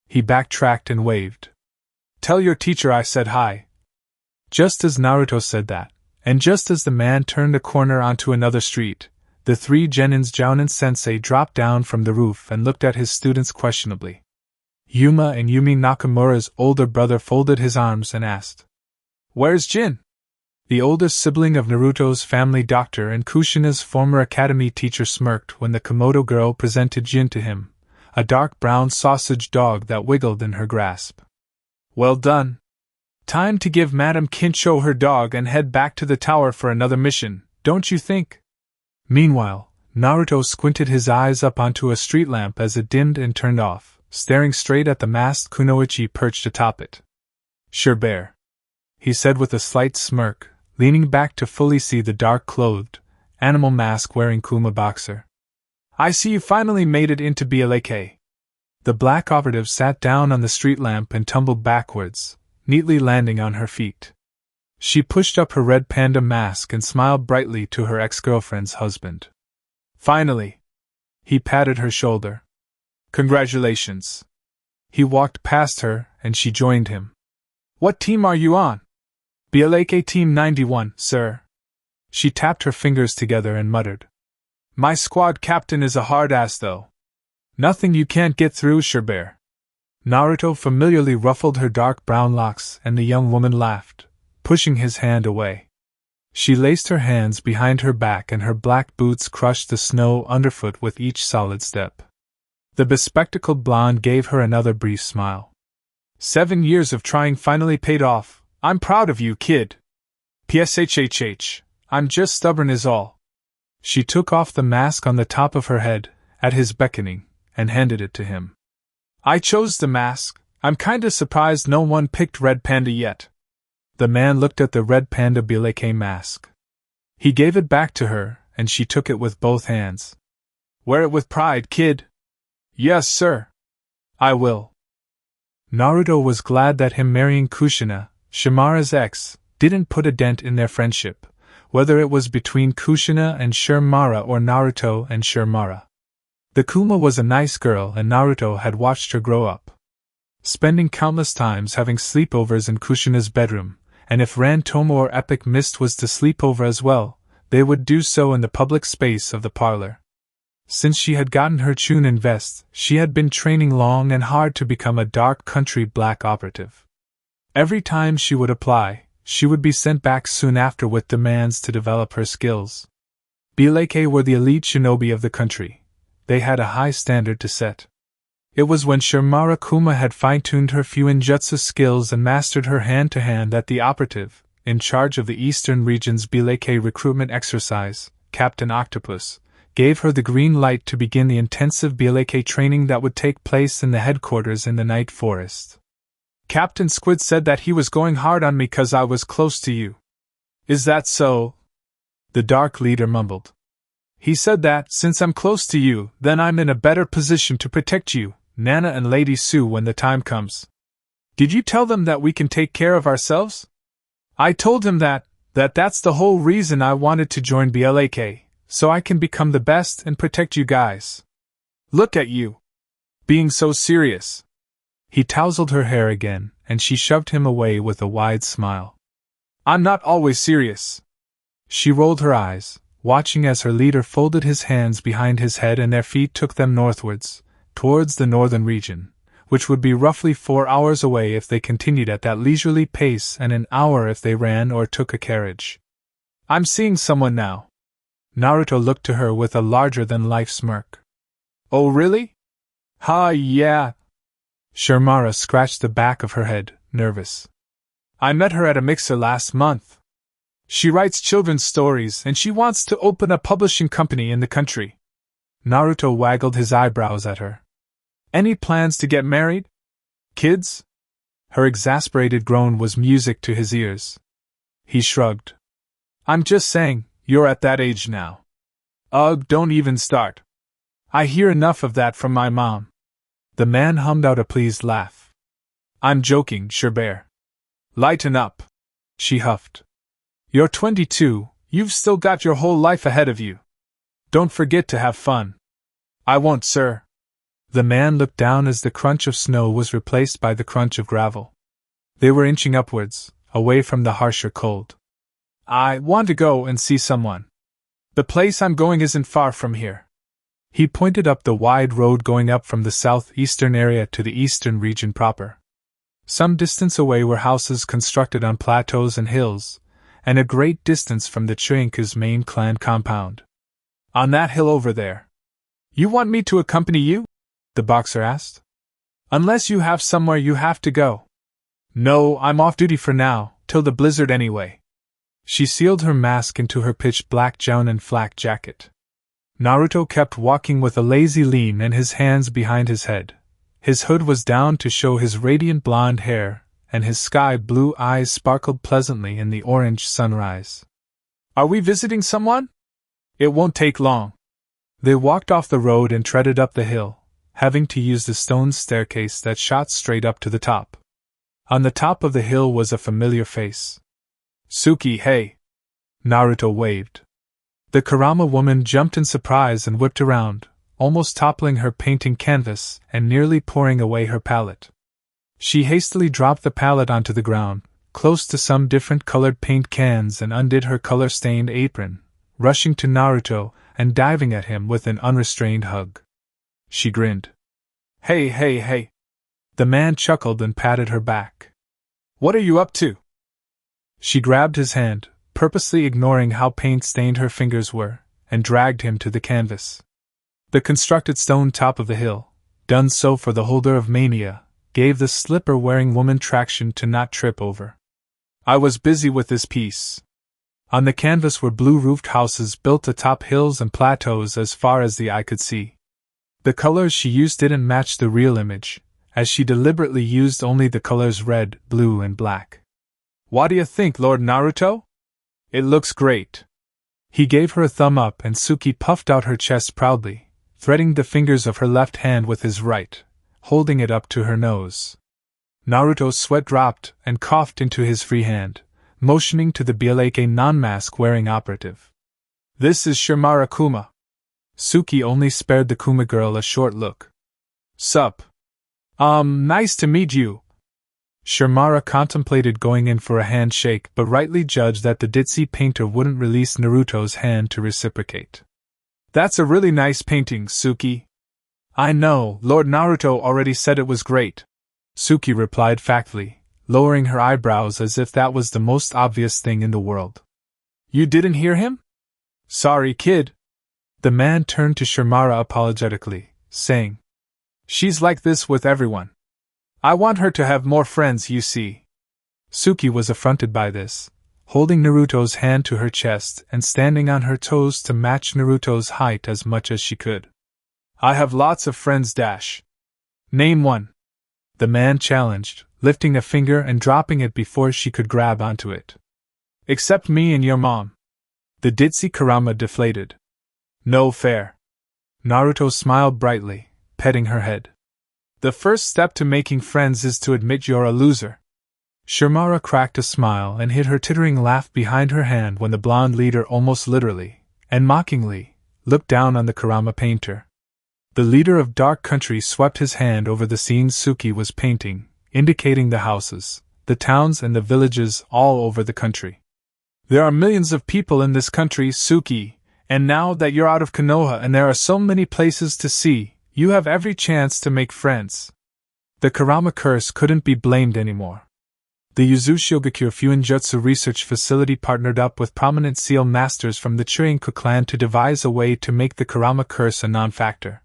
He backtracked and waved. Tell your teacher I said hi. Just as Naruto said that, and just as the man turned a corner onto another street, the three genins Jounin-sensei dropped down from the roof and looked at his students questionably. Yuma and Yumi Nakamura's older brother folded his arms and asked, Where's Jin? The oldest sibling of Naruto's family doctor and Kushina's former academy teacher smirked when the Komodo girl presented Jin to him, a dark brown sausage dog that wiggled in her grasp. Well done. Time to give Madame Kincho her dog and head back to the tower for another mission, don't you think? Meanwhile, Naruto squinted his eyes up onto a street lamp as it dimmed and turned off, staring straight at the masked kunoichi perched atop it. Sure bear, he said with a slight smirk, leaning back to fully see the dark-clothed, animal mask-wearing Kuma boxer. I see you finally made it into BLAK. The black operative sat down on the street lamp and tumbled backwards, neatly landing on her feet. She pushed up her red panda mask and smiled brightly to her ex-girlfriend's husband. Finally! He patted her shoulder. Congratulations! He walked past her, and she joined him. What team are you on? BLAK Team 91, sir. She tapped her fingers together and muttered. My squad captain is a hard-ass though. Nothing you can't get through, Surebear. Naruto familiarly ruffled her dark brown locks and the young woman laughed, pushing his hand away. She laced her hands behind her back and her black boots crushed the snow underfoot with each solid step. The bespectacled blonde gave her another brief smile. 7 years of trying finally paid off. I'm proud of you, kid. PSHHH, I'm just stubborn is all. She took off the mask on the top of her head, at his beckoning, and handed it to him. I chose the mask. I'm kinda surprised no one picked Red Panda yet. The man looked at the red panda bileke mask. He gave it back to her, and she took it with both hands. Wear it with pride, kid. Yes, sir. I will. Naruto was glad that him marrying Kushina, Shimara's ex, didn't put a dent in their friendship, whether it was between Kushina and Shimara or Naruto and Shimara. The Kuma was a nice girl and Naruto had watched her grow up. Spending countless times having sleepovers in Kushina's bedroom, and if Rantomo or Epic Mist was to sleep over as well, they would do so in the public space of the parlor. Since she had gotten her Chunin vest, she had been training long and hard to become a dark country black operative. Every time she would apply, she would be sent back soon after with demands to develop her skills. Bileke were the elite shinobi of the country. They had a high standard to set. It was when Shimara Kuma had fine-tuned her Fuinjutsu skills and mastered her hand-to-hand that the operative, in charge of the eastern region's Bileke recruitment exercise, Captain Octopus, gave her the green light to begin the intensive Bileke training that would take place in the headquarters in the Night Forest. Captain Squid said that he was going hard on me 'cause I was close to you. Is that so? The Dark Leader mumbled. He said that, since I'm close to you, then I'm in a better position to protect you, Nana and Lady Sue, when the time comes. Did you tell them that we can take care of ourselves? I told him that's the whole reason I wanted to join BLAK, so I can become the best and protect you guys. Look at you. Being so serious. He tousled her hair again, and she shoved him away with a wide smile. I'm not always serious. She rolled her eyes, watching as her leader folded his hands behind his head and their feet took them northwards, towards the northern region, which would be roughly 4 hours away if they continued at that leisurely pace and an hour if they ran or took a carriage. I'm seeing someone now. Naruto looked to her with a larger-than-life smirk. Oh really? Yeah. Shimara scratched the back of her head, nervous. I met her at a mixer last month. She writes children's stories and she wants to open a publishing company in the country. Naruto waggled his eyebrows at her. Any plans to get married? Kids? Her exasperated groan was music to his ears. He shrugged. I'm just saying, you're at that age now. Ugh, don't even start. I hear enough of that from my mom. The man hummed out a pleased laugh. I'm joking, Sherbert. Lighten up. She huffed. You're 22, you've still got your whole life ahead of you. Don't forget to have fun. I won't, sir. The man looked down as the crunch of snow was replaced by the crunch of gravel. They were inching upwards, away from the harsher cold. I want to go and see someone. The place I'm going isn't far from here. He pointed up the wide road going up from the southeastern area to the eastern region proper. Some distance away were houses constructed on plateaus and hills, and a great distance from the Chuinka's main clan compound. On that hill over there. You want me to accompany you? The boxer asked. Unless you have somewhere you have to go. No, I'm off duty for now, till the blizzard anyway. She sealed her mask into her pitch black gown and flak jacket. Naruto kept walking with a lazy lean and his hands behind his head. His hood was down to show his radiant blonde hair, and his sky-blue eyes sparkled pleasantly in the orange sunrise. Are we visiting someone? It won't take long. They walked off the road and treaded up the hill, having to use the stone staircase that shot straight up to the top. On the top of the hill was a familiar face. Suki, hey! Naruto waved. The Kurama woman jumped in surprise and whipped around, almost toppling her painting canvas and nearly pouring away her palette. She hastily dropped the palette onto the ground, close to some different colored paint cans, and undid her color-stained apron, rushing to Naruto and diving at him with an unrestrained hug. She grinned. Hey. The man chuckled and patted her back. What are you up to? She grabbed his hand, purposely ignoring how paint-stained her fingers were, and dragged him to the canvas. The constructed stone top of the hill, done so for the holder of mania, gave the slipper-wearing woman traction to not trip over. I was busy with this piece. On the canvas were blue-roofed houses built atop hills and plateaus as far as the eye could see. The colors she used didn't match the real image, as she deliberately used only the colors red, blue, and black. What do you think, Lord Naruto? It looks great. He gave her a thumb up and Suki puffed out her chest proudly, threading the fingers of her left hand with his right, holding it up to her nose. Naruto's sweat dropped and coughed into his free hand, motioning to the BLK non-mask wearing operative. This is Shimara Kuma. Suki only spared the Kuma girl a short look. Sup? Nice to meet you. Shimara contemplated going in for a handshake but rightly judged that the ditzy painter wouldn't release Naruto's hand to reciprocate. That's a really nice painting, Suki. I know, Lord Naruto already said it was great. Suki replied factly, lowering her eyebrows as if that was the most obvious thing in the world. You didn't hear him? Sorry, kid. The man turned to Shimara apologetically, saying, She's like this with everyone. I want her to have more friends, you see. Suki was affronted by this, holding Naruto's hand to her chest and standing on her toes to match Naruto's height as much as she could. I have lots of friends, dash. Name one. The man challenged, lifting a finger and dropping it before she could grab onto it. Except me and your mom. The ditzy Kurama deflated. No fair. Naruto smiled brightly, petting her head. The first step to making friends is to admit you're a loser. Shimara cracked a smile and hid her tittering laugh behind her hand when the blonde leader almost literally, and mockingly, looked down on the Kurama painter. The leader of Dark Country swept his hand over the scenes Suki was painting, indicating the houses, the towns and the villages all over the country. There are millions of people in this country, Suki, and now that you're out of Konoha and there are so many places to see, you have every chance to make friends. The Kurama curse couldn't be blamed anymore. The Yuzushiogakure Fuinjutsu Research Facility partnered up with prominent seal masters from the Chirinko clan to devise a way to make the Kurama curse a non-factor.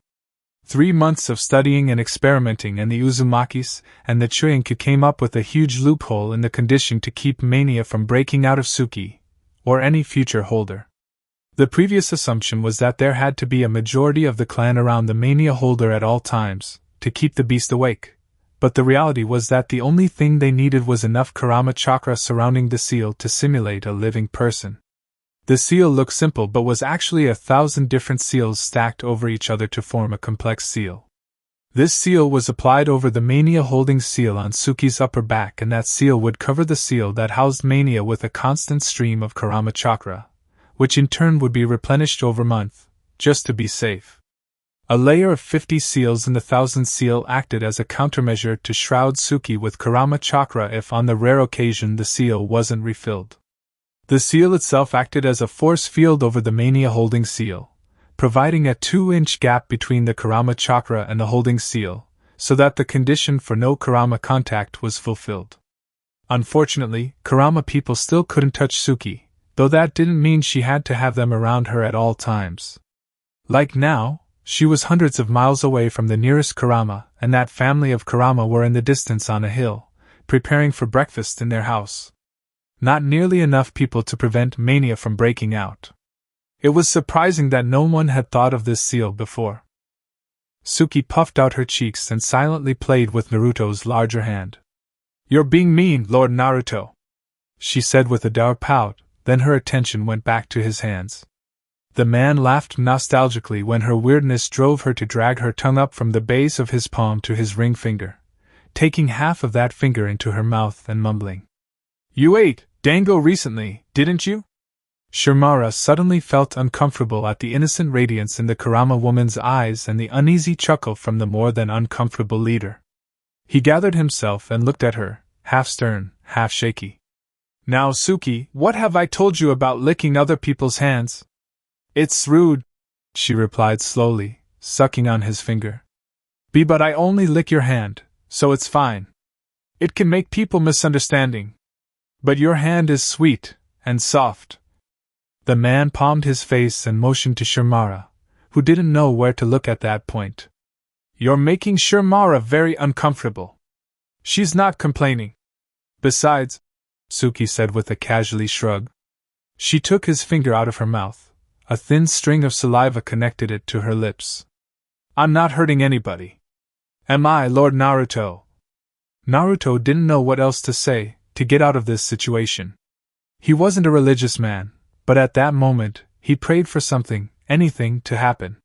3 months of studying and experimenting and the Uzumakis and the Chirinko came up with a huge loophole in the condition to keep mania from breaking out of Suki, or any future holder. The previous assumption was that there had to be a majority of the clan around the mania holder at all times, to keep the beast awake, but the reality was that the only thing they needed was enough Kurama chakra surrounding the seal to simulate a living person. The seal looked simple but was actually 1,000 different seals stacked over each other to form a complex seal. This seal was applied over the mania holding seal on Suki's upper back and that seal would cover the seal that housed mania with a constant stream of Kurama chakra, which in turn would be replenished over month, just to be safe. A layer of 50 seals in the 1,000th seal acted as a countermeasure to shroud Suki with Kurama chakra if on the rare occasion the seal wasn't refilled. The seal itself acted as a force field over the mania holding seal, providing a 2-inch gap between the Kurama chakra and the holding seal, so that the condition for no Kurama contact was fulfilled. Unfortunately, Kurama people still couldn't touch Suki, though that didn't mean she had to have them around her at all times. Like now, she was hundreds of miles away from the nearest Kurama, and that family of Kurama were in the distance on a hill, preparing for breakfast in their house. Not nearly enough people to prevent mania from breaking out. It was surprising that no one had thought of this seal before. Suki puffed out her cheeks and silently played with Naruto's larger hand. You're being mean, Lord Naruto, she said with a dour pout. Then her attention went back to his hands. The man laughed nostalgically when her weirdness drove her to drag her tongue up from the base of his palm to his ring finger, taking half of that finger into her mouth and mumbling. You ate dango recently, didn't you? Shimara suddenly felt uncomfortable at the innocent radiance in the Kurama woman's eyes and the uneasy chuckle from the more than uncomfortable leader. He gathered himself and looked at her, half stern, half shaky. Now, Suki, what have I told you about licking other people's hands? It's rude, she replied slowly, sucking on his finger. But I only lick your hand, so it's fine. It can make people misunderstanding. But your hand is sweet and soft. The man palmed his face and motioned to Shimara, who didn't know where to look at that point. You're making Shimara very uncomfortable. She's not complaining. Besides, Suki said with a casual shrug. She took his finger out of her mouth. A thin string of saliva connected it to her lips. I'm not hurting anybody. Am I, Lord Naruto? Naruto didn't know what else to say, to get out of this situation. He wasn't a religious man, but at that moment, he prayed for something, anything, to happen.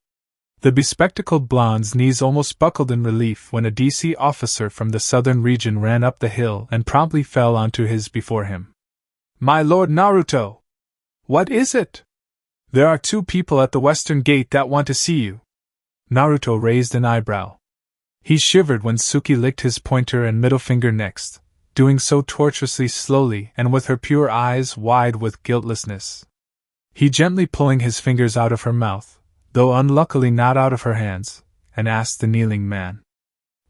The bespectacled blonde's knees almost buckled in relief when a DC officer from the southern region ran up the hill and promptly fell onto his before him. "My Lord Naruto! What is it? There are 2 people at the western gate that want to see you." Naruto raised an eyebrow. He shivered when Suki licked his pointer and middle finger next, doing so tortuously slowly and with her pure eyes wide with guiltlessness. He gently pulling his fingers out of her mouth, though unluckily not out of her hands, and asked the kneeling man,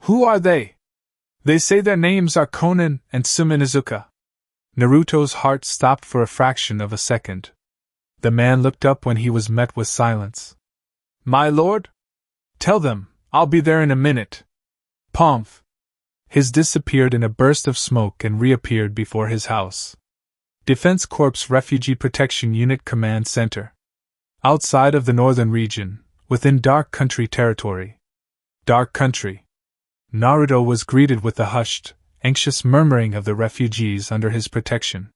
"Who are they? They say their names are Konan and Suminazuka." Naruto's heart stopped for a fraction of a second. The man looked up when he was met with silence. "My lord? Tell them, I'll be there in a minute." Pomf! His disappeared in a burst of smoke and reappeared before his house. Defense Corps Refugee Protection Unit Command Center. Outside of the northern region, within Dark Country territory. Dark Country. Naruto was greeted with the hushed, anxious murmuring of the refugees under his protection.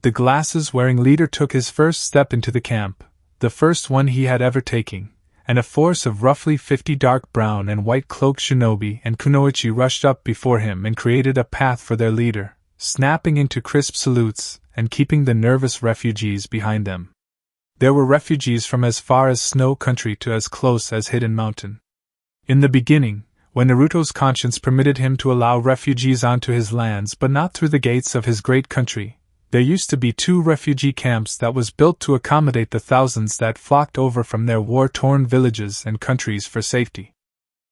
The glasses-wearing leader took his first step into the camp, the first one he had ever taken, and a force of roughly 50 dark brown and white cloaked shinobi and kunoichi rushed up before him and created a path for their leader, snapping into crisp salutes and keeping the nervous refugees behind them. There were refugees from as far as Snow Country to as close as Hidden Mountain. In the beginning, when Naruto's conscience permitted him to allow refugees onto his lands but not through the gates of his great country, there used to be 2 refugee camps that was built to accommodate the thousands that flocked over from their war-torn villages and countries for safety.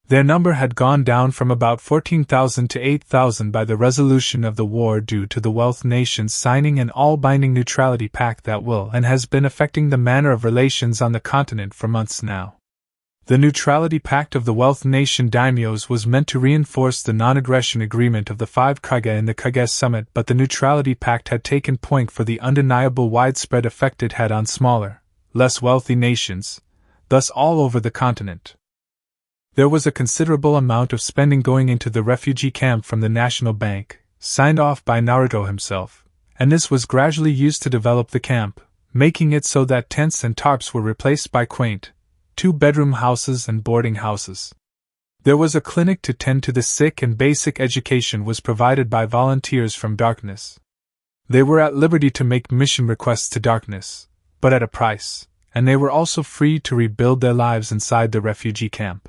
Their number had gone down from about 14,000 to 8,000 by the resolution of the war due to the Wealth nations signing an all-binding neutrality pact that will and has been affecting the manner of relations on the continent for months now. The neutrality pact of the Wealth nation daimyos was meant to reinforce the non-aggression agreement of the 5 Kage in the Kage summit, but the neutrality pact had taken point for the undeniable widespread effect it had on smaller, less wealthy nations, thus all over the continent. There was a considerable amount of spending going into the refugee camp from the National Bank, signed off by Naruto himself, and this was gradually used to develop the camp, making it so that tents and tarps were replaced by quaint, 2-bedroom houses and boarding houses. There was a clinic to tend to the sick and basic education was provided by volunteers from Darkness. They were at liberty to make mission requests to Darkness, but at a price, and they were also free to rebuild their lives inside the refugee camp.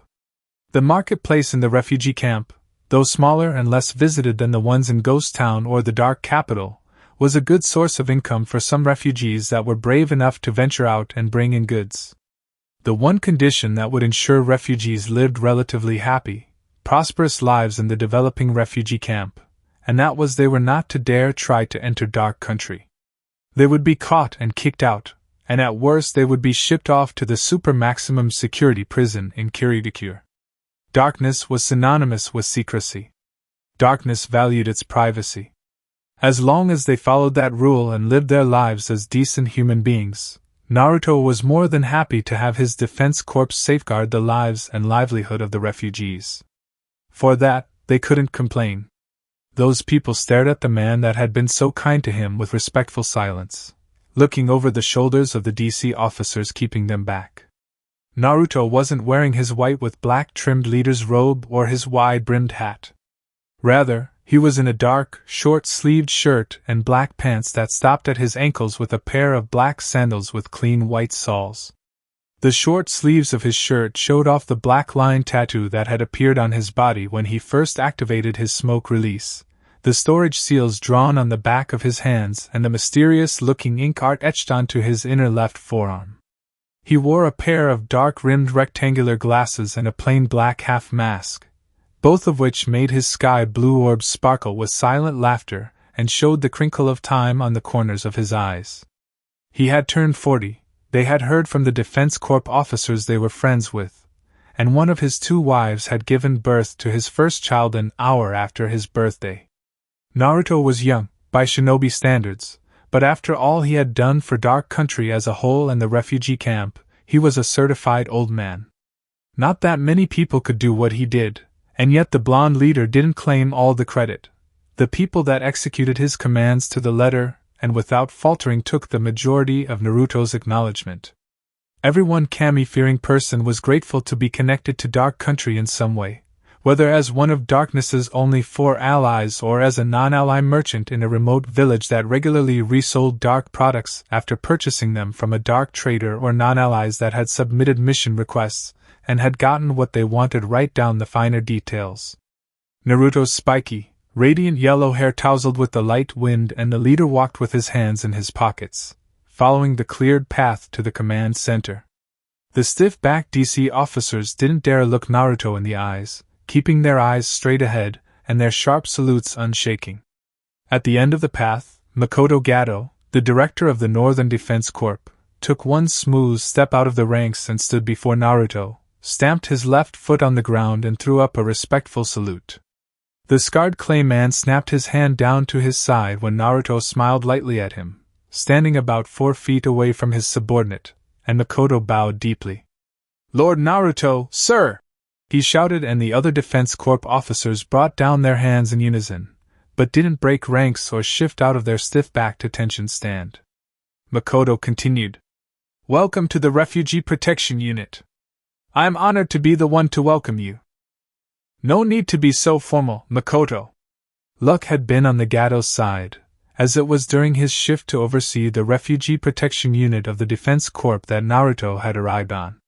The marketplace in the refugee camp, though smaller and less visited than the ones in Ghost Town or the Dark Capital, was a good source of income for some refugees that were brave enough to venture out and bring in goods. The one condition that would ensure refugees lived relatively happy, prosperous lives in the developing refugee camp, and that was they were not to dare try to enter Dark Country. They would be caught and kicked out, and at worst they would be shipped off to the super maximum security prison in Kirigakure. Darkness was synonymous with secrecy. Darkness valued its privacy. As long as they followed that rule and lived their lives as decent human beings, Naruto was more than happy to have his defense corps safeguard the lives and livelihood of the refugees. For that, they couldn't complain. Those people stared at the man that had been so kind to him with respectful silence, looking over the shoulders of the DC officers keeping them back. Naruto wasn't wearing his white with black trimmed leader's robe or his wide-brimmed hat. Rather, he was in a dark, short-sleeved shirt and black pants that stopped at his ankles with a pair of black sandals with clean white soles. The short sleeves of his shirt showed off the black line tattoo that had appeared on his body when he first activated his smoke release, the storage seals drawn on the back of his hands and the mysterious-looking ink art etched onto his inner left forearm. He wore a pair of dark-rimmed rectangular glasses and a plain black half-mask, both of which made his sky-blue orbs sparkle with silent laughter and showed the crinkle of time on the corners of his eyes. He had turned 40, they had heard from the Defense Corps officers they were friends with, and one of his 2 wives had given birth to his first child an hour after his birthday. Naruto was young, by shinobi standards, but after all he had done for Dark Country as a whole and the refugee camp, he was a certified old man. Not that many people could do what he did, and yet the blonde leader didn't claim all the credit. The people that executed his commands to the letter and without faltering took the majority of Naruto's acknowledgement. Every one kami-fearing person was grateful to be connected to Dark Country in some way, whether as one of Darkness's only 4 allies or as a non-ally merchant in a remote village that regularly resold dark products after purchasing them from a dark trader, or non-allies that had submitted mission requests and had gotten what they wanted right down the finer details. Naruto's spiky, radiant yellow hair tousled with the light wind, and the leader walked with his hands in his pockets, following the cleared path to the command center. The stiff-backed DC officers didn't dare look Naruto in the eyes, keeping their eyes straight ahead and their sharp salutes unshaking. At the end of the path, Makoto Gato, the director of the Northern Defense Corps, took one smooth step out of the ranks and stood before Naruto, stamped his left foot on the ground and threw up a respectful salute. The scarred clay man snapped his hand down to his side when Naruto smiled lightly at him, standing about 4 feet away from his subordinate, and Makoto bowed deeply. "Lord Naruto, sir!" he shouted, and the other Defense Corps officers brought down their hands in unison, but didn't break ranks or shift out of their stiff-backed attention stand. Makoto continued, "Welcome to the Refugee Protection Unit. I am honored to be the one to welcome you." "No need to be so formal, Makoto." Luck had been on the Gato's side, as it was during his shift to oversee the Refugee Protection Unit of the Defense Corps that Naruto had arrived on.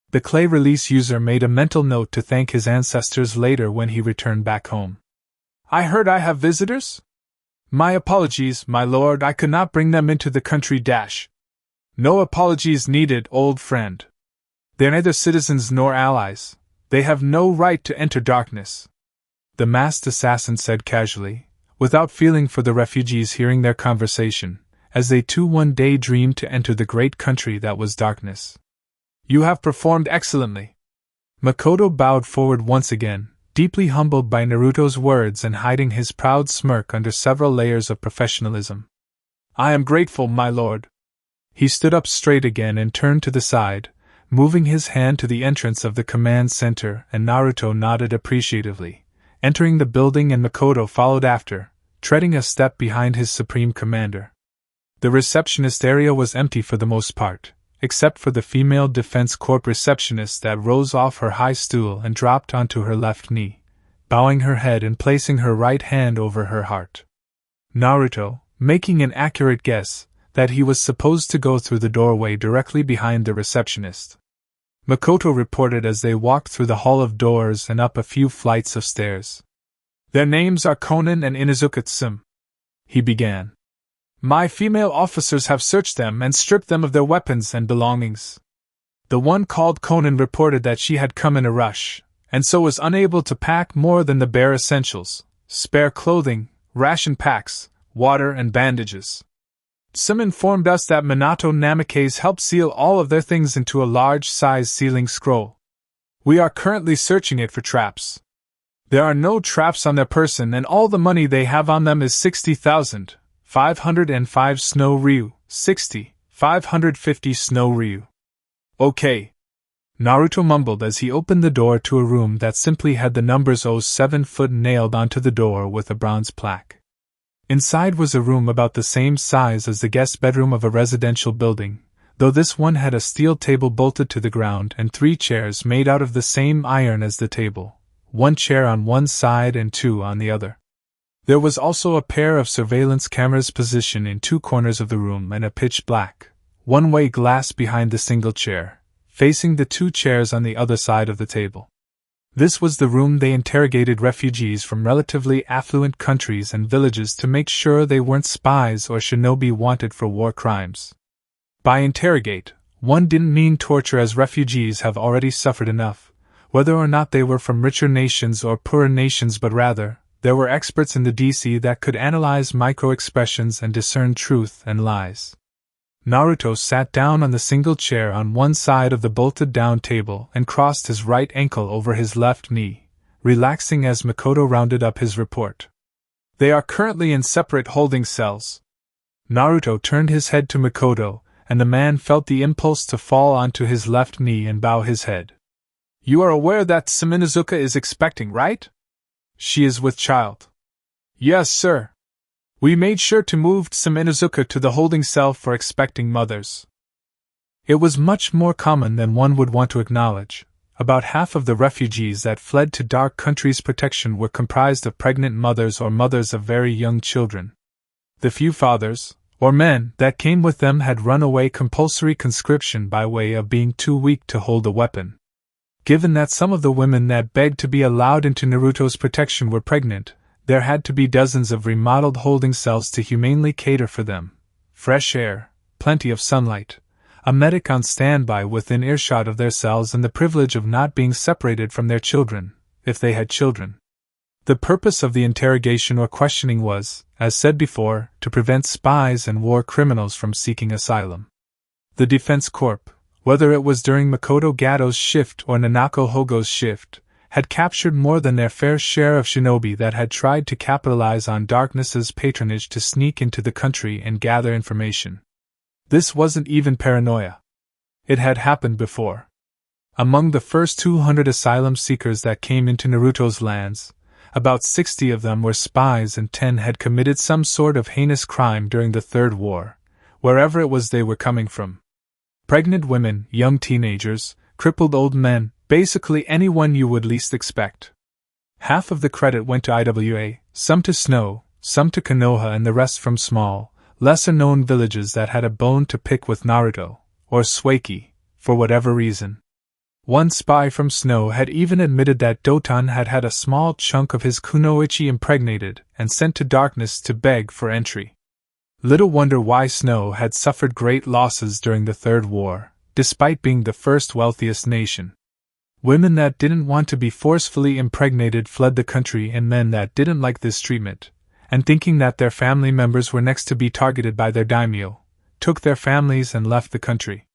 The clay release user made a mental note to thank his ancestors later when he returned back home. "I heard I have visitors?" "My apologies, my lord, I could not bring them into the country dash." "No apologies needed, old friend. They're neither citizens nor allies. They have no right to enter darkness," the masked assassin said casually, without feeling for the refugees hearing their conversation, as they too one day dreamed to enter the great country that was darkness. "You have performed excellently." Makoto bowed forward once again, deeply humbled by Naruto's words and hiding his proud smirk under several layers of professionalism. "I am grateful, my lord." He stood up straight again and turned to the side, moving his hand to the entrance of the command center, and Naruto nodded appreciatively, entering the building, and Makoto followed after, treading a step behind his supreme commander. The receptionist area was empty for the most part, except for the female Defense Corps receptionist that rose off her high stool and dropped onto her left knee, bowing her head and placing her right hand over her heart. Naruto, making an accurate guess that he was supposed to go through the doorway directly behind the receptionist. Makoto reported as they walked through the hall of doors and up a few flights of stairs. "Their names are Konan and Inuzuka-tsum," he began. "My female officers have searched them and stripped them of their weapons and belongings. The one called Konan reported that she had come in a rush, and so was unable to pack more than the bare essentials, spare clothing, ration packs, water and bandages. Some informed us that Minato Namake's helped seal all of their things into a large-size sealing scroll. We are currently searching it for traps. There are no traps on their person, and all the money they have on them is 60,505 snow ryu, 60,550 snow ryu. Okay. Naruto mumbled as he opened the door to a room that simply had the numbers 07 nailed onto the door with a bronze plaque. Inside was a room about the same size as the guest bedroom of a residential building, though this one had a steel table bolted to the ground and 3 chairs made out of the same iron as the table, 1 chair on one side and 2 on the other. There was also a pair of surveillance cameras positioned in 2 corners of the room and a pitch-black, one-way glass behind the single chair, facing the 2 chairs on the other side of the table. This was the room they interrogated refugees from relatively affluent countries and villages to make sure they weren't spies or shinobi wanted for war crimes. By interrogate, one didn't mean torture, as refugees have already suffered enough, whether or not they were from richer nations or poorer nations, but rather, there were experts in the DC that could analyze micro-expressions and discern truth and lies. Naruto sat down on the single chair on one side of the bolted-down table and crossed his right ankle over his left knee, relaxing as Makoto rounded up his report. They are currently in separate holding cells. Naruto turned his head to Makoto, and the man felt the impulse to fall onto his left knee and bow his head. "You are aware that Inuzuka is expecting, right?" "She is with child." Yes, sir. We made sure to move some Inuzuka to the holding cell for expecting mothers. It was much more common than one would want to acknowledge. About half of the refugees that fled to Dark Country's protection were comprised of pregnant mothers or mothers of very young children. The few fathers, or men, that came with them had run away compulsory conscription by way of being too weak to hold a weapon. Given that some of the women that begged to be allowed into Naruto's protection were pregnant, there had to be dozens of remodeled holding cells to humanely cater for them. Fresh air, plenty of sunlight, a medic on standby within earshot of their cells, and the privilege of not being separated from their children, if they had children. The purpose of the interrogation or questioning was, as said before, to prevent spies and war criminals from seeking asylum. The Defense Corps, whether it was during Makoto Gato's shift or Nanako Hogo's shift, had captured more than their fair share of shinobi that had tried to capitalize on Darkness's patronage to sneak into the country and gather information. This wasn't even paranoia. It had happened before. Among the first 200 asylum seekers that came into Naruto's lands, about 60 of them were spies and 10 had committed some sort of heinous crime during the Third War, wherever it was they were coming from. Pregnant women, young teenagers, crippled old men, basically anyone you would least expect. Half of the credit went to IWA, some to Snow, some to Konoha, and the rest from small, lesser-known villages that had a bone to pick with Naruto, or Sueki, for whatever reason. One spy from Snow had even admitted that Doton had had a small chunk of his kunoichi impregnated and sent to Darkness to beg for entry. Little wonder why Snow had suffered great losses during the Third War, despite being the first wealthiest nation. Women that didn't want to be forcefully impregnated fled the country, and men that didn't like this treatment, and thinking that their family members were next to be targeted by their daimyo, took their families and left the country.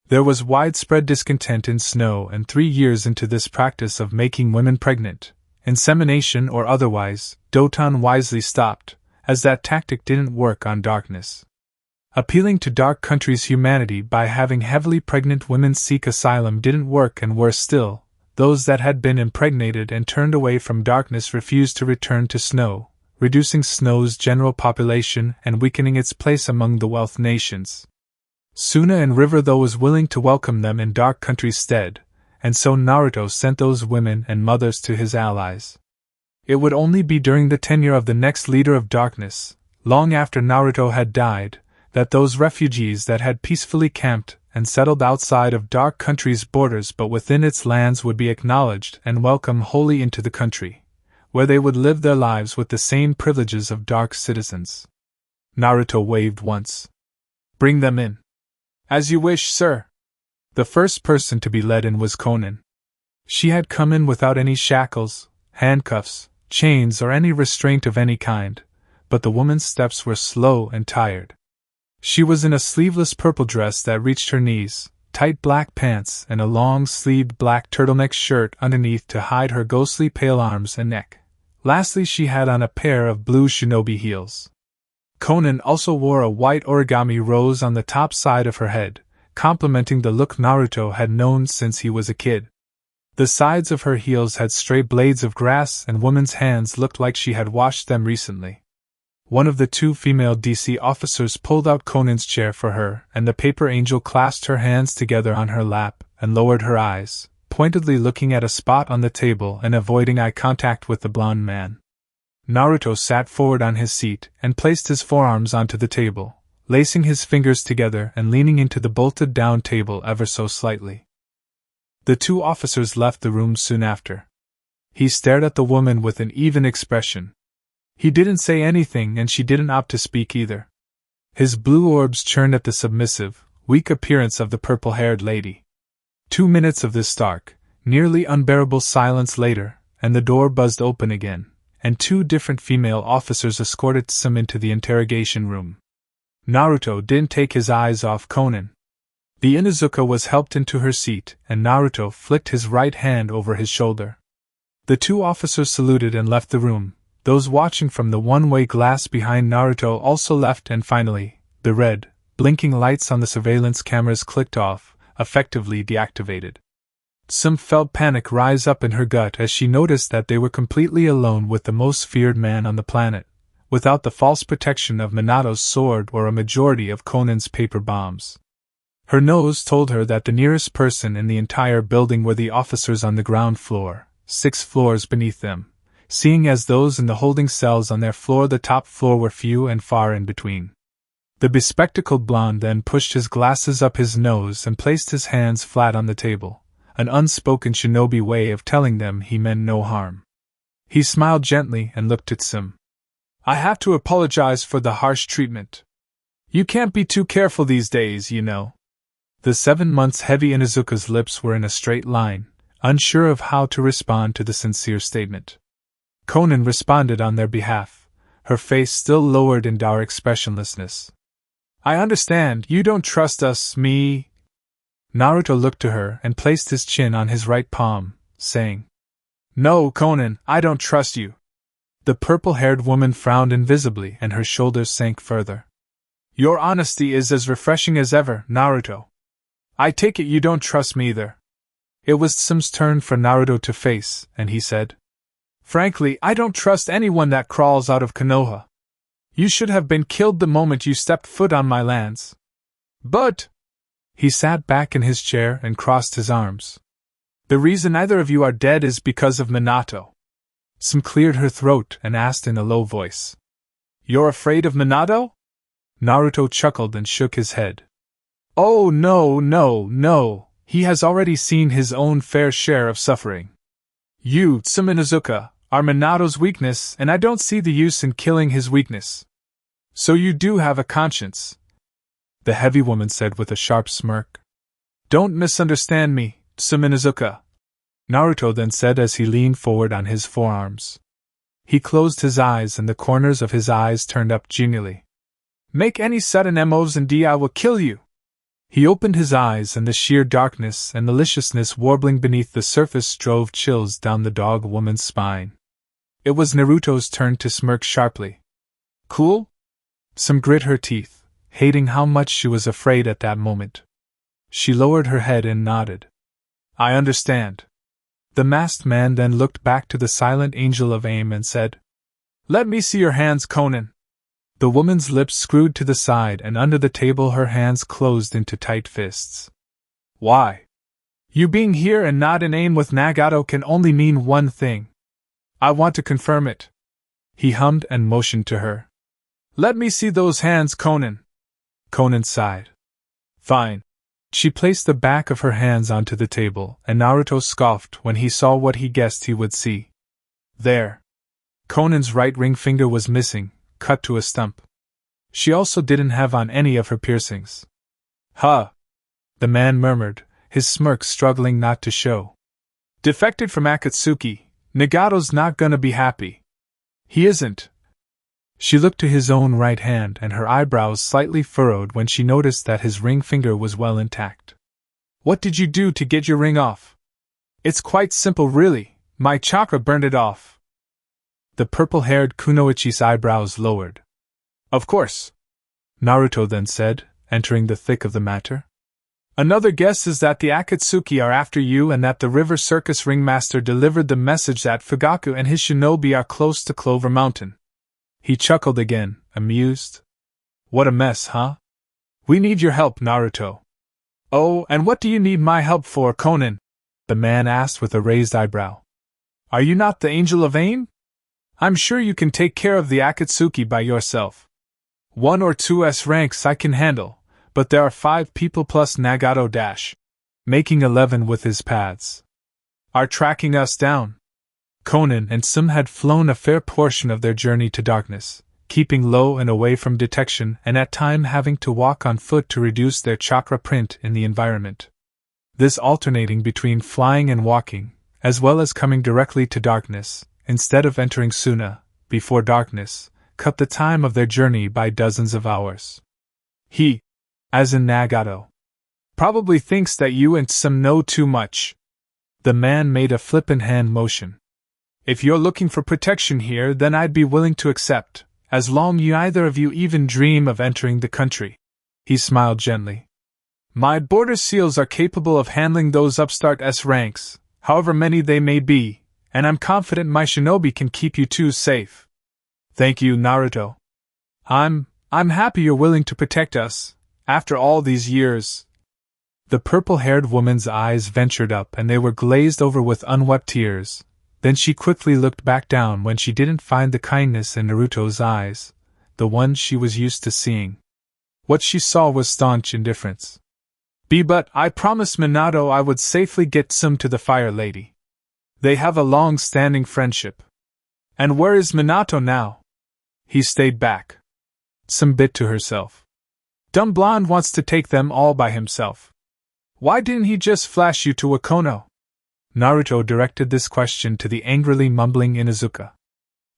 There was widespread discontent in Snow, and 3 years into this practice of making women pregnant, insemination or otherwise, Doton wisely stopped, as that tactic didn't work on Darkness. Appealing to Dark Country's humanity by having heavily pregnant women seek asylum didn't work, and worse still, those that had been impregnated and turned away from Darkness refused to return to Snow, reducing Snow's general population and weakening its place among the wealth nations. Suna and River though was willing to welcome them in Dark Country's stead, and so Naruto sent those women and mothers to his allies. It would only be during the tenure of the next leader of Darkness, long after Naruto had died, that those refugees that had peacefully camped and settled outside of Dark Country's borders but within its lands would be acknowledged and welcomed wholly into the country, where they would live their lives with the same privileges of Dark citizens. Naruto waved once. "Bring them in." "As you wish, sir." The first person to be led in was Konan. She had come in without any shackles, handcuffs, chains, or any restraint of any kind, but the woman's steps were slow and tired. She was in a sleeveless purple dress that reached her knees, tight black pants, and a long-sleeved black turtleneck shirt underneath to hide her ghostly pale arms and neck. Lastly, she had on a pair of blue shinobi heels. Konan also wore a white origami rose on the top side of her head, complementing the look Naruto had known since he was a kid. The sides of her heels had stray blades of grass, and woman's hands looked like she had washed them recently. One of the 2 female DC officers pulled out Konan's chair for her, and the paper angel clasped her hands together on her lap and lowered her eyes, pointedly looking at a spot on the table and avoiding eye contact with the blonde man. Naruto sat forward on his seat and placed his forearms onto the table, lacing his fingers together and leaning into the bolted-down table ever so slightly. The 2 officers left the room soon after. He stared at the woman with an even expression. He didn't say anything, and she didn't opt to speak either. His blue orbs churned at the submissive, weak appearance of the purple-haired lady. 2 minutes of this stark, nearly unbearable silence later, and the door buzzed open again, and 2 different female officers escorted Sam into the interrogation room. Naruto didn't take his eyes off Konan. The Inuzuka was helped into her seat, and Naruto flicked his right hand over his shoulder. The 2 officers saluted and left the room. Those watching from the one-way glass behind Naruto also left, and finally, the red, blinking lights on the surveillance cameras clicked off, effectively deactivated. Sam felt panic rise up in her gut as she noticed that they were completely alone with the most feared man on the planet. without the false protection of Minato's sword or a majority of Conan's paper bombs. Her nose told her that the nearest person in the entire building were the officers on the ground floor, 6 floors beneath them, seeing as those in the holding cells on their floor the top floor were few and far in between. The bespectacled blonde then pushed his glasses up his nose and placed his hands flat on the table, an unspoken shinobi way of telling them he meant no harm. He smiled gently and looked at Sim. I have to apologize for the harsh treatment. You can't be too careful these days, you know. The 7 months heavy Inuzuka's lips were in a straight line, unsure of how to respond to the sincere statement. Konan responded on their behalf, her face still lowered in dour expressionlessness. I understand, you don't trust us, me. Naruto looked to her and placed his chin on his right palm, saying, No, Konan, I don't trust you. The purple-haired woman frowned invisibly and her shoulders sank further. Your honesty is as refreshing as ever, Naruto. I take it you don't trust me either. It was Sim's turn for Naruto to face, and he said, Frankly, I don't trust anyone that crawls out of Konoha. You should have been killed the moment you stepped foot on my lands. But... He sat back in his chair and crossed his arms. The reason neither of you are dead is because of Minato. Sim cleared her throat and asked in a low voice. You're afraid of Minato? Naruto chuckled and shook his head. Oh no, he has already seen his own fair share of suffering. You, Sim Inuzuka, are Minato's weakness, and I don't see the use in killing his weakness. So you do have a conscience, the heavy woman said with a sharp smirk. Don't misunderstand me, Sim Inuzuka, Naruto then said as he leaned forward on his forearms. He closed his eyes and the corners of his eyes turned up genially. Make any sudden moves and I will kill you. He opened his eyes and the sheer darkness and maliciousness warbling beneath the surface drove chills down the dog-woman's spine. It was Naruto's turn to smirk sharply. Cool? Sim grit her teeth, hating how much she was afraid at that moment. She lowered her head and nodded. I understand. The masked man then looked back to the silent angel of aim and said, Let me see your hands, Konan. The woman's lips screwed to the side and under the table her hands closed into tight fists. Why? You being here and not in aim with Nagato can only mean one thing. I want to confirm it. He hummed and motioned to her. Let me see those hands, Konan. Konan sighed. Fine. She placed the back of her hands onto the table, and Naruto scoffed when he saw what he guessed he would see. There. Konan's right ring finger was missing, cut to a stump. She also didn't have on any of her piercings. Huh. The man murmured, his smirk struggling not to show. Defected from Akatsuki, Nagato's not gonna be happy. He isn't. She looked to his own right hand and her eyebrows slightly furrowed when she noticed that his ring finger was well intact. What did you do to get your ring off? It's quite simple really, my chakra burned it off. The purple-haired Kunoichi's eyebrows lowered. Of course, Naruto then said, entering the thick of the matter. Another guess is that the Akatsuki are after you and that the River Circus ringmaster delivered the message that Fugaku and his shinobi are close to Clover Mountain. He chuckled again, amused. What a mess, huh? We need your help, Naruto. Oh, and what do you need my help for, Konan? The man asked with a raised eyebrow. Are you not the Angel of Aim? I'm sure you can take care of the Akatsuki by yourself. 1 or 2 S ranks I can handle, but there are 5 people plus Nagato making 11 with his paths. Are tracking us down. Konan and Sim had flown a fair portion of their journey to darkness, keeping low and away from detection and at times having to walk on foot to reduce their chakra print in the environment. This alternating between flying and walking, as well as coming directly to darkness, instead of entering Suna, before darkness, cut the time of their journey by dozens of hours. He, as in Nagato, probably thinks that you and Sim know too much. The man made a flippant hand motion. If you're looking for protection here, then I'd be willing to accept, as long you either of you even dream of entering the country. He smiled gently. My border seals are capable of handling those upstart S ranks, however many they may be, and I'm confident my shinobi can keep you two safe. Thank you, Naruto. I'm happy you're willing to protect us, after all these years. The purple-haired woman's eyes ventured up and they were glazed over with unwept tears. Then she quickly looked back down when she didn't find the kindness in Naruto's eyes, the ones she was used to seeing. What she saw was staunch indifference. But I promised Minato I would safely get some to the Fire Lady. They have a long-standing friendship. And where is Minato now? He stayed back. Some bit to herself. Dumb blonde wants to take them all by himself. Why didn't he just flash you to a Kono? Naruto directed this question to the angrily mumbling Inuzuka.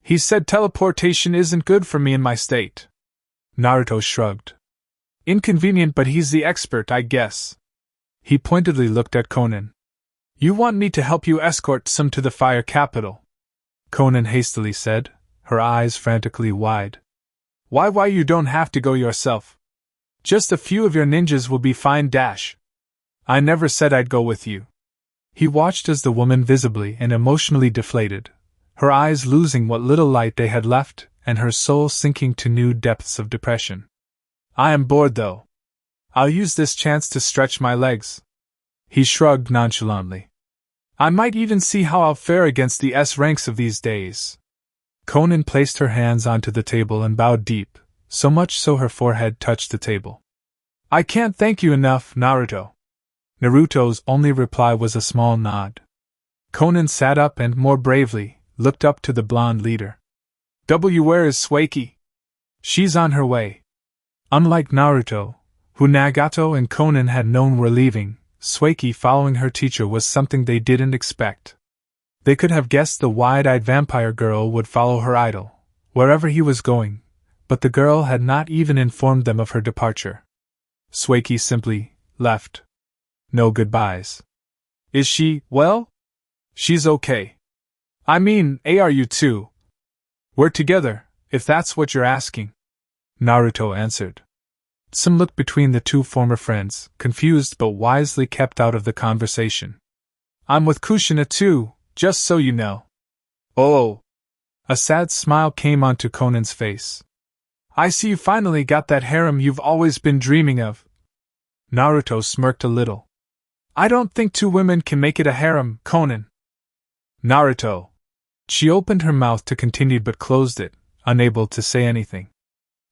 He said teleportation isn't good for me in my state. Naruto shrugged. Inconvenient, but he's the expert, I guess. He pointedly looked at Konan. You want me to help you escort some to the fire capital? Konan hastily said, her eyes frantically wide. Why you don't have to go yourself? Just a few of your ninjas will be fine. I never said I'd go with you. He watched as the woman visibly and emotionally deflated, her eyes losing what little light they had left, and her soul sinking to new depths of depression. I am bored though. I'll use this chance to stretch my legs. He shrugged nonchalantly. I might even see how I'll fare against the S ranks of these days. Konan placed her hands onto the table and bowed deep, so much so her forehead touched the table. I can't thank you enough, Naruto. Naruto's only reply was a small nod. Konan sat up and, more bravely, looked up to the blonde leader. Where is Sueki? She's on her way. Unlike Naruto, who Nagato and Konan had known were leaving, Sueki following her teacher was something they didn't expect. They could have guessed the wide-eyed vampire girl would follow her idol, wherever he was going, but the girl had not even informed them of her departure. Sueki simply left. No goodbyes. Is she, well? She's okay. I mean, are you too? We're together, if that's what you're asking. Naruto answered. Some looked between the two former friends, confused but wisely kept out of the conversation. I'm with Kushina too, just so you know. Oh. A sad smile came onto Konan's face. I see you finally got that harem you've always been dreaming of. Naruto smirked a little. I don't think two women can make it a harem, Konan. Naruto. She opened her mouth to continue but closed it, unable to say anything.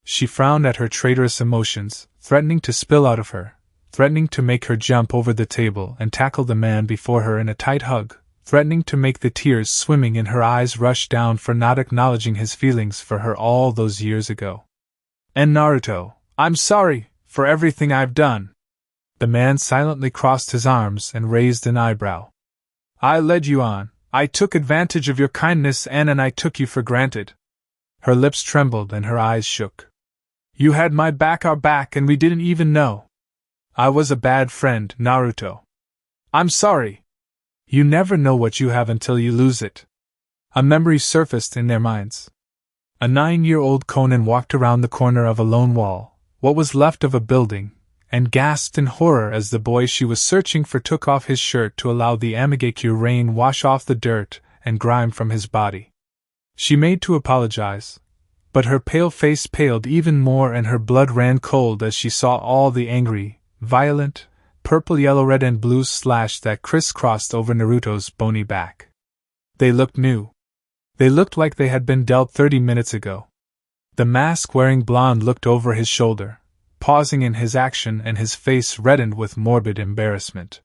She frowned at her traitorous emotions, threatening to spill out of her, threatening to make her jump over the table and tackle the man before her in a tight hug, threatening to make the tears swimming in her eyes rush down for not acknowledging his feelings for her all those years ago. And Naruto, I'm sorry for everything I've done. The man silently crossed his arms and raised an eyebrow. I led you on, I took advantage of your kindness and I took you for granted. Her lips trembled and her eyes shook. You had my back, our back, and we didn't even know. I was a bad friend, Naruto. I'm sorry. You never know what you have until you lose it. A memory surfaced in their minds. A 9-year-old Konan walked around the corner of a lone wall, what was left of a building, and gasped in horror as the boy she was searching for took off his shirt to allow the Amigekyo rain wash off the dirt and grime from his body. She made to apologize, but her pale face paled even more and her blood ran cold as she saw all the angry, violent, purple, yellow, red, and blue slash that crisscrossed over Naruto's bony back. They looked new. They looked like they had been dealt 30 minutes ago. The mask-wearing blonde looked over his shoulder, pausing in his action, and his face reddened with morbid embarrassment.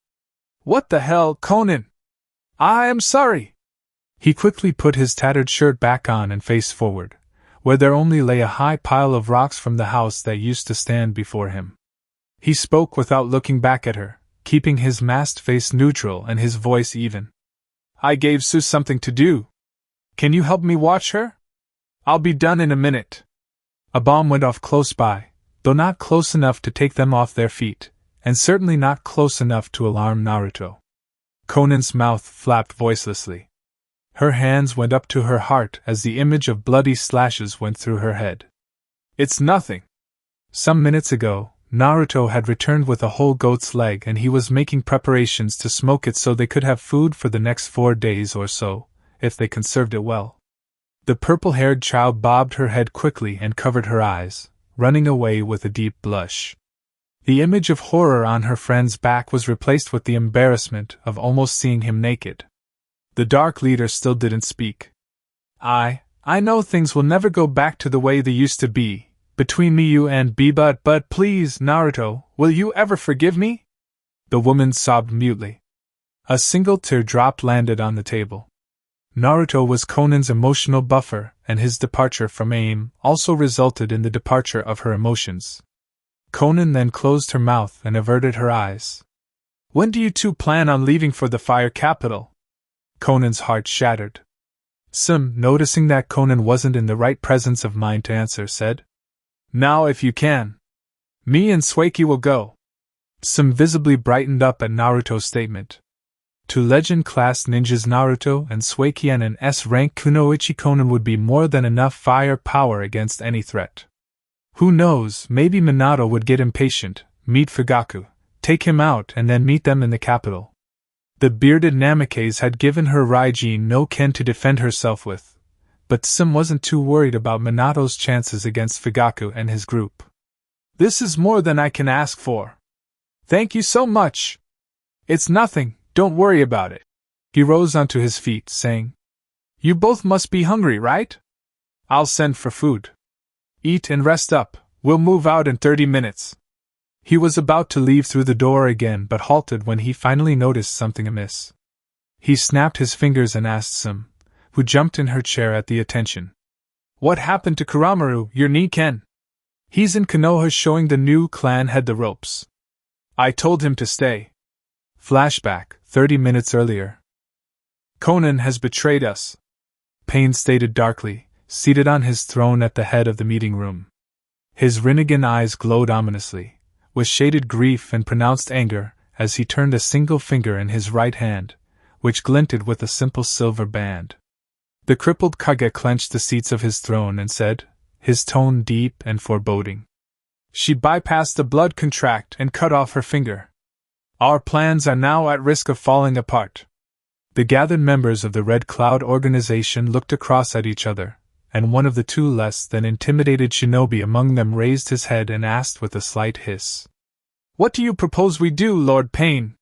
What the hell, Konan? I am sorry. He quickly put his tattered shirt back on and faced forward, where there only lay a high pile of rocks from the house that used to stand before him. He spoke without looking back at her, keeping his masked face neutral and his voice even. I gave Sue something to do. Can you help me watch her? I'll be done in a minute. A bomb went off close by, though not close enough to take them off their feet, and certainly not close enough to alarm Naruto. Konan's mouth flapped voicelessly. Her hands went up to her heart as the image of bloody slashes went through her head. It's nothing. Some minutes ago, Naruto had returned with a whole goat's leg and he was making preparations to smoke it so they could have food for the next 4 days or so, if they conserved it well. The purple-haired child bobbed her head quickly and covered her eyes, running away with a deep blush. The image of horror on her friend's back was replaced with the embarrassment of almost seeing him naked. The Dark Leader still didn't speak. I know things will never go back to the way they used to be, between me, you and B, but please, Naruto, will you ever forgive me? The woman sobbed mutely. A single teardrop landed on the table. Naruto was Konan's emotional buffer, and his departure from AIM also resulted in the departure of her emotions. Konan then closed her mouth and averted her eyes. When do you two plan on leaving for the Fire Capital? Konan's heart shattered. Sim, noticing that Konan wasn't in the right presence of mind to answer, said, Now if you can. Me and Sueki will go. Sim visibly brightened up at Naruto's statement. To legend-class ninjas Naruto and Sueki and an S-rank Kunoichi Konan would be more than enough fire power against any threat. Who knows, maybe Minato would get impatient, meet Fugaku, take him out and then meet them in the capital. The bearded Namikaze had given her Raijin no ken to defend herself with, but Sim wasn't too worried about Minato's chances against Fugaku and his group. This is more than I can ask for. Thank you so much. It's nothing, don't worry about it. He rose onto his feet, saying, You both must be hungry, right? I'll send for food. Eat and rest up, we'll move out in 30 minutes. He was about to leave through the door again but halted when he finally noticed something amiss. He snapped his fingers and asked Sim, who jumped in her chair at the attention. What happened to Kuramaru, your Niken? He's in Konoha showing the new clan head the ropes. I told him to stay. Flashback, 30 minutes earlier. Konan has betrayed us, Pain stated darkly, seated on his throne at the head of the meeting room. His Rinnegan eyes glowed ominously, with shaded grief and pronounced anger, as he turned a single finger in his right hand, which glinted with a simple silver band. The crippled Kage clenched the seats of his throne and said, his tone deep and foreboding. She bypassed the blood contract and cut off her finger. Our plans are now at risk of falling apart. The gathered members of the Red Cloud organization looked across at each other, and one of the two less than intimidated shinobi among them raised his head and asked with a slight hiss. What do you propose we do, Lord Pain?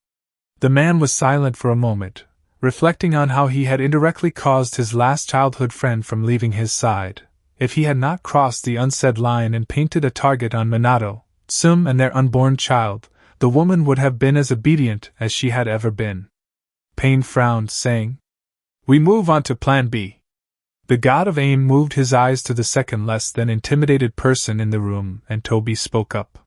The man was silent for a moment, reflecting on how he had indirectly caused his last childhood friend from leaving his side. If he had not crossed the unsaid line and painted a target on Minato, Tsum and their unborn child, the woman would have been as obedient as she had ever been. Pain frowned, saying, We move on to Plan B. The god of AIM moved his eyes to the second less than intimidated person in the room, and Toby spoke up.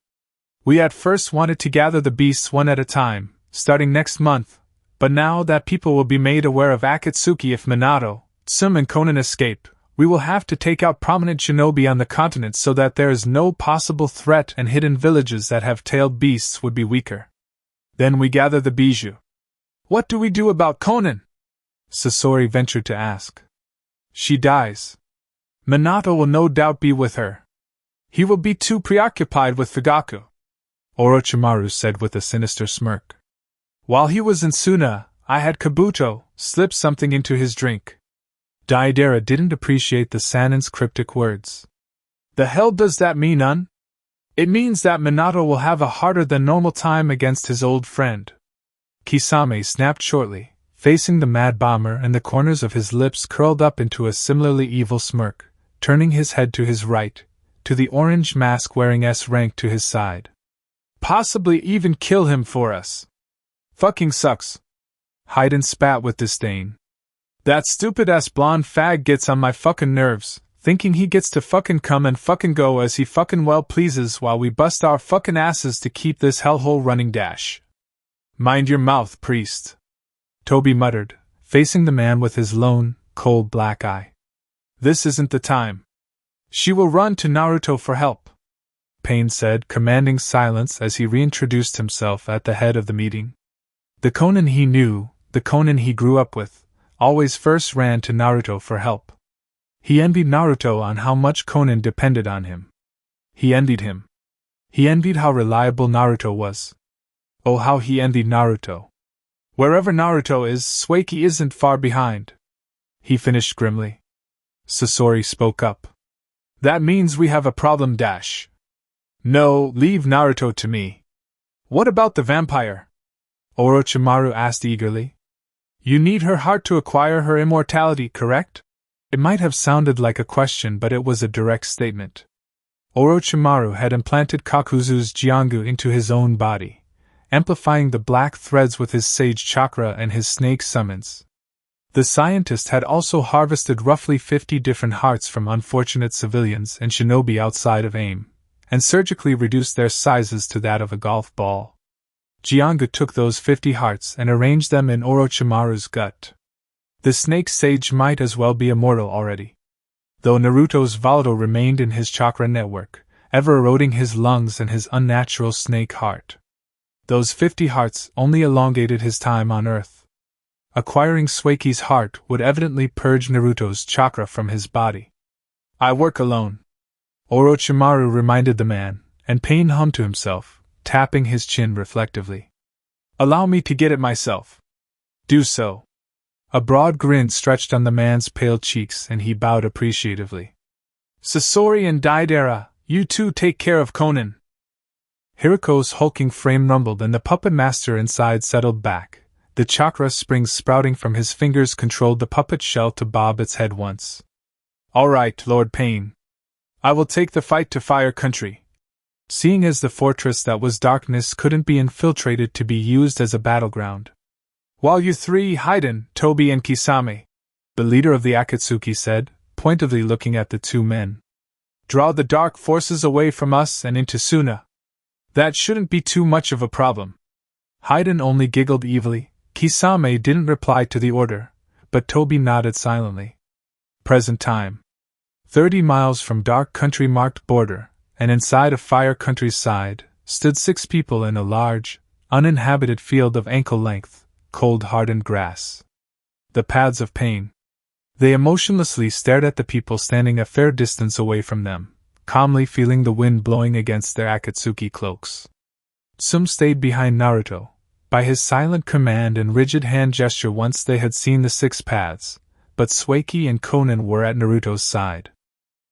We at first wanted to gather the beasts one at a time, starting next month, but now that people will be made aware of Akatsuki if Minato, Tsum and Konan escape, we will have to take out prominent shinobi on the continent so that there is no possible threat and hidden villages that have tailed beasts would be weaker. Then we gather the bijou. What do we do about Konan? Sasori ventured to ask. She dies. Minato will no doubt be with her. He will be too preoccupied with Fugaku, Orochimaru said with a sinister smirk. While he was in Suna, I had Kabuto slip something into his drink. Daidara didn't appreciate the Sanin's cryptic words. The hell does that mean, Un? It means that Minato will have a harder than normal time against his old friend. Kisame snapped shortly, facing the mad bomber, and the corners of his lips curled up into a similarly evil smirk, turning his head to his right, to the orange mask-wearing S-rank to his side. Possibly even kill him for us. Fucking sucks. Haydn spat with disdain. That stupid-ass blonde fag gets on my fucking nerves, thinking he gets to fucking come and fucking go as he fucking well pleases while we bust our fucking asses to keep this hellhole running dash. Mind your mouth, priest. Toby muttered, facing the man with his lone, cold black eye. This isn't the time. She will run to Naruto for help, Pain said, commanding silence as he reintroduced himself at the head of the meeting. The Konan he knew, the Konan he grew up with, always first ran to Naruto for help. He envied Naruto on how much Konan depended on him. He envied him. He envied how reliable Naruto was. Oh, how he envied Naruto. Wherever Naruto is, Sueki isn't far behind. He finished grimly. Sasori spoke up. That means we have a problem. No, leave Naruto to me. What about the vampire? Orochimaru asked eagerly. You need her heart to acquire her immortality, correct? It might have sounded like a question, but it was a direct statement. Orochimaru had implanted Kakuzu's Jiangu into his own body, amplifying the black threads with his sage chakra and his snake summons. The scientist had also harvested roughly 50 different hearts from unfortunate civilians and shinobi outside of AIM, and surgically reduced their sizes to that of a golf ball. Jiangu took those 50 hearts and arranged them in Orochimaru's gut. The snake sage might as well be immortal already. Though Naruto's volatile remained in his chakra network, ever eroding his lungs and his unnatural snake heart. Those 50 hearts only elongated his time on Earth. Acquiring Suiki's heart would evidently purge Naruto's chakra from his body. I work alone, Orochimaru reminded the man, and Pain hummed to himself, tapping his chin reflectively. Allow me to get it myself. Do so. A broad grin stretched on the man's pale cheeks and he bowed appreciatively. Sasori and Deidara, you two take care of Konan. Hiriko's hulking frame rumbled and the puppet master inside settled back. The chakra springs sprouting from his fingers controlled the puppet shell to bob its head once. All right, Lord Pain. I will take the fight to Fire Country. Seeing as the fortress that was darkness couldn't be infiltrated to be used as a battleground. While you three hide in, Tobi and Kisame, the leader of the Akatsuki said, pointedly looking at the two men. Draw the dark forces away from us and into Suna. That shouldn't be too much of a problem. Haiden only giggled evilly. Kisame didn't reply to the order, but Tobi nodded silently. Present time. 30 miles from dark country marked border, and inside of Fire Country's side, stood 6 people in a large, uninhabited field of ankle-length, cold hardened grass. The paths of pain. They emotionlessly stared at the people standing a fair distance away from them, calmly feeling the wind blowing against their Akatsuki cloaks. Some stayed behind Naruto. By his silent command and rigid hand gesture once they had seen the 6 paths, but Suiki and Konan were at Naruto's side.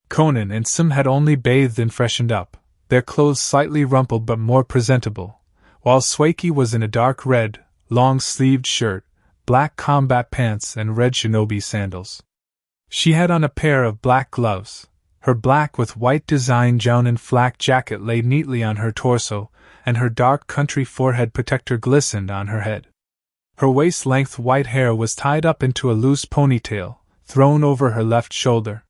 Konan and Sim had only bathed and freshened up, their clothes slightly rumpled but more presentable, while Suiki was in a dark red, long-sleeved shirt, black combat pants and red shinobi sandals. She had on a pair of black gloves. Her black with white design jounin flak jacket lay neatly on her torso, and her dark country forehead protector glistened on her head. Her waist-length white hair was tied up into a loose ponytail, thrown over her left shoulder.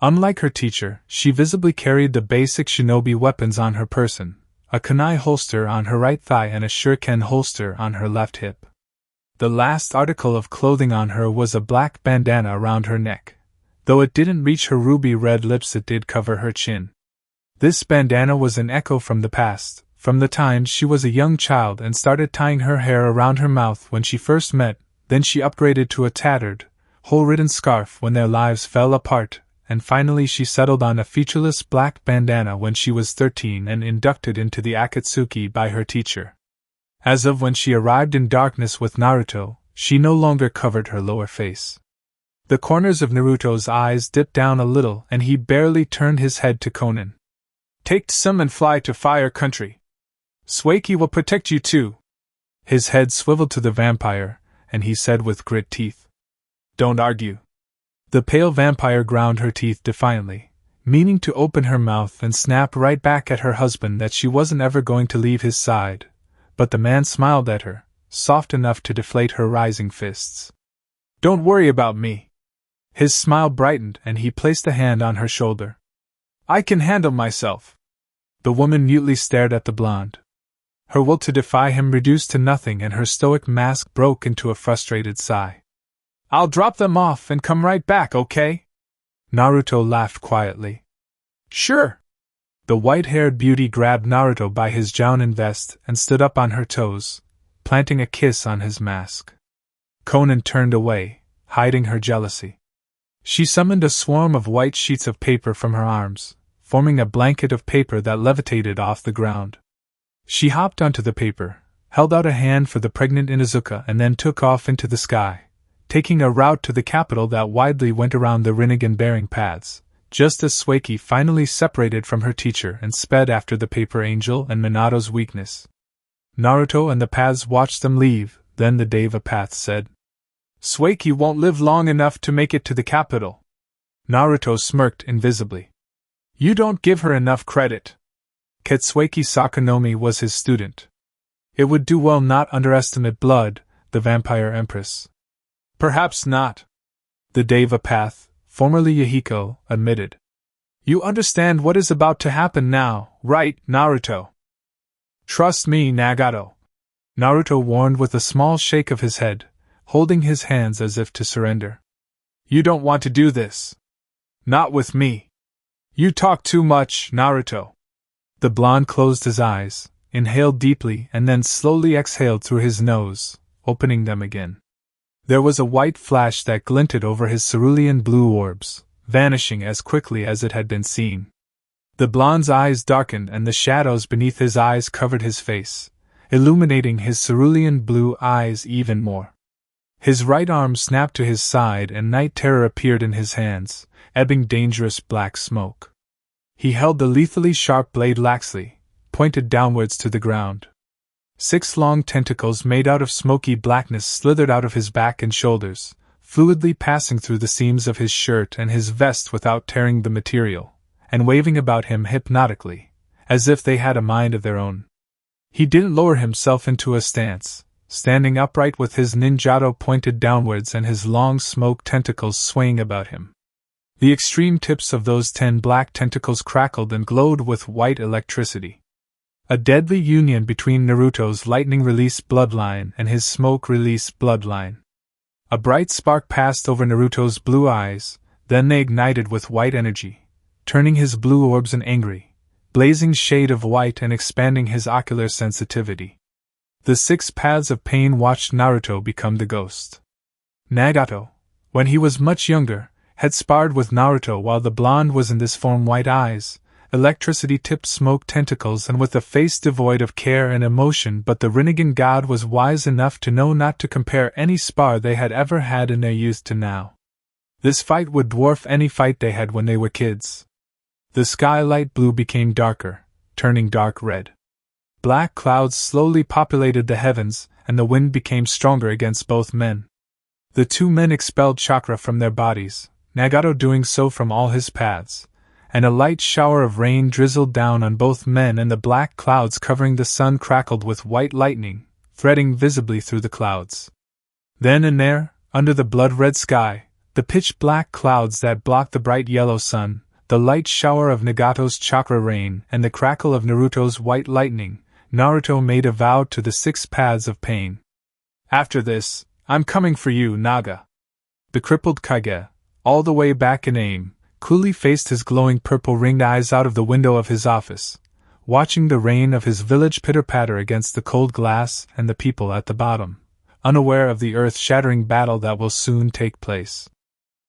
Unlike her teacher, she visibly carried the basic shinobi weapons on her person, a kunai holster on her right thigh and a shuriken holster on her left hip. The last article of clothing on her was a black bandana around her neck. Though it didn't reach her ruby-red lips, it did cover her chin. This bandana was an echo from the past, from the time she was a young child and started tying her hair around her mouth when she first met, then she upgraded to a tattered, hole-ridden scarf when their lives fell apart, and finally she settled on a featureless black bandana when she was 13 and inducted into the Akatsuki by her teacher. As of when she arrived in darkness with Naruto, she no longer covered her lower face. The corners of Naruto's eyes dipped down a little and he barely turned his head to Konan. Take some and fly to Fire Country. Suiki will protect you too. His head swiveled to the vampire, and he said with grit teeth. Don't argue. The pale vampire ground her teeth defiantly, meaning to open her mouth and snap right back at her husband that she wasn't ever going to leave his side, but the man smiled at her, soft enough to deflate her rising fists. Don't worry about me. His smile brightened and he placed a hand on her shoulder. I can handle myself. The woman mutely stared at the blonde. Her will to defy him reduced to nothing and her stoic mask broke into a frustrated sigh. I'll drop them off and come right back, okay? Naruto laughed quietly. Sure. The white-haired beauty grabbed Naruto by his jounin vest and stood up on her toes, planting a kiss on his mask. Konan turned away, hiding her jealousy. She summoned a swarm of white sheets of paper from her arms, forming a blanket of paper that levitated off the ground. She hopped onto the paper, held out a hand for the pregnant Inuzuka and then took off into the sky, taking a route to the capital that widely went around the Rinnegan-bearing paths, just as Sueki finally separated from her teacher and sped after the paper angel and Minato's weakness. Naruto and the paths watched them leave, then the Deva path said, "Sueki won't live long enough to make it to the capital." Naruto smirked invisibly. "You don't give her enough credit." Katsueki Sakanomiya was his student. It would do well not underestimate Blood, the vampire empress. "Perhaps not," the Deva path, formerly Yahiko, admitted. "You understand what is about to happen now, right, Naruto?" "Trust me, Nagato," Naruto warned with a small shake of his head, holding his hands as if to surrender. "You don't want to do this. Not with me. You talk too much, Naruto." The blonde closed his eyes, inhaled deeply, and then slowly exhaled through his nose, opening them again. There was a white flash that glinted over his cerulean blue orbs, vanishing as quickly as it had been seen. The blonde's eyes darkened and the shadows beneath his eyes covered his face, illuminating his cerulean blue eyes even more. His right arm snapped to his side and night terror appeared in his hands, ebbing dangerous black smoke. He held the lethally sharp blade laxly, pointed downwards to the ground. 6 long tentacles made out of smoky blackness slithered out of his back and shoulders, fluidly passing through the seams of his shirt and his vest without tearing the material, and waving about him hypnotically, as if they had a mind of their own. He didn't lower himself into a stance, standing upright with his ninjato pointed downwards and his long smoke tentacles swaying about him. The extreme tips of those 10 black tentacles crackled and glowed with white electricity. A deadly union between Naruto's lightning-release bloodline and his smoke-release bloodline. A bright spark passed over Naruto's blue eyes, then they ignited with white energy, turning his blue orbs an angry, blazing shade of white and expanding his ocular sensitivity. The 6 paths of pain watched Naruto become the ghost. Nagato, when he was much younger, had sparred with Naruto while the blonde was in this form white eyes, electricity-tipped smoke tentacles and with a face devoid of care and emotion, but the Rinnegan god was wise enough to know not to compare any spar they had ever had in their youth to now. This fight would dwarf any fight they had when they were kids. The sky light blue became darker, turning dark red. Black clouds slowly populated the heavens, and the wind became stronger against both men. The 2 men expelled chakra from their bodies, Nagato doing so from all his paths, and a light shower of rain drizzled down on both men and the black clouds covering the sun crackled with white lightning, threading visibly through the clouds. Then and there, under the blood-red sky, the pitch-black clouds that blocked the bright yellow sun, the light shower of Nagato's chakra rain and the crackle of Naruto's white lightning, Naruto made a vow to the 6 paths of pain. "After this, I'm coming for you, Naga." The crippled Kage, all the way back in aim, coolly faced his glowing purple-ringed eyes out of the window of his office, watching the rain of his village pitter-patter against the cold glass and the people at the bottom, unaware of the earth-shattering battle that will soon take place.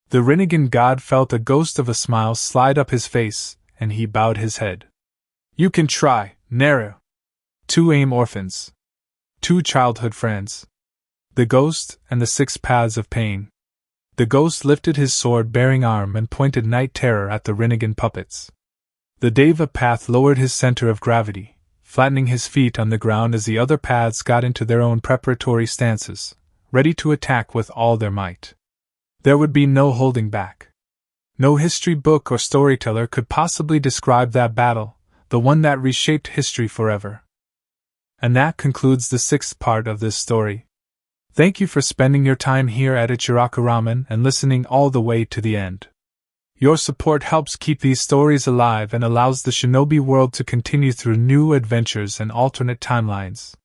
The Rinnegan god felt a ghost of a smile slide up his face, and he bowed his head. "You can try, Naru." 2 Ame Orphans. 2 childhood friends. The ghost and the 6 paths of pain. The ghost lifted his sword-bearing arm and pointed night terror at the Rinnegan puppets. The Deva path lowered his center of gravity, flattening his feet on the ground as the other paths got into their own preparatory stances, ready to attack with all their might. There would be no holding back. No history book or storyteller could possibly describe that battle, the one that reshaped history forever. And that concludes the 6th part of this story. Thank you for spending your time here at Ichiraku Ramen and listening all the way to the end. Your support helps keep these stories alive and allows the shinobi world to continue through new adventures and alternate timelines.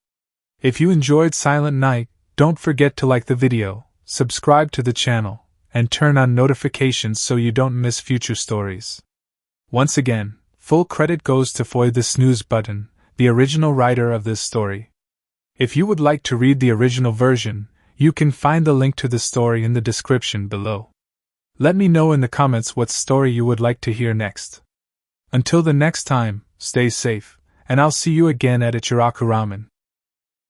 If you enjoyed Silent Night, don't forget to like the video, subscribe to the channel, and turn on notifications so you don't miss future stories. Once again, full credit goes to Foy the Snooze Button, the original writer of this story. If you would like to read the original version, you can find the link to the story in the description below. Let me know in the comments what story you would like to hear next. Until the next time, stay safe, and I'll see you again at Ichiraku Ramen.